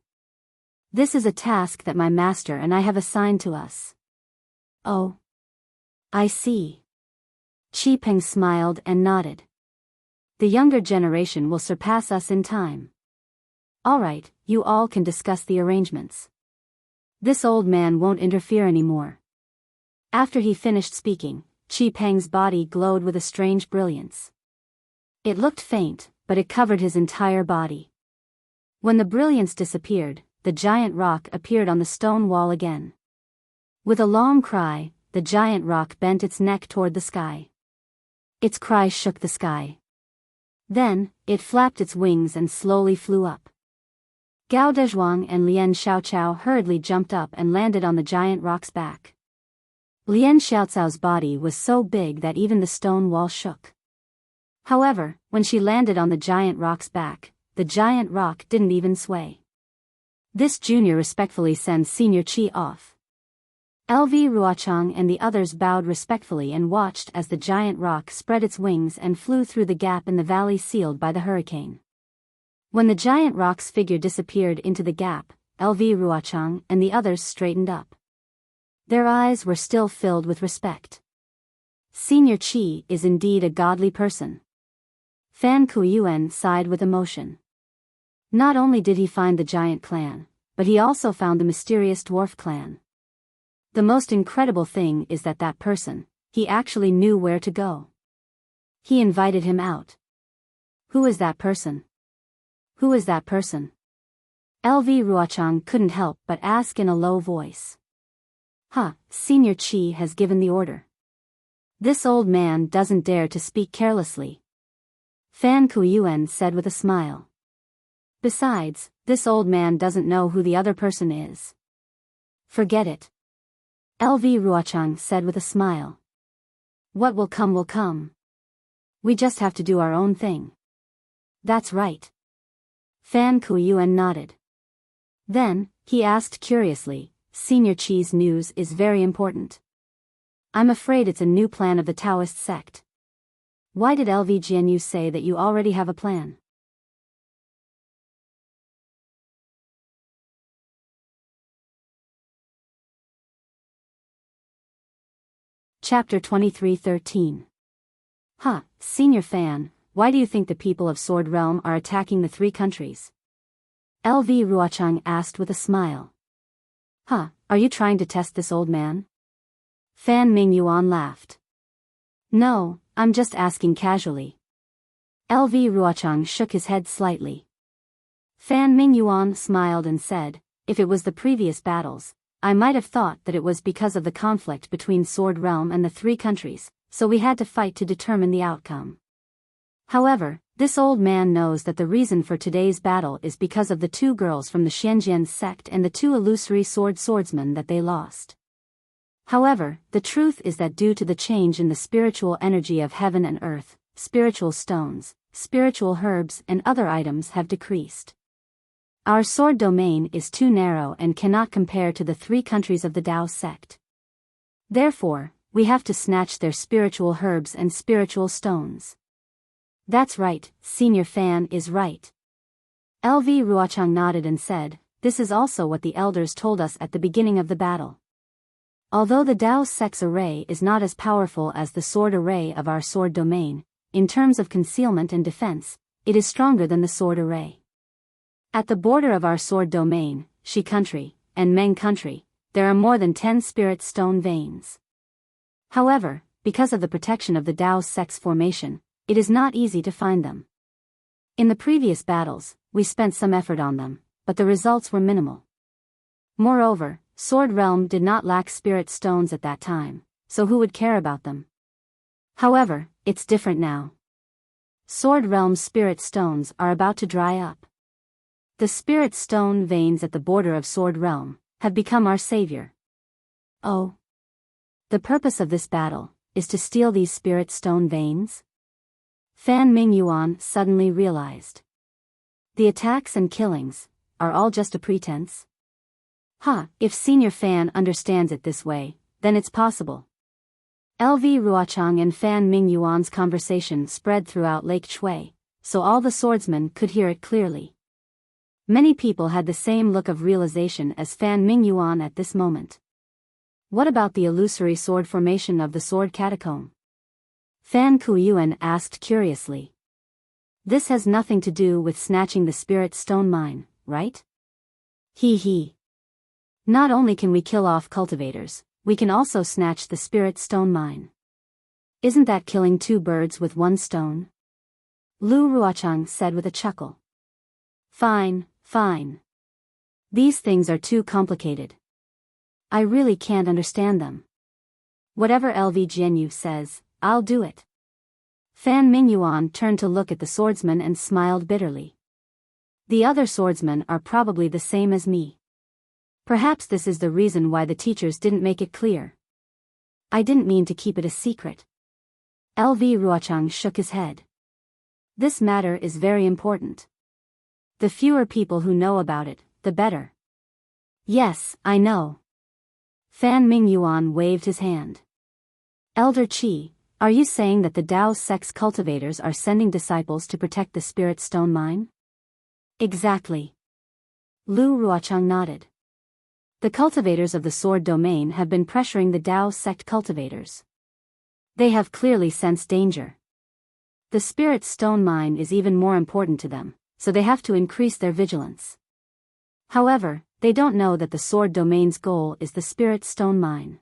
This is a task that my master and I have assigned to us. Oh. I see. Qi Peng smiled and nodded. The younger generation will surpass us in time. All right, you all can discuss the arrangements. This old man won't interfere anymore. After he finished speaking, Qi Peng's body glowed with a strange brilliance. It looked faint, but it covered his entire body. When the brilliance disappeared, the giant rock appeared on the stone wall again. With a long cry, the giant rock bent its neck toward the sky. Its cry shook the sky. Then, it flapped its wings and slowly flew up. Gao Dezhuang and Lian Xiaoqiao hurriedly jumped up and landed on the giant rock's back. Lian Xiaocao's body was so big that even the stone wall shook. However, when she landed on the giant rock's back, the giant rock didn't even sway. This junior respectfully sends Senior Qi off. LV Ruochang and the others bowed respectfully and watched as the giant rock spread its wings and flew through the gap in the valley sealed by the hurricane. When the giant rock's figure disappeared into the gap, LV Ruochang and the others straightened up. Their eyes were still filled with respect. Senior Qi is indeed a godly person. Fan Kuyuan sighed with emotion. Not only did he find the giant clan, but he also found the mysterious dwarf clan. The most incredible thing is that that person, he actually knew where to go. He invited him out. Who is that person? Who is that person? LV Ruochang couldn't help but ask in a low voice. Senior Qi has given the order. This old man doesn't dare to speak carelessly. Fan Kuyuan said with a smile. Besides, this old man doesn't know who the other person is. Forget it. LV Ruochang said with a smile. What will come will come. We just have to do our own thing. That's right. Fan Kuyuan nodded. Then, he asked curiously, Senior Qi's news is very important. I'm afraid it's a new plan of the Taoist sect. Why did LV Jianyu say that you already have a plan? Chapter 23:13. Senior Fan, why do you think the people of Sword Realm are attacking the three countries? LV Ruochang asked with a smile. Are you trying to test this old man? Fan Mingyuan laughed. No, I'm just asking casually. LV Ruochang shook his head slightly. Fan Mingyuan smiled and said, if it was the previous battles, I might have thought that it was because of the conflict between Sword Realm and the three countries, so we had to fight to determine the outcome. However, this old man knows that the reason for today's battle is because of the two girls from the Xianjian sect and the two illusory swordsmen that they lost. However, the truth is that due to the change in the spiritual energy of heaven and earth, spiritual stones, spiritual herbs and other items have decreased. Our sword domain is too narrow and cannot compare to the three countries of the Tao sect. Therefore, we have to snatch their spiritual herbs and spiritual stones. That's right, Senior Fan is right. LV Ruochang nodded and said, this is also what the elders told us at the beginning of the battle. Although the Tao sect's array is not as powerful as the sword array of our sword domain, in terms of concealment and defense, it is stronger than the sword array. At the border of our sword domain, Shi country, and Meng country, there are more than 10 spirit stone veins. However, because of the protection of the Tao sect's formation, it is not easy to find them. In the previous battles, we spent some effort on them, but the results were minimal. Moreover, Sword Realm did not lack spirit stones at that time, so who would care about them? However, it's different now. Sword Realm's spirit stones are about to dry up. The spirit stone veins at the border of Sword Realm have become our savior. Oh. The purpose of this battle is to steal these spirit stone veins? Fan Mingyuan suddenly realized. The attacks and killings are all just a pretense? If Senior Fan understands it this way, then it's possible. LV Ruochang and Fan Mingyuan's conversation spread throughout Lake Shui, so all the swordsmen could hear it clearly. Many people had the same look of realization as Fan Mingyuan at this moment. What about the illusory sword formation of the sword catacomb? Fan Kuyuan asked curiously. This has nothing to do with snatching the spirit stone mine, right? He. Not only can we kill off cultivators, we can also snatch the spirit stone mine. Isn't that killing two birds with one stone? Lu Ruochang said with a chuckle. Fine. These things are too complicated. I really can't understand them. Whatever LV Jianyu says, I'll do it. Fan Mingyuan turned to look at the swordsman and smiled bitterly. The other swordsmen are probably the same as me. Perhaps this is the reason why the teachers didn't make it clear. I didn't mean to keep it a secret. LV Ruochang shook his head. This matter is very important. The fewer people who know about it, the better. Yes, I know. Fan Mingyuan waved his hand. Elder Qi, are you saying that the Dao sect's cultivators are sending disciples to protect the spirit stone mine? Exactly. Lu Ruochang nodded. The cultivators of the sword domain have been pressuring the Dao sect cultivators. They have clearly sensed danger. The spirit stone mine is even more important to them, so they have to increase their vigilance. However, they don't know that the sword domain's goal is the spirit stone mine.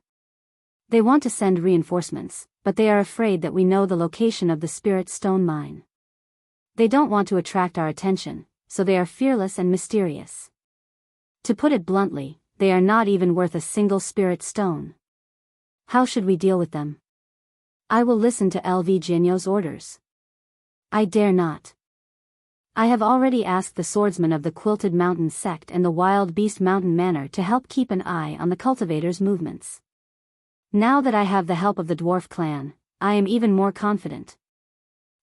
They want to send reinforcements, but they are afraid that we know the location of the spirit stone mine. They don't want to attract our attention, so they are fearless and mysterious. To put it bluntly, they are not even worth a single spirit stone. How should we deal with them? I will listen to LV Jianyo's orders. I dare not. I have already asked the swordsmen of the Quilted Mountain sect and the Wild Beast Mountain Manor to help keep an eye on the cultivators' movements. Now that I have the help of the dwarf clan, I am even more confident.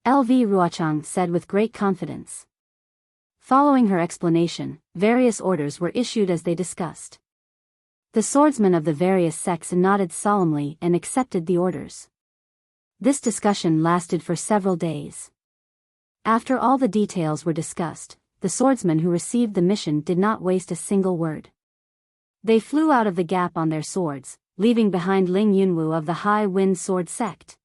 LV Ruochang said with great confidence. Following her explanation, various orders were issued as they discussed. The swordsmen of the various sects nodded solemnly and accepted the orders. This discussion lasted for several days. After all the details were discussed, the swordsmen who received the mission did not waste a single word. They flew out of the gap on their swords, leaving behind Ling Yunwu of the High Wind Sword sect.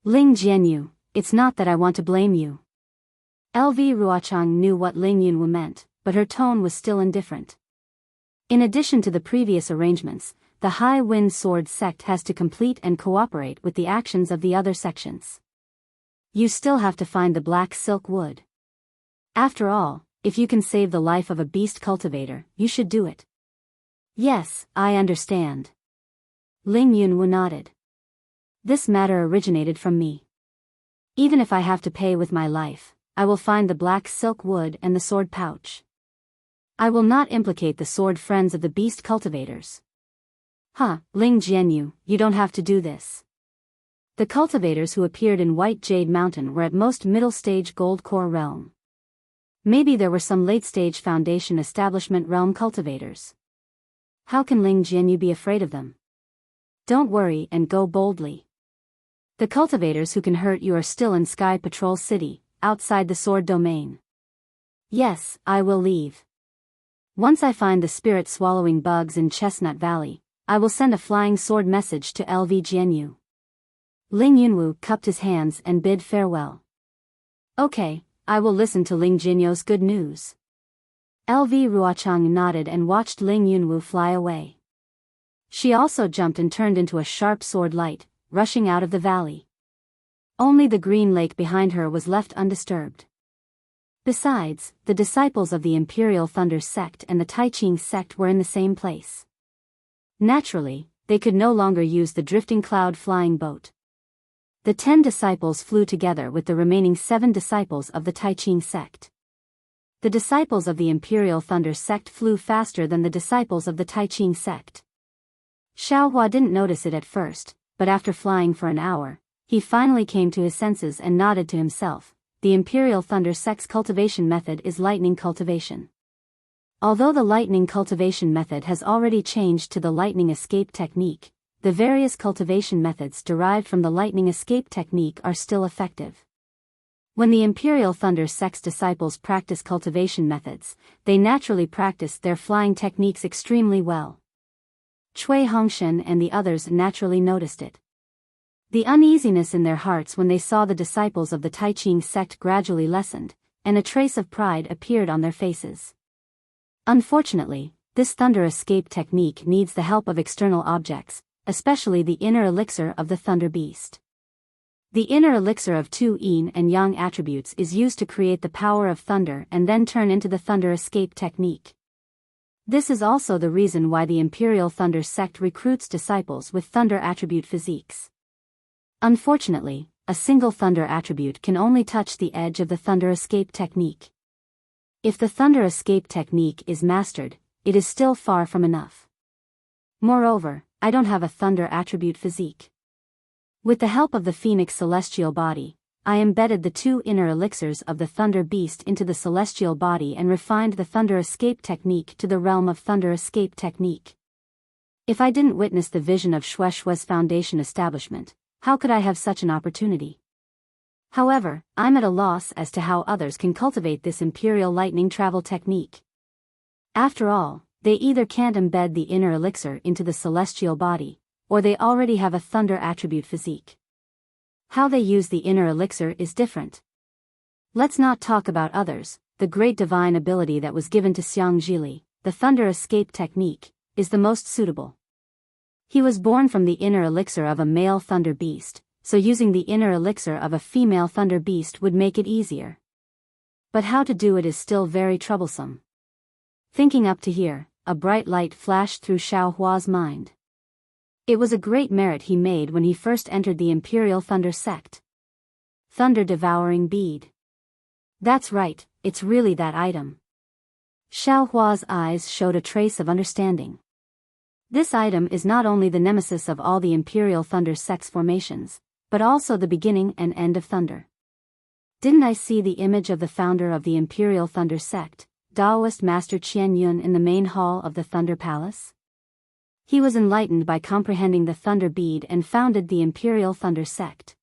Ling Jianyu, it's not that I want to blame you. LV Ruochang knew what Ling Yunwu meant, but her tone was still indifferent. In addition to the previous arrangements, the High Wind Sword sect has to complete and cooperate with the actions of the other sections. You still have to find the black silk wood. After all, if you can save the life of a beast cultivator, you should do it. Yes, I understand. Ling Yunwu nodded. This matter originated from me. Even if I have to pay with my life, I will find the black silk wood and the sword pouch. I will not implicate the sword friends of the beast cultivators. Ling Jianyu, you don't have to do this. The cultivators who appeared in White Jade Mountain were at most middle-stage Gold Core realm. Maybe there were some late-stage Foundation Establishment realm cultivators. How can Ling Jianyu be afraid of them? Don't worry and go boldly. The cultivators who can hurt you are still in Sky Patrol City, outside the sword domain. Yes, I will leave. Once I find the spirit-swallowing bugs in Chestnut Valley, I will send a flying sword message to LV Jianyu. Ling Yunwu cupped his hands and bid farewell. Okay, I will listen to Ling Jianyo's good news. LV Ruochang nodded and watched Ling Yunwu fly away. She also jumped and turned into a sharp sword light, rushing out of the valley. Only the green lake behind her was left undisturbed. Besides, the disciples of the Imperial Thunder sect and the Taiching sect were in the same place. Naturally, they could no longer use the drifting cloud flying boat. The 10 disciples flew together with the remaining 7 disciples of the Taiching sect. The disciples of the Imperial Thunder sect flew faster than the disciples of the Taiching sect. Xiaohua didn't notice it at first, but after flying for an hour, he finally came to his senses and nodded to himself. The Imperial Thunder sect's cultivation method is lightning cultivation. Although the lightning cultivation method has already changed to the lightning escape technique, the various cultivation methods derived from the lightning escape technique are still effective. When the Imperial Thunder sect's disciples practice cultivation methods, they naturally practice their flying techniques extremely well. Cui Hongshan and the others naturally noticed it. The uneasiness in their hearts when they saw the disciples of the Taiching sect gradually lessened, and a trace of pride appeared on their faces. Unfortunately, this thunder escape technique needs the help of external objects, especially the inner elixir of the Thunder Beast. The inner elixir of 2 yin and yang attributes is used to create the power of thunder and then turn into the thunder escape technique. This is also the reason why the Imperial Thunder sect recruits disciples with thunder attribute physiques. Unfortunately, a single thunder attribute can only touch the edge of the thunder escape technique. If the thunder escape technique is mastered, it is still far from enough. Moreover, I don't have a thunder attribute physique. With the help of the phoenix celestial body, I embedded the 2 inner elixirs of the thunder beast into the celestial body and refined the thunder escape technique to the realm of thunder escape technique. If I didn't witness the vision of Shueishue's foundation establishment, how could I have such an opportunity? However, I'm at a loss as to how others can cultivate this imperial lightning travel technique. After all, they either can't embed the inner elixir into the celestial body, or they already have a thunder attribute physique. How they use the inner elixir is different. Let's not talk about others. The great divine ability that was given to Xiang Zhili, the thunder escape technique, is the most suitable. He was born from the inner elixir of a male thunder beast, so using the inner elixir of a female thunder beast would make it easier. But how to do it is still very troublesome. Thinking up to here, a bright light flashed through Xiao Hua's mind. It was a great merit he made when he first entered the Imperial Thunder Sect. Thunder Devouring Bead. That's right, it's really that item. Xiao Hua's eyes showed a trace of understanding. This item is not only the nemesis of all the Imperial Thunder Sect's formations, but also the beginning and end of thunder. Didn't I see the image of the founder of the Imperial Thunder Sect, Daoist Master Qian Yun, in the main hall of the Thunder Palace? He was enlightened by comprehending the Thunder Bead and founded the Imperial Thunder Sect.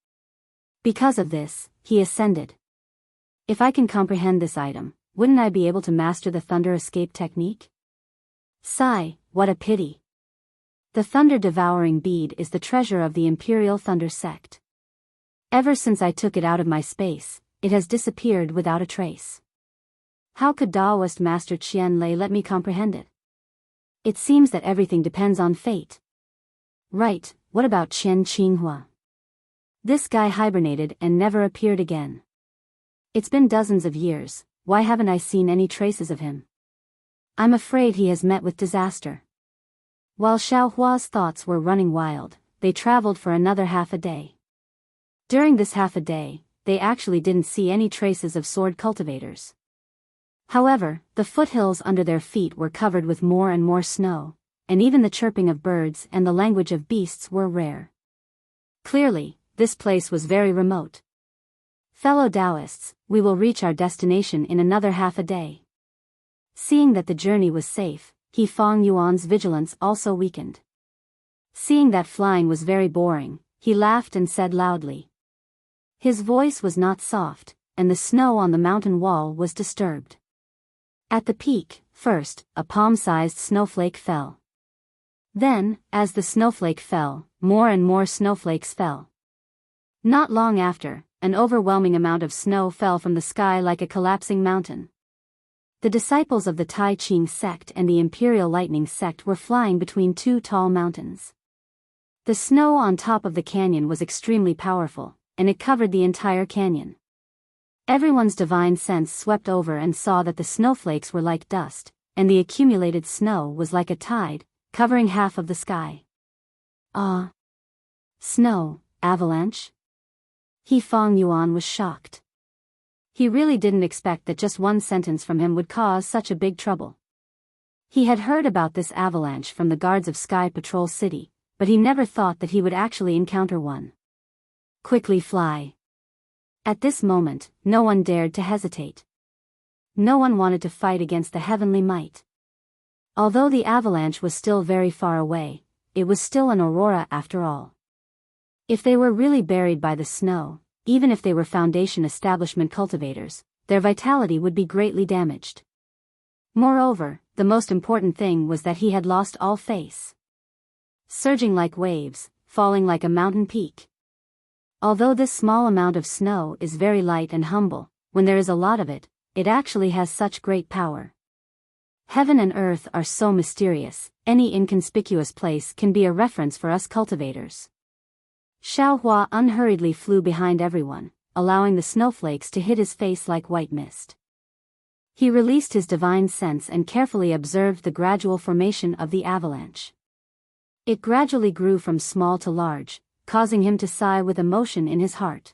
Because of this, he ascended. If I can comprehend this item, wouldn't I be able to master the Thunder Escape technique? Sigh, what a pity. The Thunder Devouring Bead is the treasure of the Imperial Thunder Sect. Ever since I took it out of my space, it has disappeared without a trace. How could Daoist Master Qian Lei let me comprehend it? It seems that everything depends on fate. Right, what about Qian Qinghua? This guy hibernated and never appeared again. It's been dozens of years, why haven't I seen any traces of him? I'm afraid he has met with disaster. While Xiao Hua's thoughts were running wild, they traveled for another half a day. During this half a day, they actually didn't see any traces of sword cultivators. However, the foothills under their feet were covered with more and more snow, and even the chirping of birds and the language of beasts were rare. Clearly, this place was very remote. Fellow Taoists, we will reach our destination in another half a day. Seeing that the journey was safe, He Feng Yuan's vigilance also weakened. Seeing that flying was very boring, he laughed and said loudly. His voice was not soft, and the snow on the mountain wall was disturbed. At the peak, first, a palm-sized snowflake fell. Then, as the snowflake fell, more and more snowflakes fell. Not long after, an overwhelming amount of snow fell from the sky like a collapsing mountain. The disciples of the Tai Ching sect and the Imperial Lightning sect were flying between 2 tall mountains. The snow on top of the canyon was extremely powerful, and it covered the entire canyon. Everyone's divine sense swept over and saw that the snowflakes were like dust, and the accumulated snow was like a tide, covering half of the sky. Ah! Snow, avalanche? He Feng Yuan was shocked. He really didn't expect that just one sentence from him would cause such a big trouble. He had heard about this avalanche from the guards of Sky Patrol City, but he never thought that he would actually encounter one. Quickly fly. At this moment, no one dared to hesitate. No one wanted to fight against the heavenly might. Although the avalanche was still very far away, it was still an aurora after all. If they were really buried by the snow, even if they were Foundation establishment cultivators, their vitality would be greatly damaged. Moreover, the most important thing was that he had lost all face. Surging like waves, falling like a mountain peak. Although this small amount of snow is very light and humble, when there is a lot of it, it actually has such great power. Heaven and earth are so mysterious, any inconspicuous place can be a reference for us cultivators. Xiao Hua unhurriedly flew behind everyone, allowing the snowflakes to hit his face like white mist. He released his divine sense and carefully observed the gradual formation of the avalanche. It gradually grew from small to large, causing him to sigh with emotion in his heart.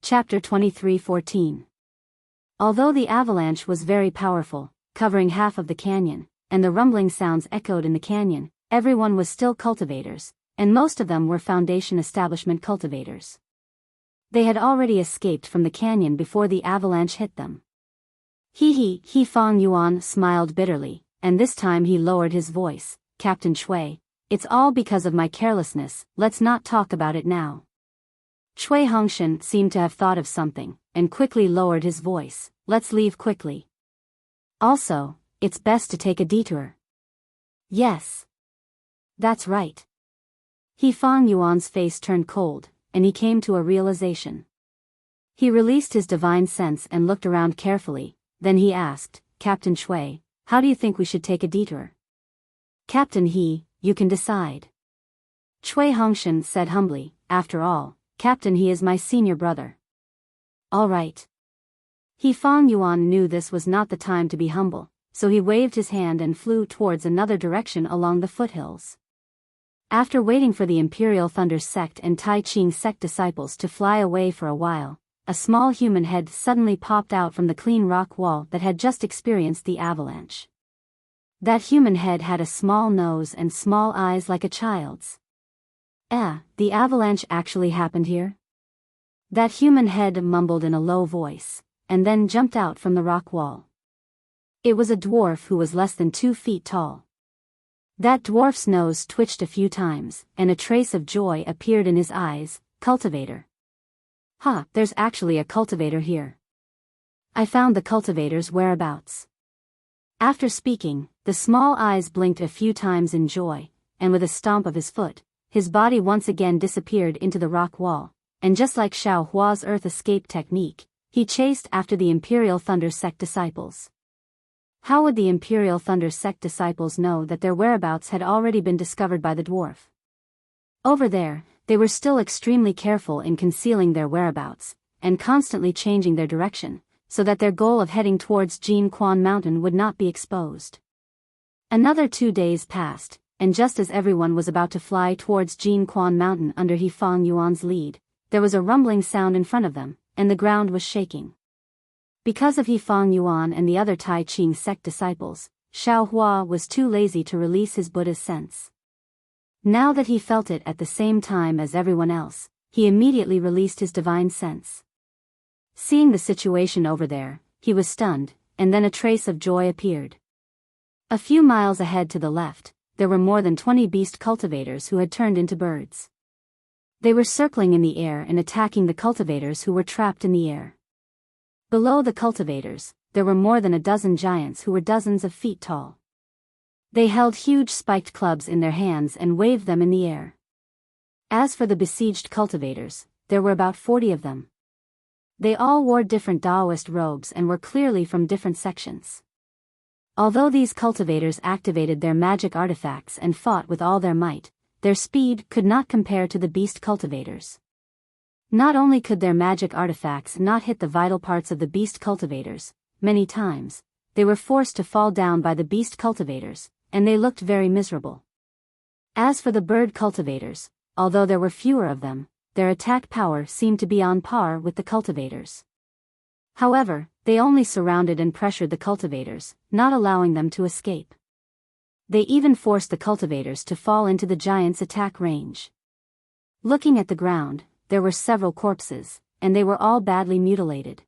Chapter 23:14. Although the avalanche was very powerful, covering half of the canyon, and the rumbling sounds echoed in the canyon, everyone was still cultivators, and most of them were Foundation establishment cultivators. They had already escaped from the canyon before the avalanche hit them. He Fang Yuan smiled bitterly, and this time he lowered his voice. Captain Chui, it's all because of my carelessness, let's not talk about it now. Chui Hongshan seemed to have thought of something, and quickly lowered his voice. Let's leave quickly. Also, it's best to take a detour. Yes. That's right. He Fang Yuan's face turned cold, and he came to a realization. He released his divine sense and looked around carefully, then he asked, Captain Chui, how do you think we should take a detour? Captain He, you can decide. Chui Hongshan said humbly, after all, Captain He is my senior brother. All right. He Fang Yuan knew this was not the time to be humble, so he waved his hand and flew towards another direction along the foothills. After waiting for the Imperial Thunder Sect and Tai Ching Sect disciples to fly away for a while, a small human head suddenly popped out from the clean rock wall that had just experienced the avalanche. That human head had a small nose and small eyes like a child's. The avalanche actually happened here? That human head mumbled in a low voice, and then jumped out from the rock wall. It was a dwarf who was less than 2 feet tall. That dwarf's nose twitched a few times, and a trace of joy appeared in his eyes. Cultivator. There's actually a cultivator here. I found the cultivator's whereabouts. After speaking, the small eyes blinked a few times in joy, and with a stomp of his foot, his body once again disappeared into the rock wall, and just like Xiao Hua's earth escape technique, he chased after the Imperial Thunder Sect disciples. How would the Imperial Thunder Sect disciples know that their whereabouts had already been discovered by the dwarf? Over there, they were still extremely careful in concealing their whereabouts, and constantly changing their direction, so that their goal of heading towards Jin Quan Mountain would not be exposed. Another 2 days passed, and just as everyone was about to fly towards Jin Quan Mountain under He Fang Yuan's lead, there was a rumbling sound in front of them, and the ground was shaking. Because of He Fang Yuan and the other Tai Ching Sect disciples, Xiao Hua was too lazy to release his Buddha's sense. Now that he felt it at the same time as everyone else, he immediately released his divine sense. Seeing the situation over there, he was stunned, and then a trace of joy appeared. A few miles ahead to the left, there were more than 20 beast cultivators who had turned into birds. They were circling in the air and attacking the cultivators who were trapped in the air. Below the cultivators, there were more than a dozen giants who were dozens of feet tall. They held huge spiked clubs in their hands and waved them in the air. As for the besieged cultivators, there were about 40 of them. They all wore different Taoist robes and were clearly from different sections. Although these cultivators activated their magic artifacts and fought with all their might, their speed could not compare to the beast cultivators. Not only could their magic artifacts not hit the vital parts of the beast cultivators, many times, they were forced to fall down by the beast cultivators, and they looked very miserable. As for the bird cultivators, although there were fewer of them, their attack power seemed to be on par with the cultivators. However, they only surrounded and pressured the cultivators, not allowing them to escape. They even forced the cultivators to fall into the giants' attack range. Looking at the ground, there were several corpses, and they were all badly mutilated.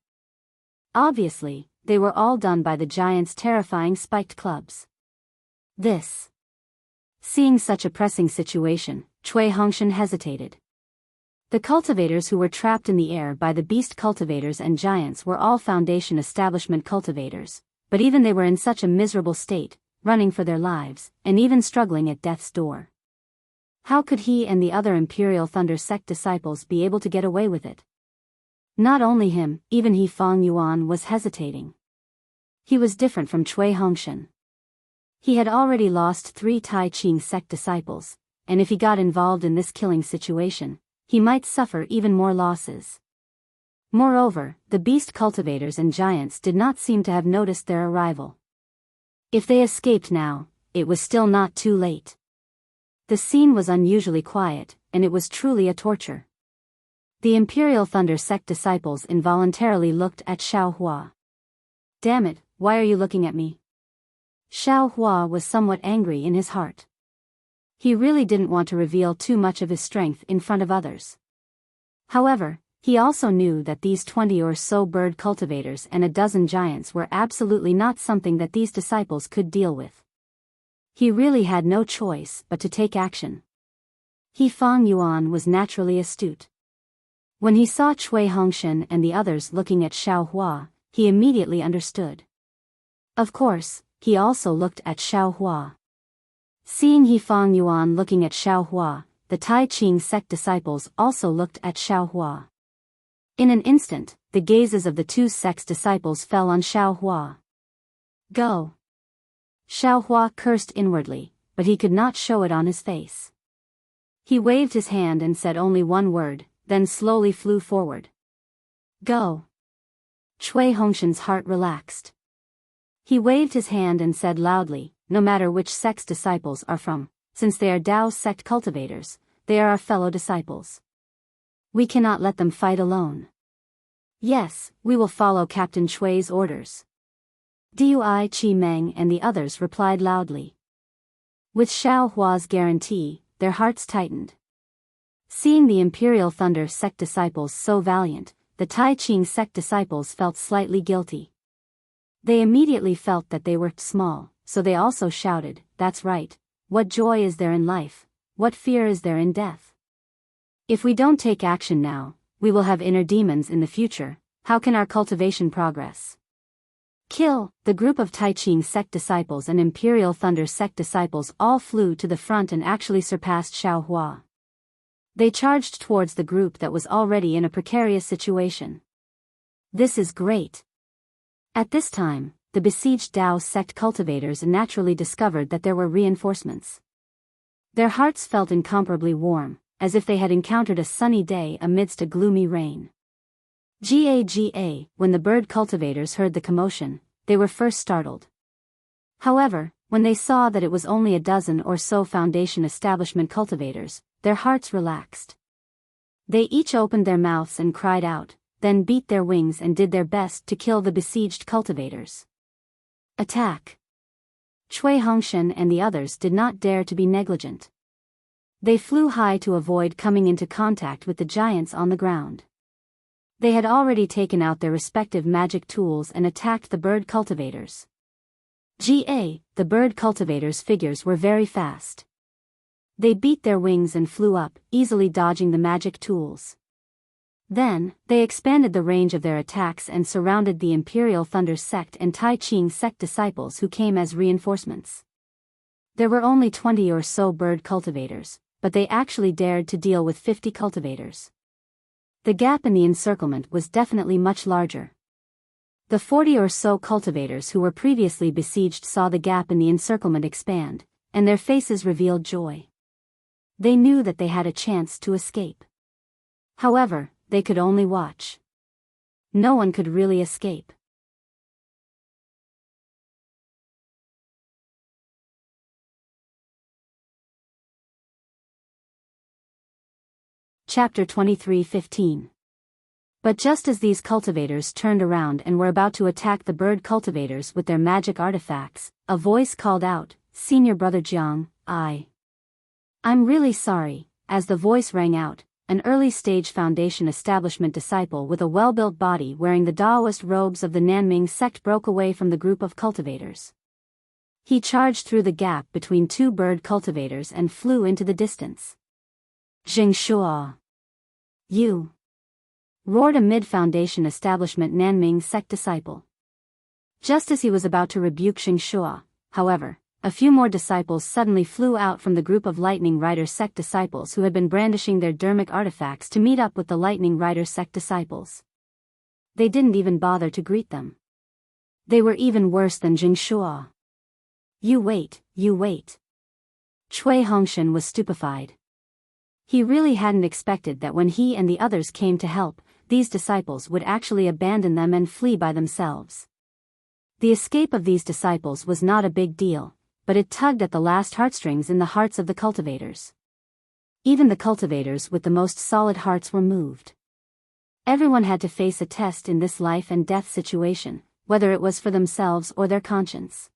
Obviously, they were all done by the giants' terrifying spiked clubs. Seeing such a pressing situation, Chui Hongshan hesitated. The cultivators who were trapped in the air by the beast cultivators and giants were all Foundation establishment cultivators, but even they were in such a miserable state, running for their lives, and even struggling at death's door. How could he and the other Imperial Thunder Sect disciples be able to get away with it? Not only him, even He Fang Yuan was hesitating. He was different from Chui Hongshan. He had already lost 3 Tai Ching Sect disciples, and if he got involved in this killing situation, he might suffer even more losses. Moreover, the beast cultivators and giants did not seem to have noticed their arrival. If they escaped now, it was still not too late. The scene was unusually quiet, and it was truly a torture. The Imperial Thunder Sect disciples involuntarily looked at Xiao Hua. Damn it, why are you looking at me? Xiao Hua was somewhat angry in his heart. He really didn't want to reveal too much of his strength in front of others. However, he also knew that these 20 or so bird cultivators and a dozen giants were absolutely not something that these disciples could deal with. He really had no choice but to take action. He Fang Yuan was naturally astute. When he saw Cui Hongshan and the others looking at Xiao Hua, he immediately understood. Of course, he also looked at Xiao Hua. Seeing He Fang Yuan looking at Xiao Hua, the Tai Ching sect disciples also looked at Xiao Hua. In an instant, the gazes of the two sect's disciples fell on Xiao Hua. Go! Xiao Hua cursed inwardly, but he could not show it on his face. He waved his hand and said only one word, then slowly flew forward. Go! Cui Hongshan's heart relaxed. He waved his hand and said loudly, no matter which sect's disciples are from, since they are Dao sect cultivators, they are our fellow disciples. We cannot let them fight alone. Yes, we will follow Captain Cui's orders. Dui Chi Meng and the others replied loudly. With Xiao Hua's guarantee, their hearts tightened. Seeing the Imperial Thunder sect disciples so valiant, the Tai Ching sect disciples felt slightly guilty. They immediately felt that they were small, so they also shouted, "That's right, what joy is there in life, what fear is there in death? If we don't take action now, we will have inner demons in the future, how can our cultivation progress?" Kill! The group of Tai Ching sect disciples and Imperial Thunder sect disciples all flew to the front and actually surpassed Xiao Hua. They charged towards the group that was already in a precarious situation. This is great. At this time, the besieged Dao sect cultivators naturally discovered that there were reinforcements. Their hearts felt incomparably warm, as if they had encountered a sunny day amidst a gloomy rain. When the bird cultivators heard the commotion, they were first startled. However, when they saw that it was only a dozen or so Foundation establishment cultivators, their hearts relaxed. They each opened their mouths and cried out, then beat their wings and did their best to kill the besieged cultivators. Attack! Cui Hongshan and the others did not dare to be negligent. They flew high to avoid coming into contact with the giants on the ground. They had already taken out their respective magic tools and attacked the bird cultivators. The bird cultivators' figures were very fast. They beat their wings and flew up, easily dodging the magic tools. Then, they expanded the range of their attacks and surrounded the Imperial Thunder sect and Tai Ching sect disciples who came as reinforcements. There were only 20 or so bird cultivators, but they actually dared to deal with 50 cultivators. The gap in the encirclement was definitely much larger. The 40 or so cultivators who were previously besieged saw the gap in the encirclement expand, and their faces revealed joy. They knew that they had a chance to escape. However, they could only watch. No one could really escape. Chapter 23:15. But just as these cultivators turned around and were about to attack the bird cultivators with their magic artifacts, a voice called out, "Senior Brother Jiang, I'm really sorry." As the voice rang out, an early-stage Foundation establishment disciple with a well-built body wearing the Daoist robes of the Nanming sect broke away from the group of cultivators. He charged through the gap between two bird cultivators and flew into the distance. "Jingshua! You!" roared a mid-Foundation establishment Nanming sect disciple. Just as he was about to rebuke Jingshua, however, a few more disciples suddenly flew out from the group of Lightning Rider sect disciples who had been brandishing their dermic artifacts to meet up with the Lightning Rider sect disciples. They didn't even bother to greet them. They were even worse than Jingshua. You wait. Cui Hongshan was stupefied. He really hadn't expected that when he and the others came to help, these disciples would actually abandon them and flee by themselves. The escape of these disciples was not a big deal, but it tugged at the last heartstrings in the hearts of the cultivators. Even the cultivators with the most solid hearts were moved. Everyone had to face a test in this life and death situation, whether it was for themselves or their conscience.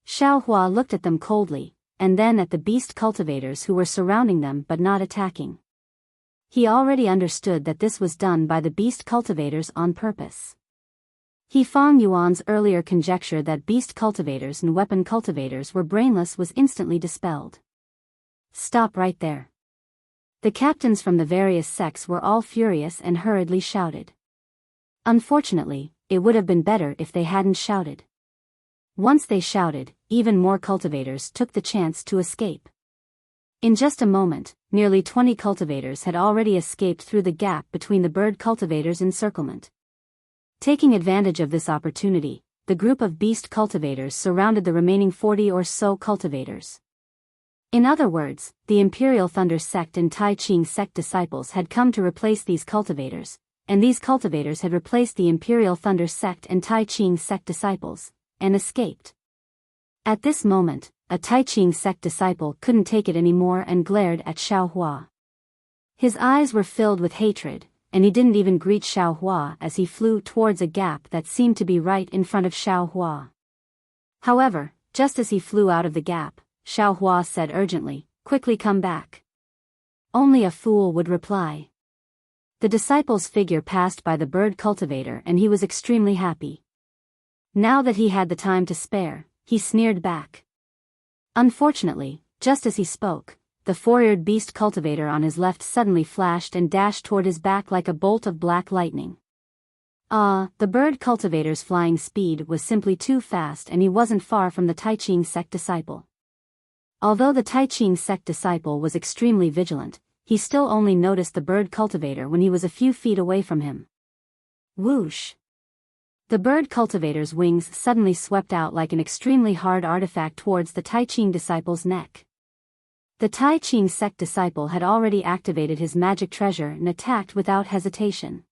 Xiao Hua looked at them coldly, and then at the beast cultivators who were surrounding them but not attacking. He already understood that this was done by the beast cultivators on purpose. He Fang Yuan's earlier conjecture that beast cultivators and weapon cultivators were brainless was instantly dispelled. Stop right there. The captains from the various sects were all furious and hurriedly shouted. Unfortunately, it would have been better if they hadn't shouted. Once they shouted, even more cultivators took the chance to escape. In just a moment, nearly 20 cultivators had already escaped through the gap between the bird cultivators' encirclement. Taking advantage of this opportunity, the group of beast cultivators surrounded the remaining 40 or so cultivators. In other words, the Imperial Thunder Sect and Tai Ching Sect disciples had come to replace these cultivators, and these cultivators had replaced the Imperial Thunder Sect and Tai Ching Sect disciples, and escaped. At this moment, a Tai Ching Sect disciple couldn't take it anymore and glared at Xiao Hua. His eyes were filled with hatred, and he didn't even greet Xiao Hua as he flew towards a gap that seemed to be right in front of Xiao Hua. However, just as he flew out of the gap, Xiao Hua said urgently, "Quickly come back." Only a fool would reply. The disciple's figure passed by the bird cultivator and he was extremely happy. Now that he had the time to spare, he sneered back. Unfortunately, just as he spoke, the four-eared beast cultivator on his left suddenly flashed and dashed toward his back like a bolt of black lightning. The bird cultivator's flying speed was simply too fast and he wasn't far from the Tai Ching Sect disciple. Although the Tai Ching Sect disciple was extremely vigilant, he still only noticed the bird cultivator when he was a few feet away from him. Whoosh! The bird cultivator's wings suddenly swept out like an extremely hard artifact towards the Tai Ching disciple's neck. The Tai Ching Sect disciple had already activated his magic treasure and attacked without hesitation.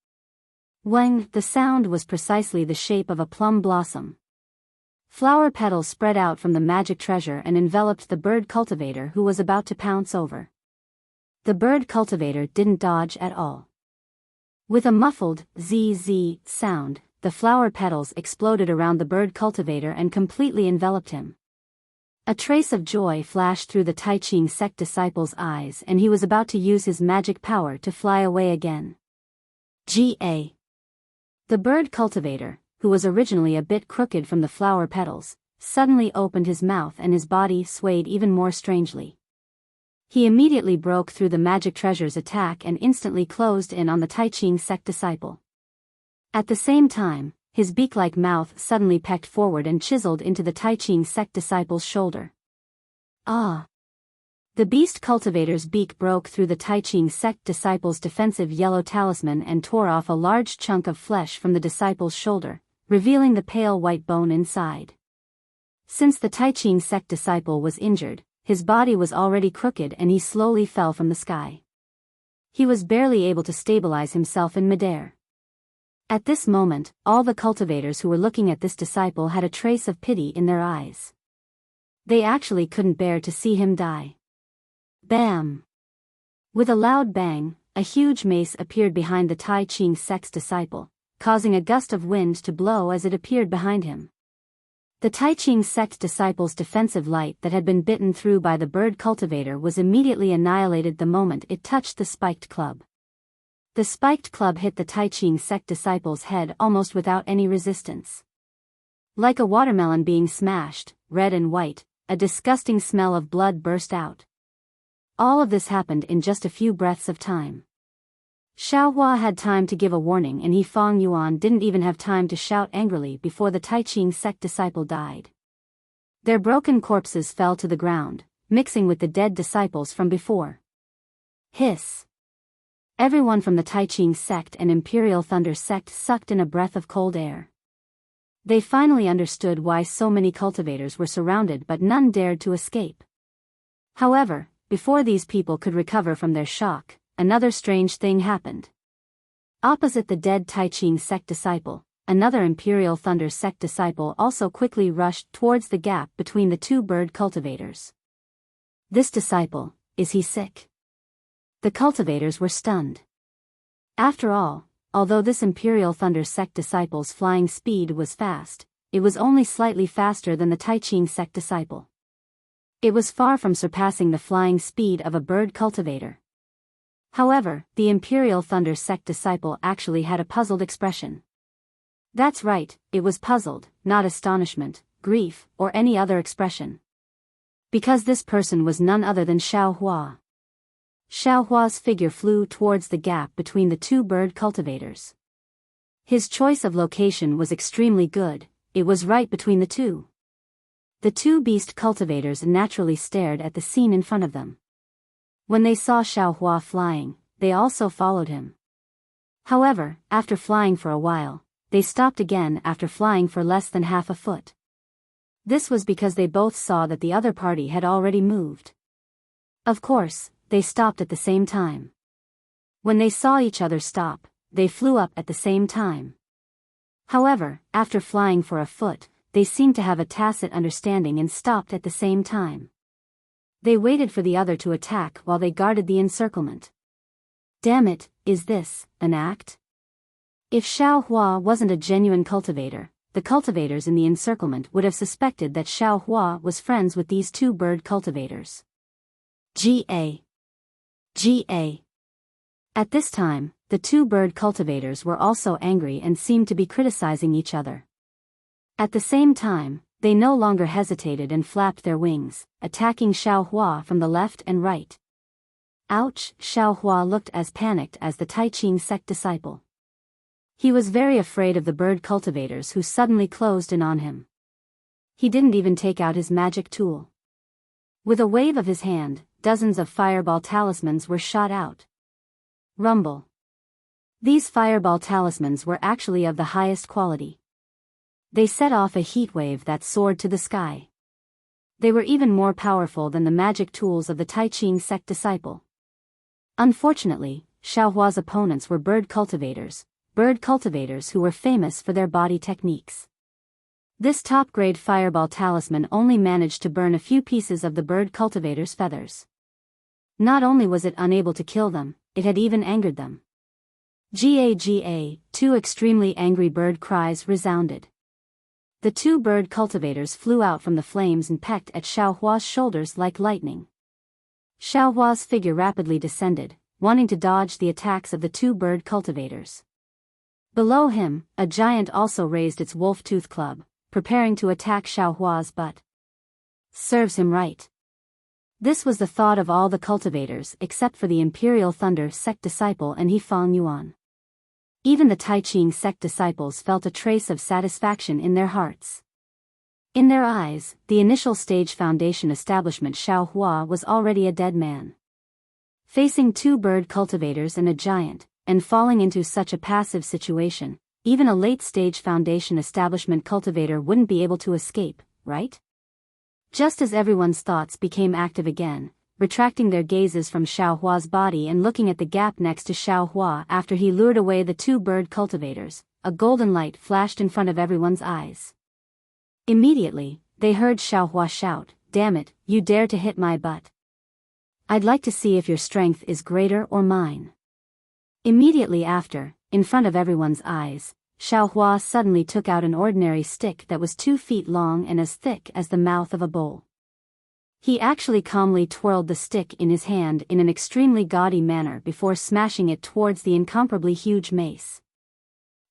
Wang, the sound was precisely the shape of a plum blossom. Flower petals spread out from the magic treasure and enveloped the bird cultivator who was about to pounce over. The bird cultivator didn't dodge at all. With a muffled zzz sound, the flower petals exploded around the bird cultivator and completely enveloped him. A trace of joy flashed through the Tai Ching Sect disciple's eyes and he was about to use his magic power to fly away again. Ga. The bird cultivator, who was originally a bit crooked from the flower petals, suddenly opened his mouth and his body swayed even more strangely. He immediately broke through the magic treasure's attack and instantly closed in on the Tai Ching Sect disciple. At the same time, his beak-like mouth suddenly pecked forward and chiseled into the Tai Ching Sect disciple's shoulder. Ah! The beast cultivator's beak broke through the Tai Ching Sect disciple's defensive yellow talisman and tore off a large chunk of flesh from the disciple's shoulder, revealing the pale white bone inside. Since the Tai Ching Sect disciple was injured, his body was already crooked and he slowly fell from the sky. He was barely able to stabilize himself in midair. At this moment, all the cultivators who were looking at this disciple had a trace of pity in their eyes. They actually couldn't bear to see him die. Bam! With a loud bang, a huge mace appeared behind the Tai Ching Sect's disciple, causing a gust of wind to blow as it appeared behind him. The Tai Ching Sect disciple's defensive light that had been bitten through by the bird cultivator was immediately annihilated the moment it touched the spiked club. The spiked club hit the Tai Ching Sect disciple's head almost without any resistance. Like a watermelon being smashed, red and white, a disgusting smell of blood burst out. All of this happened in just a few breaths of time. Xiao Hua had time to give a warning and Fang Yuan didn't even have time to shout angrily before the Tai Ching Sect disciple died. Their broken corpses fell to the ground, mixing with the dead disciples from before. Hiss! Everyone from the Tai Ching Sect and Imperial Thunder Sect sucked in a breath of cold air. They finally understood why so many cultivators were surrounded but none dared to escape. However, before these people could recover from their shock, another strange thing happened. Opposite the dead Tai Ching Sect disciple, another Imperial Thunder Sect disciple also quickly rushed towards the gap between the two bird cultivators. This disciple, is he sick? The cultivators were stunned. After all, although this Imperial Thunder sect disciple's flying speed was fast, it was only slightly faster than the Taiqing sect disciple. It was far from surpassing the flying speed of a bird cultivator. However, the Imperial Thunder sect disciple actually had a puzzled expression. That's right, it was puzzled, not astonishment, grief, or any other expression. Because this person was none other than Xiaohua. Xiaohua's figure flew towards the gap between the two bird cultivators. His choice of location was extremely good, it was right between the two. The two beast cultivators naturally stared at the scene in front of them. When they saw Xiaohua flying, they also followed him. However, after flying for a while, they stopped again after flying for less than half a foot. This was because they both saw that the other party had already moved. Of course, they stopped at the same time. When they saw each other stop, they flew up at the same time. However, after flying for a foot, they seemed to have a tacit understanding and stopped at the same time. They waited for the other to attack while they guarded the encirclement. Damn it, is this an act? If Xiaohua wasn't a genuine cultivator, the cultivators in the encirclement would have suspected that Xiaohua was friends with these two bird cultivators. Ga. At this time, the two bird cultivators were also angry and seemed to be criticizing each other. At the same time, they no longer hesitated and flapped their wings, attacking Xiaohua from the left and right. Ouch! Xiaohua looked as panicked as the Taiqing sect disciple. He was very afraid of the bird cultivators who suddenly closed in on him. He didn't even take out his magic tool. With a wave of his hand, dozens of fireball talismans were shot out. Rumble. These fireball talismans were actually of the highest quality. They set off a heat wave that soared to the sky. They were even more powerful than the magic tools of the Taiqing sect disciple. Unfortunately, Xiaohua's opponents were bird cultivators who were famous for their body techniques. This top-grade fireball talisman only managed to burn a few pieces of the bird cultivator's feathers. Not only was it unable to kill them, it had even angered them. Ga, two extremely angry bird cries resounded. The two bird cultivators flew out from the flames and pecked at Xiaohua's shoulders like lightning. Xiaohua's figure rapidly descended, wanting to dodge the attacks of the two bird cultivators. Below him, a giant also raised its wolf-tooth club, preparing to attack Xiaohua's butt. Serves him right. This was the thought of all the cultivators except for the Imperial Thunder sect disciple and Yifang Yuan. Even the Taiqing sect disciples felt a trace of satisfaction in their hearts. In their eyes, the initial stage foundation establishment Xiaohua was already a dead man. Facing two bird cultivators and a giant, and falling into such a passive situation, even a late-stage foundation establishment cultivator wouldn't be able to escape, right? Just as everyone's thoughts became active again, retracting their gazes from Xiaohua's body and looking at the gap next to Xiaohua after he lured away the two bird cultivators, a golden light flashed in front of everyone's eyes. Immediately, they heard Xiaohua shout, "Damn it, you dare to hit my butt. I'd like to see if your strength is greater or mine." Immediately after, in front of everyone's eyes, Xiaohua suddenly took out an ordinary stick that was 2 feet long and as thick as the mouth of a bowl. He actually calmly twirled the stick in his hand in an extremely gaudy manner before smashing it towards the incomparably huge mace.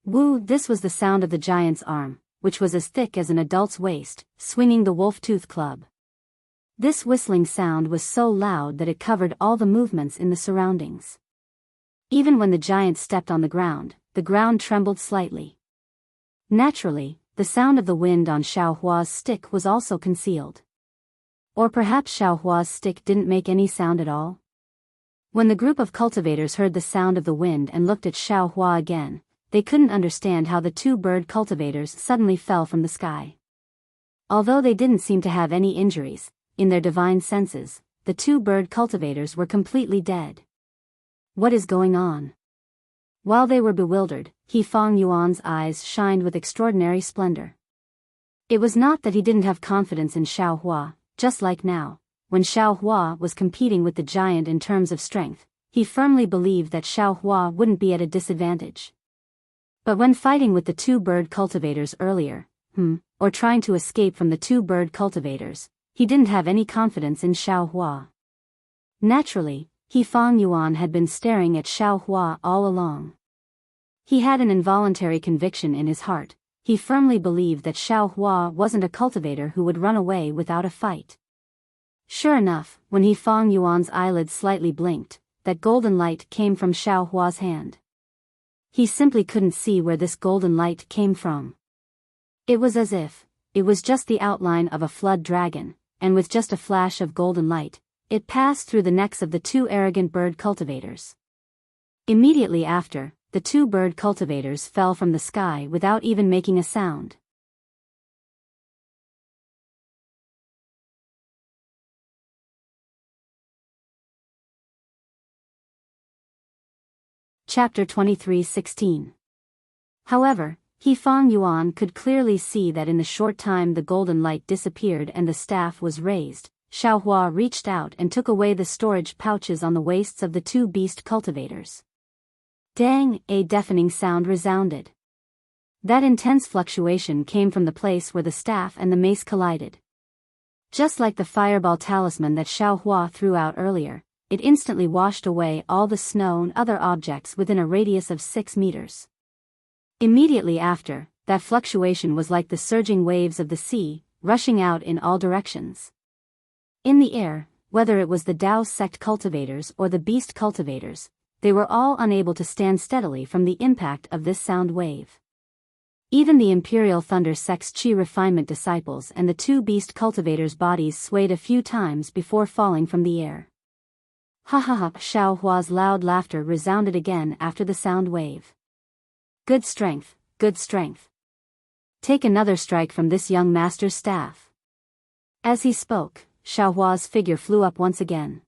Woo! This was the sound of the giant's arm, which was as thick as an adult's waist, swinging the wolf-tooth club. This whistling sound was so loud that it covered all the movements in the surroundings. Even when the giant stepped on the ground trembled slightly. Naturally, the sound of the wind on Xiaohua's stick was also concealed. Or perhaps Xiaohua's stick didn't make any sound at all? When the group of cultivators heard the sound of the wind and looked at Xiaohua again, they couldn't understand how the two bird cultivators suddenly fell from the sky. Although they didn't seem to have any injuries, in their divine senses, the two bird cultivators were completely dead. What is going on? While they were bewildered, Yifang Yuan's eyes shined with extraordinary splendor. It was not that he didn't have confidence in Xiaohua, just like now, when Xiaohua was competing with the giant in terms of strength, he firmly believed that Xiaohua wouldn't be at a disadvantage. But when fighting with the two bird cultivators earlier, or trying to escape from the two bird cultivators, he didn't have any confidence in Xiao Hua. Naturally, Fang Yuan had been staring at Xiao Hua all along. He had an involuntary conviction in his heart. He firmly believed that Xiao Hua wasn't a cultivator who would run away without a fight. Sure enough, when Fang Yuan's eyelids slightly blinked, that golden light came from Xiao Hua's hand. He simply couldn't see where this golden light came from. It was as if it was just the outline of a flood dragon, and with just a flash of golden light, it passed through the necks of the two arrogant bird cultivators. Immediately after, the two bird cultivators fell from the sky without even making a sound. Chapter 23:16. However, Fang Yuan could clearly see that in the short time the golden light disappeared and the staff was raised, Xiao Hua reached out and took away the storage pouches on the waists of the two beast cultivators. Dang! A deafening sound resounded. That intense fluctuation came from the place where the staff and the mace collided. Just like the fireball talisman that Xiao Hua threw out earlier, it instantly washed away all the snow and other objects within a radius of 6 meters. Immediately after, that fluctuation was like the surging waves of the sea, rushing out in all directions. In the air, whether it was the Dao sect cultivators or the beast cultivators, they were all unable to stand steadily from the impact of this sound wave. Even the Imperial Thunder sect's Qi refinement disciples and the two beast cultivators' bodies swayed a few times before falling from the air. Ha ha ha! Xiao Hua's loud laughter resounded again after the sound wave. Good strength, good strength. Take another strike from this young master's staff. As he spoke, Xiao Hua's figure flew up once again.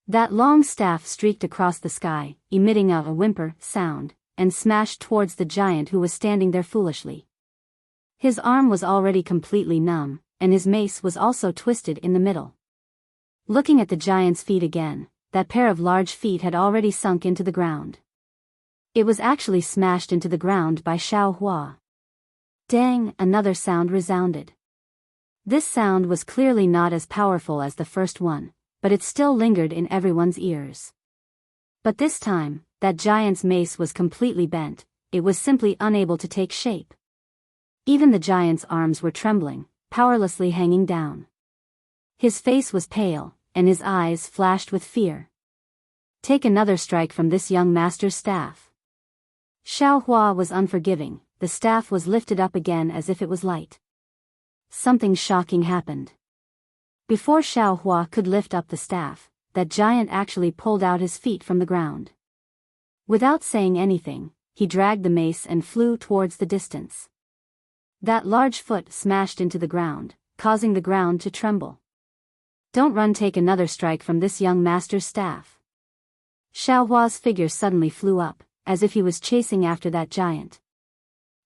That long staff streaked across the sky, emitting a whimper sound, and smashed towards the giant who was standing there foolishly. His arm was already completely numb, and his mace was also twisted in the middle. Looking at the giant's feet again, that pair of large feet had already sunk into the ground. It was actually smashed into the ground by Xiao Hua. Dang! Another sound resounded. This sound was clearly not as powerful as the first one, but it still lingered in everyone's ears. But this time, that giant's mace was completely bent, it was simply unable to take shape. Even the giant's arms were trembling, powerlessly hanging down. His face was pale, and his eyes flashed with fear. Take another strike from this young master's staff. Xiao Hua was unforgiving. The staff was lifted up again as if it was light. Something shocking happened. Before Xiao Hua could lift up the staff, that giant actually pulled out his feet from the ground. Without saying anything, he dragged the mace and flew towards the distance. That large foot smashed into the ground, causing the ground to tremble. Don't run! Take another strike from this young master's staff. Xiao Hua's figure suddenly flew up, as if he was chasing after that giant.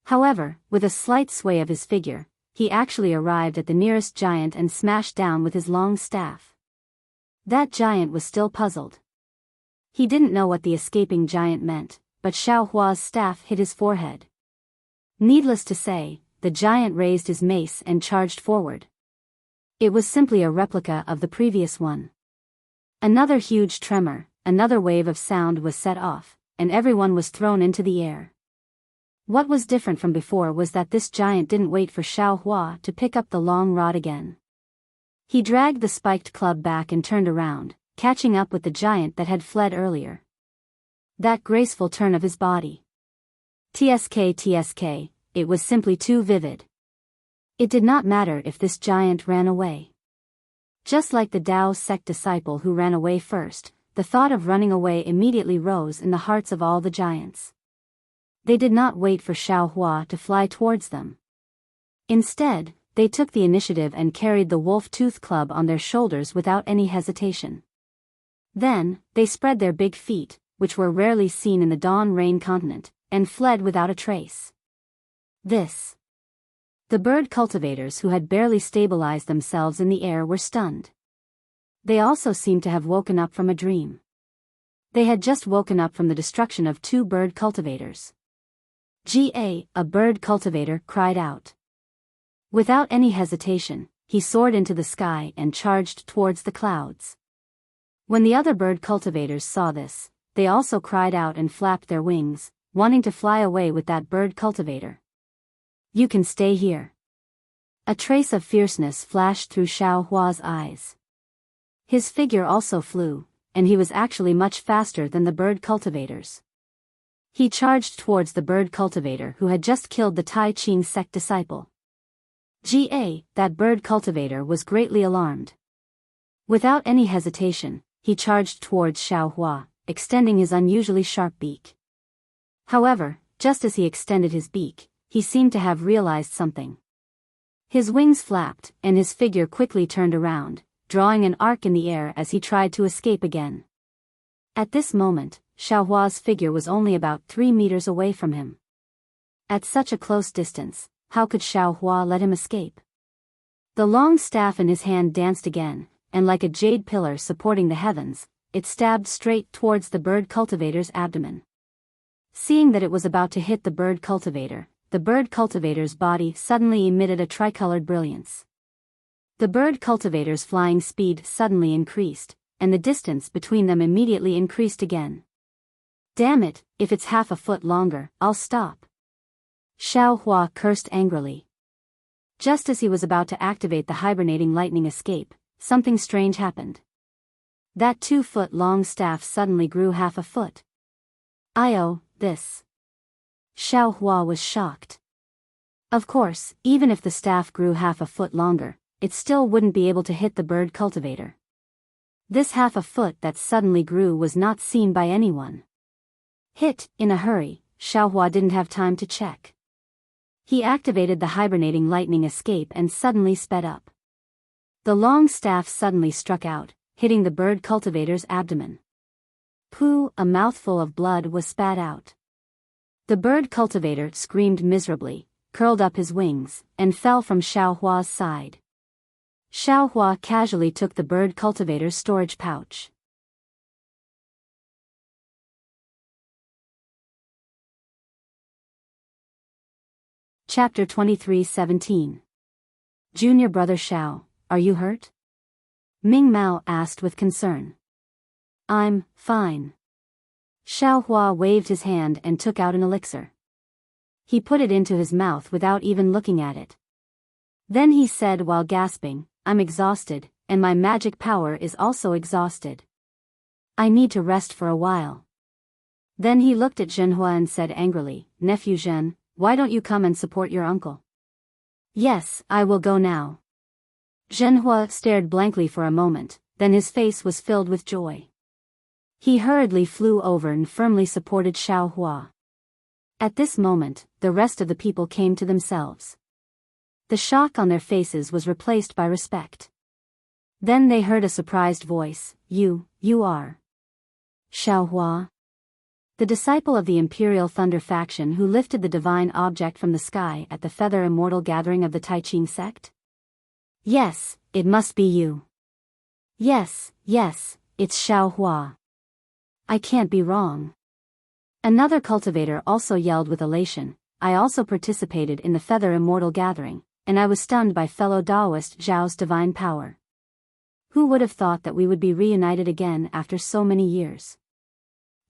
However, with a slight sway of his figure, he actually arrived at the nearest giant and smashed down with his long staff. That giant was still puzzled. He didn't know what the escaping giant meant, but Xiao Hua's staff hit his forehead. Needless to say, the giant raised his mace and charged forward. It was simply a replica of the previous one. Another huge tremor, another wave of sound was set off, and everyone was thrown into the air. What was different from before was that this giant didn't wait for Xiao Hua to pick up the long rod again. He dragged the spiked club back and turned around, catching up with the giant that had fled earlier. That graceful turn of his body. TSK, it was simply too vivid. It did not matter if this giant ran away. Just like the Dao sect disciple who ran away first, the thought of running away immediately rose in the hearts of all the giants. They did not wait for Xiao Hua to fly towards them. Instead, they took the initiative and carried the wolf-tooth club on their shoulders without any hesitation. Then, they spread their big feet, which were rarely seen in the Dawn Rain continent, and fled without a trace. The bird cultivators who had barely stabilized themselves in the air were stunned. They also seemed to have woken up from a dream. They had just woken up from the destruction of two bird cultivators. A bird cultivator cried out. Without any hesitation, he soared into the sky and charged towards the clouds. When the other bird cultivators saw this, they also cried out and flapped their wings, wanting to fly away with that bird cultivator. You can stay here. A trace of fierceness flashed through Xiao Hua's eyes. His figure also flew, and he was actually much faster than the bird cultivators. He charged towards the bird cultivator who had just killed the Tai Ching sect disciple. That bird cultivator was greatly alarmed. Without any hesitation, he charged towards Xiao Hua, extending his unusually sharp beak. However, just as he extended his beak, he seemed to have realized something. His wings flapped, and his figure quickly turned around, drawing an arc in the air as he tried to escape again. At this moment, Xiao Hua's figure was only about 3 meters away from him. At such a close distance, how could Xiao Hua let him escape? The long staff in his hand danced again, and like a jade pillar supporting the heavens, it stabbed straight towards the bird cultivator's abdomen. Seeing that it was about to hit the bird cultivator's body suddenly emitted a tricolored brilliance. The bird cultivator's flying speed suddenly increased, and the distance between them immediately increased again. Damn it, if it's half a foot longer, I'll stop. Xiao Hua cursed angrily. Just as he was about to activate the hibernating lightning escape, something strange happened. That 2-foot-long staff suddenly grew half a foot. This. Xiao Hua was shocked. Of course, even if the staff grew half a foot longer, it still wouldn't be able to hit the bird cultivator. This half a foot that suddenly grew was not seen by anyone. In a hurry, Xiao Hua didn't have time to check. He activated the hibernating lightning escape and suddenly sped up. The long staff suddenly struck out, hitting the bird cultivator's abdomen. Pooh, a mouthful of blood was spat out. The bird cultivator screamed miserably, curled up his wings, and fell from Xiao Hua's side. Xiao Hua casually took the bird cultivator's storage pouch. Chapter 23:17. Junior Brother Xiao, are you hurt? Ming Mao asked with concern. I'm fine. Xiao Hua waved his hand and took out an elixir. He put it into his mouth without even looking at it. Then he said while gasping, I'm exhausted, and my magic power is also exhausted. I need to rest for a while. Then he looked at Zhenhua and said angrily, Nephew Zhen, why don't you come and support your uncle? Yes, I will go now. Zhenhua stared blankly for a moment, then his face was filled with joy. He hurriedly flew over and firmly supported Xiao Hua. At this moment, the rest of the people came to themselves. The shock on their faces was replaced by respect. Then they heard a surprised voice, You are Xiao Hua? The disciple of the Imperial Thunder faction who lifted the divine object from the sky at the Feather Immortal gathering of the Tai Ching sect? Yes, it must be you. Yes, it's Xiao Hua. I can't be wrong. Another cultivator also yelled with elation, I also participated in the Feather Immortal gathering, and I was stunned by fellow Daoist Zhao's divine power. Who would have thought that we would be reunited again after so many years?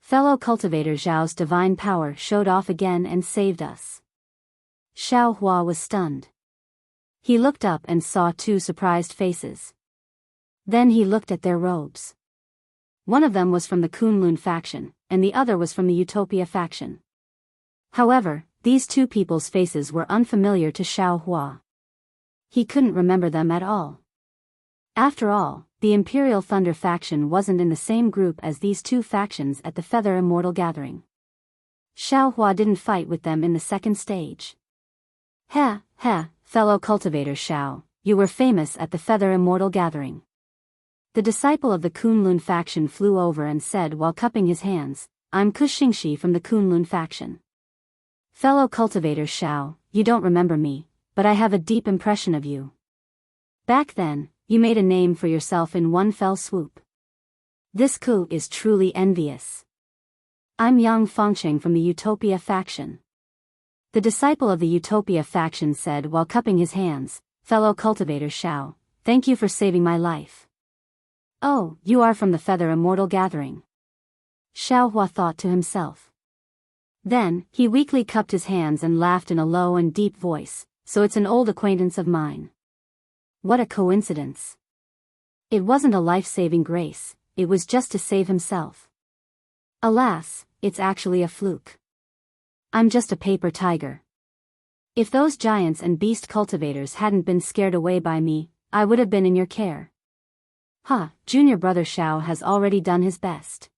Fellow cultivator Zhao's divine power showed off again and saved us. Xiao Hua was stunned. He looked up and saw 2 surprised faces. Then he looked at their robes. One of them was from the Kunlun faction, and the other was from the Utopia faction. However, these 2 people's faces were unfamiliar to Xiao Hua. He couldn't remember them at all. After all, the Imperial Thunder faction wasn't in the same group as these 2 factions at the Feather Immortal gathering. Xiao Hua didn't fight with them in the second stage. Fellow cultivator Xiao, you were famous at the Feather Immortal gathering. The disciple of the Kunlun faction flew over and said while cupping his hands, I'm Kuxingxi from the Kunlun faction. Fellow cultivator Xiao, you don't remember me, but I have a deep impression of you. Back then, you made a name for yourself in one fell swoop. This coup is truly envious. I'm Yang Fengcheng from the Utopia faction. The disciple of the Utopia faction said while cupping his hands, "Fellow cultivator Xiao, thank you for saving my life." "Oh, you are from the Feather Immortal gathering," Xiao Hua thought to himself. Then, he weakly cupped his hands and laughed in a low and deep voice, "So it's an old acquaintance of mine. What a coincidence." It wasn't a life-saving grace, it was just to save himself. Alas, it's actually a fluke. I'm just a paper tiger. If those giants and beast cultivators hadn't been scared away by me, I would have been in your care. Junior brother Xiao has already done his best.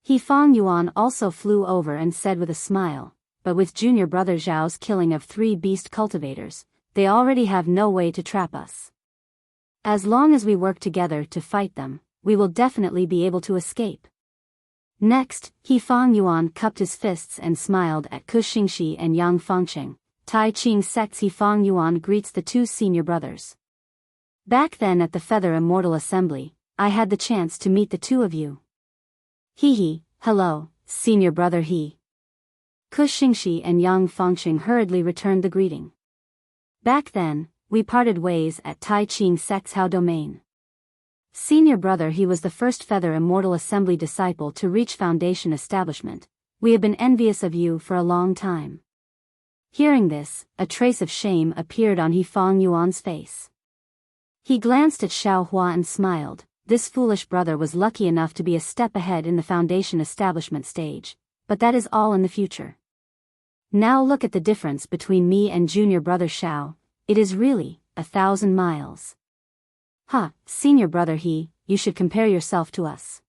He Fang Yuan also flew over and said with a smile, but with junior brother Zhao's killing of 3 beast cultivators, they already have no way to trap us. As long as we work together to fight them, we will definitely be able to escape. Next, He Fang Yuan cupped his fists and smiled at Ku Xingxi and Yang Fangcheng. Tai Ching sect's He Fang Yuan greets the 2 senior brothers. Back then at the Feather Immortal Assembly, I had the chance to meet the 2 of you. Hello, senior brother He. Ku Xingxi and Yang Fangcheng hurriedly returned the greeting. Back then, we parted ways at Tai Ching sect's Hao domain. Senior brother He was the first Feather Immortal Assembly disciple to reach Foundation establishment. We have been envious of you for a long time. Hearing this, a trace of shame appeared on He Fang Yuan's face. He glanced at Xiao Hua and smiled. This foolish brother was lucky enough to be a step ahead in the Foundation establishment stage, but that is all in the future. Now look at the difference between me and junior brother Xiao, it is really 1,000 miles. Senior brother He, you should compare yourself to us.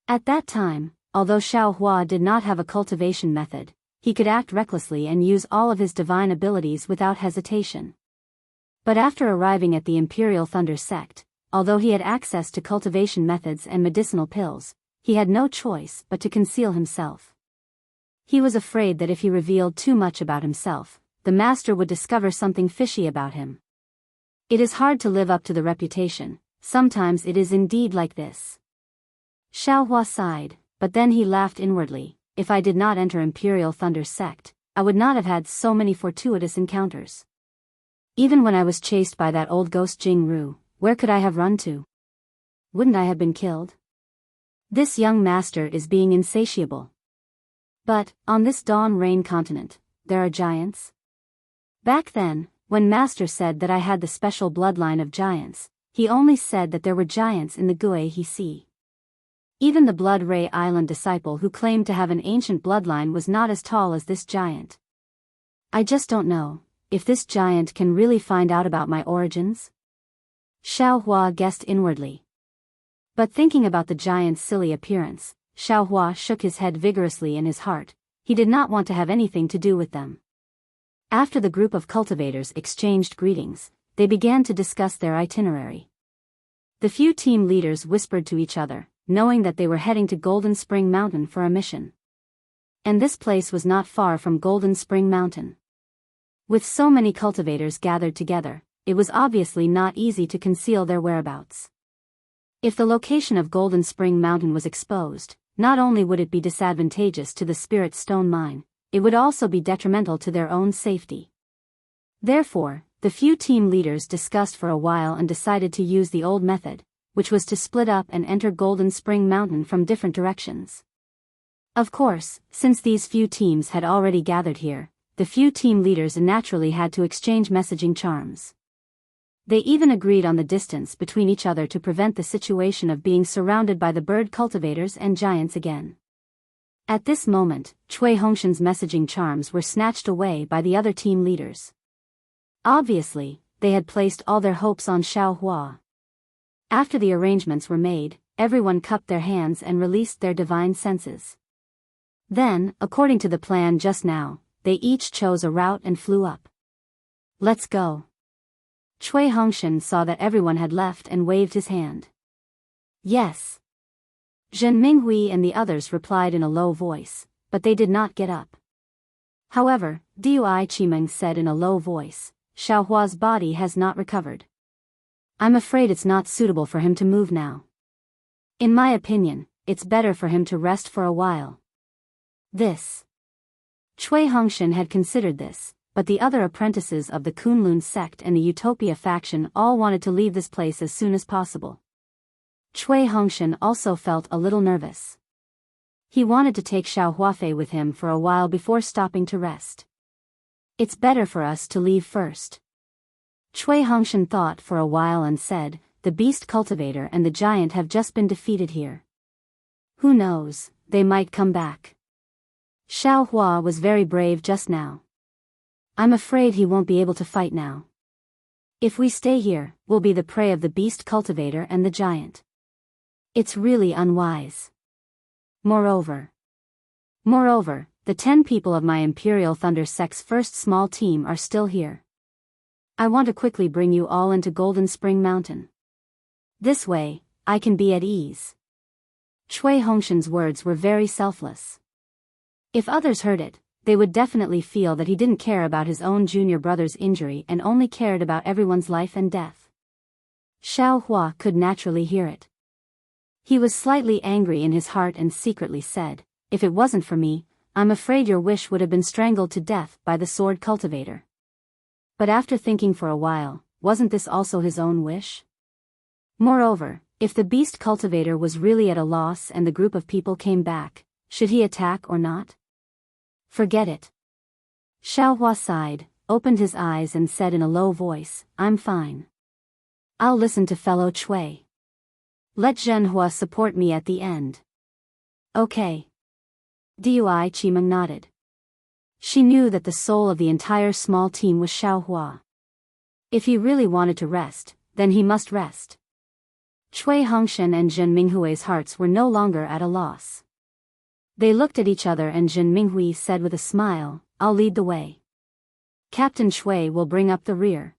At that time, although Xiao Hua did not have a cultivation method, he could act recklessly and use all of his divine abilities without hesitation. But after arriving at the Imperial Thunder sect, although he had access to cultivation methods and medicinal pills, he had no choice but to conceal himself. He was afraid that if he revealed too much about himself, the master would discover something fishy about him. It is hard to live up to the reputation, sometimes it is indeed like this. Xiao Hua sighed, but then he laughed inwardly. If I did not enter Imperial Thunder sect, I would not have had so many fortuitous encounters. Even when I was chased by that old ghost Jing Ru, where could I have run to? Wouldn't I have been killed? This young master is being insatiable. But, on this Dawn Rain continent, there are giants? Back then, when master said that I had the special bloodline of giants, he only said that there were giants in the Guihe Sea. Even the Blood Ray Island disciple who claimed to have an ancient bloodline was not as tall as this giant. I just don't know if this giant can really find out about my origins. Xiao Hua guessed inwardly. But thinking about the giant's silly appearance, Xiao Hua shook his head vigorously in his heart. He did not want to have anything to do with them. After the group of cultivators exchanged greetings, they began to discuss their itinerary. The few team leaders whispered to each other, knowing that they were heading to Golden Spring Mountain for a mission. And this place was not far from Golden Spring Mountain. With so many cultivators gathered together, it was obviously not easy to conceal their whereabouts. If the location of Golden Spring Mountain was exposed, not only would it be disadvantageous to the Spirit Stone Mine, it would also be detrimental to their own safety. Therefore, the few team leaders discussed for a while and decided to use the old method, which was to split up and enter Golden Spring Mountain from different directions. Of course, since these few teams had already gathered here, the few team leaders naturally had to exchange messaging charms. They even agreed on the distance between each other to prevent the situation of being surrounded by the bird cultivators and giants again. At this moment, Cui Hongshan's messaging charms were snatched away by the other team leaders. Obviously, they had placed all their hopes on Xiao Hua. After the arrangements were made, everyone cupped their hands and released their divine senses. Then, according to the plan just now, they each chose a route and flew up. Let's go. Cui Hongshan saw that everyone had left and waved his hand. Yes. Zhen Minghui and the others replied in a low voice, but they did not get up. However, Dui Qimeng said in a low voice, Xiao Hua's body has not recovered. I'm afraid it's not suitable for him to move now. In my opinion, it's better for him to rest for a while. This. Cui Hongshan had considered this, but the other apprentices of the Kunlun sect and the Utopia faction all wanted to leave this place as soon as possible. Cui Hongshan also felt a little nervous. He wanted to take Xiao Huafei with him for a while before stopping to rest. It's better for us to leave first. Cui Hongshan thought for a while and said, the beast cultivator and the giant have just been defeated here. Who knows, they might come back. Xiao Hua was very brave just now. I'm afraid he won't be able to fight now. If we stay here, we'll be the prey of the beast cultivator and the giant. It's really unwise. Moreover, the 10 people of my Imperial Thunder Sect's first small team are still here. I want to quickly bring you all into Golden Spring Mountain. This way, I can be at ease. Cui Hongshan's words were very selfless. If others heard it, they would definitely feel that he didn't care about his own junior brother's injury and only cared about everyone's life and death. Xiao Hua could naturally hear it. He was slightly angry in his heart and secretly said, if it wasn't for me, I'm afraid your wish would have been strangled to death by the sword cultivator. But after thinking for a while, wasn't this also his own wish? Moreover, if the beast cultivator was really at a loss and the group of people came back, should he attack or not? Forget it. Xiao Hua sighed, opened his eyes and said in a low voice, I'm fine. I'll listen to fellow Cui. Let Zhenhua support me at the end. Okay. Dui Qimeng nodded. She knew that the soul of the entire small team was Xiao Hua. If he really wanted to rest, then he must rest. Cui Hongshan and Zhen Minghui's hearts were no longer at a loss. They looked at each other and Zhen Minghui said with a smile, I'll lead the way. Captain Cui will bring up the rear.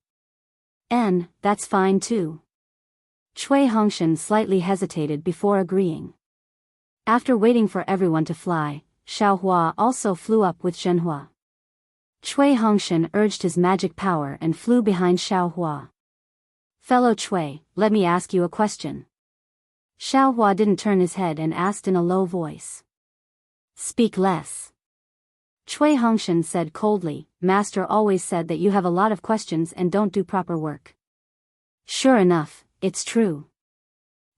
That's fine too. Cui Hongshan slightly hesitated before agreeing. After waiting for everyone to fly, Xiao Hua also flew up with Zhenhua. Cui Hongshan urged his magic power and flew behind Xiao Hua. Fellow Cui, let me ask you a question. Xiao Hua didn't turn his head and asked in a low voice. Speak less. Cui Hongshan said coldly, Master always said that you have a lot of questions and don't do proper work. Sure enough, it's true.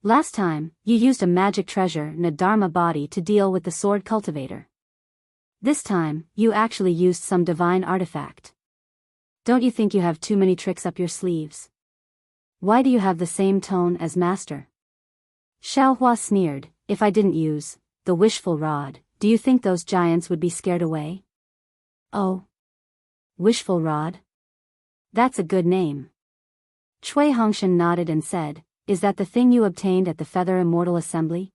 Last time, you used a magic treasure in a Dharma body to deal with the sword cultivator. This time, you actually used some divine artifact. Don't you think you have too many tricks up your sleeves? Why do you have the same tone as Master? Xiao Hua sneered, if I didn't use the wishful rod, do you think those giants would be scared away? Oh. Wishful rod? That's a good name. Cui Hongshan nodded and said, is that the thing you obtained at the Feather Immortal Assembly?